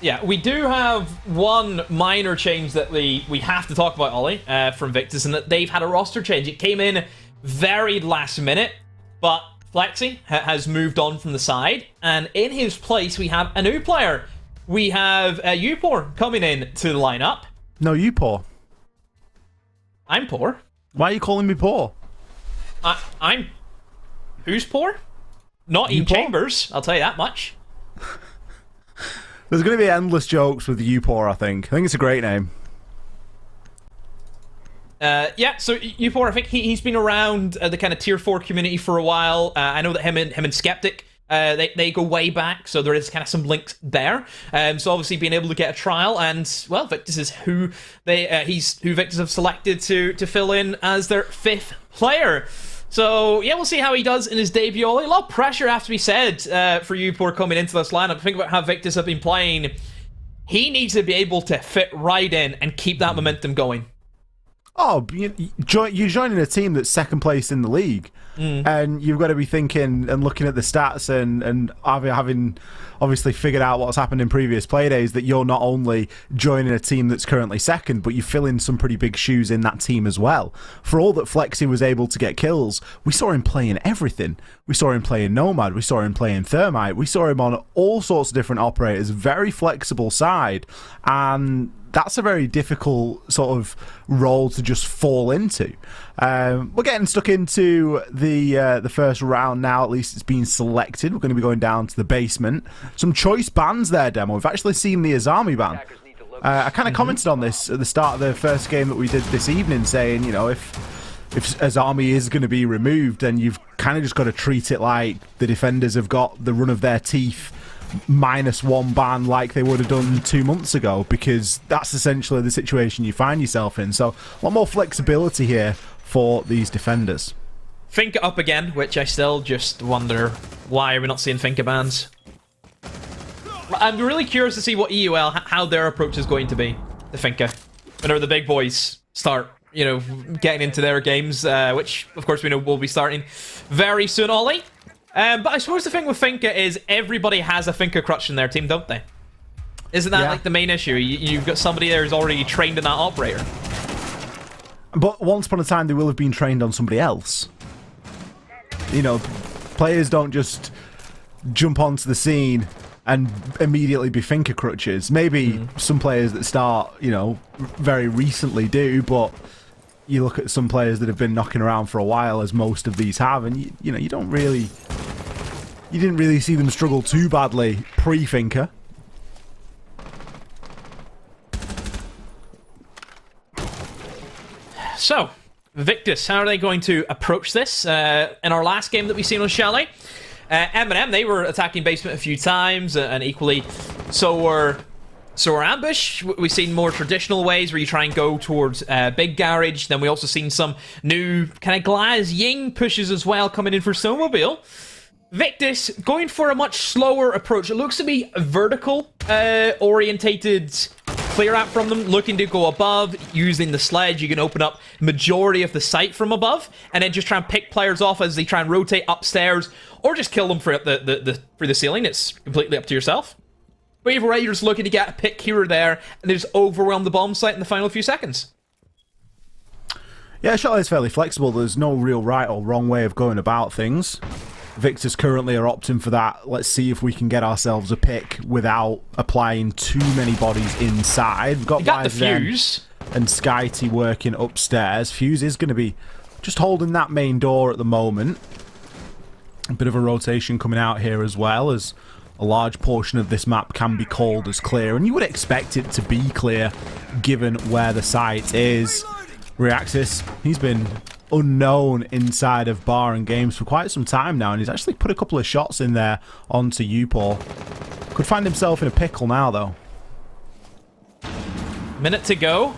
Yeah, we do have one minor change that we have to talk about, Ollie, from Victus, and that they've had a roster change. It came in very last minute, but Flexi has moved on from the side, and in his place we have a new player. We have Upor coming in to the lineup. No, you poor. I'm poor. Why are you calling me poor? I'm... Who's poor? Not Ian Chambers, I'll tell you that much. There's going to be endless jokes with Upor, I think. I think it's a great name. Yeah, so Upor, I think he's been around the kind of tier 4 community for a while. I know that him and Skeptic, they go way back, so there is kind of some links there. So obviously being able to get a trial, and well, Victus is who Victus have selected to fill in as their 5th player. So yeah, we'll see how he does in his debut. A lot of pressure have to be said for Upor coming into this lineup. Think about how Victus have been playing. He needs to be able to fit right in and keep that momentum going. Oh, you're joining a team that's second place in the league, and you've got to be thinking and looking at the stats and having obviously figured out what's happened in previous Playdays, that you're not only joining a team that's currently second, but you fill in some pretty big shoes in that team as well. For all that Flexi was able to get kills, we saw him playing everything. We saw him playing Nomad, we saw him playing Thermite, we saw him on all sorts of different operators, very flexible side, and that's a very difficult sort of role to just fall into. We're getting stuck into the first round now. At least it's been selected. We're going to be going down to the basement. Some choice bans there, Demo. We've actually seen the Azami ban. I kind of commented on this at the start of the first game that we did this evening, saying, you know, if if as army is going to be removed, then you've kind of just got to treat it like the defenders have got the run of their teeth, -1 ban like they would have done 2 months ago, because that's essentially the situation you find yourself in. So a lot more flexibility here for these defenders. Finka up again, which I still just wonder, why are we not seeing Finka bans? I'm really curious to see what EUL, how their approach is going to be to Finka whenever the big boys start, you know, getting into their games, which of course we know will be starting very soon, Ollie. But I suppose the thing with Finka is everybody has a Finka crutch in their team, don't they? Isn't that like the main issue? You've got somebody there who's already trained in that operator. But once upon a time, they will have been trained on somebody else. You know, players don't just jump onto the scene and immediately be Finka crutches. Maybe some players that start, you know, very recently do, but you look at some players that have been knocking around for a while, as most of these have, and you know, you didn't really see them struggle too badly pre-Finka. So, Victus, how are they going to approach this? In our last game that we've seen on Chalet, Eminem, they were attacking basement a few times, and equally so were Ambush. We've seen more traditional ways where you try and go towards Big Garage. Then we also seen some new kind of Glaz Ying pushes as well coming in for Snowmobile. Victus going for a much slower approach. It looks to be a vertical orientated clear out from them, looking to go above. Using the sledge, you can open up majority of the site from above, and then just try and pick players off as they try and rotate upstairs, or just kill them through the ceiling. It's completely up to yourself. But either way, you're just looking to get a pick here or there, and they just overwhelm the bomb site in the final few seconds. Yeah, Chalet is fairly flexible. There's no real right or wrong way of going about things. Victus currently are opting for that. Let's see if we can get ourselves a pick without applying too many bodies inside. We've got the Fuse and Skyty working upstairs. Fuse is going to be just holding that main door at the moment. A bit of a rotation coming out here as well, as a large portion of this map can be called as clear, and you would expect it to be clear given where the site is. Reaxis, he's been unknown inside of Bar and Games for quite some time now, and he's actually put a couple of shots in there onto Upor. Could find himself in a pickle now, though. Minute to go.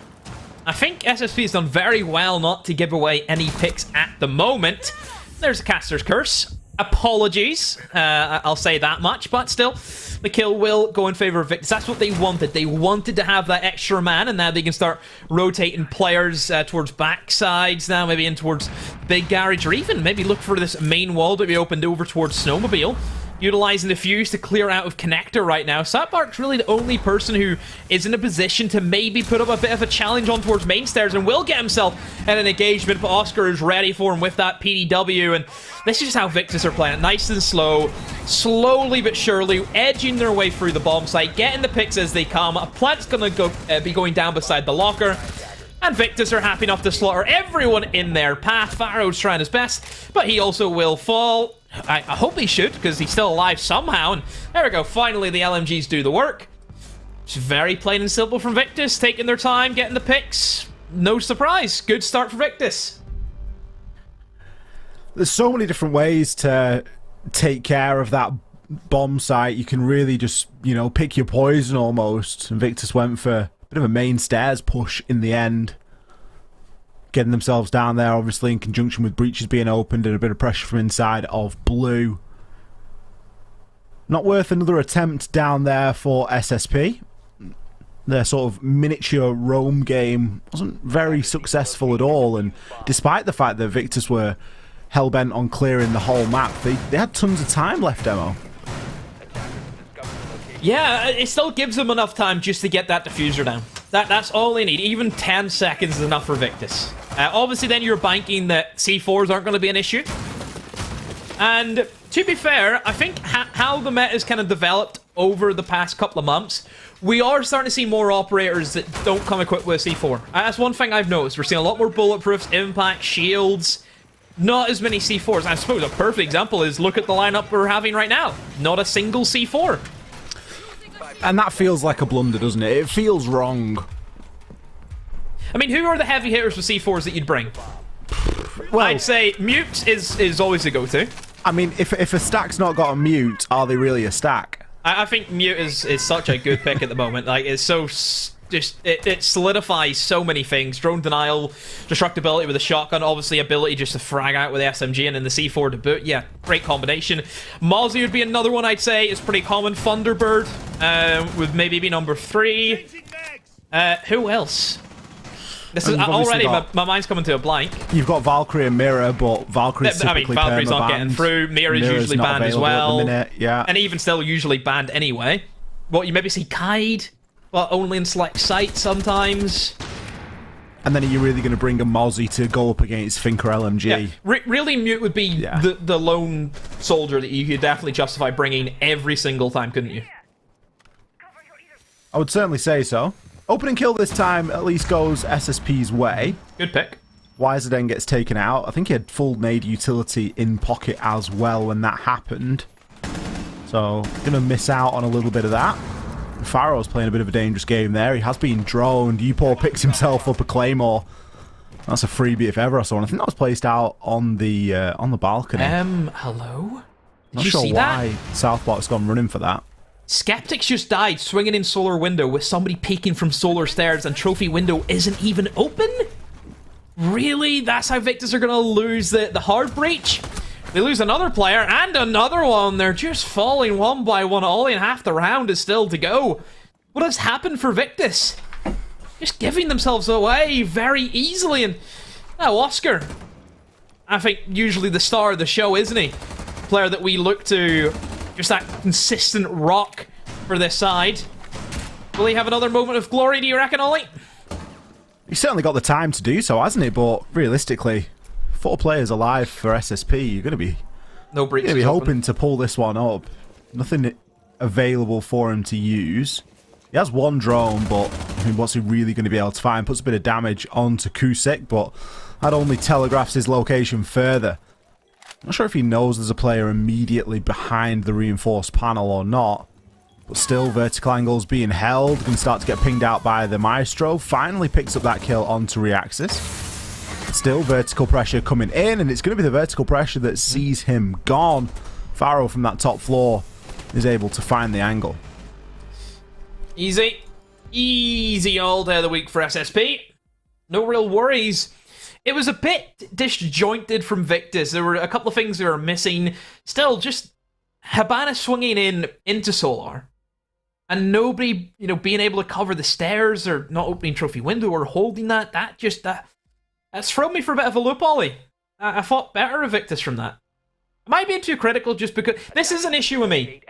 I think SSP has done very well not to give away any picks at the moment. There's a Caster's Curse. Apologies, I'll say that much, but still, the kill will go in favor of Victus. That's what they wanted. They wanted to have that extra man, and now they can start rotating players towards backsides now, maybe in towards Big Garage, or even maybe look for this main wall to be opened over towards Snowmobile. Utilizing the Fuse to clear out of Connector right now. Satbark's really the only person who is in a position to maybe put up a bit of a challenge on towards main stairs, and will get himself in an engagement, but Oscar is ready for him with that PDW, and this is just how Victus are playing it. Nice and slow, slowly but surely, edging their way through the bomb site, getting the picks as they come. A plant's gonna be going down beside the locker, and Victus are happy enough to slaughter everyone in their path. Pharaoh's trying his best, but he also will fall. I hope he should, because he's still alive somehow, and there we go, finally the LMGs do the work. It's very plain and simple from Victus, taking their time, getting the picks. No surprise, good start for Victus. There's so many different ways to take care of that bomb site. You can really just, you know, pick your poison almost, and Victus went for a bit of a main stairs push in the end. Getting themselves down there, obviously, in conjunction with breaches being opened and a bit of pressure from inside of Blue. Not worth another attempt down there for SSP. Their sort of miniature roam game wasn't very successful at all, and despite the fact that Victus were hell-bent on clearing the whole map, they had tons of time left, Demo. Yeah, it still gives them enough time just to get that diffuser down. That's all they need. Even 10 seconds is enough for Victus. Obviously, then you're banking that C4s aren't going to be an issue. And to be fair, I think how the meta has kind of developed over the past couple of months, we are starting to see more operators that don't come equipped with a C4. That's one thing I've noticed. We're seeing a lot more bulletproofs, impact, shields, not as many C4s. I suppose a perfect example is look at the lineup we're having right now. Not a single C4. And that feels like a blunder, doesn't it? It feels wrong. I mean, who are the heavy hitters with C4s that you'd bring? Well, I'd say mute is always the go-to. I mean, if a stack's not got a mute, are they really a stack? I think mute is such a good pick at the moment. Like, it's so it solidifies so many things. Drone denial, destructibility with a shotgun, obviously ability just to frag out with the SMG and then the C4 to boot. Yeah, great combination. Mozzie would be another one I'd say is pretty common. Thunderbird would maybe be number 3. Who else? This is already my mind's coming to a blank. You've got Valkyrie and Mirror, but Valkyrie's typically Valkyrie's not getting through. Mirror's usually banned as well. Yeah. And even still usually banned anyway. What, you maybe see Kaid, but only in select sites sometimes. And then are you really going to bring a Mozzie to go up against Finker LMG? Yeah. Really, mute would be the lone soldier that you could definitely justify bringing every single time, couldn't you? I would certainly say so. Opening kill this time at least goes SSP's way. Good pick. Wiserdeng gets taken out. I think he had full nade utility in pocket as well when that happened. So, gonna miss out on a little bit of that. Pharaoh's playing a bit of a dangerous game there. He has been droned. Upor picks himself up a Claymore. That's a freebie if ever I saw one. I think that was placed out on the balcony. Hello? Did Not you sure see why that? Southpark's gone running for that. Skeptics just died swinging in solar window with somebody peeking from solar stairs and trophy window isn't even open? Really? That's how Victus are going to lose the hard breach? They lose another player and another one. They're just falling one by one. Only half the round is still to go. What has happened for Victus? Just giving themselves away very easily. And now Oscar, I think usually the star of the show, isn't he? Player that we look to, just that consistent rock for this side. Will he have another moment of glory, do you reckon, Ollie? He's certainly got the time to do so, hasn't he? But realistically, 4 players alive for SSP, you're going to be hoping to pull this one up. Nothing available for him to use. He has one drone, but I mean, what's he really going to be able to find? Puts a bit of damage onto Kusik, but that only telegraphs his location further. Not sure if he knows there's a player immediately behind the reinforced panel or not. But still, vertical angles being held. Can start to get pinged out by the Maestro. Finally picks up that kill onto Reaxis. Still vertical pressure coming in, and it's going to be the vertical pressure that sees him gone. Pharaoh from that top floor is able to find the angle. Easy. Easy all day of the week for SSP. No real worries. It was a bit disjointed from Victus. There were a couple of things that were missing. Still, just Habana swinging into Solar. And nobody, being able to cover the stairs or not opening trophy window or holding that. That's thrown me for a bit of a loop, Ollie. I thought better of Victus from that. Am I being too critical just because... This is an issue with me.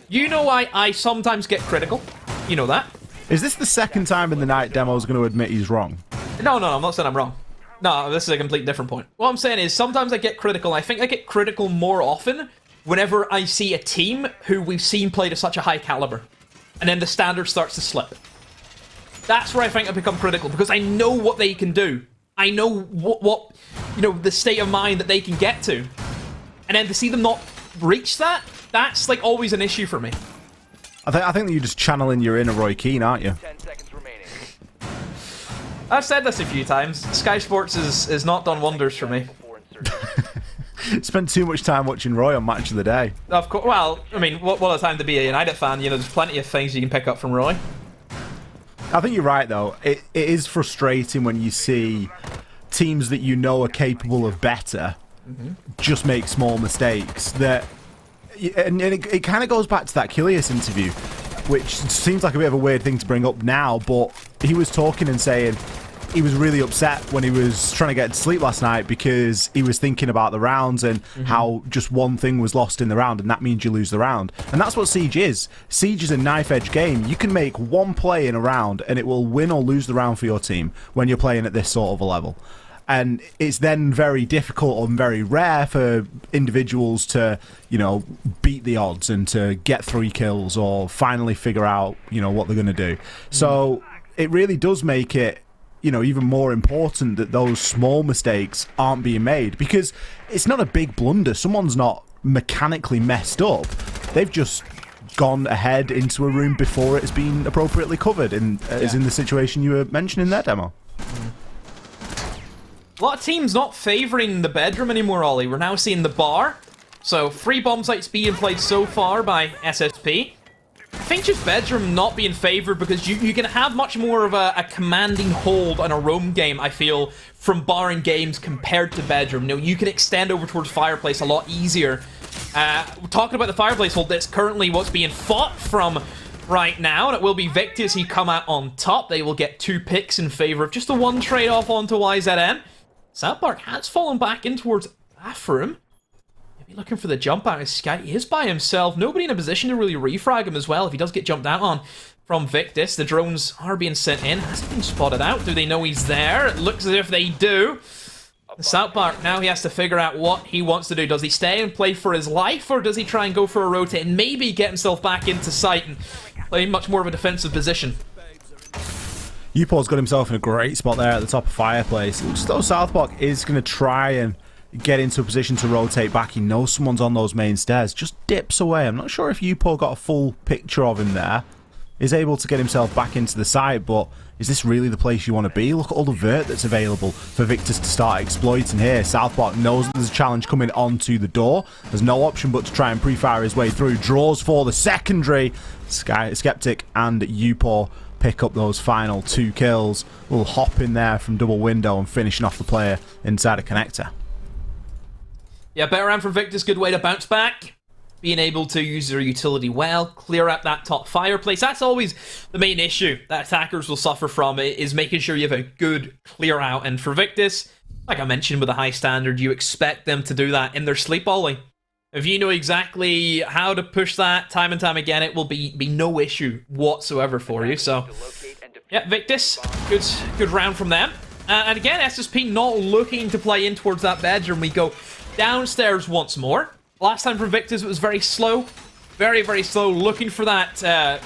You know I sometimes get critical. You know that. Is this the second time in the night Demo's going to admit he's wrong? No, I'm not saying I'm wrong. No, this is a complete different point. What I'm saying is sometimes I get critical. I think I get critical more often whenever I see a team who we've seen play to such a high caliber. And then the standard starts to slip. That's where I think I become critical, because I know what they can do. I know what the state of mind that they can get to. And then to see them not reach that, that's like always an issue for me. I think that you're just channeling your inner Roy Keane, aren't you? 10 seconds remaining. I've said this a few times. Sky Sports has not done wonders for me. Spent too much time watching Roy on Match of the Day. Of course. Well, I mean, what a time to be a United fan. There's plenty of things you can pick up from Roy. I think you're right, though. It is frustrating when you see teams that you know are capable of better just make small mistakes. And it kind of goes back to that Kilius interview, which seems like a bit of a weird thing to bring up now, but he was talking and saying he was really upset when he was trying to get to sleep last night because he was thinking about the rounds and how just one thing was lost in the round, and that means you lose the round. And that's what Siege is. Siege is a knife-edge game. You can make one play in a round and it will win or lose the round for your team when you're playing at this sort of a level. And it's then very difficult and very rare for individuals to, beat the odds and to get 3 kills or finally figure out, what they're going to do. So it really does make it, even more important that those small mistakes aren't being made, because it's not a big blunder. Someone's not mechanically messed up. They've just gone ahead into a room before it's been appropriately covered, as in the situation you were mentioning there, Demo. A lot of teams not favouring the bedroom anymore, Ollie. We're now seeing the bar. So 3 bomb sites being played so far by SSP. I think just bedroom not being favoured because you can have much more of a commanding hold on a roam game, I feel, from bar and games compared to bedroom. You know, you can extend over towards fireplace a lot easier. Talking about the fireplace hold, that's currently what's being fought from right now, and it will be Victus. He come out on top. They will get 2 picks in favour of just the 1 trade-off onto YZN. South Park has fallen back in towards bathroom. Maybe looking for the jump out of Sky. He is by himself. Nobody in a position to really refrag him as well if he does get jumped out on from Victus. The drones are being sent in. Has he been spotted out? Do they know he's there? It looks as if they do. South Park, now he has to figure out what he wants to do. Does he stay and play for his life, or does he try and go for a rotate and maybe get himself back into sight and play much more of a defensive position? Upor's got himself in a great spot there at the top of fireplace. Looks as though South Park is going to try and get into a position to rotate back. He knows someone's on those main stairs. Just dips away. I'm not sure if Upor got a full picture of him there. Is able to get himself back into the site, but is this really the place you want to be? Look at all the vert that's available for Victus to start exploiting here. South Park knows that there's a challenge coming onto the door. There's no option but to try and pre-fire his way through. Draws for the secondary. Skeptic and Upor pick up those final 2 kills. Little hop in there from double window and finishing off the player inside a connector. Yeah, better round from Victus. Good way to bounce back. Being able to use their utility well, clear out that top fireplace. That's always the main issue that attackers will suffer from, is making sure you have a good clear out. And for Victus, like I mentioned with a high standard, you expect them to do that in their sleep, Ollie. If you know exactly how to push that time and time again, it will be no issue whatsoever for you. So, yeah, Victus, good round from them. And again, SSP not looking to play in towards that bedroom. We go downstairs once more. Last time from Victus, it was very slow. Very, very slow. Looking for that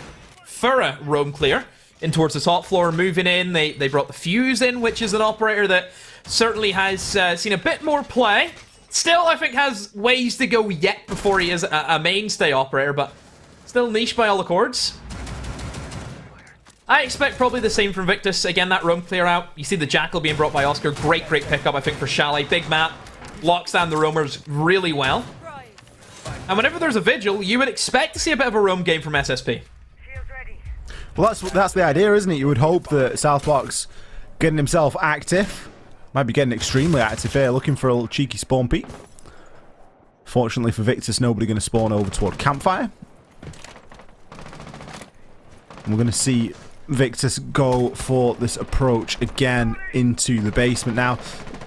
thorough roam clear in towards the top floor. Moving in, they brought the Fuse in, which is an operator that certainly has seen a bit more play. Still, I think has ways to go yet before he is a mainstay operator, but still niche by all accords. I expect probably the same from Victus. Again, that roam clear out. You see the Jackal being brought by Oscar. Great pickup, I think, for Chalet. Big map. Locks down the roamers really well. And whenever there's a Vigil, you would expect to see a bit of a roam game from SSP. Well, that's the idea, isn't it? You would hope that South Park's getting himself active. Might be getting extremely active here, looking for a little cheeky spawn peek. Fortunately for Victus, nobody going to spawn over toward Campfire. And we're going to see Victus go for this approach again into the basement. Now,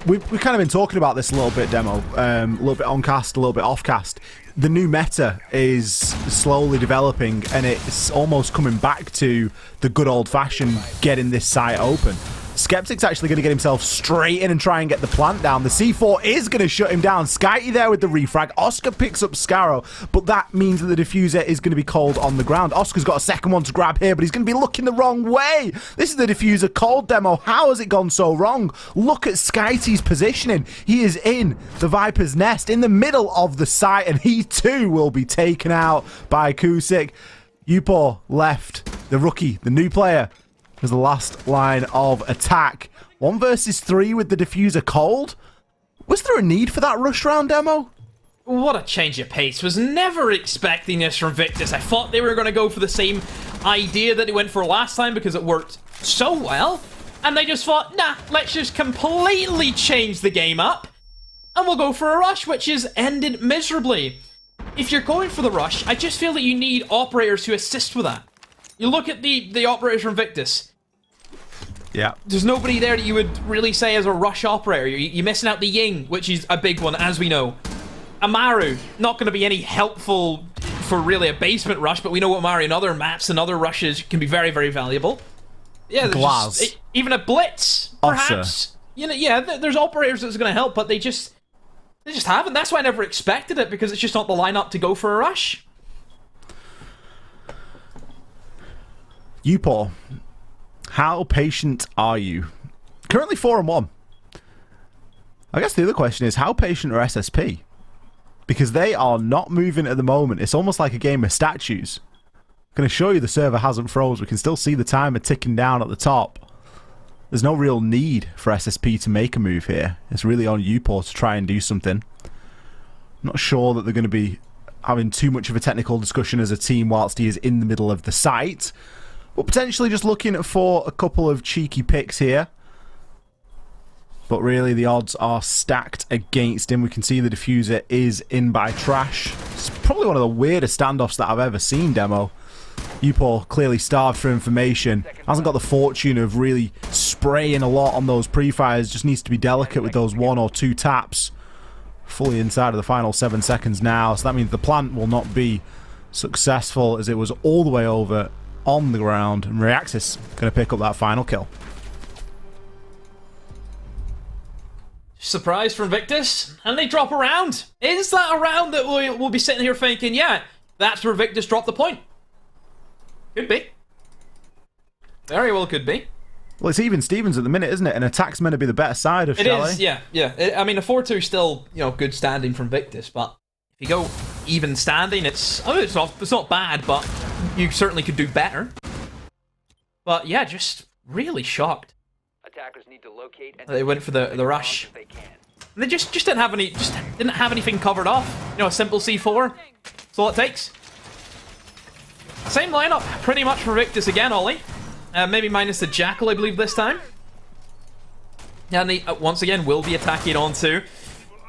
we've kind of been talking about this a little bit, Demo. A little bit on cast, a little bit off cast. The new meta is slowly developing, and it's almost coming back to the good old-fashioned getting this site open. Skeptic's actually going to get himself straight in and try and get the plant down. The C4 is going to shut him down. Skyty there with the refrag. Oscar picks up Scarrow, but that means that the diffuser is going to be cold on the ground. Oscar's got a second one to grab here, but he's going to be looking the wrong way. This is the diffuser cold, Demo. How has it gone so wrong? Look at Skyty's positioning. He is in the Viper's nest in the middle of the site, and he too will be taken out by Kusik. Upor left, the rookie, the new player, as the last line of attack. 1 versus 3 with the diffuser cold. Was there a need for that rush round, Demo? What a change of pace. Was never expecting this from Victus. I thought they were going to go for the same idea that they went for last time because it worked so well. And they just thought, nah, let's just completely change the game up. And we'll go for a rush, which has ended miserably. If you're going for the rush, I just feel that you need operators to assist with that. You look at the operators from Victus. Yeah. There's nobody there that you would really say as a rush operator. You're missing out the Ying, which is a big one, as we know. Amaru, not going to be any helpful for really a basement rush, but we know Amaru in other maps and other rushes can be very, very valuable. Yeah, Glass. Even a Blitz, perhaps. You know, yeah, there's operators that's going to help, but they just haven't. That's why I never expected it, because it's just not the lineup to go for a rush. Upor, how patient are you? Currently 4-1. I guess the other question is, how patient are SSP? Because they are not moving at the moment. It's almost like a game of statues. I'm going to show you the server hasn't froze. We can still see the timer ticking down at the top. there's no real need for SSP to make a move here. It's really on Upor to try and do something. I'm not sure that they're going to be having too much of a technical discussion as a team whilst he is in the middle of the site. But potentially just looking for a couple of cheeky picks here. But really the odds are stacked against him. We can see the diffuser is in by Trash. It's probably one of the weirdest standoffs that I've ever seen, Demo. Upor clearly starved for information. Hasn't got the fortune of really spraying a lot on those pre-fires. Just needs to be delicate with those 1 or 2 taps. Fully inside of the final 7 seconds now, so that means the plant will not be successful as it was all the way over on the ground, and Reactis going to pick up that final kill. Surprise from Victus, and they drop a round. Is that a round that we'll be sitting here thinking, yeah, that's where Victus dropped the point? Could be. Very well could be. Well, it's even Stevens at the minute, isn't it? And attack's meant to be the better side of Chalet. It is, yeah. I mean, a 4-2 is still, good standing from Victus, but if you go even standing, it's not bad, but you certainly could do better. But yeah, just really shocked. Attackers need to locate and they went for the rush. They just didn't have anything covered off. A simple C4. That's all it takes. Same lineup, pretty much for Victus again, Ollie. Maybe minus the Jackal, I believe, this time. And they, once again, will be attacking onto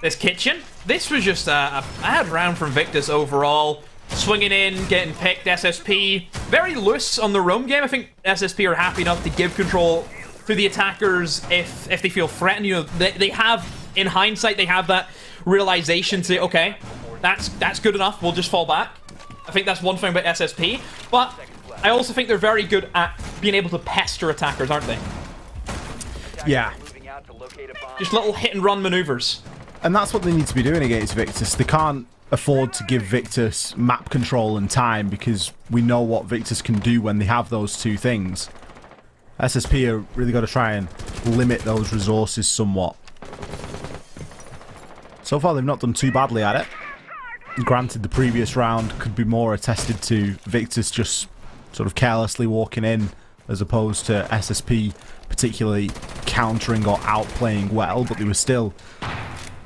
this kitchen. This was just a bad round from Victus overall. Swinging in, getting picked, SSP. Very loose on the roam game. I think SSP are happy enough to give control to the attackers if they feel threatened. They have, in hindsight, they have that realization to, okay, that's good enough, we'll just fall back. I think that's one thing about SSP. But I also think they're very good at being able to pester attackers, aren't they? Yeah. Just little hit-and-run maneuvers. And that's what they need to be doing against Victus. They can't afford to give Victus map control and time because we know what Victus can do when they have those two things. SSP are really got to try and limit those resources somewhat. So far, they've not done too badly at it. Granted, the previous round could be more attested to Victus just sort of carelessly walking in as opposed to SSP particularly countering or outplaying well, but they were still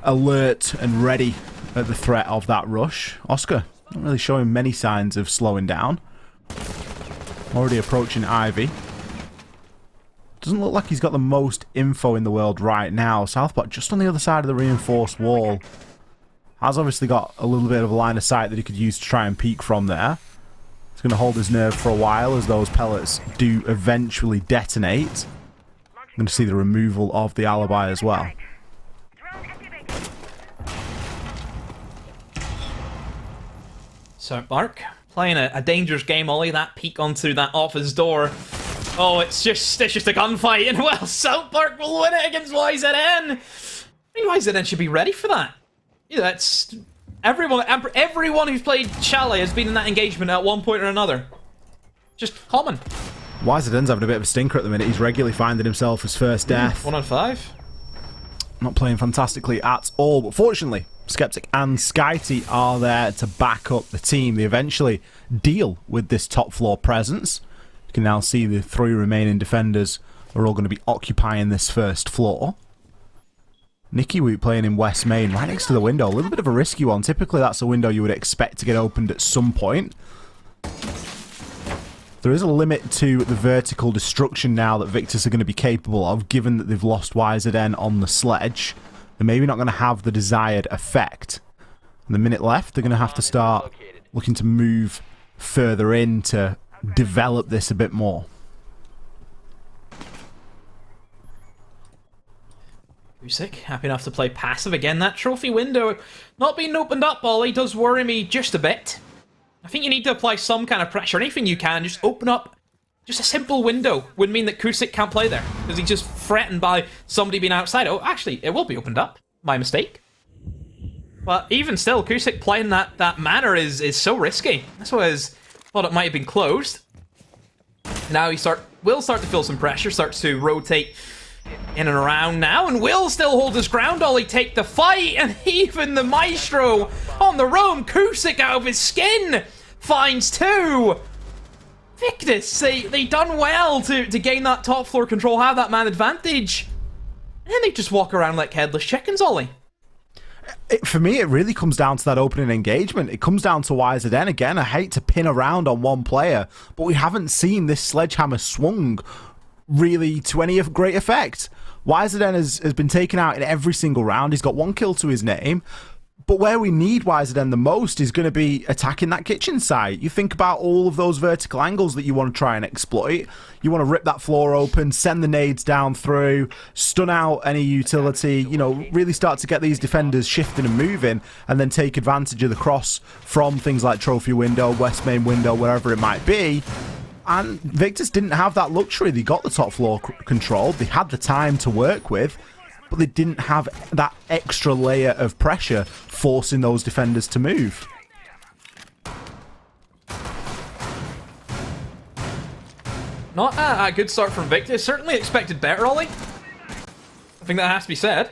alert and ready at the threat of that rush. Oscar not really showing many signs of slowing down. Already approaching Ivy. Doesn't look like he's got the most info in the world right now. Southport just on the other side of the reinforced wall. Has obviously got a little bit of a line of sight that he could use to try and peek from there. He's going to hold his nerve for a while as those pellets do eventually detonate. I'm going to see the removal of the alibi as well. So, Mark, playing a dangerous game, Ollie. That peek onto that office door. Oh, it's just a gunfight, and well, South Park will win it against YZN. I mean, YZN should be ready for that. Yeah, that's everyone who's played Chalet has been in that engagement at one point or another. Just common. YZN's having a bit of a stinker at the minute. He's regularly finding himself his first death. 1 on 5. Not playing fantastically at all, but fortunately, Skeptic and Skyty are there to back up the team. They eventually deal with this top floor presence. You can now see the 3 remaining defenders are all going to be occupying this first floor. Nicky Woot playing in West Main, right next to the window. A little bit of a risky one. Typically, that's a window you would expect to get opened at some point. There is a limit to the vertical destruction now that Victus are going to be capable of, given that they've lost YZN on the sledge. They're maybe not going to have the desired effect. And the minute left, they're going to have to start looking to move further in to develop this a bit more. Usyk, happy enough to play passive again. That trophy window not being opened up, Ollie, does worry me just a bit. I think you need to apply some kind of pressure. Anything you can, just open up just a simple window. Would mean that Usyk can't play there because he's just threatened by somebody being outside. Oh, actually, it will be opened up. My mistake. But even still, Usyk playing that manner is so risky. That's why I thought it might have been closed. Now he will start to feel some pressure, starts to rotate in and around now, and will still hold his ground. Ollie take the fight, and even the Maestro on the roam. Usyk out of his skin finds 2. Victus, they done well to gain that top floor control, have that man advantage. And then they just walk around like headless chickens, Ollie. For me, it really comes down to that opening engagement. It comes down to YZN. Again, I hate to pin around on one player, but we haven't seen this sledgehammer swung really to any great effect. YZN has been taken out in every single round. He's got 1 kill to his name. But where we need YZN the most is going to be attacking that kitchen site. You think about all of those vertical angles that you want to try and exploit. You want to rip that floor open, send the nades down through, stun out any utility, you know, really start to get these defenders shifting and moving, and then take advantage of the cross from things like trophy window, west main window, wherever it might be. And Victus didn't have that luxury. They got the top floor controlled. They had the time to work with, but they didn't have that extra layer of pressure forcing those defenders to move. Not a good start from Victus. Certainly expected better, Ollie. I think that has to be said.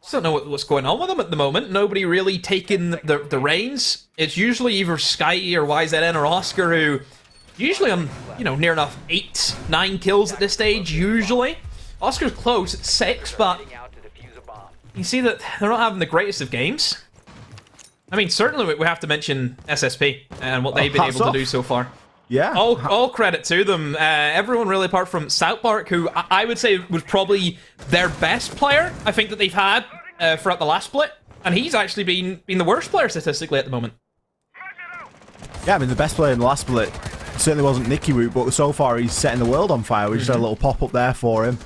Just don't know what's going on with them at the moment. Nobody really taking the reins. It's usually either Sky or YZN or Oscar who usually on, you know, near enough 8, 9 kills at this stage, usually. Oscar's close at 6, but you see that they're not having the greatest of games. I mean, certainly we have to mention SSP and what they've been able to do so far. Yeah. All credit to them. Everyone really, apart from South Park, who I would say was probably their best player, I think, that they've had throughout the last split. And he's actually been the worst player statistically at the moment. Yeah, I mean, the best player in the last split certainly wasn't Nicky Root, but so far he's setting the world on fire. We just had a little pop-up there for him.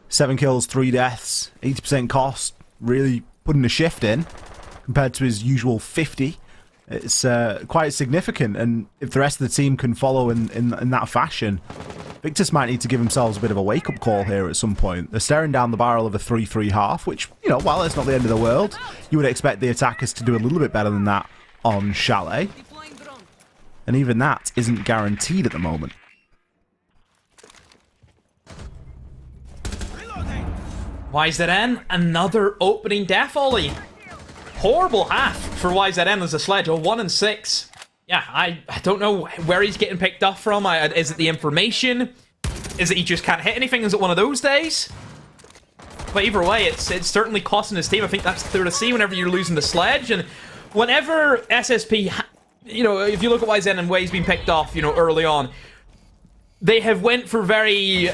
7 kills, 3 deaths, 80% cost, really putting a shift in compared to his usual 50. It's quite significant, and if the rest of the team can follow in that fashion, Victus might need to give themselves a bit of a wake-up call here at some point. They're staring down the barrel of a 3-3 half, which, you know, while it's not the end of the world, you would expect the attackers to do a little bit better than that on Chalet. And even that isn't guaranteed at the moment. YZN, another opening death, Ollie. Horrible half for YZN as a sledge, a 1 and 6. Yeah, I don't know where he's getting picked up from. Is it the information? Is it he just can't hit anything? Is it one of those days? But either way, it's certainly costing his team. I think that's clear to see whenever you're losing the sledge. And whenever SSP, you know, if you look at YZN and where he's been picked off, you know, early on, they have went for very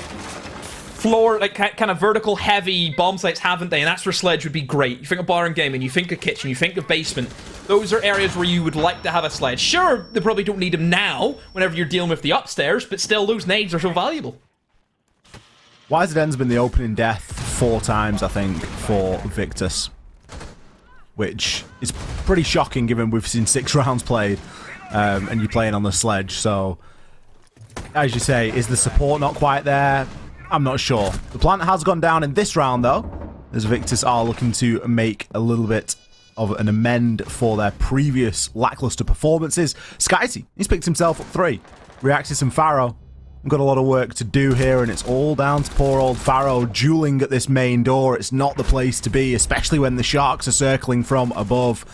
floor, like kind of vertical heavy bomb sites, haven't they? And that's where sledge would be great. You think of bar and gaming, you think of kitchen, you think of basement. Those are areas where you would like to have a sledge. Sure, they probably don't need them now whenever you're dealing with the upstairs, but still those nades are so valuable. YZN's been the opening death 4 times, I think, for Victus, which is pretty shocking given we've seen 6 rounds played, and you're playing on the sledge. So, as you say, is the support not quite there? I'm not sure. The plant has gone down in this round, though, as Victus are looking to make a little bit of an amend for their previous lackluster performances. Skyty, he's picked himself up 3. Reactis and Pharaoh. We've got a lot of work to do here, and it's all down to poor old Pharaoh dueling at this main door. It's not the place to be, especially when the sharks are circling from above.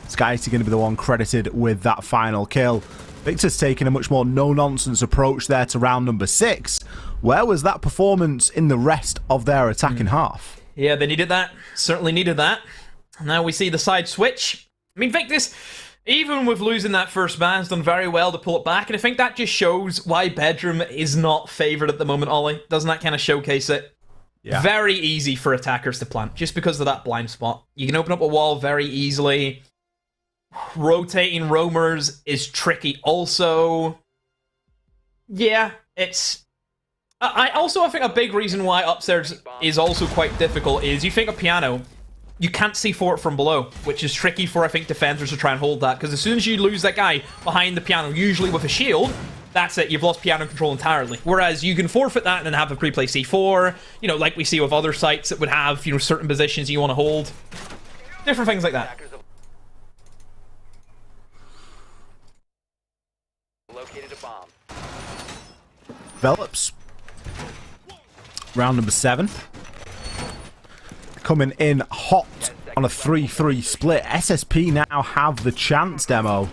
Skyty going to be the one credited with that final kill. Victor's taking a much more no-nonsense approach there to round number 6. Where was that performance in the rest of their attacking half? Yeah, they needed that. Certainly needed that. Now we see the side switch. I mean, Victus, even with losing that first man, has done very well to pull it back, and I think that just shows why Bedroom is not favoured at the moment, Ollie. Doesn't that kind of showcase it? Yeah. Very easy for attackers to plant, just because of that blind spot. You can open up a wall very easily. Rotating roamers is tricky also. Yeah, it's... I think a big reason why upstairs is also quite difficult is you think of piano, you can't see for it from below, which is tricky for, I think, defenders to try and hold that, because as soon as you lose that guy behind the piano, usually with a shield, that's it, you've lost piano control entirely. Whereas you can forfeit that and then have a pre-play C4, you know, like we see with other sites that would have, you know, certain positions you want to hold. Different things like that. Located a bomb. Develops. Round number 7. Coming in hot on a 3-3 split. SSP now have the chance, Demo,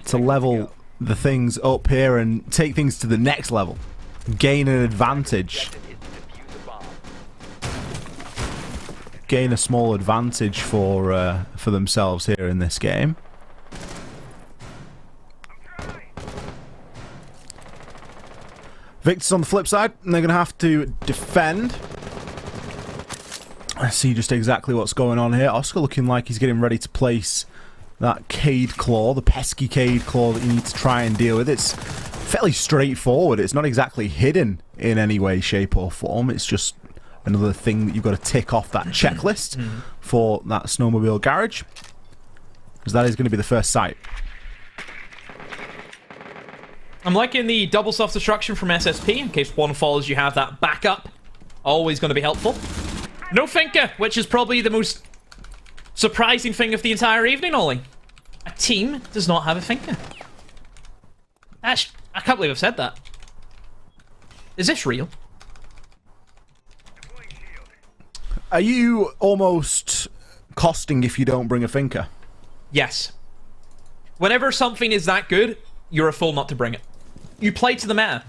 to level the things up here and take things to the next level. Gain an advantage. Gain a small advantage for themselves here in this game. Victus on the flip side, and they're going to have to defend. I see just exactly what's going on here. Oscar looking like he's getting ready to place that Cade Claw, the pesky Cade Claw that you need to try and deal with. It's fairly straightforward. It's not exactly hidden in any way, shape or form. It's just another thing that you've got to tick off that checklist for that snowmobile garage, because that is going to be the first site. I'm liking the double self-destruction from SSP. In case one falls, you have that backup. Always going to be helpful. No Finca, which is probably the most surprising thing of the entire evening, Ollie. A team does not have a Finca. I can't believe I've said that. Is this real? Are you almost costing if you don't bring a Finca? Yes. Whenever something is that good, you're a fool not to bring it. You play to the meta.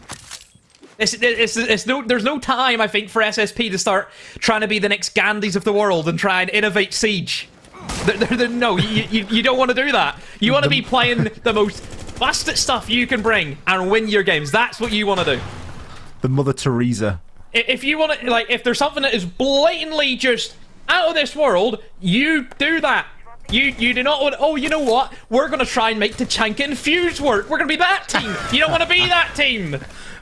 There's no time, I think, for SSP to start trying to be the next Gandhis of the world and try and innovate Siege. No, you don't want to do that. You want to be playing the most busted stuff you can bring and win your games. That's what you want to do. The Mother Teresa. If you want to, like, if there's something that is blatantly just out of this world, you do that. You do not want, oh, you know what? We're going to try and make Tachanka and Fuse work. We're going to be that team. You don't want to be that team.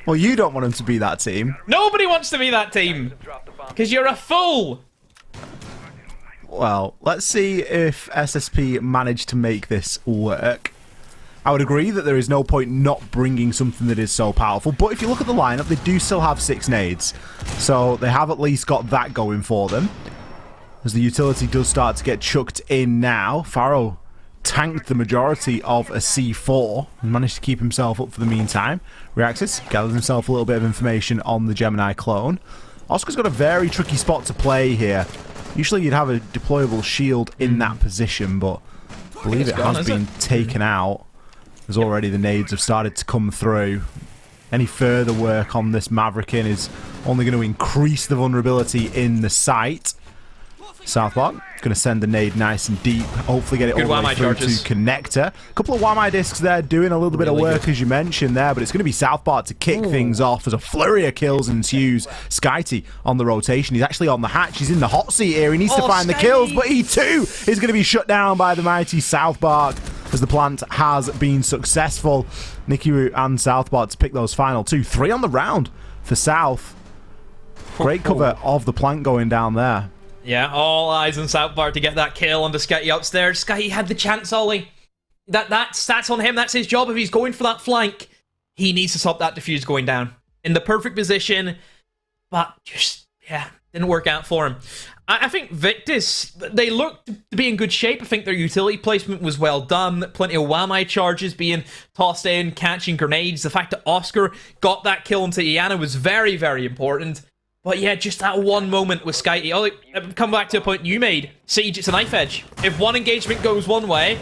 Well, you don't want him to be that team. Nobody wants to be that team. Because you're a fool. Well, let's see if SSP managed to make this work. I would agree that there is no point not bringing something that is so powerful, but if you look at the lineup, they do still have 6 nades. So they have at least got that going for them. As the utility does start to get chucked in now, Pharaoh tanked the majority of a C4 and managed to keep himself up for the meantime. Reaxis gathers himself a little bit of information on the Gemini clone. Oscar's got a very tricky spot to play here. Usually you'd have a deployable shield in that position, but I believe it has been taken out. As already the nades have started to come through. Any further work on this Maverickin is only going to increase the vulnerability in the site. Southpark going to send the nade nice and deep. Hopefully get it all the way through to connector. A couple of Wamai discs there doing a little bit of work, as you mentioned there, but it's going to be Southpark to kick things off as a flurry of kills ensues. Skyty on the rotation. He's actually on the hatch. He's in the hot seat here. He needs to find the kills, but he too is going to be shut down by the mighty Southpark as the plant has been successful. Nikiru and Southpark to pick those final 2. 3 on the round for South. Great cover of the plant going down there. Yeah, all eyes on Southpark to get that kill on the Skyty upstairs. Skyty had the chance, Ollie. That's on him. That's his job. If he's going for that flank, he needs to stop that defuse going down. In the perfect position, but just, yeah, didn't work out for him. I think Victus, they looked to be in good shape. I think their utility placement was well done. Plenty of Wamai charges being tossed in, catching grenades. The fact that Oscar got that kill into Iana was very, very important. But yeah, just that one moment with Skyty. I'll come back to a point you made. Siege, it's a knife edge. If one engagement goes one way,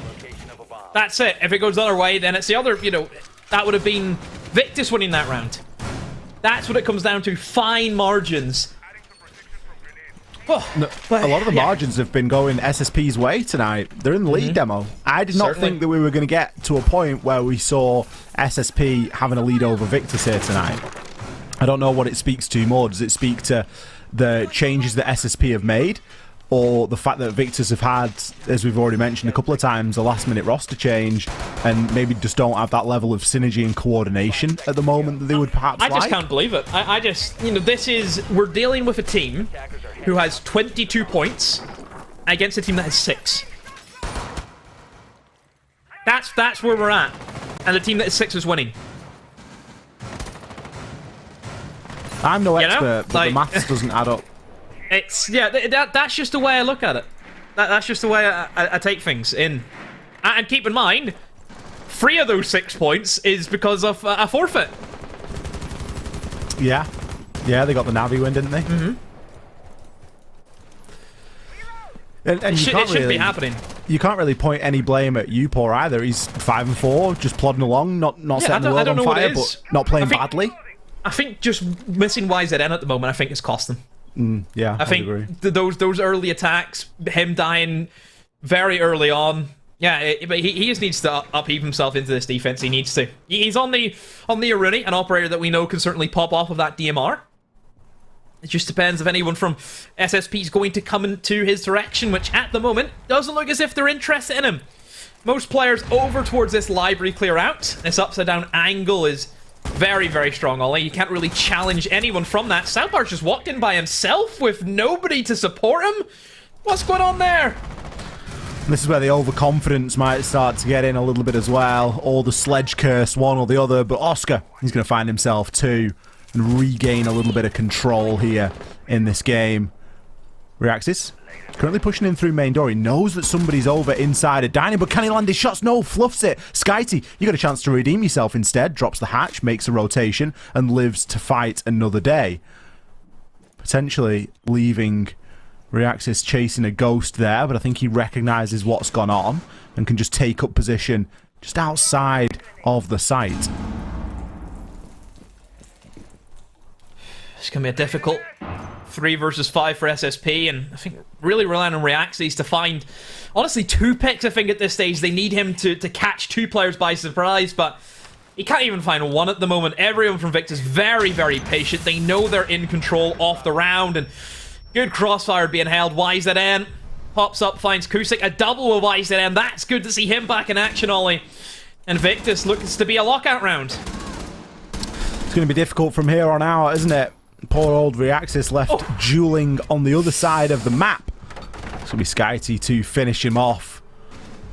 that's it. If it goes the other way, then it's the other, you know, that would have been Victus winning that round. That's what it comes down to. Fine margins. No, a lot of the margins have been going SSP's way tonight. They're in the lead demo. I did not think that we were going to get to a point where we saw SSP having a lead over Victus here tonight. I don't know what it speaks to more. Does it speak to the changes that SSP have made, or the fact that Victus have had, as we've already mentioned a couple of times, a last-minute roster change, and maybe just don't have that level of synergy and coordination at the moment that they would perhaps like? I just can't believe it. I just, you know, we're dealing with a team who has 22 points against a team that has 6. That's where we're at, and the team that has 6 is winning. I'm no expert, but the maths doesn't add up. It's, yeah, that's just the way I look at it. That's just the way I take things in. And keep in mind, 3 of those 6 points is because of a forfeit. Yeah. Yeah, they got the Navi win, didn't they? Mm-hmm. And it shouldn't be happening. you can't really point any blame at Upor either. He's 5-4, just plodding along, not setting the world on fire, but not playing badly. I think just missing YZN at the moment, I think, has cost them. Yeah, I think those early attacks, him dying very early on. Yeah, but he just needs to upheave himself into this defense. He needs to. He's on the Aruni, an operator that we know can certainly pop off of that DMR. It just depends if anyone from SSP is going to come into his direction, which at the moment doesn't look as if they're interested in him. Most players over towards this library clear out. This upside down angle is very, very strong, Ollie. You can't really challenge anyone from that. Southpark just walked in by himself with nobody to support him. What's going on there? This is where the overconfidence might start to get in a little bit as well, or the sledge curse, one or the other. But Oscar, he's going to find himself too, and regain a little bit of control here in this game. Reaxis currently pushing in through main door. He knows that somebody's over inside a dining, but can he land his shots? No, fluffs it. Skyty, you got a chance to redeem yourself instead. Drops the hatch, makes a rotation, and lives to fight another day. Potentially leaving Reaxis chasing a ghost there, but I think he recognises what's gone on and can just take up position just outside of the site. It's going to be a difficult 3 versus 5 for SSP, and I think really relying on Reaxis to find, honestly, 2 picks. I think at this stage they need him to catch 2 players by surprise, but he can't even find 1 at the moment. Everyone from Victus very, very patient. They know they're in control off the round, and good crossfire being held. YZN pops up, finds Kusik. A double with YZN. That's good to see him back in action, Ollie. And Victus looks to be a lockout round. It's going to be difficult from here on out, isn't it? Poor old Reaxis left dueling on the other side of the map. It's going to be Skyty to finish him off,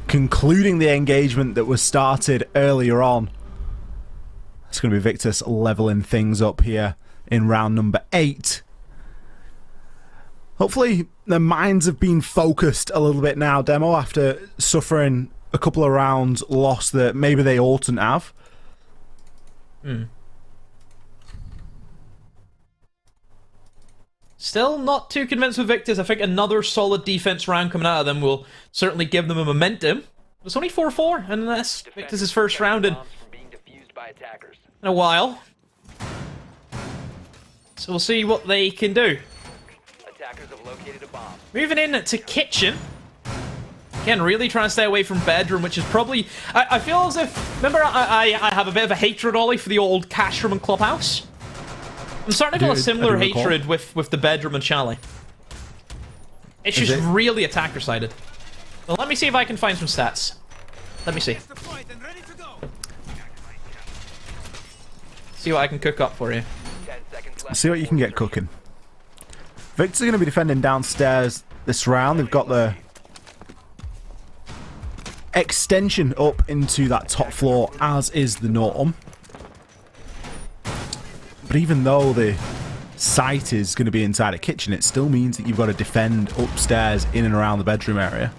concluding the engagement that was started earlier on. It's going to be Victus leveling things up here in round number 8. Hopefully their minds have been focused a little bit now, Demo, after suffering a couple of rounds loss that maybe they oughtn't have. Still not too convinced with Victus. I think another solid defense round coming out of them will certainly give them a momentum. It's only 4-4, and that's Victus' first round in a while. So we'll see what they can do. Moving in to kitchen. Again, really trying to stay away from bedroom, which is probably... I feel as if... Remember, I have a bit of a hatred, Ollie, for the old cash room and clubhouse? I'm starting to feel a similar hatred with the bedroom and chalet. It's just really attacker-sided. Well, let me see if I can find some stats. Let me see. See what I can cook up for you. See what you can get cooking. Victor's going to be defending downstairs this round. They've got the extension up into that top floor, as is the norm. But even though the site is going to be inside a kitchen, it still means that you've got to defend upstairs in and around the bedroom area.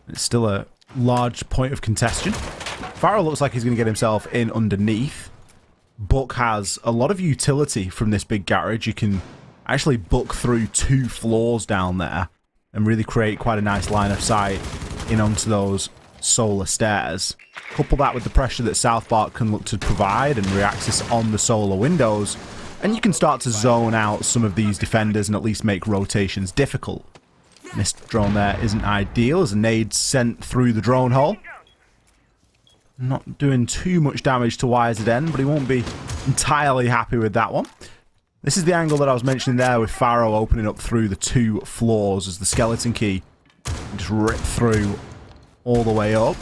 It's still a large point of contention. Farrell looks like he's going to get himself in underneath. Buck has a lot of utility from this big garage. You can actually buck through 2 floors down there and really create quite a nice line of sight in onto those solar stairs. Couple that with the pressure that Southpark can look to provide and Reaxis on the solar windows, and you can start to zone out some of these defenders and at least make rotations difficult. This drone there isn't ideal as a nade sent through the drone hole. Not doing too much damage to YZN, but he won't be entirely happy with that one. This is the angle that I was mentioning there with Pharaoh opening up through the 2 floors as the skeleton key just rip through all the way up.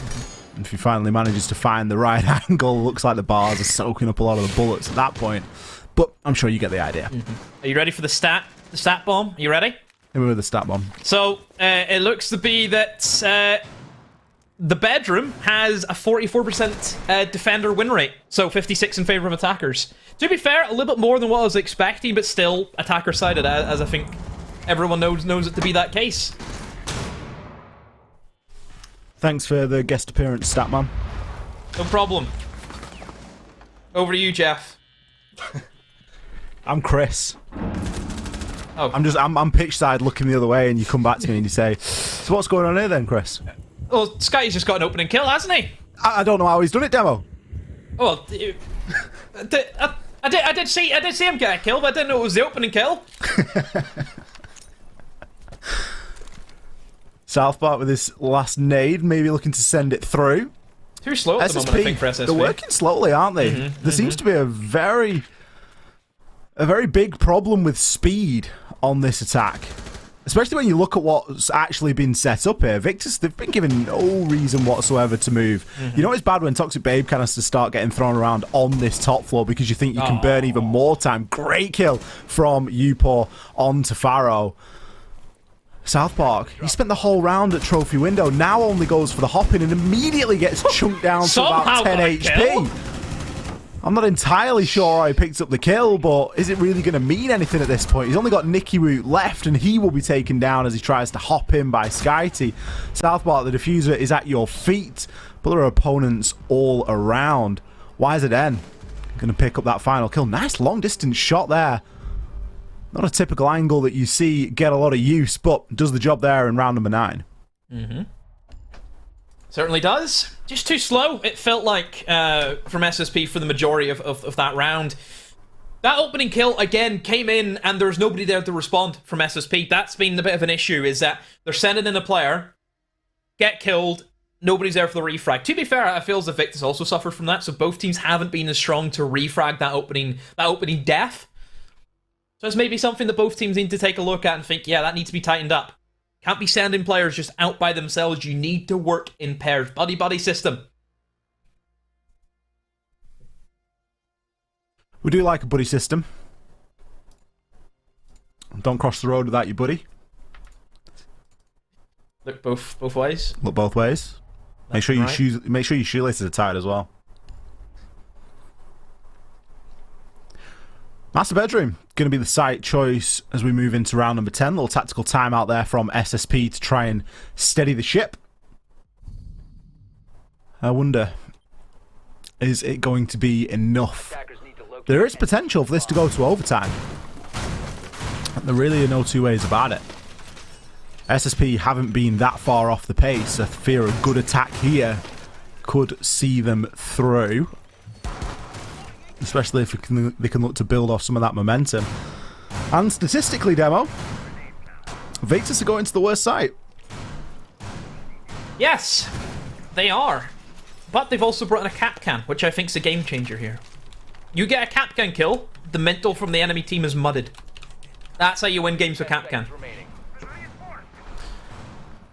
And if he finally manages to find the right angle, looks like the bars are soaking up a lot of the bullets at that point. But I'm sure you get the idea. Are you ready for the stat bomb? Are you ready? Hit me with the stat bomb. So, it looks to be that the bedroom has a 44% defender win rate. So 56 in favor of attackers. To be fair, a little bit more than what I was expecting, but still attacker-sided, as I think everyone knows it to be that case. Thanks for the guest appearance, Statman. No problem. Over to you, Jeff. I'm Chris. Oh. I'm pitch side looking the other way, and you come back to me and you say, "So what's going on here then, Chris?" Well, Sky's just got an opening kill, hasn't he? I don't know how he's done it, Demo. Well, I did see him get a kill, but I didn't know it was the opening kill. South Park with this last nade, maybe looking to send it through. Too slow at the moment, I think, for SSP. They're working slowly, aren't they? There seems to be a very big problem with speed on this attack. Especially when you look at what's actually been set up here. Victus, they've been given no reason whatsoever to move. You know it's bad when Toxic Babe canisters start getting thrown around on this top floor because you think you can burn even more time. Great kill from Upor onto Pharaoh. South Park, he spent the whole round at trophy window, now only goes for the hop-in and immediately gets chunked down to about 10 HP. I'm not entirely sure how he picked up the kill, but is it really going to mean anything at this point? He's only got Nicky Root left, and he will be taken down as he tries to hop in by Skyty. South Park, the diffuser is at your feet, but there are opponents all around. YZN going to pick up that final kill. Nice long-distance shot there. Not a typical angle that you see get a lot of use, but does the job there in round number 9. Certainly does. Just too slow, it felt like, from SSP for the majority of that round. That opening kill, again, came in and there was nobody there to respond from SSP. That's been a bit of an issue, is that they're sending in a player, get killed, nobody's there for the refrag. To be fair, I feel as if Victus also suffered from that, so both teams haven't been as strong to refrag that opening death. So it's maybe something that both teams need to take a look at and think, yeah, that needs to be tightened up. Can't be sending players just out by themselves. You need to work in pairs. Buddy-buddy system. We do like a buddy system. Don't cross the road without your buddy. Look both ways. Look both ways. Make sure your shoelaces are tied as well. Master Bedroom, going to be the site choice as we move into round number 10. Little tactical timeout there from SSP to try and steady the ship. I wonder, is it going to be enough? There is potential for this to go to overtime. There really are no two ways about it. SSP haven't been that far off the pace. I fear a good attack here could see them through. Especially if they can look to build off some of that momentum. And statistically, Demo, Victus are going to the worst site. Yes, they are. But they've also brought in a Capcan, which I think is a game changer here. You get a Capcan kill, the mental from the enemy team is mudded. That's how you win games with Capcan.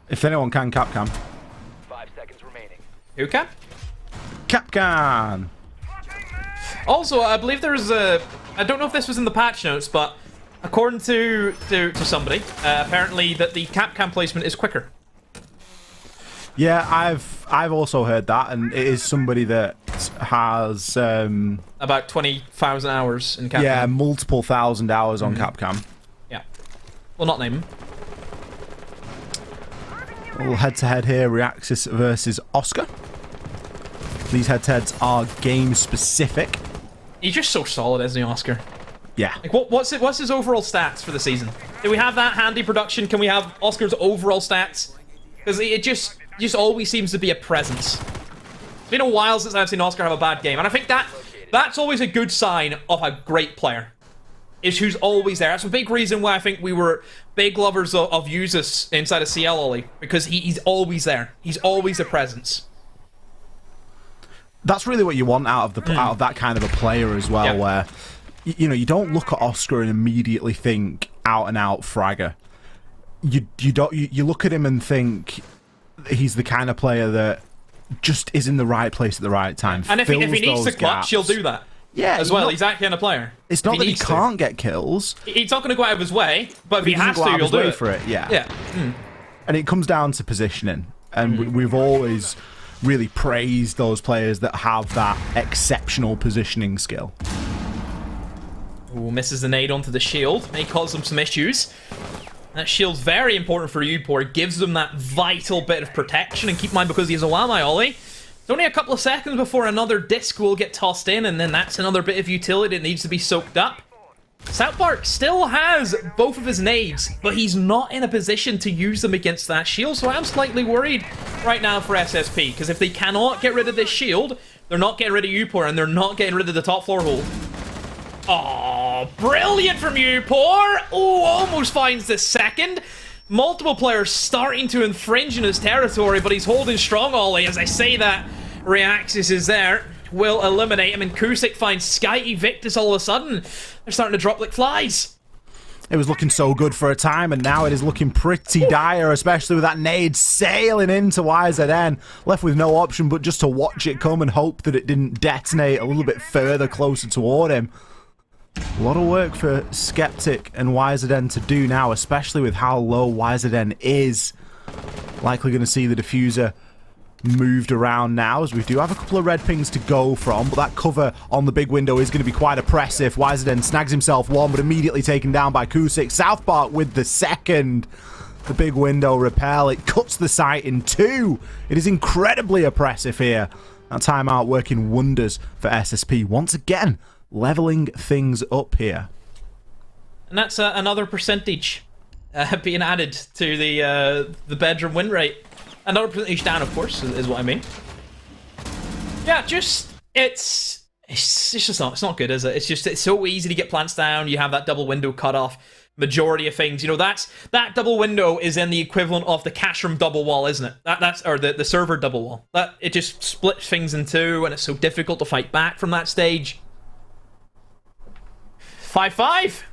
If anyone can, Capcan. 5 seconds remaining. Who can? Capcan! Also, I believe there's a... I don't know if this was in the patch notes, but according to somebody, apparently that the Capcan placement is quicker. Yeah, I've also heard that, and it is somebody that has... about 20,000 hours in Capcan. Yeah, multiple thousand hours on Capcan. Yeah. Well, not name him. A little head-to-head here, Reaxis versus Oscar. These head-to-heads are game-specific. He's just so solid, isn't he, Oscar? Yeah. Like, what's his overall stats for the season? Do we have that handy production? Can we have Oscar's overall stats? Because it just always seems to be a presence. It's been a while since I've seen Oscar have a bad game, and I think that's always a good sign of a great player. Is who's always there. That's a big reason why I think we were big lovers of Usus inside of CL Ollie, because he's always there. He's always a presence. That's really what you want out of that kind of a player as well, where you don't look at Oscar and immediately think out and out fragger. You look at him and think he's the kind of player that just is in the right place at the right time. And if he needs to clutch, he'll do that. Yeah, as well. He's that kind of player. It's not that he can't get kills. He's not going to go out of his way, but if he has to, he'll do it for it. Yeah. Yeah. And it comes down to positioning, and we've always really praised those players that have that exceptional positioning skill. Ooh, misses the nade onto the shield. May cause them some issues. That shield's very important for Upor. It gives them that vital bit of protection. And keep in mind, because he has a Wamai Ollie, it's only a couple of seconds before another disc will get tossed in, and then that's another bit of utility that needs to be soaked up. South Park still has both of his nades, but he's not in a position to use them against that shield, so I'm slightly worried right now for SSP, because if they cannot get rid of this shield, they're not getting rid of Upor, and they're not getting rid of the top floor hold. Oh, brilliant from Upor! Oh, almost finds the second. Multiple players starting to infringe in his territory, but he's holding strong, Ollie. As I say that, Reaxis is there. Will eliminate him, and Kusik finds Skyty Victus all of a sudden. They're starting to drop like flies. It was looking so good for a time, and now it is looking pretty dire, especially with that nade sailing into YZN. Left with no option but just to watch it come and hope that it didn't detonate a little bit further closer toward him. A lot of work for Skeptic and YZN to do now, especially with how low YZN is. Likely going to see the diffuser moved around now, as we do have a couple of red pings to go from, but that cover on the big window is going to be quite oppressive. YZN snags himself one, but immediately taken down by Kusik. South Park with the second. The big window repel, it cuts the site in two. It is incredibly oppressive here. That timeout working wonders for SSP. Once again, leveling things up here. And that's another percentage being added to the bedroom win rate. Another percentage down, of course, is what I mean. Yeah, it's just not, it's not good, is it? It's so easy to get plants down. You have that double window cut off. Majority of things, you know, that double window is then the equivalent of the cash room double wall, isn't it? Or the server double wall. That it just splits things in two, and it's so difficult to fight back from that stage. 5-5.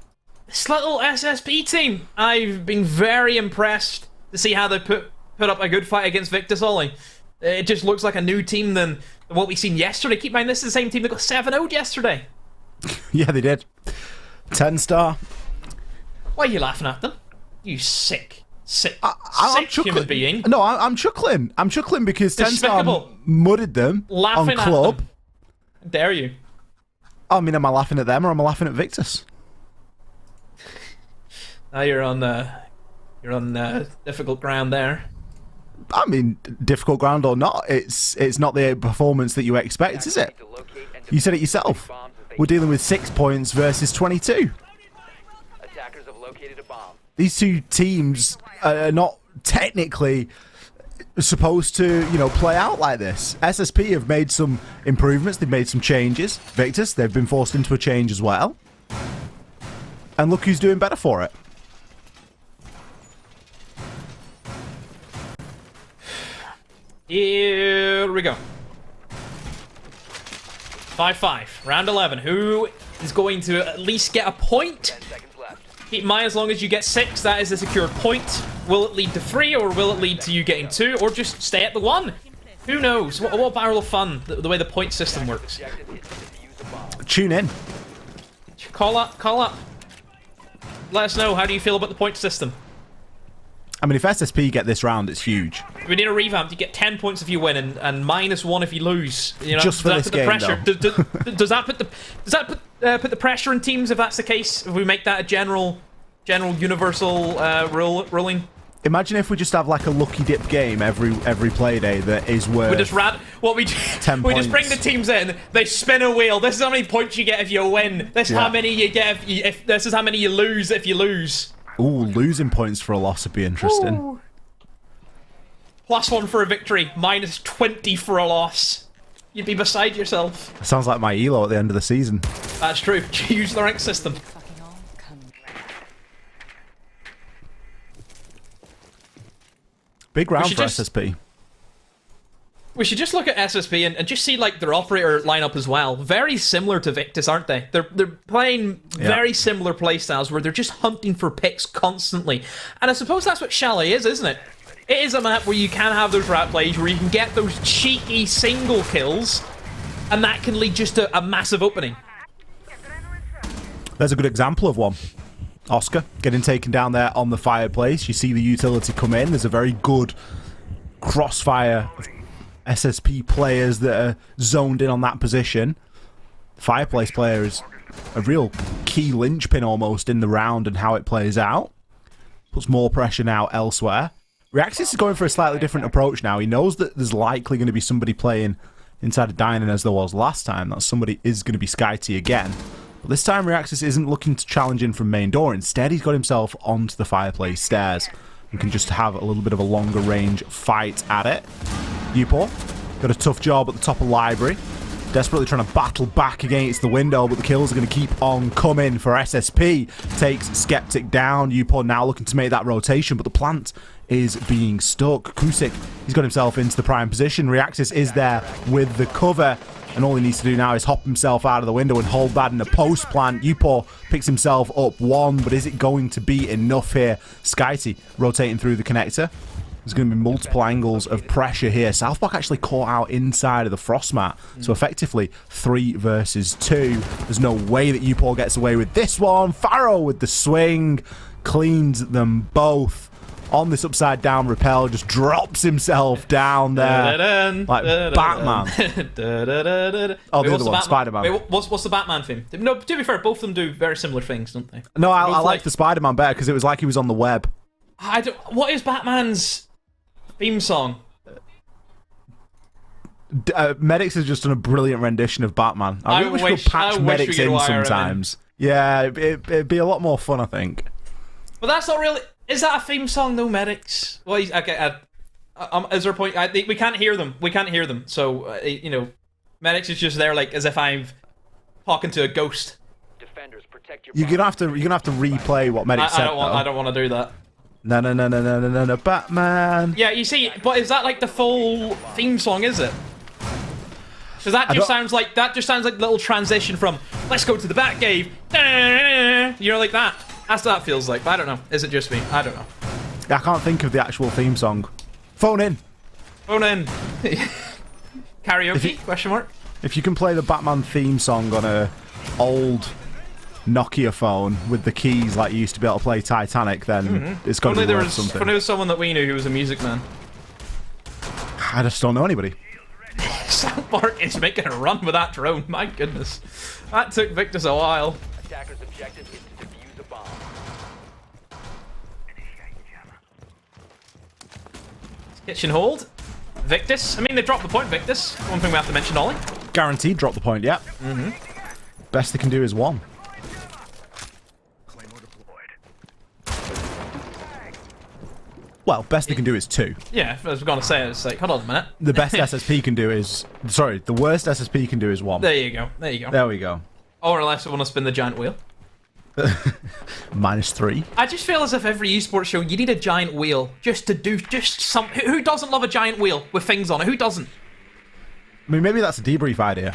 This little SSP team. I've been very impressed to see how they put up a good fight against Victus, Ollie. It just looks like a new team than what we seen yesterday. Keep in mind, this is the same team that got 7-0'd yesterday. Yeah, they did. TENSTAR. Why are you laughing at them? You sick human being. No, I'm chuckling. I'm chuckling because TENSTAR mudded them laughing on club. At them. How dare you? I mean, am I laughing at them or am I laughing at Victus? Now you're on difficult ground there. I mean, difficult ground or not, it's not the performance that you expect, is it? You said it yourself. We're dealing with 6 points versus 22. These two teams are not technically supposed to, you know, play out like this. SSP have made some improvements. They've made some changes. Victus, they've been forced into a change as well. And look who's doing better for it. Here we go. 5-5. Round 11. Who is going to at least get a point? Keep in mind, as long as you get 6, that is a secured point. Will it lead to 3, or will it lead to you getting 2, or just stay at the 1? Who knows? What a barrel of fun, the way the point system works. Tune in. Call up. Let us know, how do you feel about the point system? I mean, if SSP get this round, it's huge. We need a revamp. You get 10 points if you win, and -1 if you lose. You know, just for this game, though. Does that put the pressure on teams if that's the case? If we make that a general universal ruling? Imagine if we just have like a lucky dip game every Playday that is worth. We just we just bring the teams in. They spin a wheel. This is how many points you get if you win. This is how many you get if this is how many you lose if you lose. Ooh, losing points for a loss would be interesting. Ooh. +1 for a victory, -20 for a loss. You'd be beside yourself. Sounds like my elo at the end of the season. That's true. Use the rank system. Big round for SSP. We should just look at SSP and just see like their operator lineup as well. Very similar to Victus, aren't they? They're playing very similar playstyles where they're just hunting for picks constantly. And I suppose that's what Chalet is, isn't it? It is a map where you can have those rat plays, where you can get those cheeky single kills, and that can lead just to a massive opening. There's a good example of one. Oscar getting taken down there on the fireplace. You see the utility come in. There's a very good crossfire of SSP players that are zoned in on that position. The fireplace player is a real key linchpin almost in the round and how it plays out. Puts more pressure now elsewhere. Reaxis is going for a slightly different approach now. He knows that there's likely going to be somebody playing inside of Dining as there was last time. That somebody is going to be Skyty again. But this time, Reaxis isn't looking to challenge in from main door. Instead, he's got himself onto the fireplace stairs and can just have a little bit of a longer range fight at it. Upor got a tough job at the top of library. Desperately trying to battle back against the window, but the kills are going to keep on coming for SSP. Takes Skeptic down. Upor now looking to make that rotation, but the plant is being stuck. Kusik, he's got himself into the prime position. Reaxis is there with the cover, and all he needs to do now is hop himself out of the window and hold that in the post plant. Upor picks himself up one, but is it going to be enough here? Skyty rotating through the connector. There's going to be multiple angles of pressure here. Southpark actually caught out inside of the frost mat. So effectively, 3 versus 2. There's no way that Upor gets away with this one. Pharaoh with the swing. Cleans them both. On this upside down rappel, just drops himself down there. Like Batman. Oh, the other one, Spider-Man. Wait, what's the Batman theme? No, to be fair, both of them do very similar things, don't they? No, I like the Spider-Man better because it was like he was on the web. What is Batman's theme song? Medics has just done a brilliant rendition of Batman. I really wish we could patch Medics in sometimes. Yeah, it'd be a lot more fun, I think. But that's not really... Is that a theme song, though, Medics? Well, okay, is there a point... we can't hear them. We can't hear them. So, you know, Medics is just there, like, as if I'm talking to a ghost. You're gonna have to replay what Medics said. I don't want to do that. No, Batman. Yeah, you see, but is that like the full theme song, is it? Because that just sounds like a little transition from let's go to the Batcave. You know, like that. That's what that feels like. But I don't know. Is it just me? I don't know. I can't think of the actual theme song. Phone in. Phone in. Karaoke? Question mark. If you can play the Batman theme song on a old Nokia phone with the keys like you used to be able to play Titanic, then it's got to be worth something. If there was someone that we knew who was a music man. I just don't know anybody. Southpark is making a run with that drone. My goodness. That took Victus a while. Attacker's objective is to defuse the bomb. Kitchen hold. Victus. I mean, they dropped the point, Victus. One thing we have to mention, Ollie. Guaranteed drop the point, yeah. Best they can do is 1. Well, best they can do is 2. Yeah, I was going to say, it's like, hold on a minute. The best SSP can do is... Sorry, the worst SSP can do is 1. There you go. There you go. There we go. Or unless I want to spin the giant wheel. -3. I just feel as if every esports show, you need a giant wheel just to do just some... Who doesn't love a giant wheel with things on it? Who doesn't? I mean, maybe that's a debrief idea.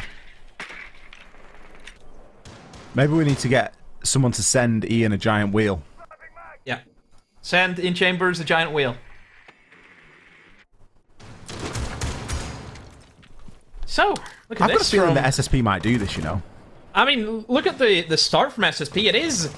Maybe we need to get someone to send Ian a giant wheel. Yeah. Send in chambers a giant wheel. So, look at I've this. got a feeling that SSP might do this, you know. I mean, look at the start from SSP. It is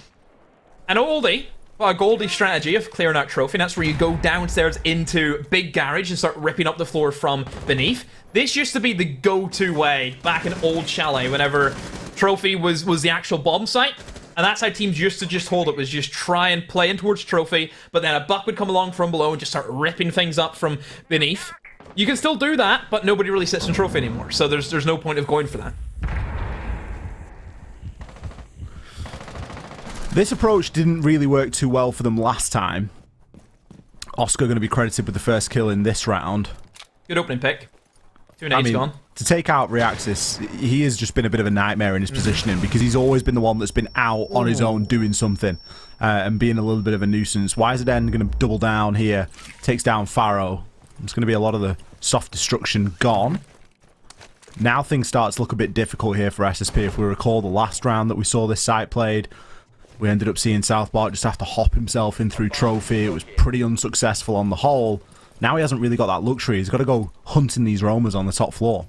an oldie, well, a Goldie strategy of clearing out trophy. That's where you go downstairs into big garage and start ripping up the floor from beneath. This used to be the go-to way back in old Chalet whenever trophy was the actual bomb site. And that's how teams used to just hold it, was just try and play in towards trophy, but then a buck would come along from below and just start ripping things up from beneath. You can still do that, but nobody really sits in trophy anymore, so there's no point of going for that. This approach didn't really work too well for them last time. Oscar going to be credited with the first kill in this round. Good opening pick. 2 nades gone. To take out Reaxis, he has just been a bit of a nightmare in his positioning because he's always been the one that's been out on his own doing something and being a little bit of a nuisance. YZN going to double down here, takes down Pharaoh. It's going to be a lot of the soft destruction gone. Now things start to look a bit difficult here for SSP. If we recall the last round that we saw this site played, we ended up seeing Southpark just have to hop himself in through trophy. It was pretty unsuccessful on the whole. Now he hasn't really got that luxury. He's got to go hunting these roamers on the top floor.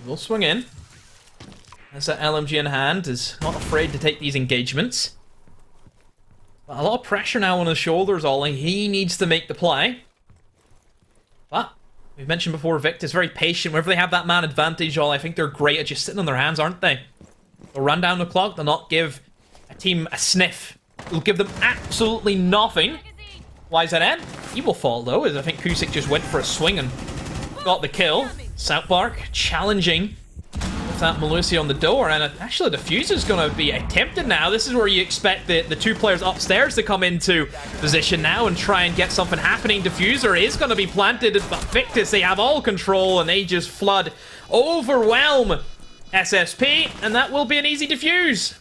We'll swing in. Has that LMG in hand, is not afraid to take these engagements. But a lot of pressure now on his shoulders, Ollie. He needs to make the play. But we've mentioned before, Victus very patient. Whenever they have that man advantage, Ollie, I think they're great at just sitting on their hands, aren't they? They'll run down the clock. They'll not give a team a sniff. They'll give them absolutely nothing. YZN, he will fall though, as I think Kusik just went for a swing and got the kill. Southpark challenging the with that Melusi on the door, and actually the Diffuser's going to be attempted now. This is where you expect the two players upstairs to come into position now and try and get something happening. Diffuser is going to be planted, but Victus, they have all control, and they just flood, overwhelm SSP, and that will be an easy defuse.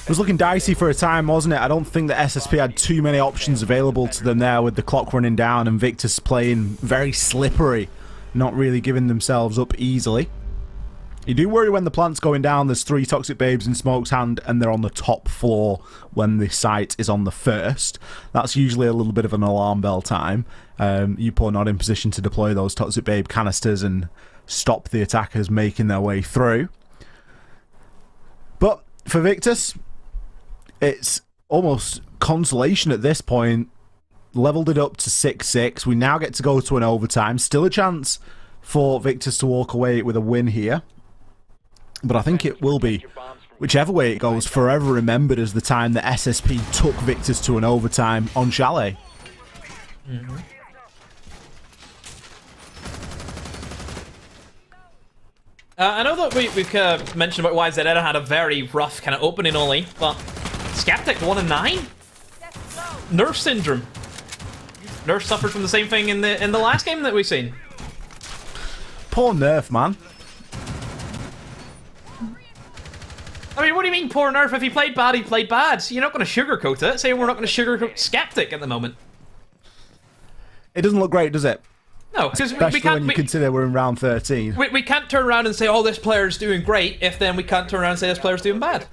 It was looking dicey for a time, wasn't it? I don't think that SSP had too many options available to them there with the clock running down and Victus playing very slippery, not really giving themselves up easily. You do worry when the plant's going down. There's 3 Toxic Babes in Smoke's hand and they're on the top floor when the site is on the first. That's usually a little bit of an alarm bell time. Upor not in position to deploy those Toxic Babe canisters and stop the attackers making their way through. But for Victus, it's almost consolation at this point. Leveled it up to 6-6. We now get to go to an overtime. Still a chance for Victus to walk away with a win here. But I think it will be, whichever way it goes, forever remembered as the time that SSP took Victus to an overtime on Chalet. Mm-hmm. I know that we've mentioned about why ZN had a very rough kind of opening only, but Skeptic 1-9? Nerf syndrome. Nerf suffered from the same thing in the last game that we've seen. Poor Nerf, man. I mean, what do you mean poor Nerf? If he played bad, he played bad. You're not going to sugarcoat it. Say we're not going to sugarcoat Skeptic at the moment. It doesn't look great, does it? No, because especially when you consider we're in round 13. We can't turn around and say, oh, this player's doing great, if then we can't turn around and say this player's doing bad.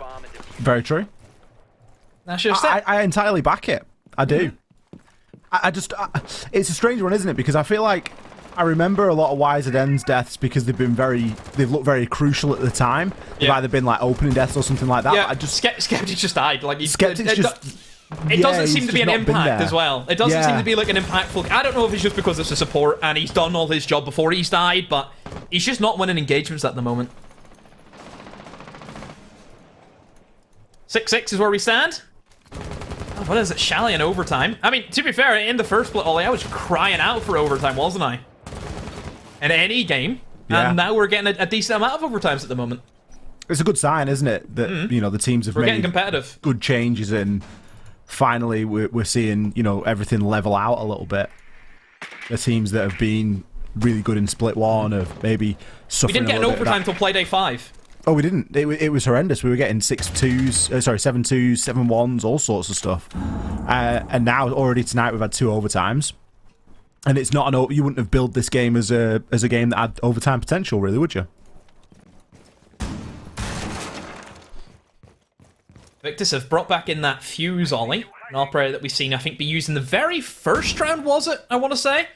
Very true. That's just it. I entirely back it. I do. It's a strange one, isn't it? Because I feel like I remember a lot of YZN's deaths because they've looked very crucial at the time. They've either been like opening deaths or something like that. Yeah, but Skeptic just died. Like Skeptic's just. It doesn't seem to be an not been impact there. as well. It doesn't seem to be like an impactful. I don't know if it's just because it's a support and he's done all his job before he's died, but he's just not winning engagements at the moment. 6-6 is where we stand. Oh, what is it? Chalet in overtime. I mean, to be fair, in the first split, Ollie, I was crying out for overtime, wasn't I? In any game. Yeah. And now we're getting a decent amount of overtimes at the moment. It's a good sign, isn't it? That you know the teams have We're made getting competitive. Good changes and finally we're seeing everything level out a little bit. The teams that have been really good in split one have maybe suffering. We didn't get an overtime until Playday 5. Oh, we didn't. It was horrendous. We were getting 6-2s, 7-2s, 7-1s, all sorts of stuff. And now already tonight we've had 2 overtimes. And it's not you wouldn't have built this game as a game that had overtime potential, really, would you? Victus have brought back in that Fuse Ollie, an operator that we've seen, I think, be used in the very first round, was it? I want to say.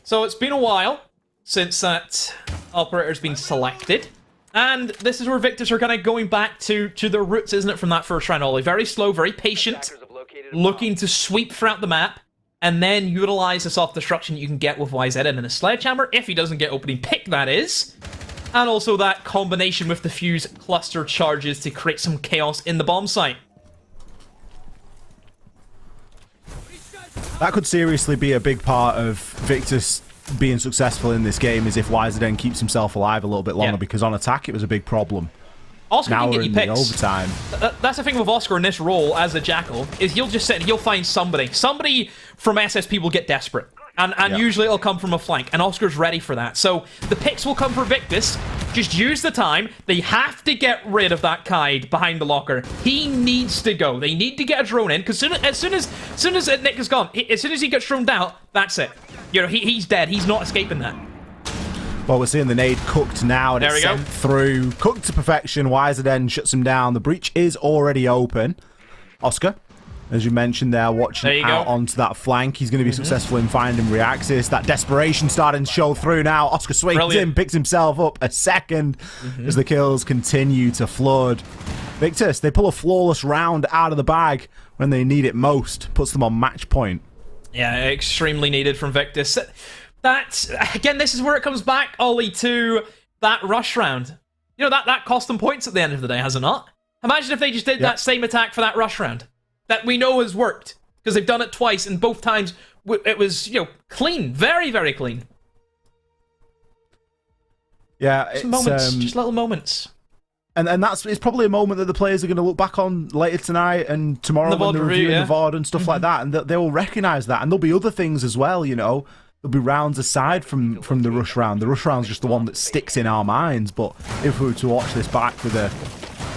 So it's been a while since that operator's been selected. And this is where Victus are kind of going back to their roots, isn't it, from that first round, Ollie? Very slow, very patient, looking to sweep throughout the map, and then utilize the soft destruction you can get with YZN and a Sledgehammer, if he doesn't get opening pick, that is. And also that combination with the Fuse cluster charges to create some chaos in the bomb site. That could seriously be a big part of Victus being successful in this game, is if YZN keeps himself alive a little bit longer, because on attack it was a big problem. Oscar now can we're get in you the picks. overtime. That's the thing with Oscar in this role as a Jackal, is he'll just sit and he'll find somebody. Somebody from SSP will get desperate. And usually it'll come from a flank, and Oscar's ready for that. So the picks will come for Victus. Just use the time. They have to get rid of that Kaid behind the locker. He needs to go. They need to get a drone in, because as soon as Nick is gone, as soon as he gets droned out, that's it. He's dead. He's not escaping that. Well, we're seeing the nade cooked now, and it's sent through. Cooked to perfection. YZN shuts him down. The breach is already open. Oscar, as you mentioned there, watching out onto that flank. He's going to be successful in finding Reaxis. That desperation starting to show through now. Oscar swings in, picks himself up a second as the kills continue to flood. Victus, they pull a flawless round out of the bag when they need it most. Puts them on match point. Yeah, extremely needed from Victus. That's, again, this is where it comes back, Ollie, to that rush round. That cost them points at the end of the day, has it not? Imagine if they just did that same attack for that rush round. That we know has worked, because they've done it twice, and both times it was, clean. Very, very clean. Yeah, Just it's, moments, just little moments. And it's probably a moment that the players are going to look back on later tonight and tomorrow when they're reviewing the VOD and stuff like that, and they will recognise that. And there'll be other things as well, you know. There'll be rounds aside from the rush round. The rush round's just the one that sticks in our minds, but if we were to watch this back with a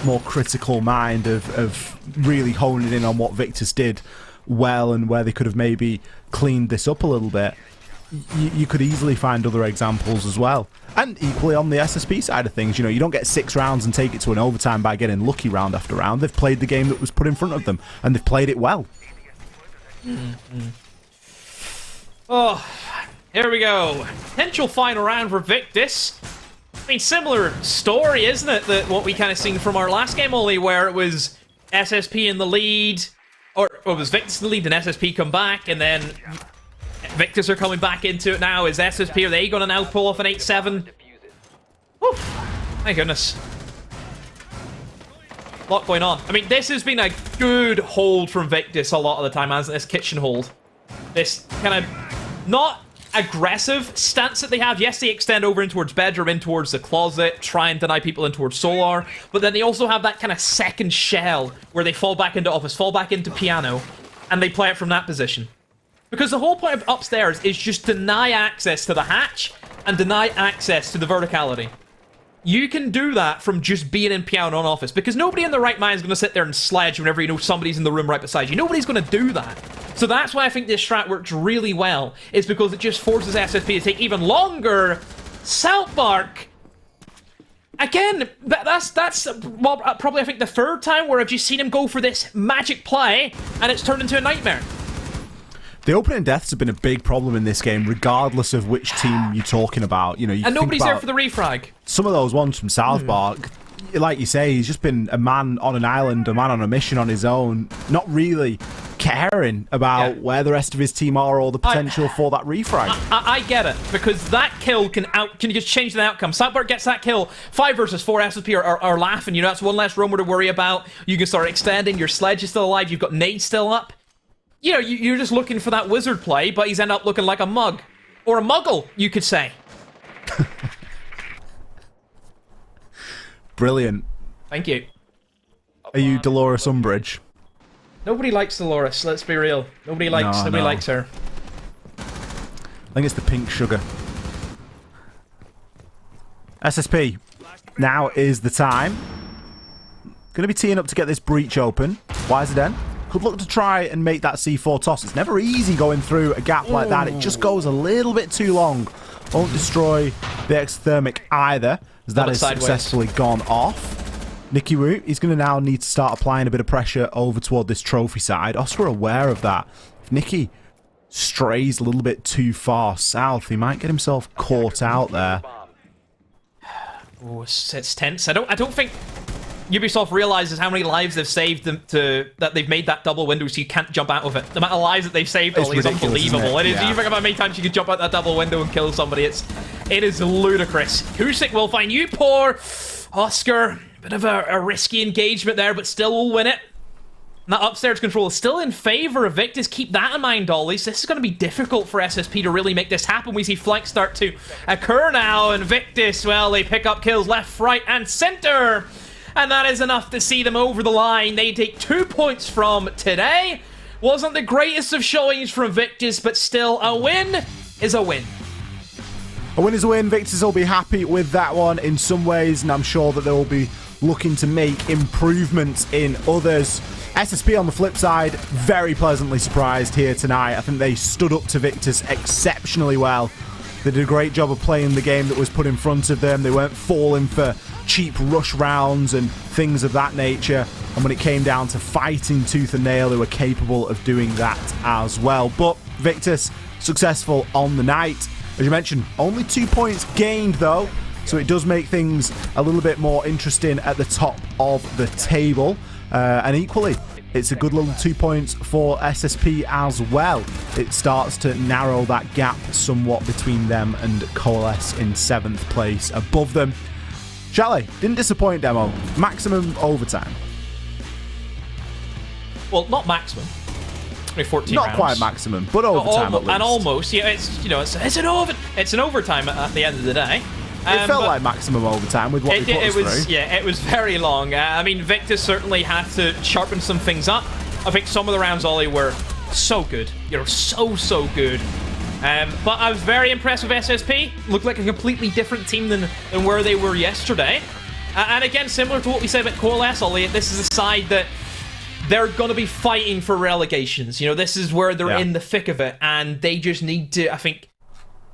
more critical mind of really honing in on what Victus did well and where they could have maybe cleaned this up a little bit, you could easily find other examples as well. And equally on the SSP side of things, you know, you don't get 6 rounds and take it to an overtime by getting lucky round after round. They've played the game that was put in front of them, and they've played it well. Oh, here we go. Potential final round for Victus. I mean, similar story, isn't it? That what we kind of seen from our last game, only where it was SSP in the lead, or it was Victus in the lead, and SSP come back, and then Victus are coming back into it now. Is SSP, are they going to now pull off an 8-7? Whew. My goodness. A lot going on. I mean, this has been a good hold from Victus a lot of the time, hasn't this kitchen hold? This kind of not aggressive stance that they have. Yes, they extend over in towards bedroom, in towards the closet, try and deny people in towards solar, but then they also have that kind of second shell where they fall back into office, fall back into piano, and they play it from that position. Because the whole point of upstairs is just deny access to the hatch and deny access to the verticality. You can do that from just being in piano on office, because nobody in their right mind is going to sit there and sledge whenever you know somebody's in the room right beside you. Nobody's going to do that. So that's why I think this strat works really well, is because it just forces SSP to take even longer. Southbark. Again, that's well, probably I think the third time where I've just seen him go for this magic play, and it's turned into a nightmare. The opening deaths have been a big problem in this game, regardless of which team you're talking about. You know, and nobody's there for the refrag. Some of those ones from Southbark, like you say, he's just been a man on an island, a man on a mission on his own, not really caring about where the rest of his team are or the potential for that refrag. I get it, because that kill can just change the outcome. Southbark gets that kill, 5 versus 4, SSP are laughing. You know, that's one less roamer to worry about. You can start extending. Your sledge is still alive. You've got nades still up. You know, you're just looking for that wizard play, but he's end up looking like a mug. Or a muggle, you could say. Brilliant. Thank you. Are you Dolores Umbridge? Nobody likes Dolores, let's be real. Nobody likes her. I think it's the pink sugar. SSP, now is the time. Going to be teeing up to get this breach open. YZN could look to try and make that C4 toss. It's never easy going through a gap like that. It just goes a little bit too long. Won't destroy the exothermic either, as that has successfully gone off. Nicky Root, he's going to now need to start applying a bit of pressure over toward this trophy side. Us were aware of that. If Nicky strays a little bit too far south, he might get himself caught out there. Oh, it's tense. I don't think Ubisoft realizes how many lives they've saved them that they've made that double window so you can't jump out of it. The amount of lives that they've saved is unbelievable. It is. You think about how many times you can jump out that double window and kill somebody. It is ludicrous. Kusik will find you, poor Oscar. Bit of a risky engagement there, but still will win it. And that upstairs control is still in favor of Victus. Keep that in mind, Dollies. This is going to be difficult for SSP to really make this happen. We see flanks start to occur now, and Victus, well, they pick up kills left, right, and center. And that is enough to see them over the line. They take 2 points from today. Wasn't the greatest of showings from Victus, but still a win is a win. A win is a win. Victus will be happy with that one in some ways, and I'm sure that they will be looking to make improvements in others. SSP on the flip side, very pleasantly surprised here tonight. I think they stood up to Victus exceptionally well. They did a great job of playing the game that was put in front of them. They weren't falling for cheap rush rounds and things of that nature. And when it came down to fighting tooth and nail, they were capable of doing that as well. But Victus, successful on the night. As you mentioned, only 2 points gained though. So it does make things a little bit more interesting at the top of the table. And equally, it's a good little 2 points for SSP as well. It starts to narrow that gap somewhat between them and Coalesce in 7th place above them. Chalet, didn't disappoint, Demo. Maximum overtime. Well, not maximum. Only 14 Not rounds. quite maximum, but overtime at least. And almost, yeah, it's an overtime at the end of the day. It felt but like maximum overtime with what they put us through. Yeah, it was very long. I mean, Victus certainly had to sharpen some things up. I think some of the rounds, Ollie, were so good. So good. But I was very impressed with SSP. Looked like a completely different team than where they were yesterday. And again, similar to what we said about Coalesce, Ollie, this is a side that they're going to be fighting for relegations. This is where they're in the thick of it, and they just need to, I think,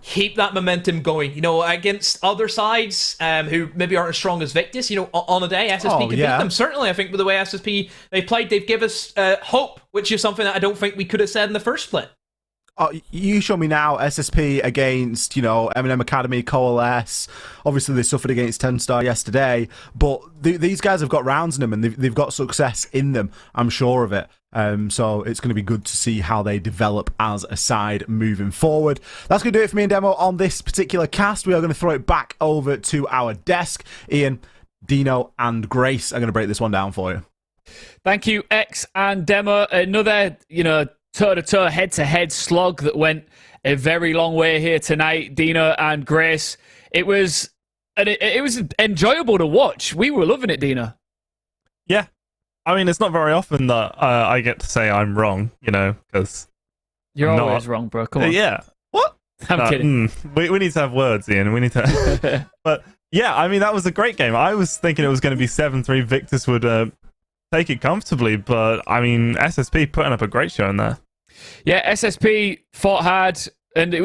keep that momentum going. Against other sides who maybe aren't as strong as Victus, on a day, SSP can beat them. Certainly, I think with the way SSP they played, they've given us hope, which is something that I don't think we could have said in the first split. You show me now, SSP against, Eminem Academy, Coalesce. Obviously, they suffered against TENSTAR yesterday, but these guys have got rounds in them and they've got success in them. I'm sure of it. So it's going to be good to see how they develop as a side moving forward. That's going to do it for me and Demo on this particular cast. We are going to throw it back over to our desk. Ian, Dino, and Grace are going to break this one down for you. Thank you, X and Demo. Another, toe-to-toe, head-to-head slog that went a very long way here tonight, Dino and Grace. It was enjoyable to watch. We were loving it, Dino. Yeah. I mean, it's not very often that I get to say I'm wrong, because... You're always wrong, bro. Come on. Yeah. What? I'm kidding. We need to have words, Ian. We need to... But, yeah, I mean, that was a great game. I was thinking it was going to be 7-3. Victus would take it comfortably, but, I mean, SSP putting up a great show in there. Yeah, SSP fought hard, and it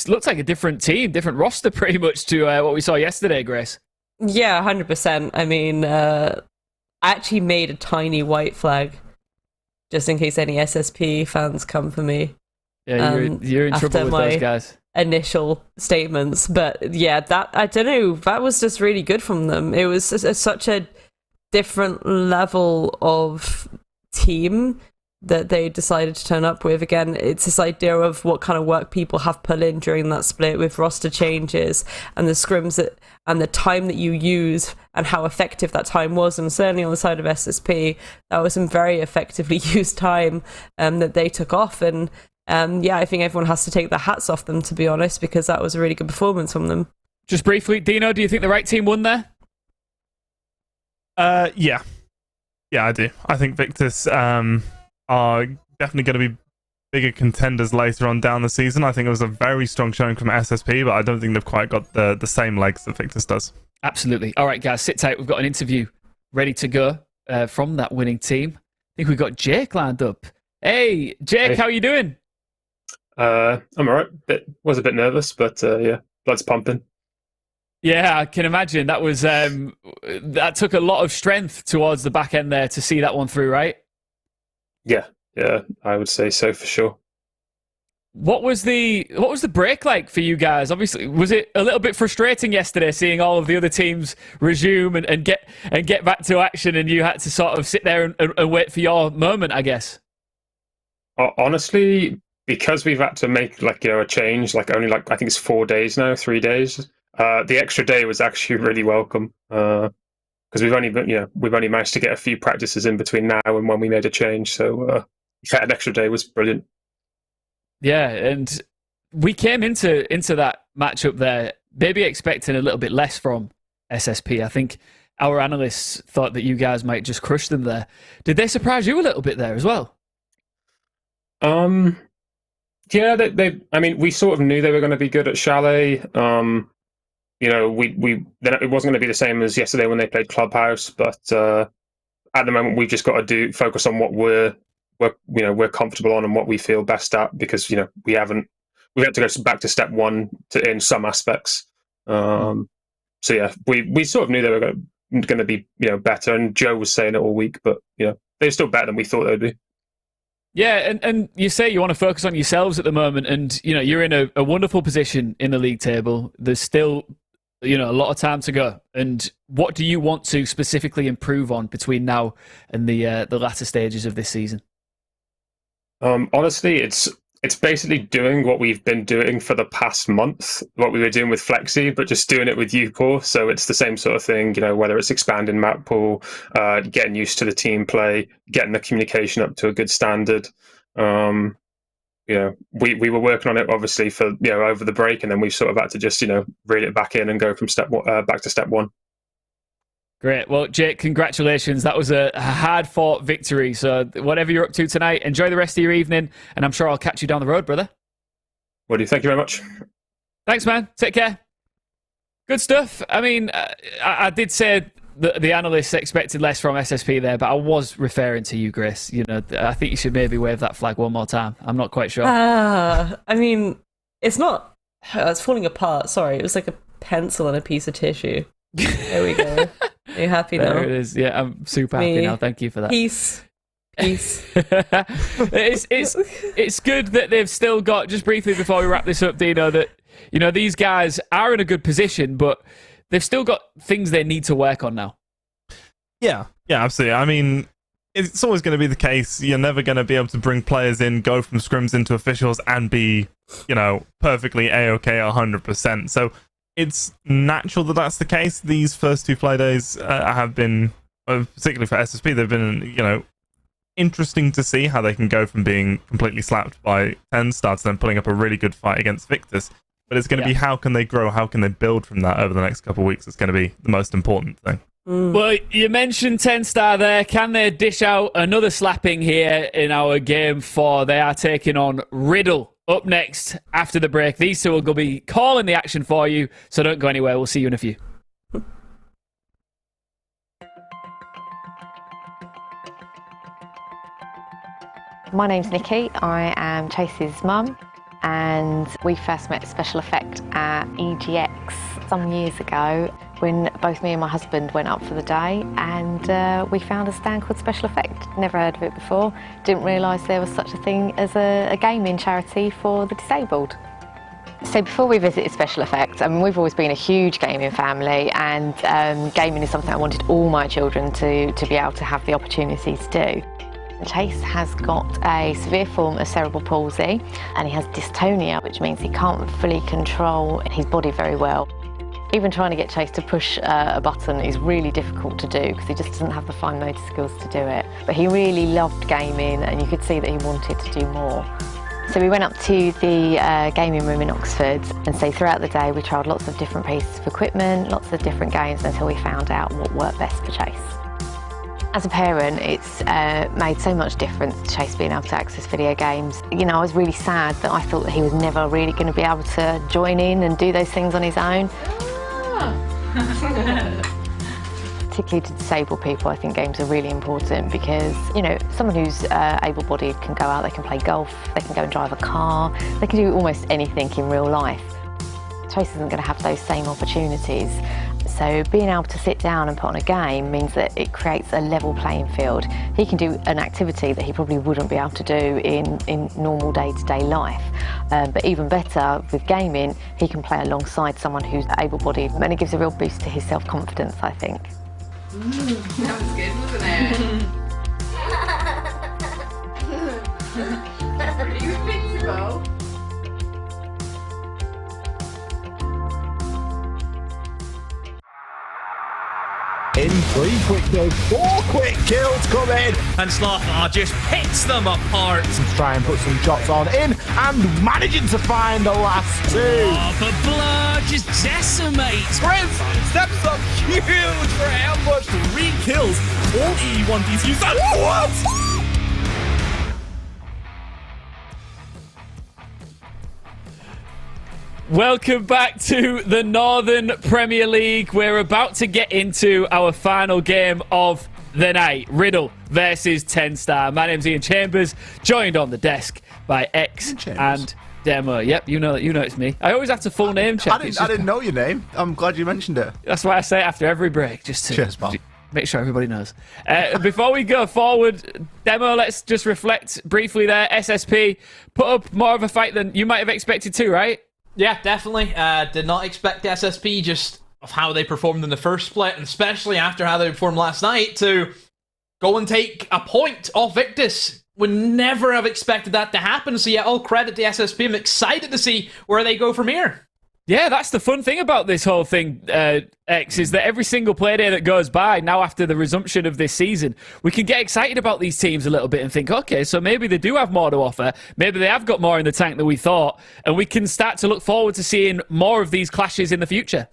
looked like a different team, different roster pretty much to what we saw yesterday, Grace. Yeah, 100%. I mean, I actually made a tiny white flag just in case any SSP fans come for me. Yeah, you're in trouble with those guys. Initial statements, but yeah, I don't know, that was just really good from them. It was such a different level of team that they decided to turn up with. Again, it's this idea of what kind of work people have put in during that split with roster changes and the scrims and the time that you use and how effective that time was. And certainly on the side of SSP, that was some very effectively used time that they took off. And yeah, I think everyone has to take their hats off them, to be honest, because that was a really good performance from them. Just briefly, Dino, do you think the right team won there? Yeah. Yeah, I do. I think Victus are definitely going to be bigger contenders later on down the season. I think it was a very strong showing from SSP, but I don't think they've quite got the same legs that Victus does. Absolutely. All right, guys, sit tight. We've got an interview ready to go from that winning team. I think we've got Jake lined up. Hey, Jake, how are you doing? I'm all right. Was a bit nervous, but yeah, blood's pumping. Yeah, I can imagine. That was that took a lot of strength towards the back end there to see that one through, right? Yeah, I would say so for sure. What was the break like for you guys? Obviously, was it a little bit frustrating yesterday seeing all of the other teams resume and get back to action, and you had to sort of sit there and wait for your moment, I guess? Honestly, because we've had to make a change, only I think it's 4 days now, 3 days. The extra day was actually really welcome because we've only managed to get a few practices in between now and when we made a change. So yeah, an extra day was brilliant. Yeah, and we came into that matchup there maybe expecting a little bit less from SSP. I think our analysts thought that you guys might just crush them there. Did they surprise you a little bit there as well? Yeah, I mean, we sort of knew they were going to be good at Chalet. It wasn't going to be the same as yesterday when they played Clubhouse, but at the moment we've just got to focus on what we're comfortable on and what we feel best at, because we had to go back to step one in some aspects. So yeah, we sort of knew they were going to be better, and Joe was saying it all week, but they're still better than we thought they'd be. Yeah, and you say you want to focus on yourselves at the moment, and you're in a wonderful position in the league table. There's still a lot of time to go. And what do you want to specifically improve on between now and the latter stages of this season? Honestly, it's basically doing what we've been doing for the past month, what we were doing with Flexi, but just doing it with UCore. So it's the same sort of thing, whether it's expanding map pool, getting used to the team play, getting the communication up to a good standard. we were working on it obviously for over the break, and then we sort of had to just reel it back in and go from back to step one. Great. Well, Jake, congratulations. That was a hard-fought victory. So whatever you're up to tonight, enjoy the rest of your evening, and I'm sure I'll catch you down the road, brother. Well, thank you very much. Thanks, man. Take care. Good stuff. I mean, I did say the analysts expected less from SSP there, but I was referring to you, Grace. I think you should maybe wave that flag one more time. I'm not quite sure. I mean, it's not... It's falling apart. Sorry, it was like a pencil and a piece of tissue. There we go. Are you happy now? There it is. Yeah, I'm super happy now. Thank you for that. Peace. It's good that they've still got, just briefly before we wrap this up, Dino, that these guys are in a good position, but they've still got things they need to work on now. Yeah, absolutely. I mean, it's always going to be the case. You're never going to be able to bring players in, go from scrims into officials, and be, perfectly A-OK 100%. So it's natural that that's the case. These first two Playdays have been, particularly for SSP, they've been, interesting to see how they can go from being completely slapped by TENSTAR to then putting up a really good fight against Victus. But it's going to be how can they grow, how can they build from that over the next couple of weeks. It's going to be the most important thing. Well, you mentioned TENSTAR there. Can they dish out another slapping here in our game 4? They are taking on Riddle up next after the break. These two will be calling the action for you, so don't go anywhere. We'll see you in a few. My name's Nikki. I am Chase's mum, and we first met Special Effect at EGX some years ago when both me and my husband went up for the day, and we found a stand called Special Effect. Never heard of it before. Didn't realise there was such a thing as a gaming charity for the disabled. So before we visited Special Effect, we've always been a huge gaming family, and gaming is something I wanted all my children to be able to have the opportunity to do. Chase has got a severe form of cerebral palsy, and he has dystonia, which means he can't fully control his body very well. Even trying to get Chase to push a button is really difficult to do because he just doesn't have the fine motor skills to do it. But he really loved gaming, and you could see that he wanted to do more. So we went up to the gaming room in Oxford, and so throughout the day we trialled lots of different pieces of equipment, lots of different games, until we found out what worked best for Chase. As a parent, it's made so much difference to Chase being able to access video games. I was really sad that I thought that he was never really going to be able to join in and do those things on his own. Particularly to disabled people, I think games are really important because, someone who's able-bodied can go out, they can play golf, they can go and drive a car, they can do almost anything in real life. Chase isn't going to have those same opportunities. So being able to sit down and put on a game means that it creates a level playing field. He can do an activity that he probably wouldn't be able to do in normal day-to-day life. But even better, with gaming, he can play alongside someone who's able-bodied, and it gives a real boost to his self-confidence, I think. That was good, wasn't it? That's pretty fixable. In 3 quick kills, 4 quick kills come in. And Slothar just picks them apart. Let's try and put some shots on in, and managing to find the last 2. Oh, but Blur just decimates. Prince steps up huge for ambush. 3 kills. All E1 DCs. What? Welcome back to the Northern Premier League. We're about to get into our final game of the night. Riddle versus TENSTAR. My name's Ian Chambers, joined on the desk by X and Demo. Yep, you know it's me. I always have to full name check. I didn't know your name. I'm glad you mentioned it. That's why I say it after every break, just to Cheers, pal. make sure everybody knows. Before we go forward, Demo, let's just reflect briefly there. SSP put up more of a fight than you might have expected to, right? Yeah, definitely. Did not expect the SSP, just of how they performed in the first split, and especially after how they performed last night, to go and take a point off Victus. Would never have expected that to happen, so yeah, all credit to SSP. I'm excited to see where they go from here. Yeah, that's the fun thing about this whole thing, X, is that every single Playday that goes by, now after the resumption of this season, we can get excited about these teams a little bit and think, okay, so maybe they do have more to offer. Maybe they have got more in the tank than we thought. And we can start to look forward to seeing more of these clashes in the future.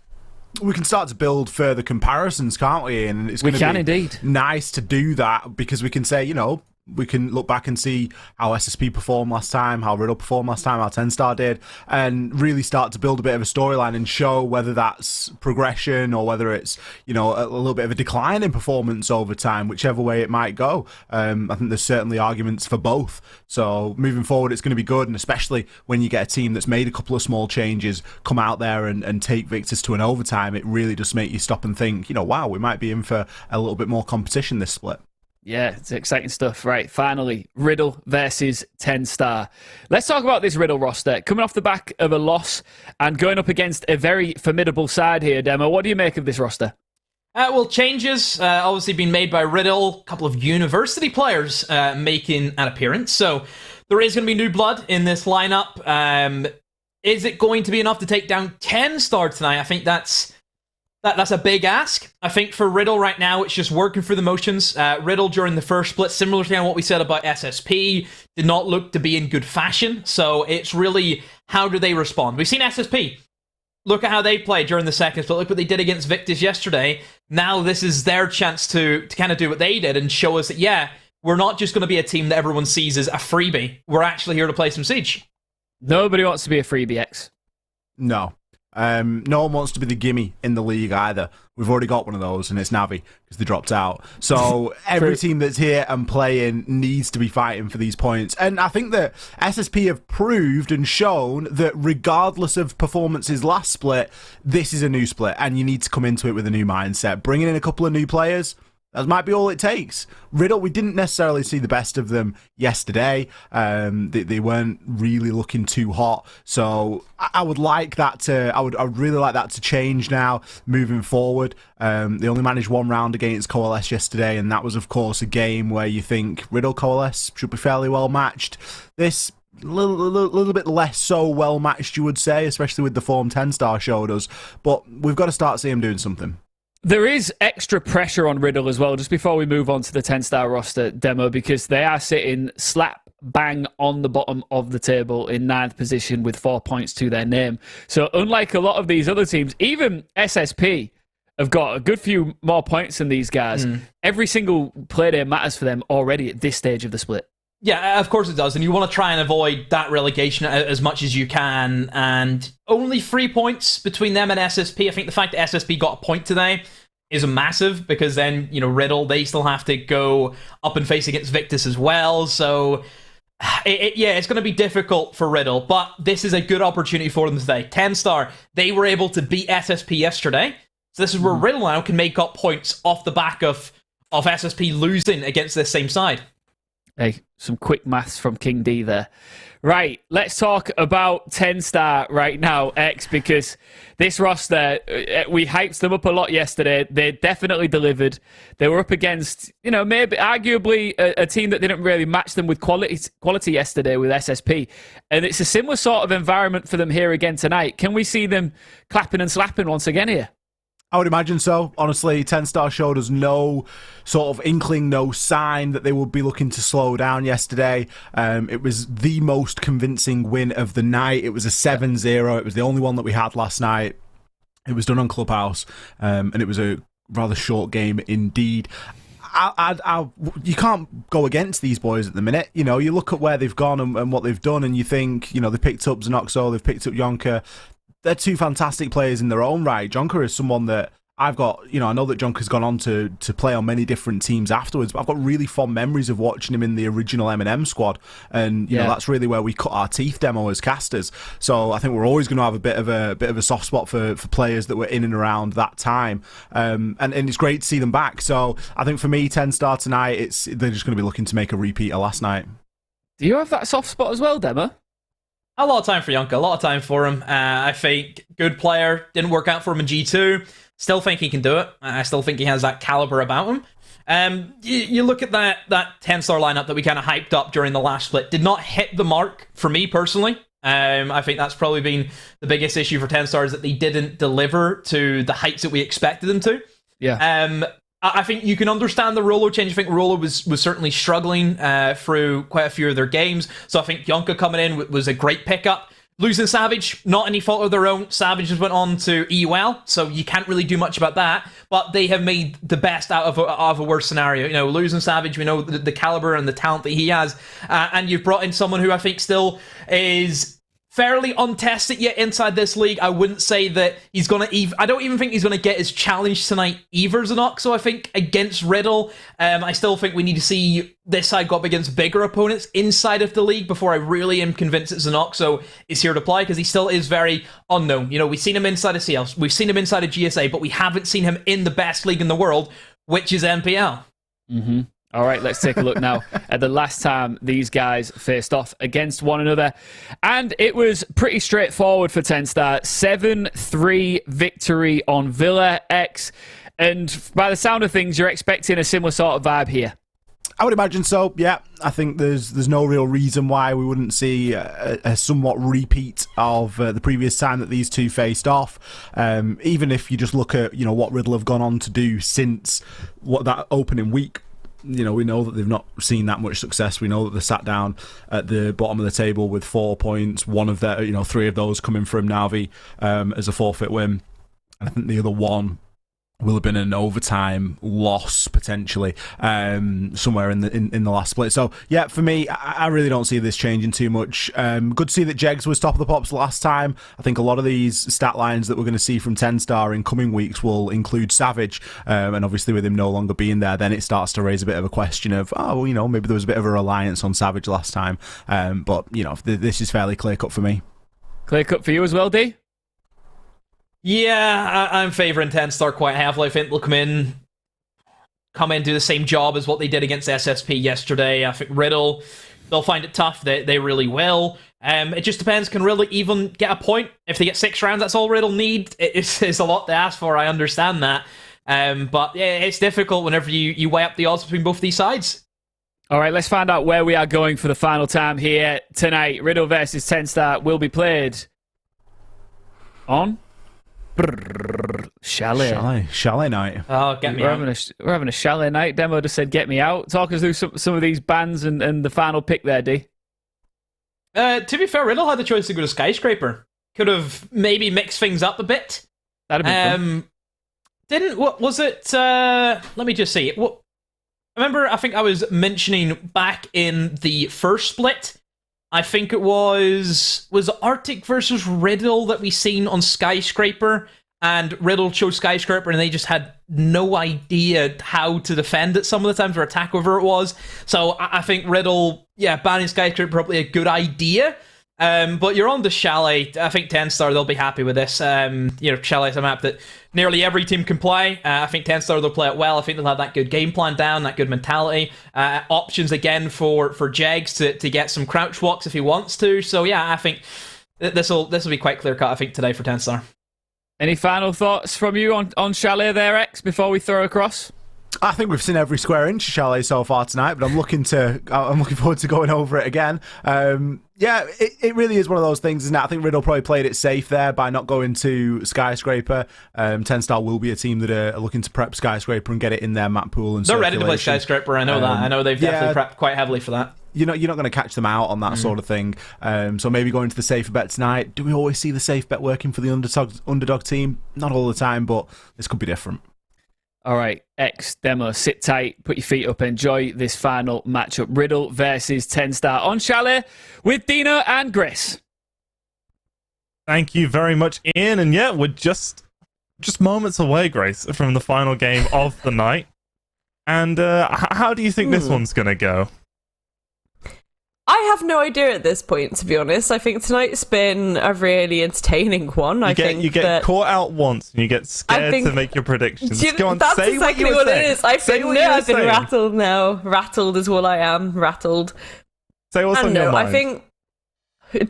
We can start to build further comparisons, can't we? And it's We going can to be indeed. nice to do that because we can say, you know, we can look back and see how SSP performed last time, how Riddle performed last time, how TENSTAR did, and really start to build a bit of a storyline and show whether that's progression or whether it's, you know, a little bit of a decline in performance over time, whichever way it might go. I think there's certainly arguments for both. So moving forward, it's going to be good, and especially when you get a team that's made a couple of small changes, come out there and take Victus to an overtime, it really does make you stop and think, you know, wow, we might be in for a little bit more competition this split. Yeah, it's exciting stuff. Right, finally, Riddle versus TENSTAR. Let's talk about this Riddle roster. Coming off the back of a loss and going up against a very formidable side here, Demo. What do you make of this roster? Well, changes obviously been made by Riddle. A couple of university players making an appearance. So there is going to be new blood in this lineup. Is it going to be enough to take down TENSTAR tonight? I think that's a big ask. I think for Riddle right now, it's just working through the motions. Riddle during the first split, similar to what we said about SSP, did not look to be in good fashion. So it's really, how do they respond? We've seen SSP. Look at how they played during the second split. Look what they did against Victus yesterday. Now this is their chance to kind of do what they did and show us that, yeah, we're not just going to be a team that everyone sees as a freebie. We're actually here to play some Siege. Nobody wants to be a freebie, X. No. No one wants to be the gimme in the league either. We've already got one of those, and it's Navi, because they dropped out. So every team that's here and playing needs to be fighting for these points. And I think that SSP have proved and shown that regardless of performances last split, this is a new split, and you need to come into it with a new mindset. Bringing in a couple of new players, that might be all it takes. Riddle, we didn't necessarily see the best of them yesterday. They weren't really looking too hot. So I would like that to. I would really like that to change now, moving forward. They only managed one round against Coalesce yesterday, and that was, of course, a game where you think Riddle Coalesce should be fairly well matched. This little bit less so well matched, you would say, especially with the form TENSTAR showed us. But we've got to start seeing them doing something. There is extra pressure on Riddle as well, just before we move on to the TENSTAR roster, Demo, because they are sitting slap bang on the bottom of the table in 9th position with 4 points to their name. So unlike a lot of these other teams, even SSP have got a good few more points than these guys. Every single Playday matters for them already at this stage of the split. Yeah, of course it does. And you want to try and avoid that relegation as much as you can. And only 3 points between them and SSP. I think the fact that SSP got a point today is a massive, because then, you know, Riddle, they still have to go up and face against Victus as well. So, it's going to be difficult for Riddle. But this is a good opportunity for them today. TENSTAR, they were able to beat SSP yesterday. So this is where Riddle now can make up points off the back of SSP losing against this same side. Hey, some quick maths from King D there. Right, let's talk about TENSTAR right now, X, because this roster, we hyped them up a lot yesterday. They definitely delivered. They were up against, you know, maybe arguably a team that didn't really match them with quality yesterday with SSP. And it's a similar sort of environment for them here again tonight. Can we see them clapping and slapping once again here? I would imagine so. Honestly, TENSTAR showed us no sort of inkling, no sign that they would be looking to slow down yesterday. It was the most convincing win of the night. It was a 7-0. It was the only one that we had last night. It was done on Clubhouse, and it was a rather short game indeed. You can't go against these boys at the minute. You know, you look at where they've gone and what they've done, and you think, you know, they picked up Zenoxo, they've picked up Yonka. They're two fantastic players in their own right. Jonker is someone that I've got, you know, I know that Jonker's gone on to play on many different teams afterwards, but I've got really fond memories of watching him in the original Eminem squad. And, you know, that's really where we cut our teeth, Demo, as casters. So I think we're always going to have a bit of a soft spot for players that were in and around that time. And it's great to see them back. So I think for me, TENSTAR tonight, they're just going to be looking to make a repeat of last night. Do you have that soft spot as well, Demo? A lot of time for Yonka, a lot of time for him. I think good player, didn't work out for him in G2. Still think he can do it. I still think he has that caliber about him. You look at that TENSTAR lineup that we kind of hyped up during the last split. Did not hit the mark for me personally. I think that's probably been the biggest issue for TENSTAR, is that they didn't deliver to the heights that we expected them to. Yeah. I think you can understand the Rolo change. I think Rolo was certainly struggling through quite a few of their games. So I think Yonka coming in was a great pickup. Losing Savage, not any fault of their own. Savage just went on to EUL, so you can't really do much about that. But they have made the best out of a worse scenario. You know, losing Savage, we know the caliber and the talent that he has. And you've brought in someone who I think still is fairly untested yet inside this league. I wouldn't say that he's going to... I don't even think he's going to get his challenge tonight either, Zanox. So I think against Riddle, I still think we need to see this side go up against bigger opponents inside of the league before I really am convinced that Zanoxo is here to play, because he still is very unknown. You know, we've seen him inside of CL, we've seen him inside of GSA, but we haven't seen him in the best league in the world, which is NPL. Mm-hmm. All right, let's take a look now at the last time these guys faced off against one another. And it was pretty straightforward for TENSTAR. 7-3 victory on Villa X. And by the sound of things, you're expecting a similar sort of vibe here. I would imagine so, yeah. I think there's no real reason why we wouldn't see a somewhat repeat of the previous time that these two faced off. Even if you just look at, you know, what Riddle have gone on to do since that opening week. You know, we know that they've not seen that much success. We know that they sat down at the bottom of the table with 4 points. One of their, 3 of those coming from Navi as a forfeit win. And I think the other one will have been an overtime loss potentially somewhere in the last split. So yeah, for me, I really don't see this changing too much. Good to see that Jegs was top of the pops last time. I think a lot of these stat lines that we're going to see from TENSTAR in coming weeks will include Savage, and obviously with him no longer being there, then it starts to raise a bit of a question of, maybe there was a bit of a reliance on Savage last time. But this is fairly clear cut for me. Clear cut for you as well, D? Yeah, I'm favouring TENSTAR quite heavily. I think they'll come in, do the same job as what they did against SSP yesterday. I think Riddle, they'll find it tough. They really will. It just depends. Can Riddle even get a point? If they get 6 rounds, that's all Riddle need. It's a lot to ask for, I understand that. But yeah, it's difficult whenever you weigh up the odds between both these sides. All right, let's find out where we are going for the final time here tonight. Riddle versus TENSTAR will be played on... Chalet night. Oh, get me out. We're having a chalet night. Demo just said, get me out. Talk us through some of these bands and the final pick there, D. To be fair, Riddle had the choice to go to Skyscraper. Could have maybe mixed things up a bit. That'd be fun. What was it? Let me just see. I think I was mentioning back in the first split, I think it was Arctic versus Riddle that we seen on Skyscraper, and Riddle chose Skyscraper and they just had no idea how to defend it some of the times or attack whoever it was. So I think Riddle, banning Skyscraper probably a good idea. But you're on the Chalet. I think TENSTAR, they'll be happy with this. Chalet is a map that nearly every team can play. I think TENSTAR, they'll play it well. I think they'll have that good game plan down, that good mentality. Options again for Jegs to get some crouch walks if he wants to. So yeah, I think this will be quite clear cut, I think, today for TENSTAR. Any final thoughts from you on Chalet there, X, before we throw across? I think we've seen every square inch of Chalet so far tonight, but I'm looking forward to going over it again. It really is one of those things, isn't it? I think Riddle probably played it safe there by not going to Skyscraper. TENSTAR will be a team that are looking to prep Skyscraper and get it in their map pool. And they're ready to play Skyscraper, I know that. I know they've definitely prepped quite heavily for that. You're not going to catch them out on that sort of thing. So maybe going to the safer bet tonight. Do we always see the safe bet working for the underdog team? Not all the time, but this could be different. All right, X, Demo, sit tight, put your feet up, enjoy this final matchup. Riddle versus TENSTAR on Chalet with Dino and Gris. Thank you very much, Ian. And yeah, we're just moments away, Grace, from the final game of the night. And how do you think this one's going to go? I have no idea at this point, to be honest. I think tonight's been a really entertaining one. You get caught out once and you get scared to make your predictions. Go on, that's exactly what it is. I've been rattled now. Rattled is what I am. Rattled. Say what's on your mind. I think...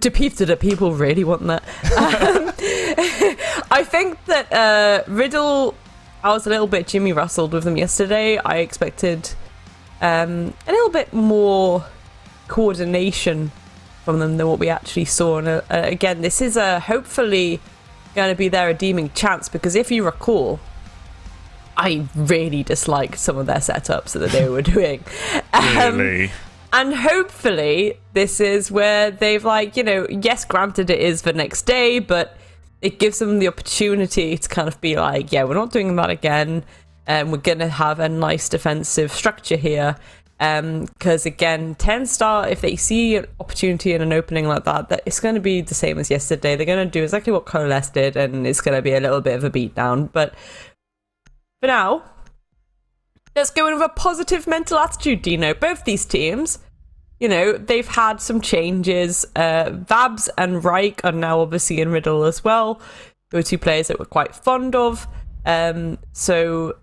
Do people really want that? I think that Riddle... I was a little bit Jimmy Rustled with them yesterday. I expected a little bit more coordination from them than what we actually saw. And again, this is hopefully going to be their redeeming chance, because if you recall, I really disliked some of their setups that they were doing. Really? And hopefully this is where they've yes, granted it is the next day, but it gives them the opportunity to kind of be like, yeah, we're not doing that again. And we're going to have a nice defensive structure here. Because again, TENSTAR, if they see an opportunity in an opening like that, it's going to be the same as yesterday. They're going to do exactly what Coalesce did, and it's going to be a little bit of a beatdown. But for now, let's go in with a positive mental attitude, Dino. Both these teams, they've had some changes. Vabs and Reich are now obviously in Riddle as well. They were two players that we're quite fond of. So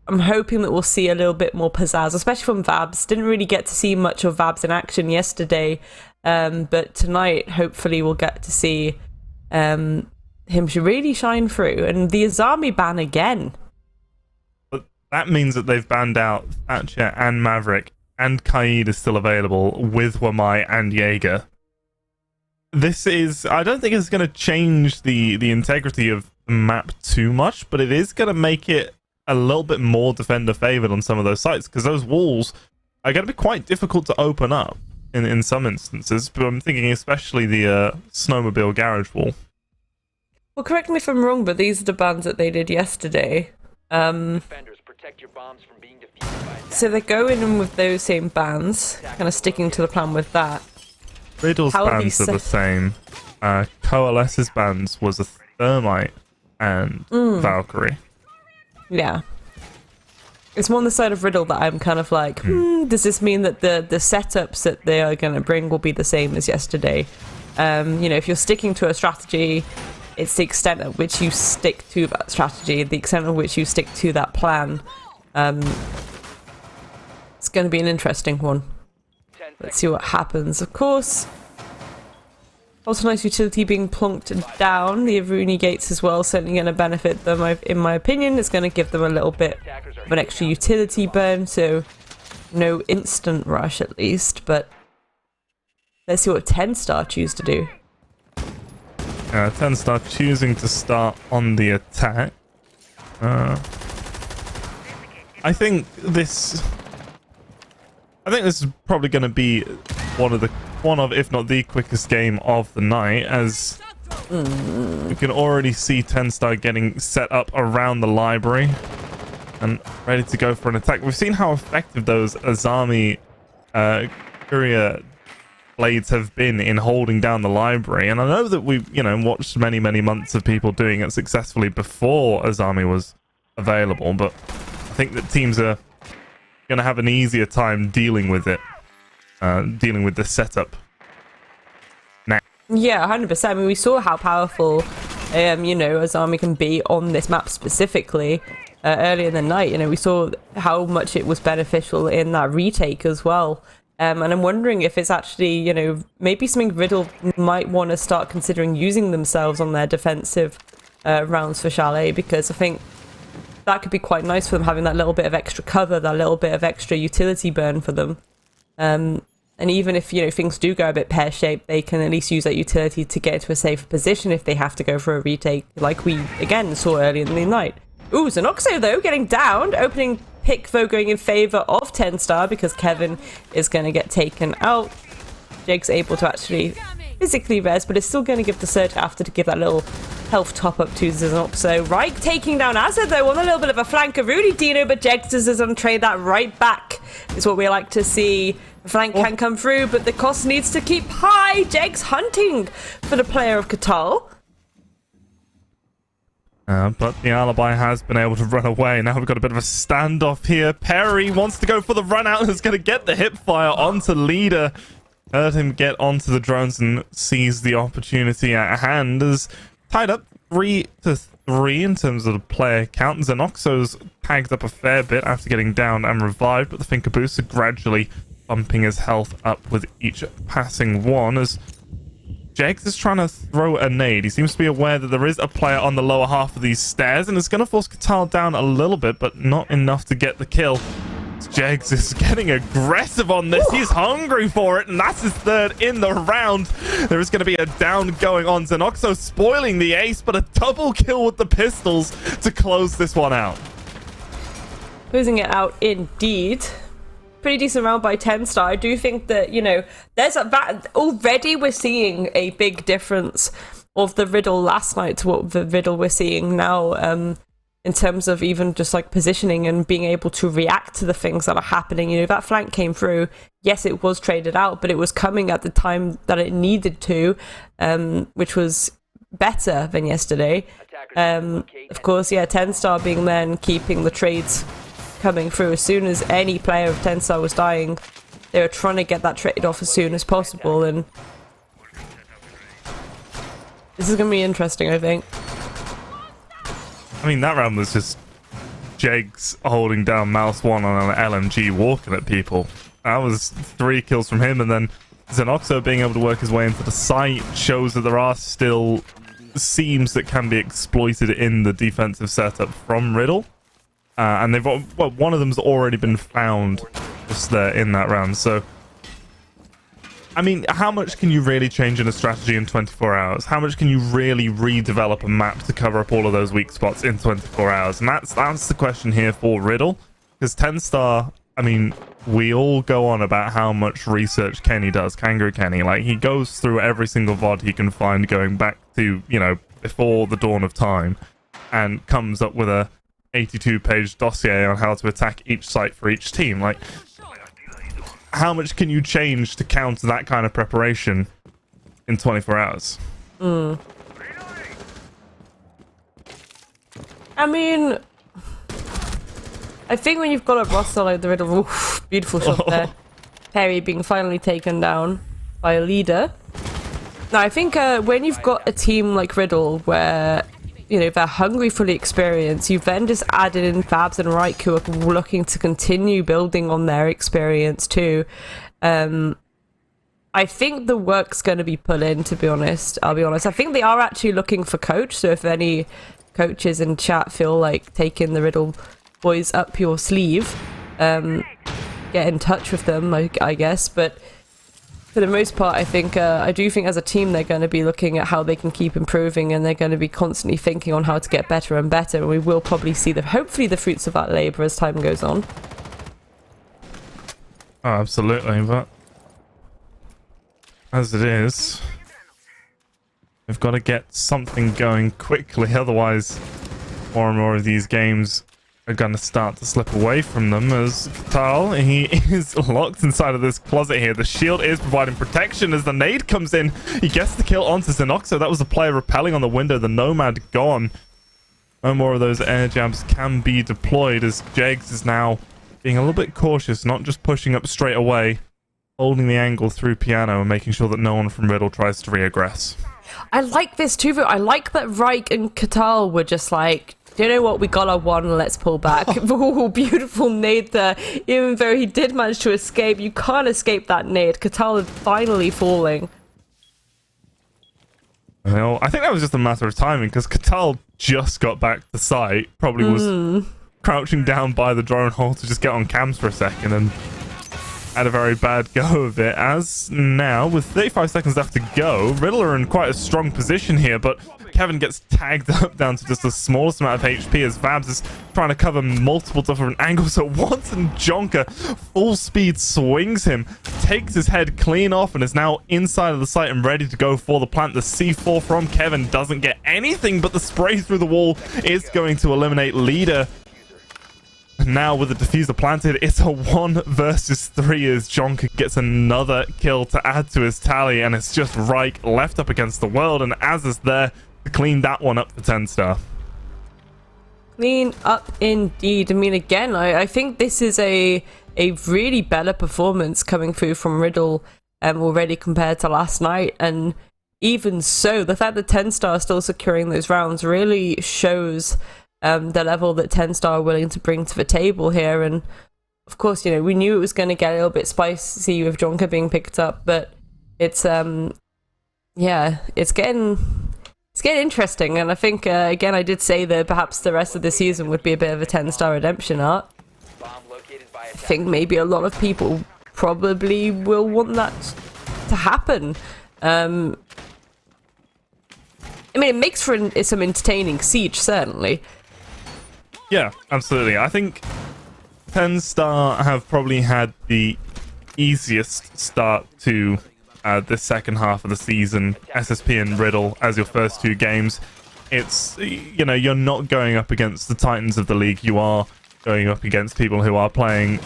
I'm hoping that we'll see a little bit more pizzazz, especially from Vabs. Didn't really get to see much of Vabs in action yesterday, but tonight hopefully we'll get to see him really shine through. And the Azami ban again. But that means that they've banned out Thatcher and Maverick, and Kaid is still available with Wamai and Jaeger. This is, I don't think it's going to change the integrity of the map too much, but it is going to make it a little bit more defender favored on some of those sites, because those walls are going to be quite difficult to open up in some instances. But I'm thinking especially the snowmobile garage wall. Well, correct me if I'm wrong, but these are the bans that they did yesterday. So they're going in with those same bans, kind of sticking to the plan with that. Riddle's bans are the same. Coalesce's bans was a Thermite and Valkyrie. Yeah. It's more on the side of Riddle that I'm kind of like, does this mean that the setups that they are going to bring will be the same as yesterday? If you're sticking to a strategy, it's the extent at which you stick to that strategy, the extent at which you stick to that plan. It's going to be an interesting one. Let's see what happens. Of course, also nice utility being plonked down. The Aruni gates as well, certainly going to benefit them, in my opinion. It's going to give them a little bit of an extra utility burn, so no instant rush at least. But let's see what TENSTAR choose to do. TENSTAR choosing to start on the attack. I think this is probably going to be one of, if not the quickest game of the night, as you can already see TENSTAR getting set up around the library and ready to go for an attack. We've seen how effective those Azami courier blades have been in holding down the library, and I know that we've watched many months of people doing it successfully before Azami was available, but I think that teams are going to have an easier time dealing with it, dealing with the setup now. Yeah, 100%. I mean, we saw how powerful Azami can be on this map specifically earlier in the night. We saw how much it was beneficial in that retake as well. And I'm wondering if it's actually, maybe something Riddle might want to start considering using themselves on their defensive rounds for Chalet, because I think that could be quite nice for them, having that little bit of extra cover, that little bit of extra utility burn for them. And even if, things do go a bit pear-shaped, they can at least use that utility to get into a safer position if they have to go for a retake, like we, again, saw earlier in the night. Ooh, Zenoxo, though, getting downed. Opening pick, though, going in favor of TENSTAR, because Kevin is going to get taken out. Jake's able to actually physically res, but it's still going to give the surge after to give that little health top-up to Zenoxo. Reich taking down Azad, though, on a little bit of a flank of Rudy Dino, but Jegs is going to trade that right back. Is what we like to see. The flank can come through, but the cost needs to keep high. Jegs hunting for the player of Katal. But the alibi has been able to run away. Now we've got a bit of a standoff here. Perry wants to go for the run out and is going to get the hip fire onto Leader. Heard him get onto the drones and seize the opportunity at hand. As tied up 3-3 in terms of the player count. Zenoxo's tagged up a fair bit after getting down and revived, but the Finker Booster gradually bumping his health up with each passing one, as Jegs is trying to throw a nade. He seems to be aware that there is a player on the lower half of these stairs, and it's going to force Katal down a little bit, but not enough to get the kill. It's Jegs is getting aggressive on this. He's hungry for it, and that's his third in the round. There is going to be a down going on. Xenoxo spoiling the ace, but a double kill with the pistols to close this one out. Closing it out indeed. Pretty decent round by TENSTAR. I do think that, you know, there's already we're seeing a big difference of the Riddle last night to what the Riddle we're seeing now, in terms of even just like positioning and being able to react to the things that are happening. You know, that flank came through. Yes, it was traded out, but it was coming at the time that it needed to, which was better than yesterday. Of course, yeah, TENSTAR being there and keeping the trades coming through. As soon as any player of TENSTAR was dying, they were trying to get that trade off as soon as possible, and this is going to be interesting, I think. I mean, that round was just Jegs holding down mouse 1 on an LMG walking at people. That was 3 kills from him, and then Xenoxo being able to work his way into the site shows that there are still seams that can be exploited in the defensive setup from Riddle. And they've one of them's already been found just there in that round. So, I mean, how much can you really change in a strategy in 24 hours? How much can you really redevelop a map to cover up all of those weak spots in 24 hours? And that's the question here for Riddle. Because TENSTAR, I mean, we all go on about how much research Kenny does, Kangaroo Kenny. Like, he goes through every single VOD he can find going back to, you know, before the dawn of time, and comes up with a 82-page dossier on how to attack each site for each team. Like, how much can you change to counter that kind of preparation in 24 hours? I mean, I think when you've got a roster like the Riddle, oof, beautiful shot there. Perry being finally taken down by a leader. Now, I think when you've got a team like Riddle where, you know, they're hungry for the experience, you've then just added in Fabs and Reich, who are looking to continue building on their experience too. I think the work's going to be put in, to be honest. I'll be honest. I think they are actually looking for coach, so if any coaches in chat feel like taking the Riddle boys up your sleeve, get in touch with them, I guess. But for the most part, I think I do think as a team they're going to be looking at how they can keep improving, and they're going to be constantly thinking on how to get better and better. And we will probably see hopefully the fruits of that labor as time goes on. Oh, absolutely, but as it is, we've got to get something going quickly, otherwise more and more of these games are going to start to slip away from them. As Tal, he is locked inside of this closet here. The shield is providing protection as the nade comes in. He gets the kill onto Xenoxo. That was the player repelling on the window. The Nomad gone. No more of those air jabs can be deployed, as Jegs is now being a little bit cautious, not just pushing up straight away, holding the angle through piano and making sure that no one from Riddle tries to reaggress. I like this too, though. I like that Reich and Katal were just like, do you know what? We got our one, let's pull back. Oh, beautiful nade there. Even though he did manage to escape, you can't escape that nade. Katal is finally falling. Well, I think that was just a matter of timing, because Katal just got back to site, probably was crouching down by the drone hole to just get on cams for a second, and had a very bad go of it. As now, with 35 seconds left to go, Riddle are in quite a strong position here, but Kevin gets tagged up down to just the smallest amount of HP as Vabs is trying to cover multiple different angles at once, and Jonka full speed swings him, takes his head clean off, and is now inside of the site and ready to go for the plant. The C4 from Kevin doesn't get anything, but the spray through the wall is going to eliminate leader. Now with the diffuser planted, it's a 1 versus 3 as Jonka gets another kill to add to his tally, and it's just Reich left up against the world, and Az is there to clean that one up for TENSTAR. Clean up indeed. I mean, again, I think this is a really better performance coming through from Riddle already compared to last night, and even so, the fact that TENSTAR are still securing those rounds really shows the level that TENSTAR are willing to bring to the table here. And of course, you know, we knew it was going to get a little bit spicy with Jonka being picked up, but it's yeah, it's getting interesting. And I think again, I did say that perhaps the rest of the season would be a bit of a TENSTAR redemption arc. think maybe a lot of people probably will want that to happen. I mean, it makes for some entertaining siege, certainly. Yeah, absolutely. I think TENSTAR have probably had the easiest start to this second half of the season. SSP and Riddle as your first two games. It's, you know, you're not going up against the titans of the league. You are going up against people who are playing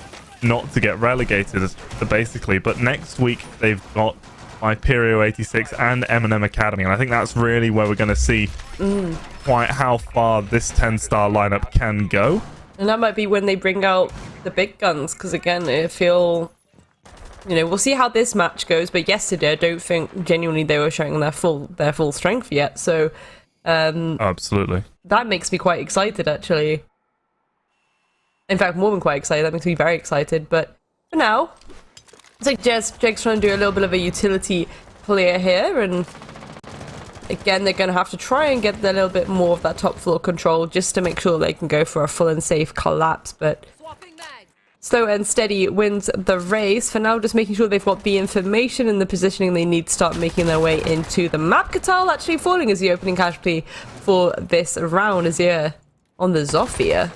not to get relegated, basically. But next week, they've got Viperio 86 and Eminem Academy. And I think that's really where we're going to see quite how far this TENSTAR lineup can go. And that might be when they bring out the big guns, because again, I feel, you know, we'll see how this match goes. But yesterday, I don't think genuinely they were showing their full strength yet. So, absolutely, that makes me quite excited, actually. In fact, more than quite excited. That makes me very excited. But for now, it's like Jake's trying to do a little bit of a utility player here, and again, they're going to have to try and get a little bit more of that top floor control just to make sure they can go for a full and safe collapse. But slow and steady wins the race. For now, just making sure they've got the information and the positioning they need to start making their way into the map. Katal actually falling as the opening casualty for this round as you're on the Zofia.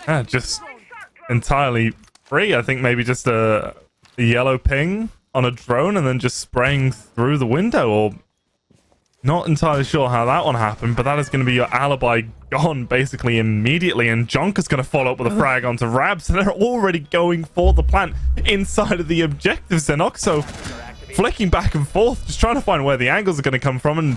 Yeah, just entirely free. I think maybe just a yellow ping on a drone and then just spraying through the window, or not entirely sure how that one happened, but that is going to be your alibi gone basically immediately, and Jonka's going to follow up with a frag onto Rab, so they're already going for the plant inside of the objective. Xenoxo flicking back and forth, just trying to find where the angles are going to come from, and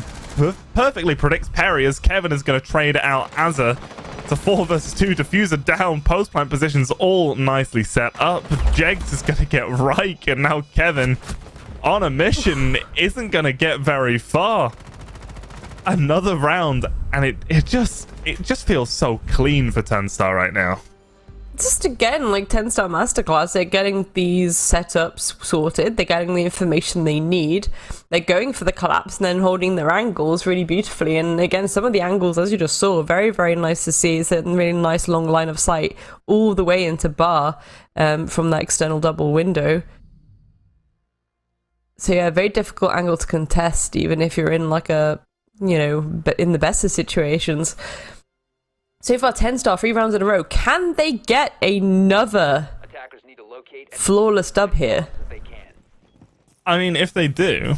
perfectly predicts Perry as Kevin is going to trade out Azza. It's a 4 versus 2 diffuser down, post plant positions all nicely set up. Jegs is going to get Reich, and now Kevin on a mission isn't going to get very far. Another round, and it just feels so clean for TENSTAR right now. Just again, like TENSTAR Masterclass, they're getting these setups sorted, they're getting the information they need, they're going for the collapse and then holding their angles really beautifully. And again, some of the angles, as you just saw, very, very nice to see. It's a really nice long line of sight all the way into bar from that external double window. So yeah, very difficult angle to contest, even if you're in like a, you know, but in the best of situations. So far, TENSTAR 3 rounds in a row. Can they get another flawless dub here? I mean, if they do,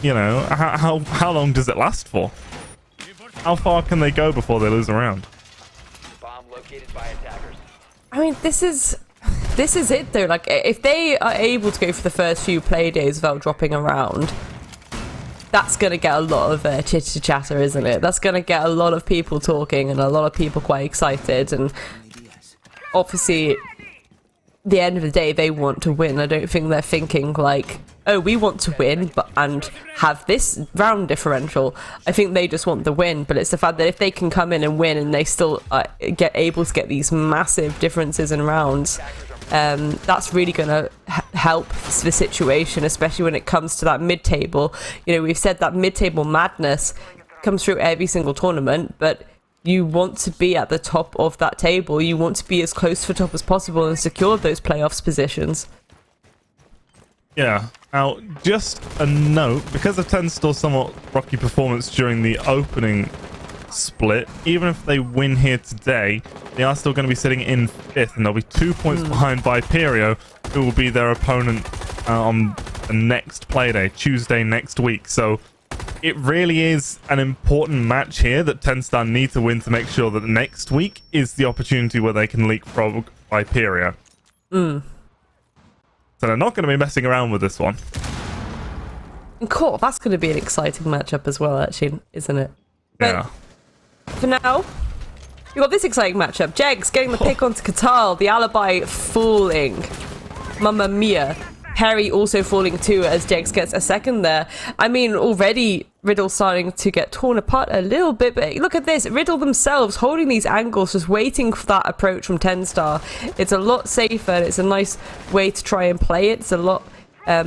you know, how long does it last for? How far can they go before they lose a round? I mean, this is it though. Like, if they are able to go for the first few play days without dropping a round, that's going to get a lot of chitter chatter, isn't it? That's going to get a lot of people talking and a lot of people quite excited. And obviously, at the end of the day, they want to win. I don't think they're thinking like, oh, we want to win and have this round differential. I think they just want the win. But it's the fact that if they can come in and win and they still get able to get these massive differences in rounds, that's really going to help the situation, especially when it comes to that mid-table. You know, we've said that mid-table madness comes through every single tournament, but you want to be at the top of that table. You want to be as close to the top as possible and secure those playoffs positions. Yeah. Now, just a note, because of TENSTAR's somewhat rocky performance during the opening split, even if they win here today, they are still going to be sitting in 5th, and they'll be 2 points behind Viperio, who will be their opponent on the next Playday, Tuesday next week. So it really is an important match here that TENSTAR need to win to make sure that next week is the opportunity where they can leapfrog Viperio. So they're not going to be messing around with this one. And cool, that's going to be an exciting matchup as well, actually, isn't it? But yeah. For now, we've got this exciting matchup. Jegs getting the pick onto Katal, the alibi falling. Mamma mia. Perry also falling too as Jegs gets a second there. I mean, already Riddle starting to get torn apart a little bit, but look at this. Riddle themselves holding these angles, just waiting for that approach from TENSTAR. It's a lot safer, and it's a nice way to try and play it. It's a lot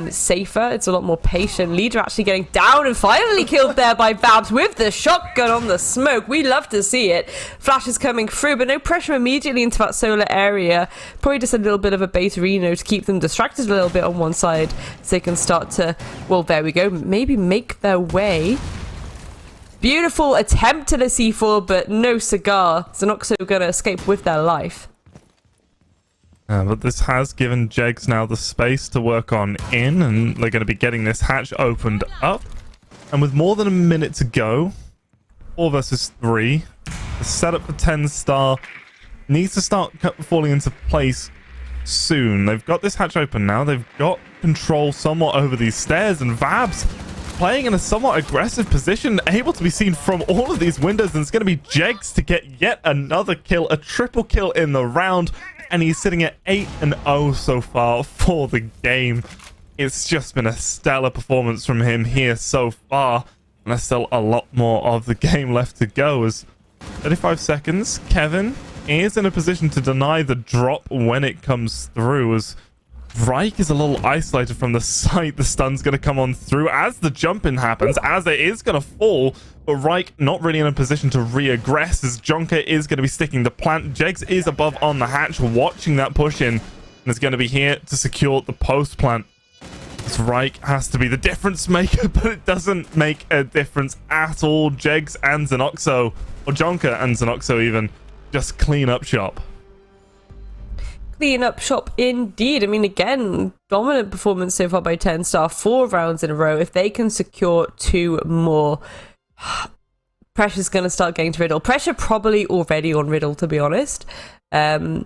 safer. It's a lot more patient. Leader actually getting down and finally killed there by Babs with the shotgun on the smoke. We love to see it. Flash is coming through, but no pressure immediately into that solar area. Probably just a little bit of a beta Reno to keep them distracted a little bit on one side so they can start to, well, there we go, maybe make their way. Beautiful attempt at a C4, but no cigar. Xenoxo going to escape with their life. But this has given Jegs now the space to work on in, and they're going to be getting this hatch opened up. And with more than a minute to go, 4 versus 3, the setup for TENSTAR needs to start falling into place soon. They've got this hatch open now. They've got control somewhat over these stairs, and Vabs playing in a somewhat aggressive position, able to be seen from all of these windows, and it's going to be Jegs to get yet another kill, a triple kill in the round. And he's sitting at 8-0 so far for the game. It's just been a stellar performance from him here so far. And there's still a lot more of the game left to go. As 35 seconds, Kevin is in a position to deny the drop when it comes through. As Reich is a little isolated from the site. The stun's going to come on through as the jump-in happens, as it is going to fall. But Reich not really in a position to re-aggress, as Jonker is going to be sticking the plant. Jegs is above on the hatch, watching that push-in, and is going to be here to secure the post-plant. This Reich has to be the difference maker, but it doesn't make a difference at all. Jegs and Xenoxo, or Jonker and Xenoxo even, just clean up shop. Clean up shop indeed. I mean, again, dominant performance so far by TENSTAR, 4 rounds in a row. If they can secure 2 more, pressure's going to start getting to Riddle. Pressure probably already on Riddle, to be honest. Although,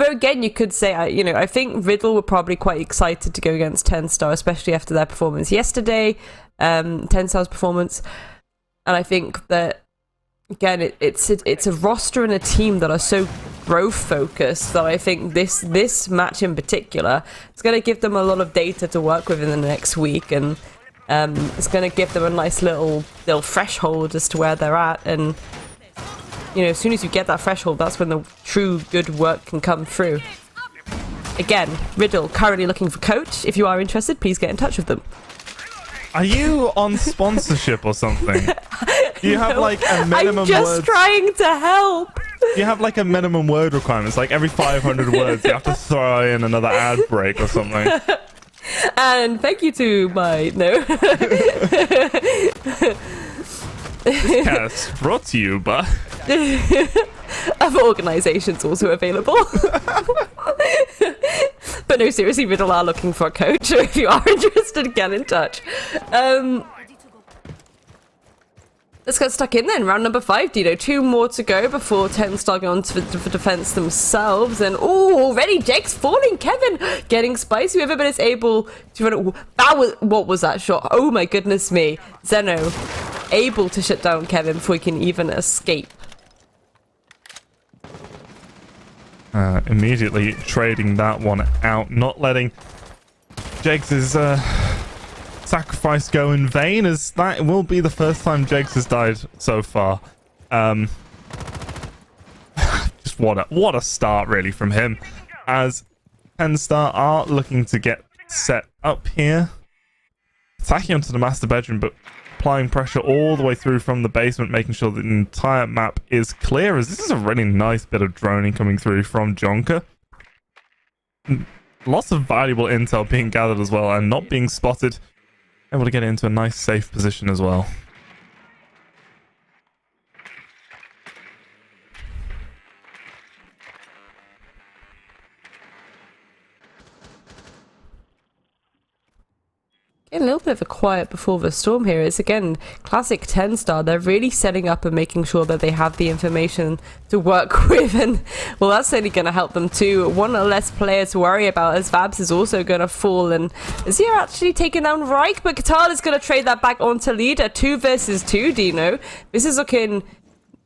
again, you could say, I think Riddle were probably quite excited to go against TENSTAR, especially after their performance yesterday, TENSTAR's performance. And I think that, again, it's a roster and a team that are so growth focused that I think this match in particular is going to give them a lot of data to work with in the next week, and it's going to give them a nice little threshold as to where they're at. And as soon as you get that threshold, that's when the true good work can come through. Again, Riddle currently looking for coach. If you are interested, please get in touch with them. Are you on sponsorship or something? Do you have like a minimum I'm just trying to help. You have like a minimum word requirement. It's like every 500 words you have to throw in another ad break or something. And thank you to my Yes, brought to you by other organisations also available. But no, seriously, Riddle are looking for a coach. So if you are interested, get in touch. Let's get stuck in then. Round number 5, Dino. 2 more to go before TENSTAR go on for defense themselves. And already Jake's falling. Kevin getting spicy. Whoever is able to run it. What was that shot? Oh my goodness me. Zeno able to shut down Kevin before he can even escape. Immediately trading that one out, not letting Jegs' sacrifice go in vain, as that will be the first time Jegs has died so far. Just what a start really from him, as TENSTAR are looking to get set up here, attacking onto the master bedroom, but applying pressure all the way through from the basement, making sure that the entire map is clear, as this is a really nice bit of droning coming through from Jonker. Lots of valuable intel being gathered as well, and not being spotted. Able to get into a nice safe position as well. A little bit of a quiet before the storm here. It's again classic TENSTAR. They're really setting up and making sure that they have the information to work with, and well, that's certainly going to help them too. One less player to worry about, as Vabs is also going to fall, and Zia actually taking down Reich, but Qatar is going to trade that back onto leader. 2 versus 2, Dino. This is looking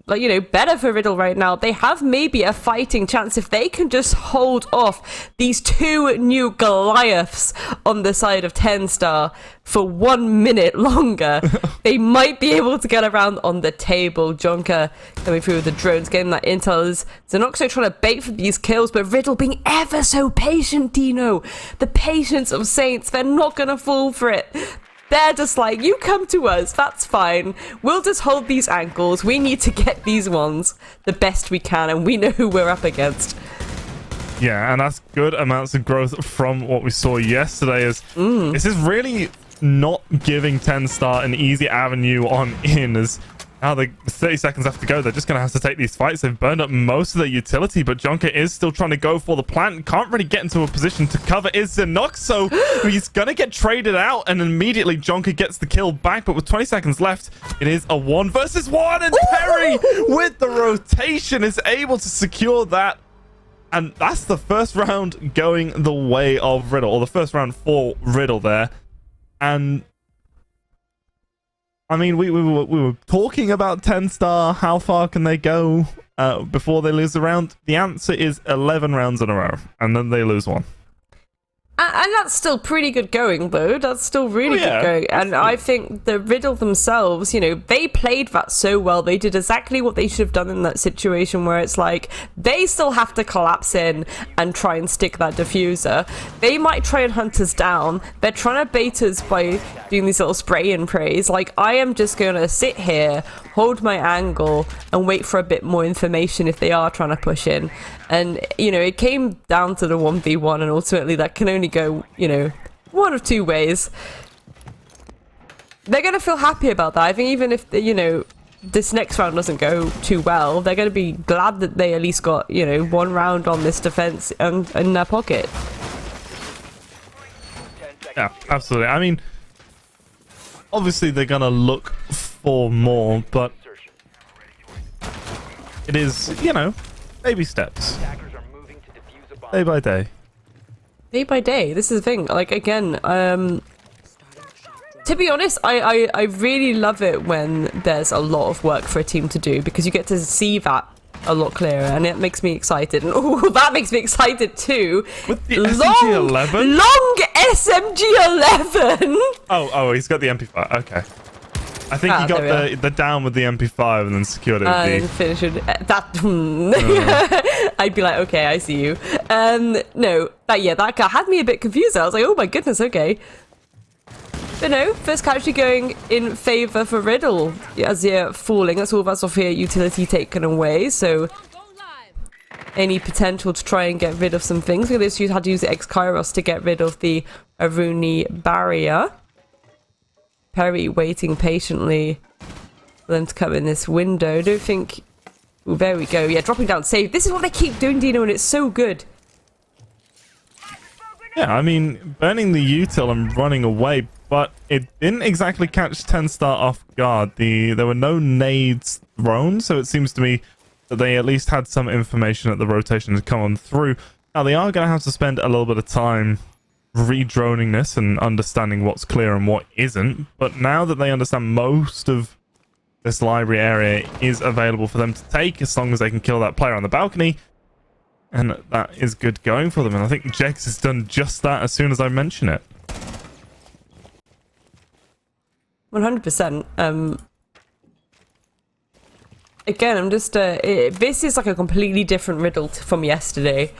like, you know, better for Riddle right now. They have maybe a fighting chance if they can just hold off these two new Goliaths on the side of TENSTAR for 1 minute longer. They might be able to get around on the table. Jonker coming through with the drones, getting that intel. Zenoxo trying to bait for these kills, but Riddle being ever so patient, Dino. The patience of Saints, they're not going to fall for it. They're just like, you come to us, that's fine. We'll just hold these ankles. We need to get these ones the best we can, and we know who we're up against. Yeah, and that's good amounts of growth from what we saw yesterday. As this is really not giving TENSTAR an easy avenue on in, as now the 30 seconds left to go. They're just going to have to take these fights. They've burned up most of their utility, but Jonker is still trying to go for the plant. Can't really get into a position to cover is Zenox, so he's going to get traded out, and immediately Jonker gets the kill back. But with 20 seconds left, it is a 1 versus 1, and Perry with the rotation is able to secure that. And that's the first round going the way of Riddle, or the first round for Riddle there. And I mean, we were talking about TENSTAR, how far can they go before they lose a round? The answer is 11 rounds in a row, and then they lose one. And that's still pretty good going, though. That's still really good going. And I think the Riddle themselves, you know, they played that so well. They did exactly what they should have done in that situation, where it's like, they still have to collapse in and try and stick that diffuser. They might try and hunt us down. They're trying to bait us by doing these little spray and prays. Like, I am just going to sit here, hold my angle, and wait for a bit more information if they are trying to push in. And, you know, it came down to the 1v1, and ultimately that can only go, you know, one of two ways. They're going to feel happy about that. I think even if, you know, this next round doesn't go too well, they're going to be glad that they at least got, you know, one round on this defense in their pocket. Yeah, absolutely. I mean, obviously they're going to look for more, but it is, you know, baby steps. Day by day. Day by day. This is the thing. Like, again, to be honest, I really love it when there's a lot of work for a team to do, because you get to see that a lot clearer, and it makes me excited. And oh, that makes me excited too. With the SMG-11? Long SMG-11! Oh, he's got the MP5. Okay. I think he got the down with the MP5 and then secured it with the... And finish it. I'd be like, okay, I see you. No, that guy had me a bit confused. I was like, oh my goodness, okay. But no, first casualty going in favour for Riddle as you're falling. That's all that's off here, utility taken away, so any potential to try and get rid of some things. Look at this, you had to use the X-Kairos to get rid of the Aruni barrier. Perry waiting patiently for them to come in this window. I don't think... Ooh, there we go. Yeah, dropping down save. This is what they keep doing, Dino, and it's so good. Yeah, I mean, burning the util and running away, but it didn't exactly catch TENSTAR off guard. There were no nades thrown, so it seems to me that they at least had some information that the rotation had come on through. Now, they are going to have to spend a little bit of time re-droning this and understanding what's clear and what isn't, but now that they understand most of this library area is available for them to take, as long as they can kill that player on the balcony, and that is good going for them. And I think Jex has done just that as soon as I mention it. 100%. Again, I'm just this is like a completely different Riddle from yesterday.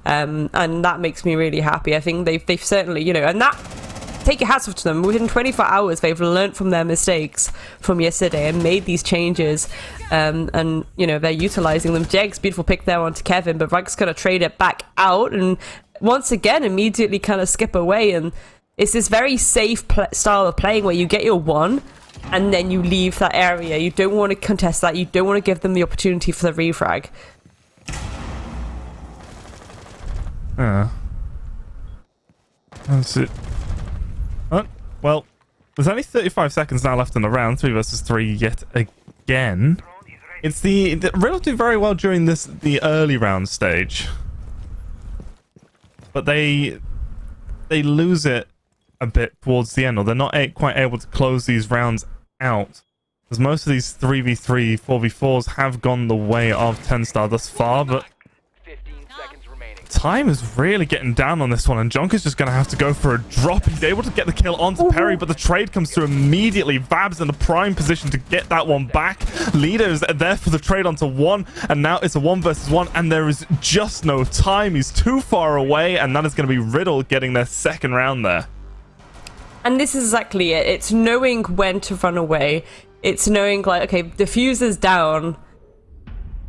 And that makes me really happy. I think they've certainly, you know, and that, take your hats off to them. Within 24 hours, they've learned from their mistakes from yesterday and made these changes. And, you know, they're utilizing them. Jegs, beautiful pick there onto Kevin, but Rug's going to trade it back out and once again immediately kind of skip away. And it's this very safe style of playing where you get your one and then you leave that area. You don't want to contest that. You don't want to give them the opportunity for the refrag. That's it. Well, there's only 35 seconds now left in the round. 3 versus 3 yet again. It's the Riddle do very well during the early round stage, but they lose it a bit towards the end, or they're not quite able to close these rounds out As most of these 3v3, 4v4s have gone the way of TENSTAR thus far, but time is really getting down on this one, and Jonk is just going to have to go for a drop. He's able to get the kill onto Perry, but the trade comes through immediately. Vab's in a prime position to get that one back. Leader is there for the trade onto one, and now it's a 1 versus 1, and there is just no time. He's too far away, and that is going to be Riddle getting their second round there. And this is exactly it. It's knowing when to run away. It's knowing, like, okay, diffuser's down.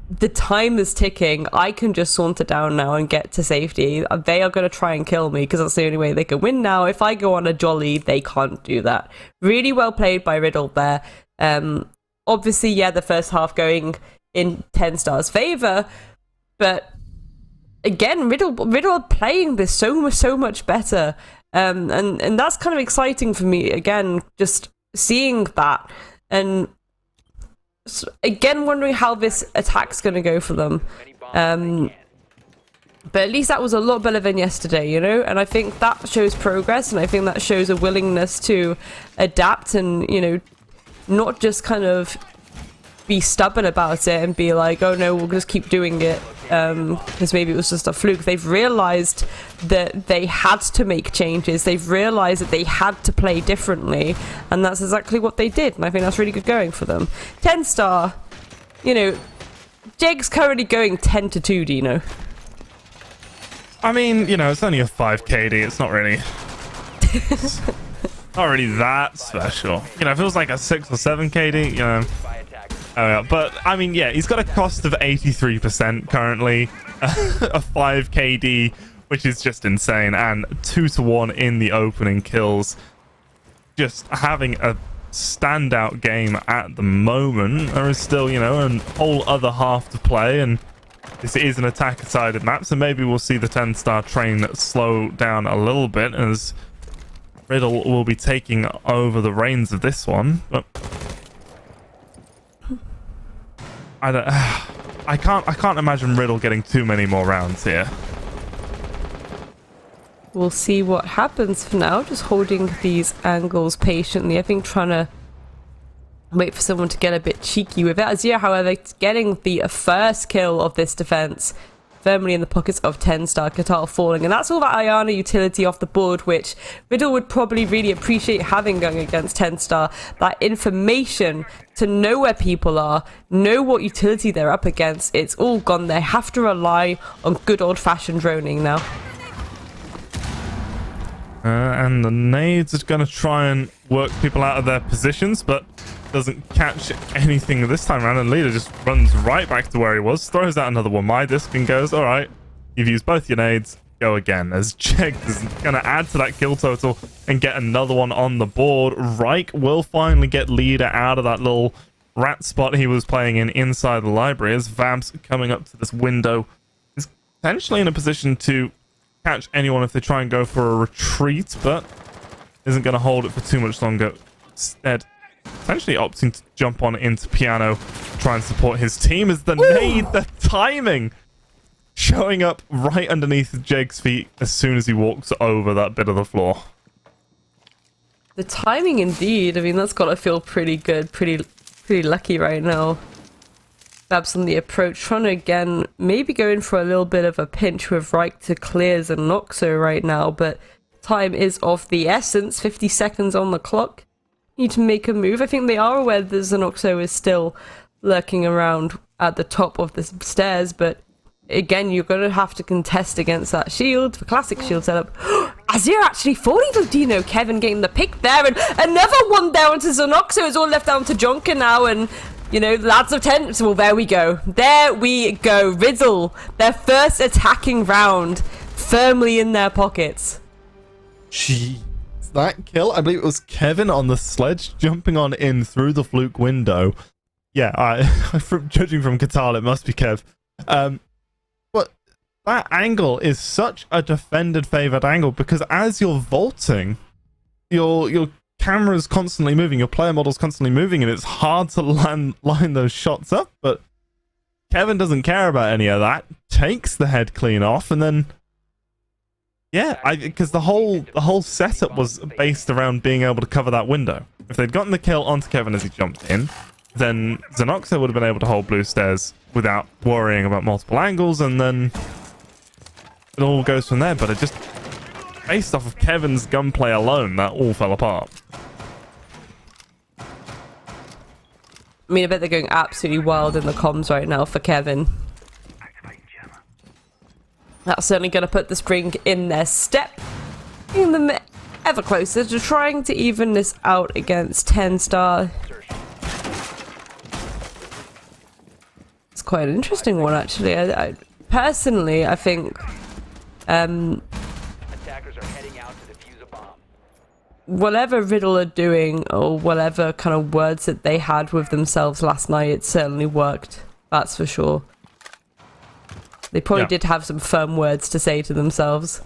The time is ticking. I can just saunter down now and get to safety. They are going to try and kill me because that's the only way they can win now. If I go on a jolly, they can't do that. Really well played by Riddle there. Obviously, yeah, the first half going in TENSTAR's favor, but again, Riddle are playing this so much better. And that's kind of exciting for me. Again, just seeing that, and again, wondering how this attack's going to go for them. But at least that was a lot better than yesterday, you know? And I think that shows progress, and I think that shows a willingness to adapt and, you know, not just kind of be stubborn about it and be like, oh no, we'll just keep doing it because maybe it was just a fluke. They've realized that they had to make changes. They've realized that they had to play differently, and that's exactly what they did, and I think that's really good going for them. TENSTAR, you know, Jeg's currently going 10 to 2, Dino. I mean, you know, it's only a 5 KD. It's not really... not really that special. You know, if it was like a 6 or 7 KD, you know... Oh, yeah. But, I mean, yeah, he's got a cost of 83% currently, a 5 KD, which is just insane, and 2 to 1 in the opening kills. Just having a standout game at the moment. There is still, you know, a whole other half to play, and this is an attacker-sided map, so maybe we'll see the TENSTAR train slow down a little bit as Riddle will be taking over the reins of this one. But I can't imagine Riddle getting too many more rounds here. We'll see what happens for now. Just holding these angles patiently. I think trying to wait for someone to get a bit cheeky with it. Azir, however, getting the first kill of this defense firmly in the pockets of TENSTAR. Katal falling, and that's all that Ayana utility off the board, which Riddle would probably really appreciate having going against TENSTAR. That information to know where people are, know what utility they're up against. It's all gone. They have to rely on good old-fashioned droning now. And the nades is going to try and work people out of their positions, but doesn't catch anything this time around, and Leader just runs right back to where he was, throws out another one my disc and goes, all right, you've used both your nades, go again, as Jeg is going to add to that kill total and get another one on the board. Reich will finally get Leader out of that little rat spot he was playing in inside the library, as Vab's coming up to this window is potentially in a position to catch anyone if they try and go for a retreat, but isn't going to hold it for too much longer. Instead, essentially opting to jump on into Piano, try and support his team, as the nade, the timing, showing up right underneath Jeg's feet as soon as he walks over that bit of the floor. The timing indeed. I mean, that's got to feel pretty good, pretty lucky right now. Babs on the approach, trying to again maybe go in for a little bit of a pinch with Reich to clears and Noxo right now, but time is of the essence. 50 seconds on the clock. Need to make a move. I think they are aware that Zenoxo is still lurking around at the top of the stairs, but again, you're going to have to contest against that shield, the classic shield setup. Azir actually falling to Dino. Kevin getting the pick there, and another one down to Zenoxo. It's all left down to Jonker now, and you know, the lads of TENSTAR. Well, there we go. There we go. Riddle, their first attacking round, firmly in their pockets. Jeez. That kill, I believe it was Kevin on the sledge jumping on in through the fluke window. Yeah, judging from Katal, it must be Kev. But that angle is such a defended favored angle, because as you're vaulting, your camera's constantly moving, your player model's constantly moving, and it's hard to line those shots up. But Kevin doesn't care about any of that, takes the head clean off, and then yeah, because the whole setup was based around being able to cover that window. If they'd gotten the kill onto Kevin as he jumped in, then Xenoxa would have been able to hold blue stairs without worrying about multiple angles, and then it all goes from there. But it just, based off of Kevin's gunplay alone, that all fell apart. I mean, I bet they're going absolutely wild in the comms right now for Kevin. That's certainly going to put the spring in their step, bringing them ever closer to trying to even this out against TENSTAR. It's quite an interesting one, actually. I personally, I think whatever Riddle are doing, or whatever kind of words that they had with themselves last night, it certainly worked. That's for sure. They probably did have some firm words to say to themselves.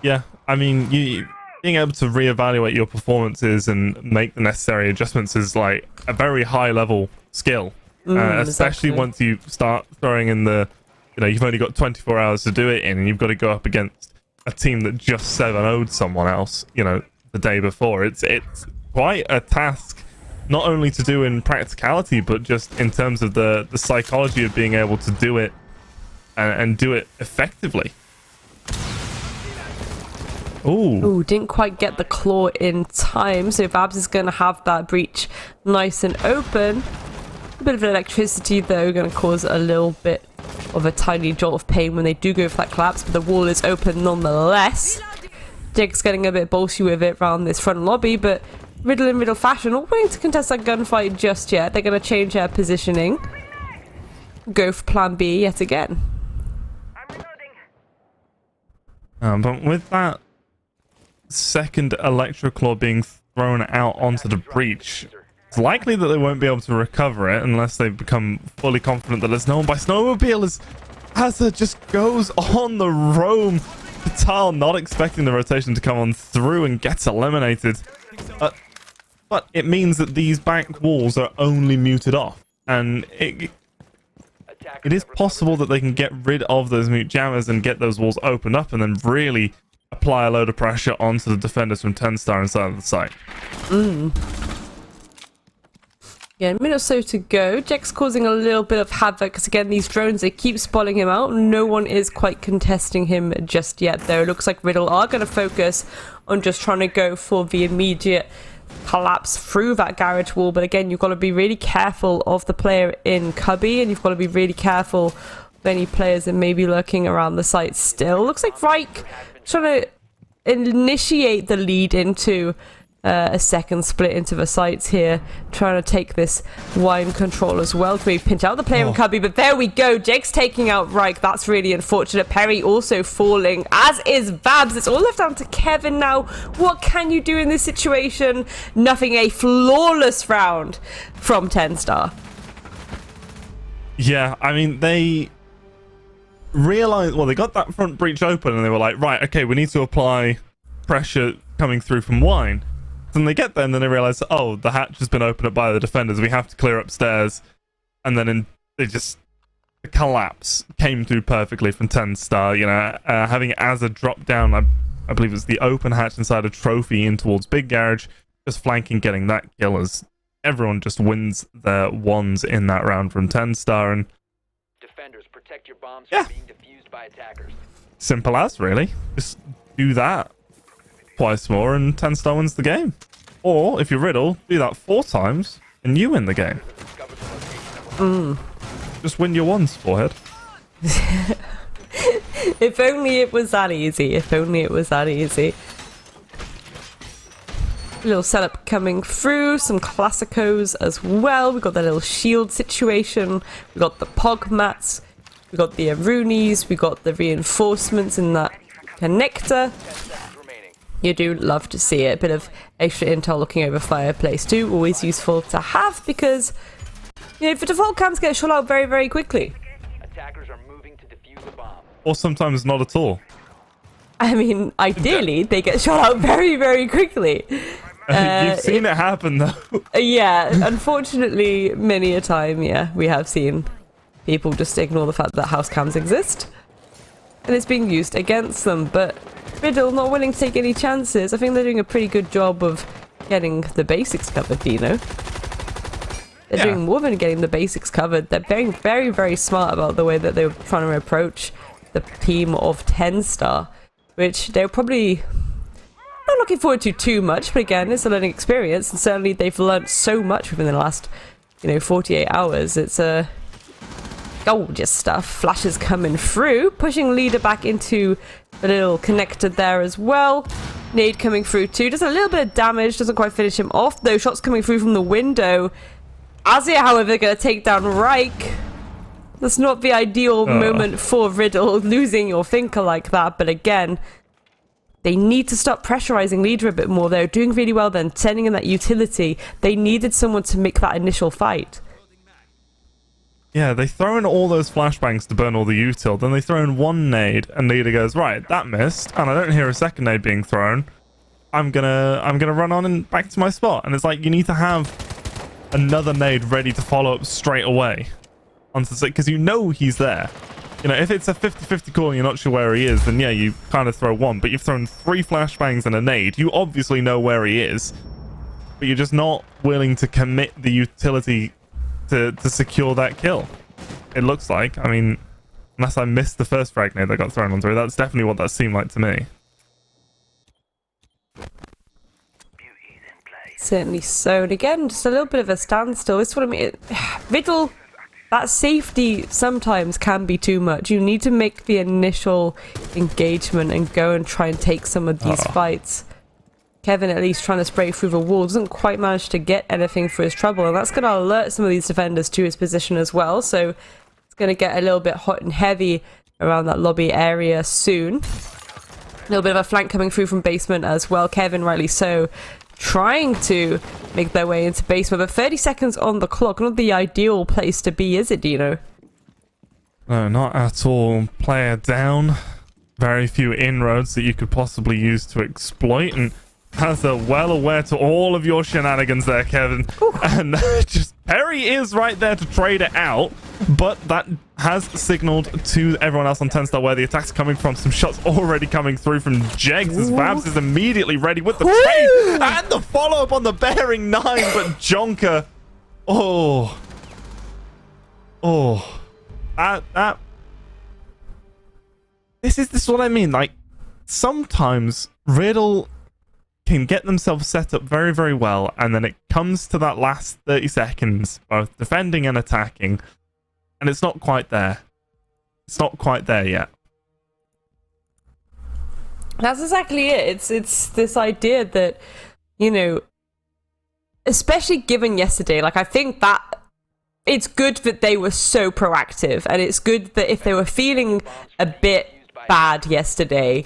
Yeah, I mean, being able to reevaluate your performances and make the necessary adjustments is like a very high level skill. Especially once you start throwing in the, you've only got 24 hours to do it in, and you've got to go up against a team that just 7-0'd someone else, the day before. It's quite a task, not only to do in practicality, but just in terms of the psychology of being able to do it and do it effectively. Ooh, didn't quite get the claw in time, so Babs is going to have that breach nice and open. A bit of electricity, though, going to cause a little bit of a tiny jolt of pain when they do go for that collapse, but the wall is open nonetheless. Jake's getting a bit bolshy with it around this front lobby, but Riddle in Riddle fashion, not willing to contest that gunfight just yet. They're going to change their positioning. Go for plan B yet again. But with that second Electroclaw being thrown out onto the breach, it's likely that they won't be able to recover it unless they become fully confident that there's no one by snowmobile, as Asa just goes on the roam. Vital not expecting the rotation to come on through and gets eliminated. But it means that these back walls are only muted off, and it is possible that they can get rid of those mute jammers and get those walls opened up and then really apply a load of pressure onto the defenders from TENSTAR inside of the site. Yeah, a minute or so to go. Jack's causing a little bit of havoc because, again, these drones, they keep spotting him out. No one is quite contesting him just yet, though. It looks like Riddle are going to focus on just trying to go for the immediate collapse through that garage wall. But again, you've got to be really careful of the player in Cubby, and you've got to be really careful of any players that may be lurking around the site still. Looks like Reich trying to initiate the lead into a second split into the sites here, trying to take this wine control as well to maybe pinch out the player in Cubby. But there we go, Jake's taking out Reich. That's really unfortunate. Perry also falling, as is Babs. It's all left down to Kevin now. What can you do in this situation? Nothing. A flawless round from TENSTAR. Yeah, I mean, they realized, well, they got that front breach open and they were like, right, okay, we need to apply pressure coming through from wine. Then they get there and then they realize, oh, the hatch has been opened up by the defenders. We have to clear upstairs. And then the collapse came through perfectly from TENSTAR. Having Asa drop down, I believe it's the open hatch inside a trophy in towards Big Garage, just flanking, getting that kill as everyone just wins their wands in that round from TENSTAR. And defenders, protect your bombs from being defused by attackers. Simple as, really. Just do that twice more and TENSTAR wins the game. Or if you're Riddle, do that 4 times and you win the game. Just win your ones, forehead. If only it was that easy. If only it was that easy. Little setup coming through, some classicos as well. We've got that little shield situation. We've got the pog mats. We've got the Arunis. We've got the reinforcements in that connector. You do love to see it. A bit of extra intel looking over fireplace too. Always useful to have because, if the default cams get shot out very, very quickly. Attackers are moving to defuse the bomb. Or sometimes not at all. I mean, ideally, they get shot out very, very quickly. You've seen it happen, though. Yeah, unfortunately, many a time, we have seen people just ignore the fact that house cams exist. And it's being used against them, but Riddle not willing to take any chances. I think they're doing a pretty good job of getting the basics covered, Dino. They're doing more than getting the basics covered. They're being very, very smart about the way that they're trying to approach the team of TENSTAR, which they're probably not looking forward to too much, but again, it's a learning experience, and certainly they've learned so much within the last, 48 hours. It's gorgeous stuff. Flashes coming through, pushing leader back into a little connector there as well. Nade coming through too, does a little bit of damage, doesn't quite finish him off though. Shots coming through from the window. Azir, however, gonna take down Reich. That's not the ideal moment for Riddle, losing your thinker like that, but again, they need to stop pressurizing leader a bit more. They're doing really well then, sending in that utility. They needed someone to make that initial fight. Yeah, they throw in all those flashbangs to burn all the util, then they throw in one nade, and leader goes, right, that missed, and I don't hear a second nade being thrown. I'm gonna run on and back to my spot. And it's like, you need to have another nade ready to follow up straight away. Because you know he's there. If it's a 50-50 call and you're not sure where he is, then yeah, you kind of throw one. But you've thrown 3 flashbangs and a nade. You obviously know where he is. But you're just not willing to commit the utility to secure that kill. It looks like. I mean, unless I missed the first frag nade that got thrown on through, that's definitely what that seemed like to me. Certainly so. And again, just a little bit of a standstill. This is what I mean. Riddle, that safety sometimes can be too much. You need to make the initial engagement and go and try and take some of these fights. Kevin at least trying to spray through the wall, doesn't quite manage to get anything for his trouble, and that's going to alert some of these defenders to his position as well, so it's going to get a little bit hot and heavy around that lobby area soon. A little bit of a flank coming through from basement as well. Kevin, rightly so, trying to make their way into basement, but 30 seconds on the clock, not the ideal place to be, is it, Dino? No, not at all. Player down. Very few inroads that you could possibly use to exploit, and as are well aware to all of your shenanigans there, Kevin. And just Perry is right there to trade it out, but that has signaled to everyone else on TENSTAR where the attack's coming from. Some shots already coming through from Jegs as Vabs is immediately ready with the trade and the follow-up on the bearing 9, but Jonker, this is what I mean. Like, sometimes Riddle can get themselves set up very, very well, and then it comes to that last 30 seconds, both defending and attacking, and it's not quite there. It's not quite there yet. That's exactly it. It's this idea that, especially given yesterday, like, I think that it's good that they were so proactive, and it's good that if they were feeling a bit bad yesterday,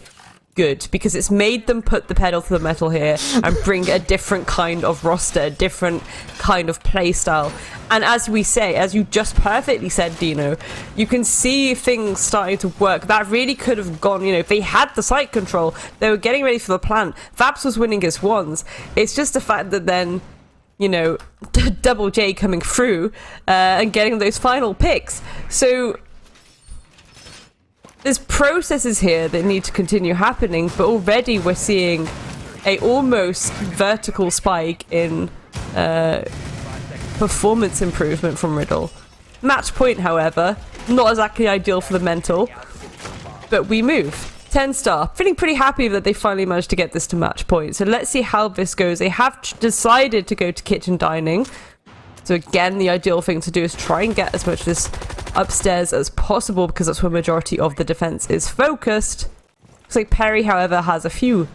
good, because it's made them put the pedal to the metal here and bring a different kind of roster, a different kind of play style. And as we say, as you just perfectly said, Dino, you can see things starting to work. That really could have gone, if they had the site control, they were getting ready for the plant. Vabs was winning his ones. It's just the fact that then, Double J coming through and getting those final picks. So there's processes here that need to continue happening, but already we're seeing a almost vertical spike in performance improvement from Riddle. Match point, however, not exactly ideal for the mental, but we move. TENSTAR, feeling pretty happy that they finally managed to get this to match point. So let's see how this goes. They have decided to go to kitchen dining. So again, the ideal thing to do is try and get as much of this upstairs as possible, because that's where majority of the defense is focused. Looks like Perry, however, has a few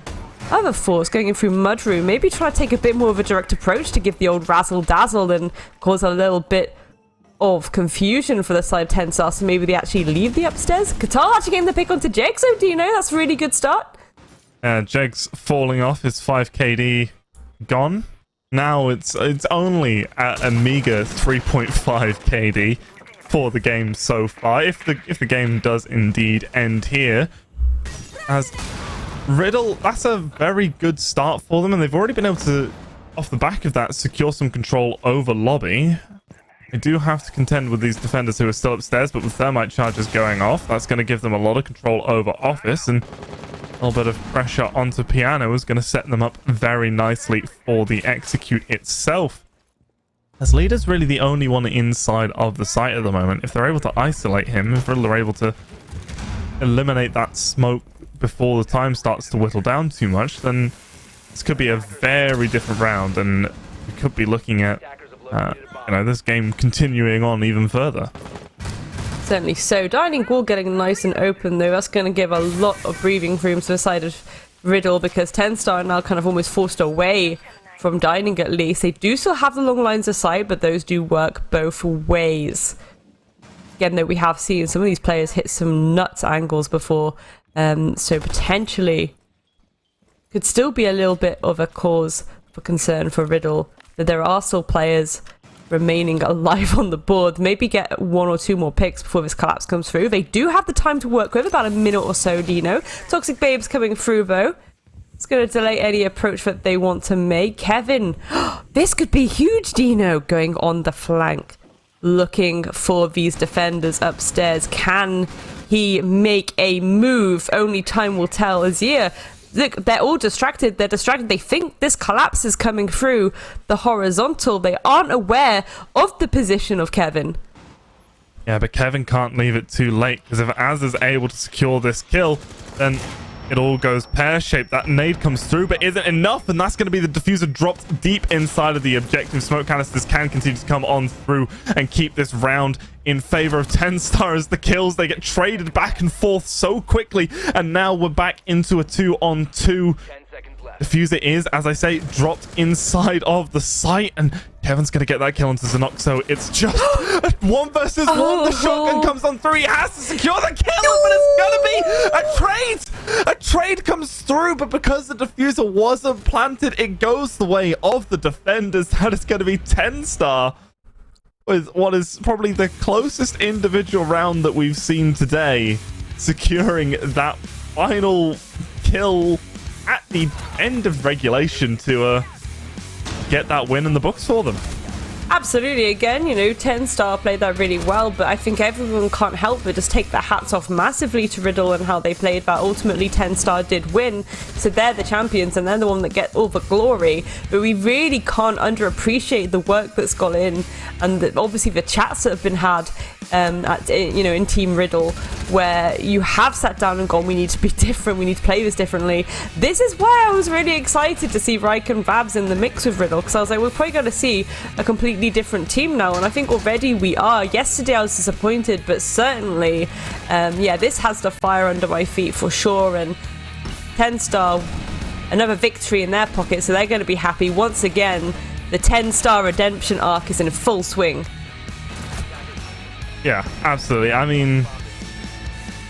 other thoughts going in through Mudroom. Maybe try to take a bit more of a direct approach to give the old razzle-dazzle and cause a little bit of confusion for the side of TENSTAR, so maybe they actually leave the upstairs. Qatar actually getting the pick onto Jegs, so Dino, that's a really good start. Jegs falling off, his 5 KD gone. Now it's only at a meager 3.5 KD for the game so far. If the game does indeed end here, as Riddle, that's a very good start for them, and they've already been able to, off the back of that, secure some control over lobby. They do have to contend with these defenders who are still upstairs, but with thermite charges going off, that's going to give them a lot of control over office, and a little bit of pressure onto piano is going to set them up very nicely for the execute itself. as Leader's really the only one inside of the site at the moment. If they're able to isolate him, if Riddle are able to eliminate that smoke before the time starts to whittle down too much, then this could be a very different round, and we could be looking at this game continuing on even further. Certainly so. Dining wall getting nice and open though. That's going to give a lot of breathing room to the side of Riddle, because TENSTAR are now kind of almost forced away from Dining at least. They do still have the long lines of sight, but those do work both ways. Again, though, we have seen some of these players hit some nuts angles before, so potentially could still be a little bit of a cause for concern for Riddle, that there are still players remaining alive on the board. Maybe get 1 or 2 more picks before this collapse comes through. They do have the time to work with, about a minute or so, Dino. Toxic Babes coming through, though. It's going to delay any approach that they want to make. Kevin, this could be huge, Dino, going on the flank, looking for these defenders upstairs. Can he make a move? Only time will tell. Azir, look, they're all distracted. They're distracted. They think this collapse is coming through the horizontal. They aren't aware of the position of Kevin. Yeah, but Kevin can't leave it too late, because if Az is able to secure this kill, then it all goes pear-shaped. That nade comes through, but isn't enough, and that's going to be the diffuser dropped deep inside of the objective. Smoke canisters can continue to come on through and keep this round in favor of TENSTAR, as the kills, they get traded back and forth so quickly, and now we're back into a 2-on-2. Diffuser is, as I say, dropped inside of the site, and Kevin's going to get that kill onto Zanox, so it's just 1 versus 1. The shotgun comes on through. He has to secure the kill, but it's going to be a trade. A trade comes through, but because the diffuser wasn't planted, it goes the way of the defenders. That is going to be TENSTAR with what is probably the closest individual round that we've seen today, securing that final kill at the end of regulation to get that win in the books for them. Absolutely. Again, TENSTAR played that really well, but I think everyone can't help but just take their hats off massively to Riddle and how they played that. Ultimately, TENSTAR did win, so they're the champions and they're the one that get all the glory. But we really can't underappreciate the work that's gone in, and obviously the chats that have been had in Team Riddle, where you have sat down and gone, we need to be different, we need to play this differently. This is why I was really excited to see Ryke and Vabs in the mix with Riddle, because I was like, we're probably going to see a completely different team now, and I think already we are. Yesterday I was disappointed, but certainly this has the fire under my feet for sure, and TENSTAR, another victory in their pocket, so they're going to be happy. Once again, the TENSTAR redemption arc is in full swing. Yeah, absolutely. I mean,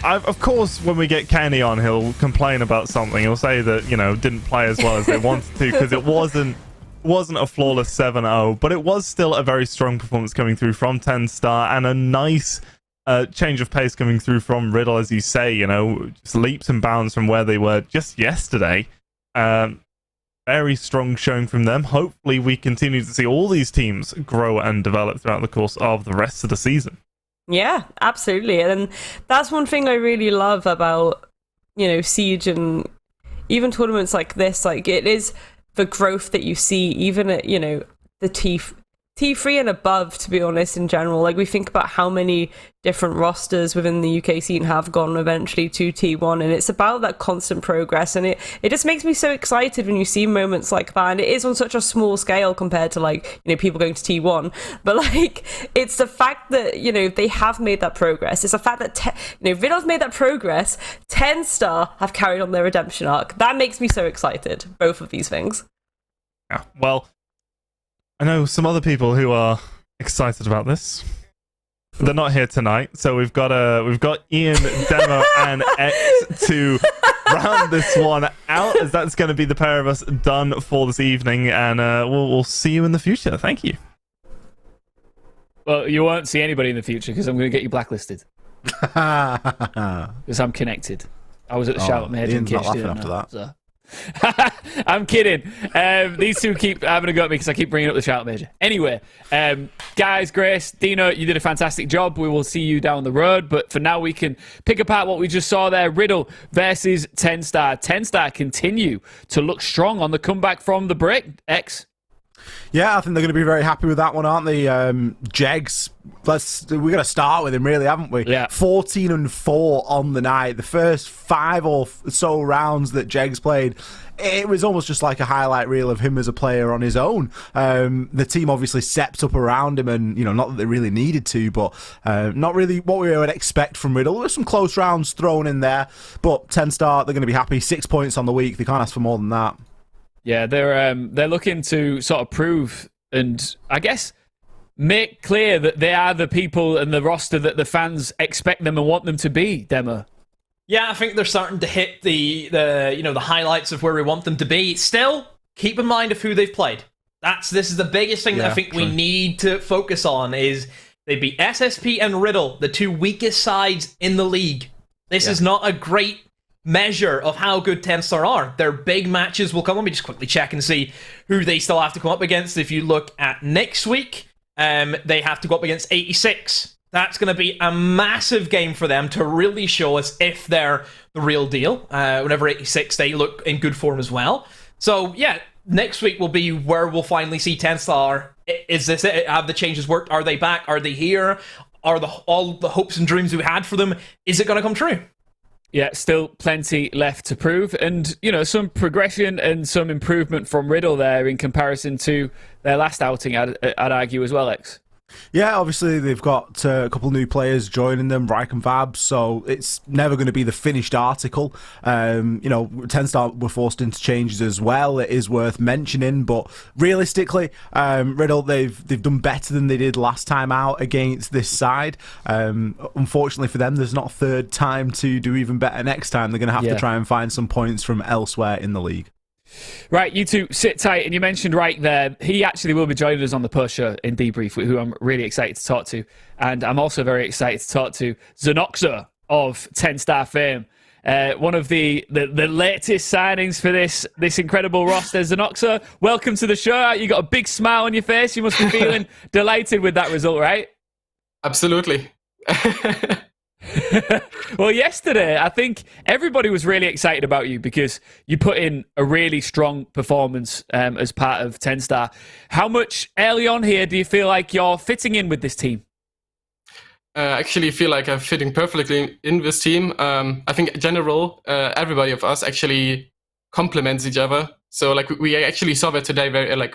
of course, when we get Kenny on, he'll complain about something. He'll say that, didn't play as well as they wanted to, because it wasn't a flawless 7-0, but it was still a very strong performance coming through from TENSTAR, and a nice change of pace coming through from Riddle, as you say, just leaps and bounds from where they were just yesterday. Very strong showing from them. Hopefully we continue to see all these teams grow and develop throughout the course of the rest of the season. Yeah, absolutely. And that's one thing I really love about, Siege and even tournaments like this. Like, it is the growth that you see even at, the T3 and above, to be honest, in general. Like, we think about how many different rosters within the UK scene have gone eventually to T1, and it's about that constant progress, and it just makes me so excited when you see moments like that. And it is on such a small scale compared to, people going to T1, but it's the fact that they have made that progress. It's the fact that Riddle's made that progress. TENSTAR have carried on their redemption arc. That makes me so excited, both of these things. Yeah, well, I know some other people who are excited about this. They're not here tonight, so we've got Ian, Demo, and X to round this one out, as that's going to be the pair of us done for this evening, and we'll see you in the future. Thank you. Well, you won't see anybody in the future, because I'm going to get you blacklisted. Because I'm connected. I was at the shout made in Ian's not laughing after that. So. I'm kidding. These two keep having a go at me because I keep bringing up the shout major. Anyway, guys, Grace, Dino, you did a fantastic job. We will see you down the road, but for now we can pick apart what we just saw there. Riddle versus TENSTAR. TENSTAR continue to look strong on the comeback from the break. X. Yeah, I think they're going to be very happy with that one, aren't they? Jegs, we're going to start with him, really, haven't we? Yeah. 14-4 on the night. The first 5 or so rounds that Jegs played, it was almost just like a highlight reel of him as a player on his own. The team obviously stepped up around him, and not that they really needed to, but not really what we would expect from Riddle. There's some close rounds thrown in there, but TENSTAR, they're going to be happy. 6 points on the week. They can't ask for more than that. Yeah, they're looking to sort of prove and I guess make clear that they are the people and the roster that the fans expect them and want them to be, Demo. Yeah, I think they're starting to hit the highlights of where we want them to be. Still, keep in mind of who they've played. This is the biggest thing that I think we need to focus on is they beat SSP and Riddle, the 2 weakest sides in the league. This is not a great measure of how good TENSTAR are. Their big matches will come. Let me just quickly check and see who they still have to come up against. If you look at next week, they have to go up against 86. That's going to be a massive game for them to really show us if they're the real deal. Whenever 86, they look in good form as well. So, yeah, next week will be where we'll finally see TENSTAR. Is this it? Have the changes worked? Are they back? Are they here? Are all the hopes and dreams we had for them, is it going to come true? Yeah, still plenty left to prove. And, some progression and some improvement from Riddle there in comparison to their last outing, I'd argue as well, X. Yeah, obviously they've got a couple new players joining them, Ryke and Vab, so it's never going to be the finished article. TENSTAR were forced into changes as well. It is worth mentioning, but realistically, Riddle, they've done better than they did last time out against this side. Unfortunately for them, there's not a third time to do even better next time. They're going to have to try and find some points from elsewhere in the league. Right, you two sit tight, and you mentioned Ryke there. He actually will be joining us on the post show in Debrief, who I'm really excited to talk to. And I'm also very excited to talk to Zenoxa of TENSTAR fame. One of the latest signings for this incredible roster. Zenoxa, welcome to the show. You got a big smile on your face. You must be feeling delighted with that result, right? Absolutely. Well, yesterday, I think everybody was really excited about you because you put in a really strong performance as part of TENSTAR. How much early on here do you feel like you're fitting in with this team? I actually feel like I'm fitting perfectly in this team. I think in general, everybody of us actually complements each other. So we actually saw that today very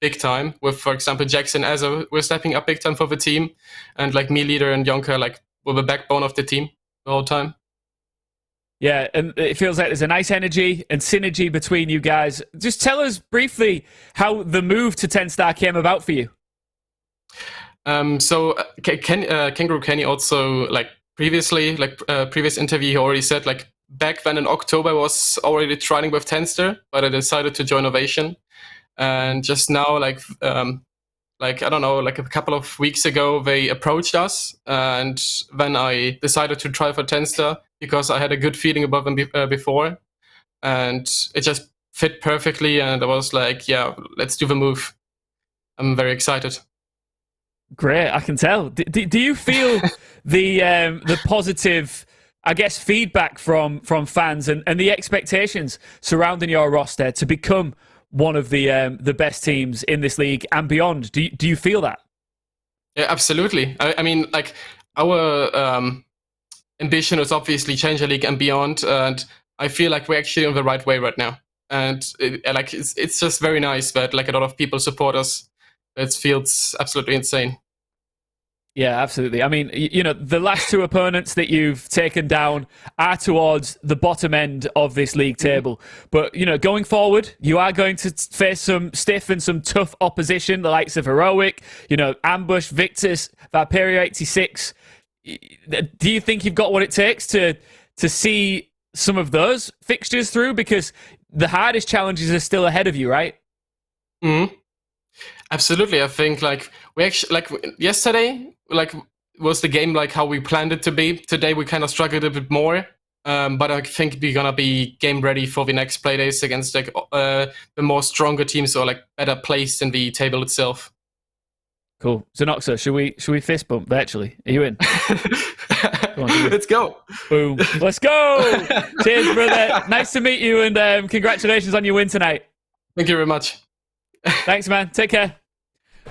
big time with, for example, Jackson Ezra, we're stepping up big time for the team. And me, Leader, and Yonka, were the backbone of the team the whole time. Yeah, and it feels like there's a nice energy and synergy between you guys. Just tell us briefly how the move to TENSTAR came about for you. So Kangaroo Kenny also previously, previous interview, he already said back then in October I was already training with TENSTAR, but I decided to join Ovation. And just now, I don't know, a couple of weeks ago, they approached us, and then I decided to try for TENSTAR because I had a good feeling about them before, and it just fit perfectly, and I was like, yeah, let's do the move. I'm very excited. Great, I can tell. Do you feel the positive, I guess, feedback from fans and the expectations surrounding your roster to become one of the best teams in this league and beyond? Do you feel that? Yeah, absolutely. I mean, our ambition is obviously change the league and beyond, and I feel like we're actually on the right way right now. And it's just very nice that a lot of people support us. It feels absolutely insane. Yeah, absolutely. I mean, the last 2 opponents that you've taken down are towards the bottom end of this league table. But, going forward, you are going to face some stiff and some tough opposition, the likes of Heroic, Ambush, Victus, Viperio 86. Do you think you've got what it takes to see some of those fixtures through? Because the hardest challenges are still ahead of you, right? Mm-hmm. Absolutely. I think we actually yesterday was the game how we planned it to be. Today we kind of struggled a bit more, but I think we're gonna be game ready for the next Playdays against the more stronger teams or better placed in the table itself. Cool. Zenoxa, should we fist bump virtually? Are you in? Come on, let's go. Boom. Let's go. Cheers, brother. Nice to meet you, and congratulations on your win tonight. Thank you very much. Thanks, man. Take care.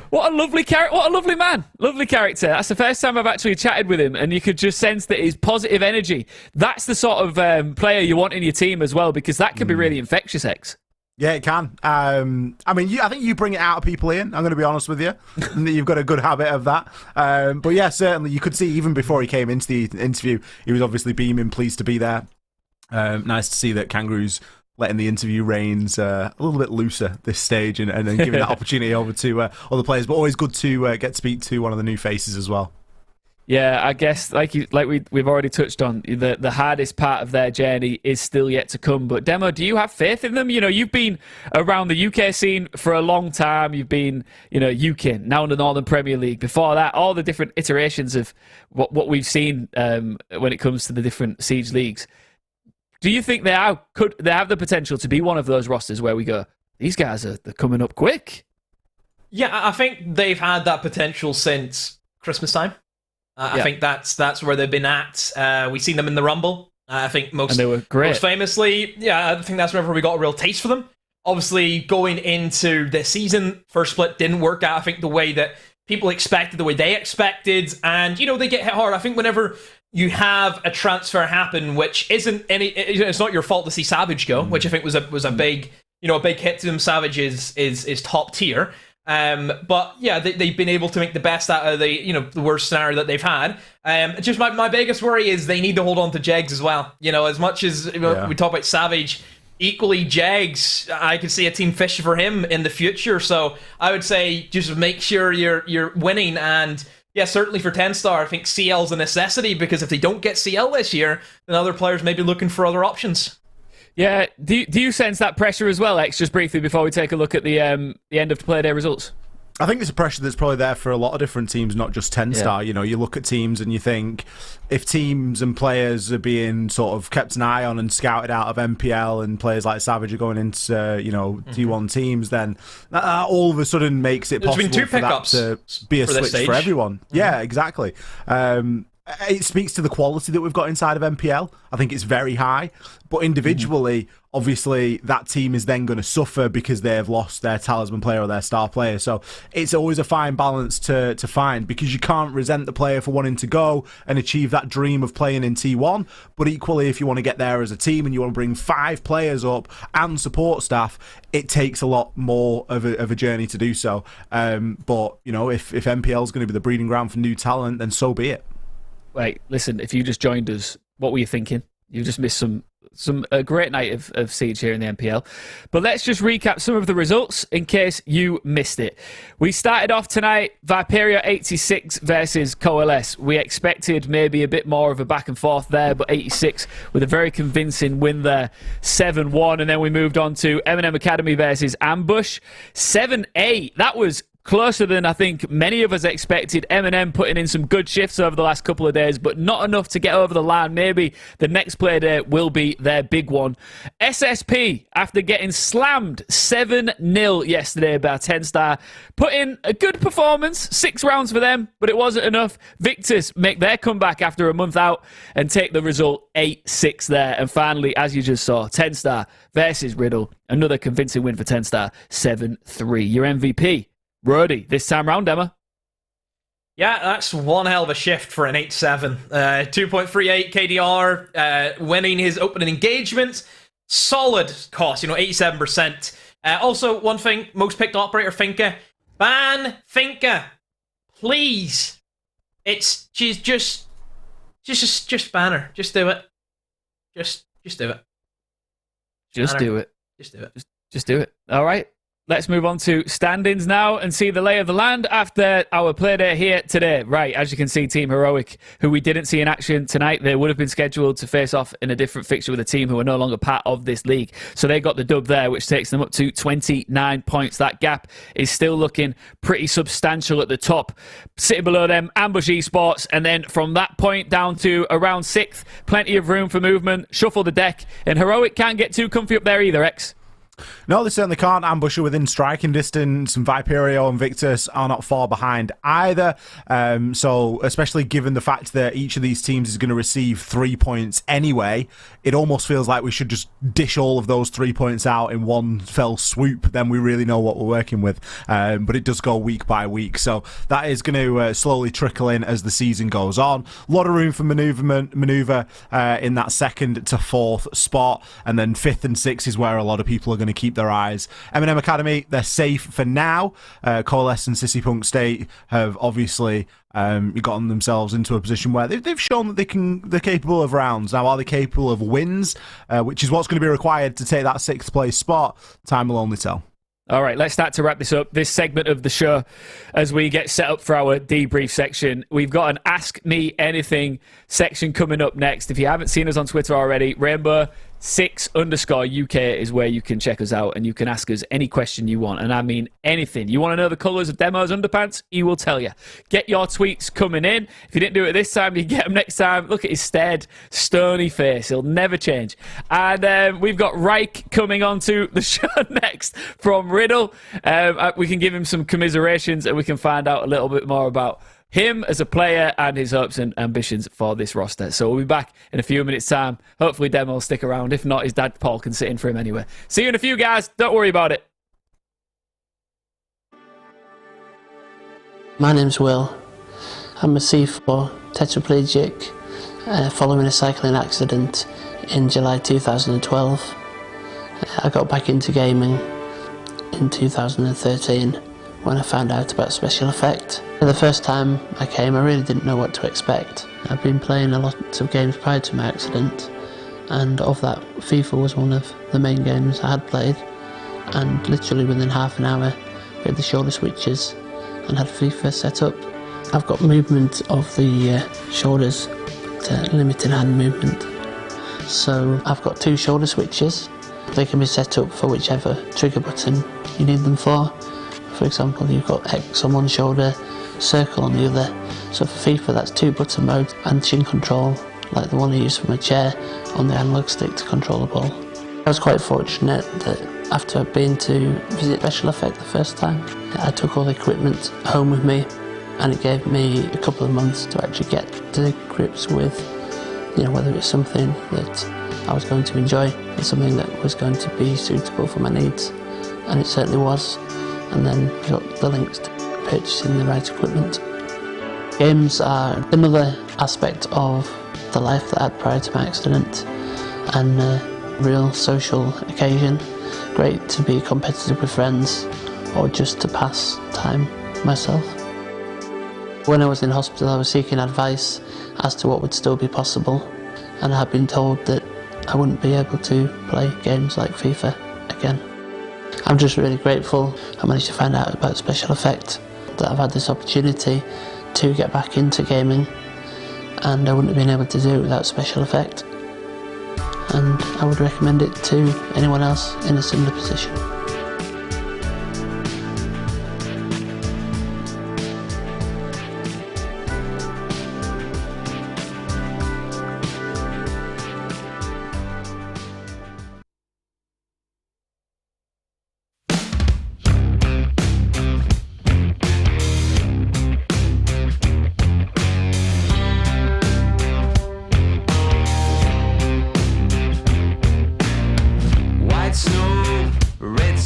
What a lovely character. What a lovely man. Lovely character. That's the first time I've actually chatted with him, and you could just sense that his positive energy. That's the sort of player you want in your team as well, because that can be really infectious, X. Yeah, it can. I mean, I think you bring it out of people, Ian. I'm going to be honest with you. You've got a good habit of that. But yeah, certainly, you could see even before he came into the interview, he was obviously beaming, pleased to be there. Nice to see that Kangaroo's letting the interview reins a little bit looser this stage and then giving that opportunity over to other players. But always good to get to speak to one of the new faces as well. Yeah, I guess we've already touched on, the hardest part of their journey is still yet to come. But Demo, do you have faith in them? You know, you've been around the UK scene for a long time. You've been, UK, now in the Northern Premier League. Before that, all the different iterations of what we've seen when it comes to the different Siege leagues. Do you think they have the potential to be one of those rosters where we go, these guys they're coming up quick? Yeah, I think they've had that potential since Christmas time. I think that's where they've been at. We've seen them in the Rumble. I think and they were great. Most famously, I think that's whenever we got a real taste for them. Obviously, going into the season, first split didn't work out, I think, the way that people expected, the way they expected, and, they get hit hard. I think whenever you have a transfer happen, which isn't it's not your fault to see Savage go, which I think was a big, a big hit to them. Savage is top tier. But yeah, they've been able to make the best out of the worst scenario that they've had. Just my biggest worry is they need to hold on to Jegs as well. As much as we talk about Savage, equally Jegs, I could see a team fish for him in the future. So I would say just make sure you're winning. And yeah, certainly for TENSTAR, I think CL's a necessity, because if they don't get CL this year, then other players may be looking for other options. Yeah, do you sense that pressure as well, X, just briefly before we take a look at the end of the Playday results? I think there's a pressure that's probably there for a lot of different teams, not just TENSTAR. Yeah. You look at teams and you think, if teams and players are being sort of kept an eye on and scouted out of NPL, and players like Savage are going into, T1 teams, then that all of a sudden makes it possible for that to be a switch for everyone. Mm-hmm. Yeah, exactly. It speaks to the quality that we've got inside of NPL. I think it's very high. But individually, obviously, that team is then going to suffer because they've lost their talisman player or their star player. So it's always a fine balance to find, because you can't resent the player for wanting to go and achieve that dream of playing in T1. But equally, if you want to get there as a team and you want to bring 5 players up and support staff, it takes a lot more of a journey to do so. But, if NPL is going to be the breeding ground for new talent, then so be it. Wait, listen, if you just joined us, what were you thinking? You just missed a great night of Siege here in the NPL. But let's just recap some of the results in case you missed it. We started off tonight, Viperio 86 versus Coalesce. We expected maybe a bit more of a back and forth there, but 86 with a very convincing win there, 7-1. And then we moved on to Eminem Academy versus Ambush, 7-8. That was closer than I think many of us expected. Eminem putting in some good shifts over the last couple of days, but not enough to get over the line. Maybe the next Playday will be their big one. SSP, after getting slammed 7-0 yesterday by TENSTAR, put in a good performance, 6 rounds for them, but it wasn't enough. Victus make their comeback after a month out and take the result 8-6 there. And finally, as you just saw, TENSTAR versus Riddle, another convincing win for TENSTAR, 7-3. Your MVP, Brody, this time round, Emma. Yeah, that's one hell of a shift for an 8-7. 2.38 KDR, winning his opening engagement. Solid cost, 87%. Also, one thing, most picked operator, Finka. Ban Finka. Please. She's just ban her. Just do it. Just do it. Just do it. Just do it. All right. Let's move on to standings now and see the lay of the land after our Playday here today. Right, as you can see, Team Heroic, who we didn't see in action tonight, they would have been scheduled to face off in a different fixture with a team who are no longer part of this league. So they got the dub there, which takes them up to 29 points. That gap is still looking pretty substantial at the top. Sitting below them, Ambush Esports, and then from that point down to around 6th, plenty of room for movement. Shuffle the deck, and Heroic can't get too comfy up there either, X. No, they certainly can't. Ambusher within striking distance, and Viperio and Victus are not far behind either. So, especially given the fact that each of these teams is going to receive 3 points anyway, it almost feels like we should just dish all of those 3 points out in one fell swoop. Then we really know what we're working with. But it does go week by week. So that is going to slowly trickle in as the season goes on. A lot of room for maneuver in that 2nd to 4th spot. And then 5th and 6th is where a lot of people are going to keep their eyes. Eminem Academy, they're safe for now. Coalesce and Sissi Punk State have obviously gotten themselves into a position where they've shown that they're capable of rounds. Now, are they capable of wins, which is what's going to be required to take that 6th place spot? Time will only tell. All right, let's start to wrap this up, this segment of the show, as we get set up for our debrief section. We've got an Ask Me Anything section coming up next. If you haven't seen us on Twitter already, Rainbow6_UK is where you can check us out, and you can ask us any question you want, and I mean anything. You want to know the colours of Demo's underpants? He will tell you. Get your tweets coming in. If you didn't do it this time, you get them next time. Look at his stared, stony face. He'll never change. And we've got Reich coming onto the show next from Riddle. We can give him some commiserations, and we can find out a little bit more about him as a player and his hopes and ambitions for this roster. So we'll be back in a few minutes' time. Hopefully Demo will stick around. If not, his dad Paul can sit in for him anyway. See you in a few, guys. Don't worry about it. My name's Will. I'm a C4 tetraplegic following a cycling accident in July 2012. I got back into gaming in 2013 when I found out about Special Effect. The first time I came, I really didn't know what to expect. I've been playing a lot of games prior to my accident, and of that, FIFA was one of the main games I had played, and literally within half an hour, we had the shoulder switches and had FIFA set up. I've got movement of the shoulders, but limited hand movement. So I've got 2 shoulder switches. They can be set up for whichever trigger button you need them for. For example, you've got X on one shoulder, circle on the other. So for FIFA, that's 2 button modes and chin control, like the one I use for my chair, on the analog stick to control the ball. I was quite fortunate that after being to visit Special Effect the first time, I took all the equipment home with me, and it gave me a couple of months to actually get to grips with, whether it's something that I was going to enjoy and something that was going to be suitable for my needs, and it certainly was. And then got the links to purchasing the right equipment. Games are another aspect of the life that I had prior to my accident, and a real social occasion. Great to be competitive with friends or just to pass time myself. When I was in hospital, I was seeking advice as to what would still be possible, and I had been told that I wouldn't be able to play games like FIFA again. I'm just really grateful I managed to find out about Special Effect, that I've had this opportunity to get back into gaming, and I wouldn't have been able to do it without Special Effect. And I would recommend it to anyone else in a similar position. White snow, red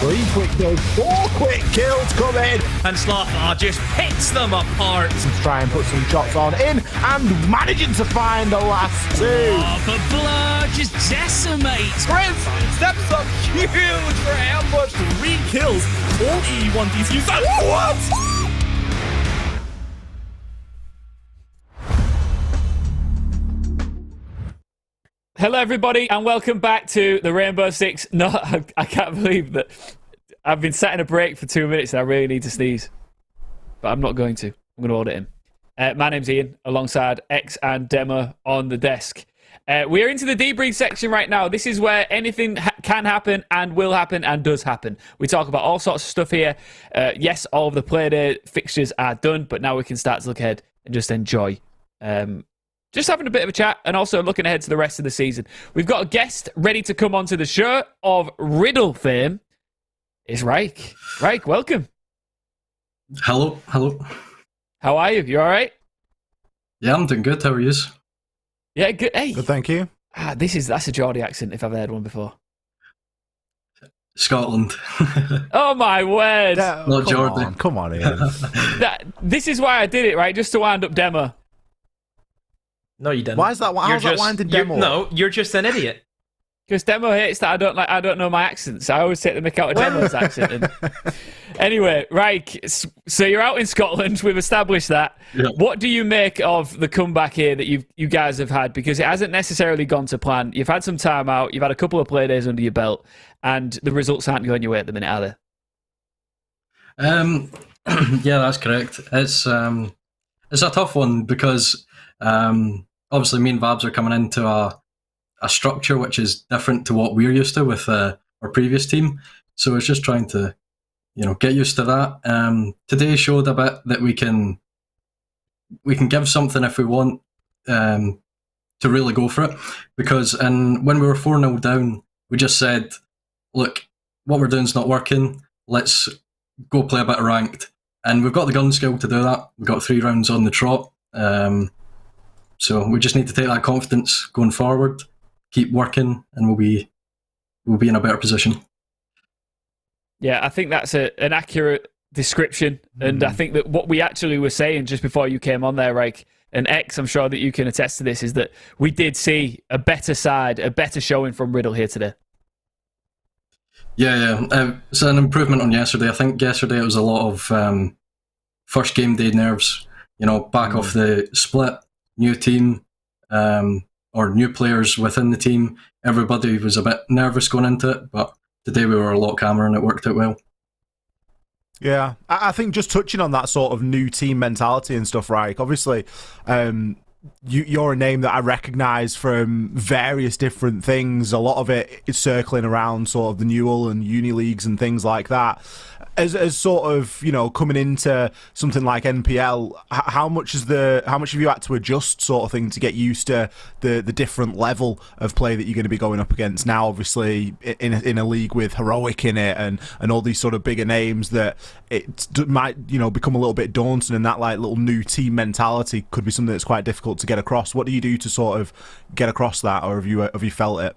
3 quick kills, 4 quick kills coming. And Slothar just picks them apart. Let's try and put some shots on in and managing to find the last 2. Oh, but Blur just decimates. Chris steps up huge for ambush. 3 kills. All E1 DCs. What? Hello, everybody, and welcome back to the Rainbow Six. No, I can't believe that I've been sat in a break for 2 minutes and I really need to sneeze. But I'm not going to. I'm going to audit him. My name's Ian, alongside X and Demo on the desk. We're into the debrief section right now. This is where anything can happen and will happen and does happen. We talk about all sorts of stuff here. Yes, all of the Playday fixtures are done, but now we can start to look ahead and just enjoy. Just having a bit of a chat and also looking ahead to the rest of the season. We've got a guest ready to come onto the show of Riddle fame. It's Reich. Reich, welcome. Hello. How are you? You all right? Yeah, I'm doing good. How are you? Yeah, good. Hey. Good, thank you. That's a Geordie accent if I've heard one before. Scotland. Oh my word. Not Jordan. Come on, Ian. This is why I did it, right? Just to wind up Demo. No, you didn't. Why is that? How's that winding Demo? No, you're just an idiot. Because Demo hates that I don't know my accents. I always take the mick out of Demo's accent. Anyway, right. So you're out in Scotland. We've established that. Yeah. What do you make of the comeback here that you guys have had? Because it hasn't necessarily gone to plan. You've had some time out. You've had a couple of play days under your belt, and the results aren't going your way at the minute, are they? Yeah, that's correct. It's a tough one because obviously me and Vabs are coming into a structure which is different to what we're used to with our previous team. So it's just trying to, get used to that. Today showed a bit that we can give something if we want to really go for it. Because when we were 4-0 down, we just said, look, what we're doing is not working. Let's go play a bit of ranked. And we've got the gun skill to do that. We've got 3 rounds on the trot. So we just need to take that confidence going forward, keep working, and we'll be in a better position. Yeah, I think that's an accurate description, and I think that what we actually were saying just before you came on there, Reich, and X, I'm sure that you can attest to this, is that we did see a better side, a better showing from Riddle here today. Yeah. It's an improvement on yesterday. I think yesterday it was a lot of first game day nerves, back off the split, new team, or new players within the team. Everybody was a bit nervous going into it, but today we were a lot calmer and it worked out well. Yeah, I think just touching on that sort of new team mentality and stuff, right? Obviously, you're a name that I recognise from various different things. A lot of it is circling around sort of the Newell and uni leagues and things like that. As sort of, coming into something like NPL, how much have you had to adjust sort of thing to get used to the different level of play that you're going to be going up against now? Obviously, in a league with Heroic in it and all these sort of bigger names, that it might become a little bit daunting, and that like little new team mentality could be something that's quite difficult to get across. What do you do to sort of get across that, or have you felt it?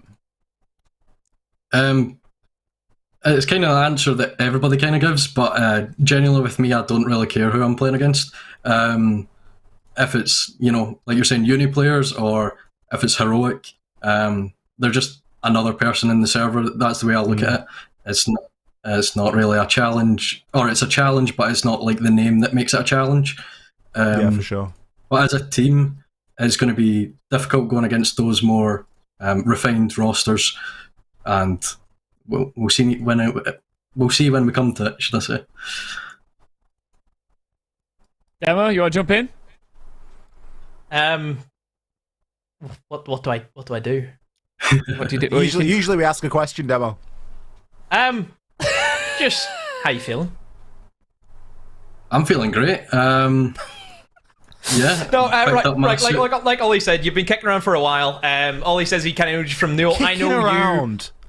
It's kind of an answer that everybody kind of gives, but genuinely with me, I don't really care who I'm playing against. If it's, like you're saying, uni players, or if it's Heroic, they're just another person in the server. That's the way I look at it. It's not really a challenge, or it's a challenge, but it's not like the name that makes it a challenge. Yeah, for sure. But as a team, it's going to be difficult going against those more refined rosters, and we'll see when we come to it, should I say? Demo, you want to jump in? What do I do? What do you do? Usually we ask a question, Demo. Just how you feeling? I'm feeling great. Yeah. No, right. Like Ollie said, you've been kicking around for a while. Ollie says he kind of from Newell.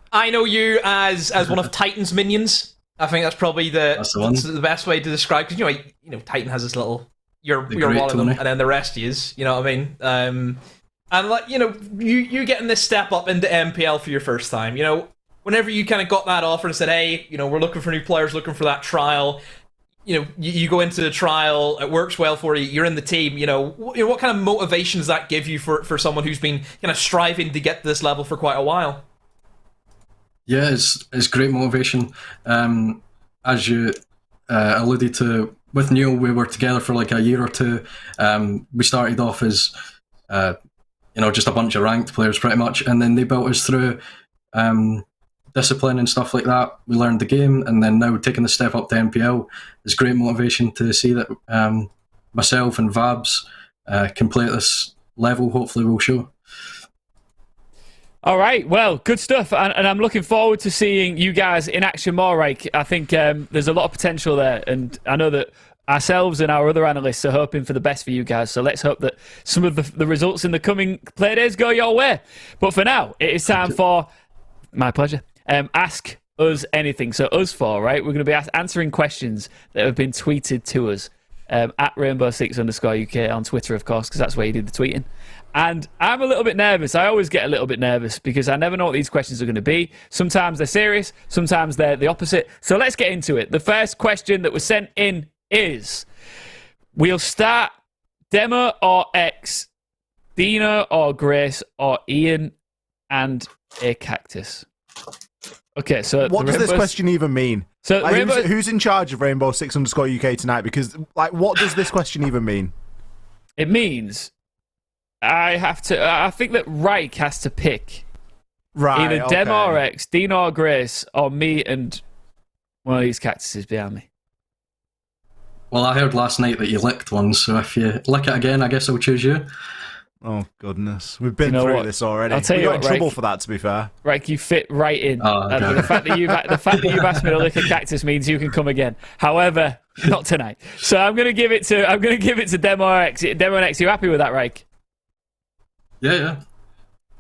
I know you as one of Titan's minions. I think that's probably the best way to describe, because Titan has this little you're one of them, and then the rest is, you know what I mean. And like you getting this step up into NPL for your first time. whenever you kind of got that offer and said, hey, we're looking for new players, looking for that trial, you go into the trial, it works well for you, you're in the team, what kind of motivation does that give you for someone who's been kind of striving to get to this level for quite a while? Yeah, it's great motivation. As you alluded to, with Neil, we were together for like a year or two. We started off as, just a bunch of ranked players pretty much, and then they built us through discipline and stuff like that. We learned the game, and then now taking the step up to NPL is great motivation to see that myself and Vabs can play at this level. Hopefully we'll show. All right, well, good stuff, and I'm looking forward to seeing you guys in action more, right? I think there's a lot of potential there, and I know that ourselves and our other analysts are hoping for the best for you guys, so let's hope that some of the results in the coming play days go your way. But for now, it is time for, my pleasure, Ask Us Anything. So us four, right, we're going to be answering questions that have been tweeted to us at Rainbow6_UK on Twitter, of course, because that's where you did the tweeting. And I'm a little bit nervous. I always get a little bit nervous because I never know what these questions are going to be. Sometimes they're serious, sometimes they're the opposite. So let's get into it. The first question that was sent in is, we'll start Demo or X, Dino or Grace or Ian and a cactus. Okay, so what does this question even mean? So who's in charge of Rainbow6_UK tonight? Because what does this question even mean? It means I think that Reich has to pick either Demo or X, Dino or Grace, or me and one of these cactuses behind me. Well, I heard last night that you licked one, so if you lick it again, I guess I'll choose you. Oh, goodness. We've been through this already. I'll tell we you got what, in trouble Reich, for that, to be fair. Reich, you fit right in. Oh, okay. The fact that you've asked me to lick a cactus means you can come again. However, not tonight. So I'm gonna give it to Demo or X. Demo and X, you happy with that, Reich? Yeah.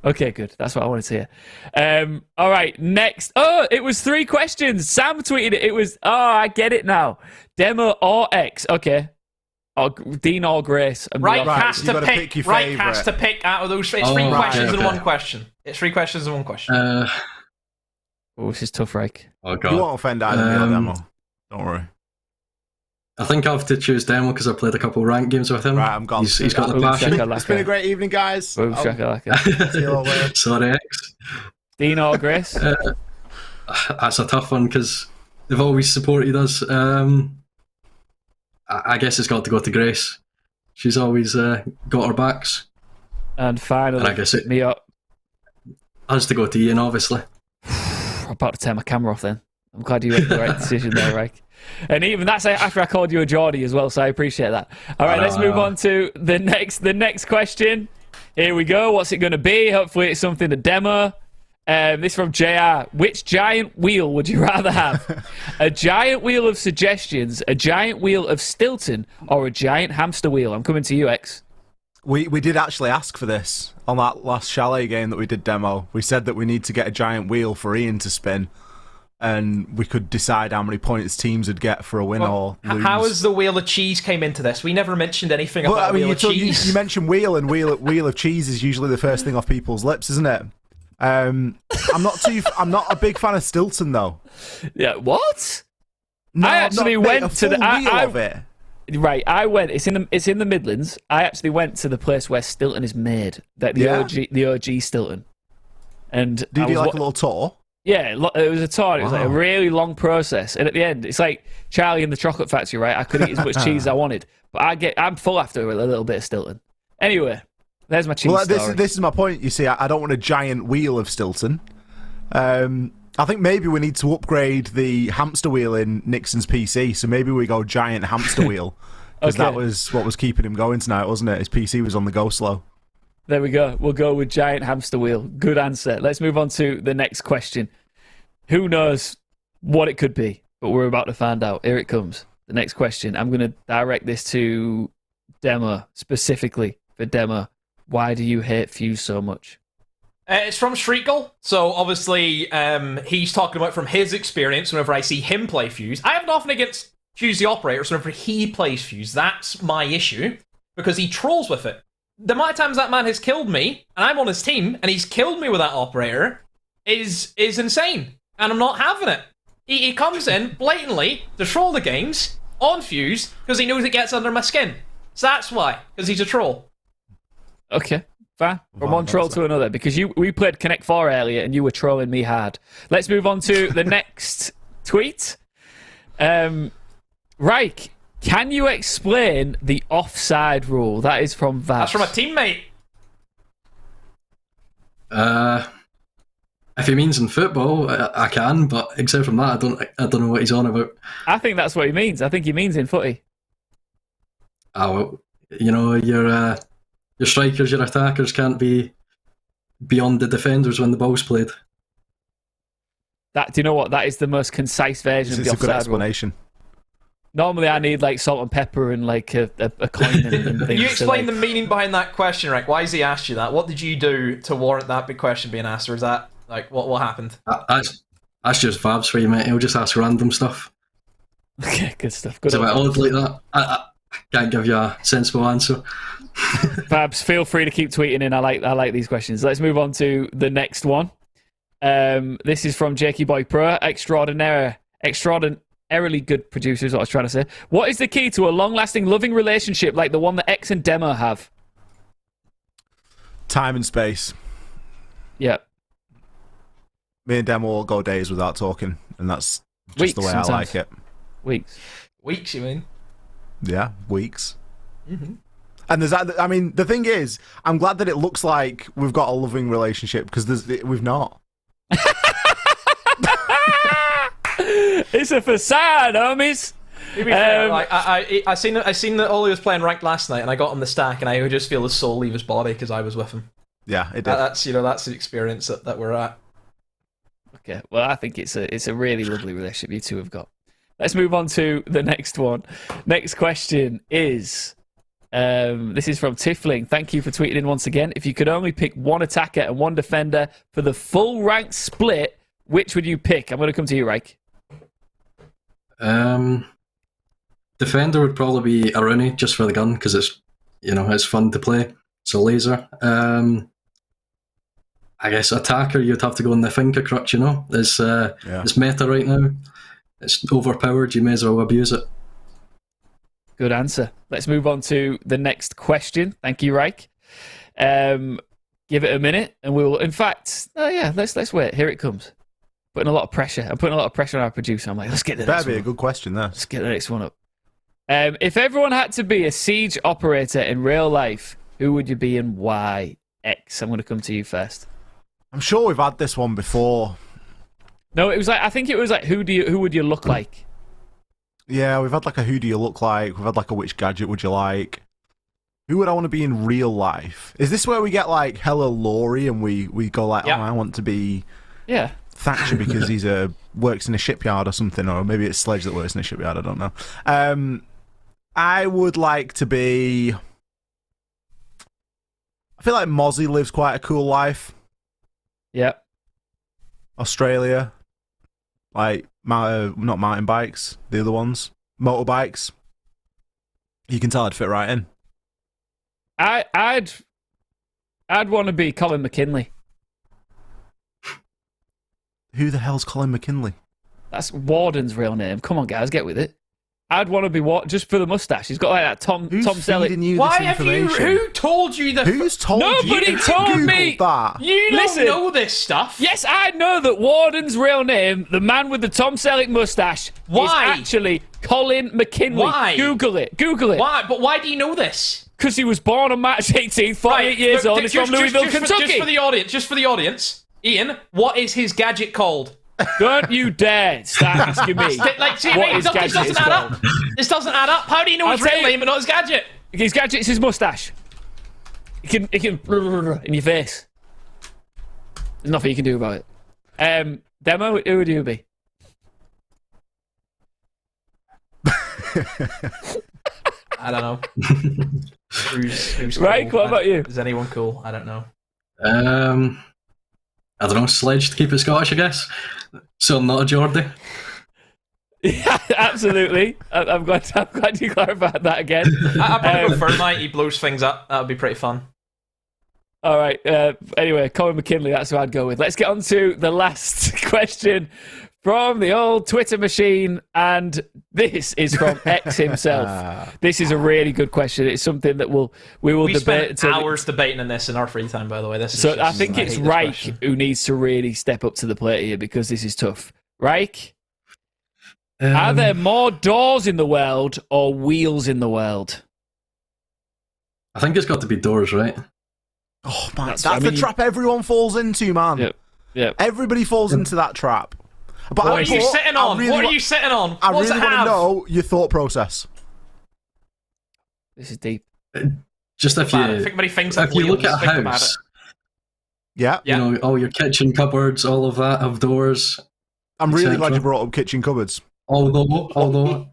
Okay, good. That's what I wanted to hear. All right, next. Oh, it was 3 questions. Sam tweeted it. It was, I get it now. Demo or X. Okay. Or Dean or Grace. Right has to pick. Right has to pick out of those. It's 3 questions and 1 question. It's 3 questions and 1 question. Oh, this is tough, Reich. Oh, God. You won't offend either me or Demo. Don't worry. I think I'll have to choose Demo because I played a couple of ranked games with him. Right, I'm gone. He's got the passion. It's been a great evening, guys. Boom, shakalaka. See you all later. Sorry, X. Dean or Grace? That's a tough one because they've always supported us. I guess it's got to go to Grace. She's always got our backs. And finally, and I guess me up. Has to go to Ian, obviously. I'm about to turn my camera off then. I'm glad you made the right decision there, Reich. And even that's after I called you a Geordie as well, so I appreciate that. All right, let's move on to the next question. Here we go. What's it going to be? Hopefully it's something to Demo. This from JR. Which giant wheel would you rather have? A giant wheel of suggestions, a giant wheel of Stilton, or a giant hamster wheel? I'm coming to you, X. We did actually ask for this on that last Chalet game that we did Demo. We said that we need to get a giant wheel for Ian to spin, and we could decide how many points teams would get for a win or lose. How has the wheel of cheese came into this? We never mentioned anything about wheel of cheese. You mentioned wheel, and wheel of cheese is usually the first thing off people's lips, isn't it? I'm not a big fan of Stilton though. Yeah, what? No, I actually went to the wheel of it. Right, I went. It's in the Midlands. I actually went to the place where Stilton is made, the OG Stilton. And did you do like a little tour? Yeah, it was a tour. It was like a really long process, and at the end, it's like Charlie in the Chocolate Factory, right? I could eat as much cheese as I wanted, but I'm full after a little bit of Stilton. Anyway, there's my cheese story. This is my point. You see, I don't want a giant wheel of Stilton. I think maybe we need to upgrade the hamster wheel in Nixon's PC, so maybe we go giant hamster wheel, because that was what was keeping him going tonight, wasn't it? His PC was on the go slow. There we go. We'll go with giant hamster wheel. Good answer. Let's move on to the next question. Who knows what it could be, but we're about to find out. Here it comes. The next question. I'm going to direct this to Demo, specifically for Demo. Why do you hate Fuse so much? It's from Shriekle, so obviously he's talking about from his experience whenever I see him play Fuse. I have nothing against Fuse the Operator, so whenever he plays Fuse, that's my issue, because he trolls with it. The amount of times that man has killed me, and I'm on his team, and he's killed me with that Operator, is insane. and I'm not having it. He comes in blatantly to troll the games on Fuse because he knows it gets under my skin. So that's why, because he's a troll. Okay, fine. From one troll to another, because we played Connect 4 earlier and you were trolling me hard. Let's move on to the next tweet. Reich, can you explain the offside rule? That is from Vaz. That's from a teammate. If he means in football, I can, but except from that, I don't know what he's on about. I think that's what he means. I think he means in footy. Well, you know, your strikers, your attackers can't be beyond the defenders when the ball's played. Do you know what? That is the most concise version of the offside It's a good explanation. Rule. Normally, I need like salt and pepper and like a coin and things. You explain the meaning behind that question, Rick. Why has he asked you that? What did you do to warrant that big question being asked, or is that like what happened? That's just vibes for you, mate. He'll just ask random stuff. Okay, good stuff. Good. It's a bit odd like that. I can't give you a sensible answer. Babs, feel free to keep tweeting in. I like these questions. Let's move on to the next one. This is from Jakey Boy Pro. Extraordinarily good producer is what I was trying to say. What is the key to a long-lasting, loving relationship like the one that X and Demo have? Time and space. Yeah. Me and Demo will go days without talking, and that's just Weeks, the way sometimes. I like it. Weeks. Weeks, you mean? Yeah, weeks. Mm-hmm. And there's that. I mean, the thing is, I'm glad that it looks like we've got a loving relationship because we've not. It's a facade, homies. To be fair, like, I seen that Ollie was playing ranked last night, and I got on the stack, and I would just feel his soul leave his body because I was with him. Yeah, it did. That's the experience that we're at. Okay, well, I think it's a really lovely relationship you two have got. Let's move on to the next one. Next question is, this is from Tiffling. Thank you for tweeting in once again. If you could only pick one attacker and one defender for the full ranked split, which would you pick? I'm going to come to you, Reich. Defender would probably be Aruni just for the gun because it's fun to play. So laser. I guess attacker you'd have to go in the finger crutch. It's meta right now. It's overpowered. You may as well abuse it. Good answer. Let's move on to the next question. Thank you, Reich. Give it a minute, and we'll. In fact, let's wait. Here it comes. Putting a lot of pressure. I'm putting a lot of pressure on our producer. I'm like, let's get the next That'd be one a good question there. Let's get the next one up. If everyone had to be a siege operator in real life, who would you be and why? X, I'm going to come to you first. I'm sure we've had this one before. No, I think it was like, who would you look like? Yeah, we've had like a who do you look like? We've had like a which gadget would you like? Who would I want to be in real life? Is this where we get like hello Laurie and we go like, I want to be Thatcher because he's works in a shipyard or something, or maybe it's Sledge that works in a shipyard, I don't know. I would like to be... I feel like Mozzie lives quite a cool life. Yep. Australia. Like, not mountain bikes, the other ones. Motorbikes. You can tell I'd fit right in. I'd want to be Colin McKinley. Who the hell's Colin McKinley? That's Warden's real name. Come on, guys, get with it. I'd want to be just for the mustache. He's got like that Tom Selleck. Why have you? Who told you that? Who's told you? Nobody told me that. You don't know this stuff. Yes, I know that Warden's real name, the man with the Tom Selleck mustache, is actually Colin McKinley. Why? Google it. Why? But why do you know this? Because he was born on March 18th, 48 years old. He's from Louisville, Kentucky. Just for the audience, Ian, what is his gadget called? Don't you dare start asking me what his gadget is called. This doesn't add up. How do you know his real name but not his gadget? His gadget's his mustache. It can in your face. There's nothing you can do about it. Demo, who would you be? I don't know. Who's Right, cool? what about you? Is anyone cool? I don't know. I don't know, Sledge to keep it Scottish, I guess. So I'm not a Geordie. Yeah, absolutely. I'm glad you clarified that again. I'd probably go Thermite. He blows things up. That would be pretty fun. All right. Anyway, Colin McKinley, that's who I'd go with. Let's get on to the last question from the old Twitter machine, and this is from X himself. This is a really good question. It's something that we will debate. Spent hours debating on this in our free time, by the way. This is so I think it's Reich who needs to really step up to the plate here because this is tough. Reich, are there more doors in the world or wheels in the world? I think it's got to be doors, right? Oh man, that's the trap everyone falls into, man. Yep. Everybody falls into that trap. But what are you sitting on? What are you sitting on? I really want to know your thought process. This is deep. Just if you look at a house, yeah, you know, all your kitchen cupboards, all of that have doors. I'm really glad you brought up kitchen cupboards. Although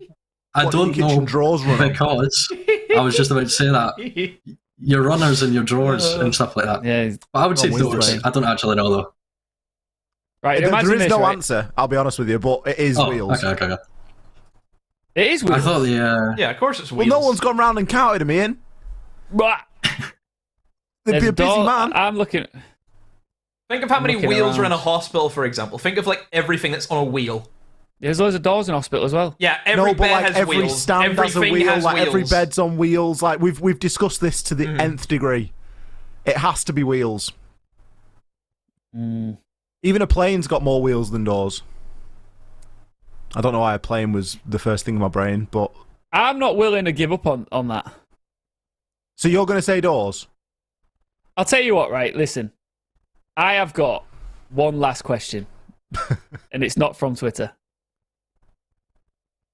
I don't know drawers because I was just about to say that your runners and your drawers and stuff like that. Yeah, but I would say doors. I don't actually know though. Right, there is no answer. I'll be honest with you, but it is wheels. Okay. It is wheels. I thought yeah, of course it's wheels. Well, no one's gone round and counted them, Ian. They'd be a busy man. I'm looking. Think of how many wheels are in a hospital, for example. Think of like everything that's on a wheel. There's loads of doors in hospital as well. Yeah, every bed has every wheels. stand has a wheel. Has like wheels. every bed's on wheels. Like we've discussed this to the nth degree. It has to be wheels. Even a plane's got more wheels than doors. I don't know why a plane was the first thing in my brain, but I'm not willing to give up on that. So you're going to say doors? I'll tell you what, right? Listen, I have got one last question, and it's not from Twitter.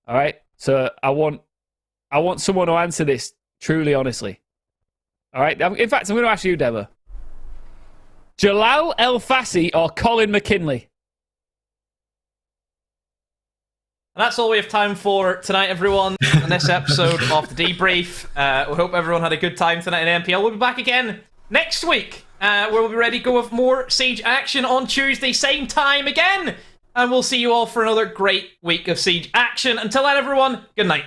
All right, so I want someone to answer this truly, honestly. All right, in fact, I'm going to ask you, Demo. Jalal El Fassi or Colin McKinley? And that's all we have time for tonight, everyone, on this episode of The Debrief. We hope everyone had a good time tonight in NPL. We'll be back again next week, where we'll be ready to go with more Siege action on Tuesday, same time again. And we'll see you all for another great week of Siege action. Until then, everyone, good night.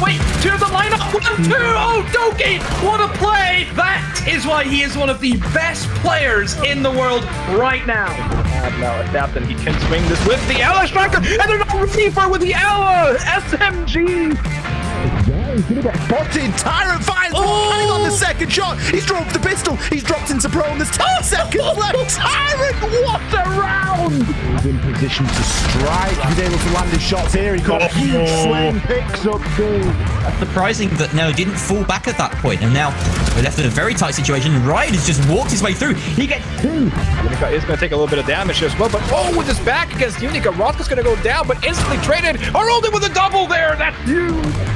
way to the lineup. 1, 2. Oh, Doki! What a play! That is why he is one of the best players in the world right now. Now adapt and he can swing this with the Ella Striker, and they're not ready for with the Ella SMG. He's gonna get spotted. Tyrant fires one on the second shot. He's dropped the pistol. He's dropped into prone. There's 10 seconds left. Tyrant, what a round! He's in position to strike. He's able to land his shots here. He got a huge slam, picks up goal. Surprising that no didn't fall back at that point, and now we're left in a very tight situation. Ryan has just walked his way through. He gets 2. Unica is going to take a little bit of damage as well, but with his back against Unica, Rothka's going to go down, but instantly traded. Aroldi with a double there. That's huge.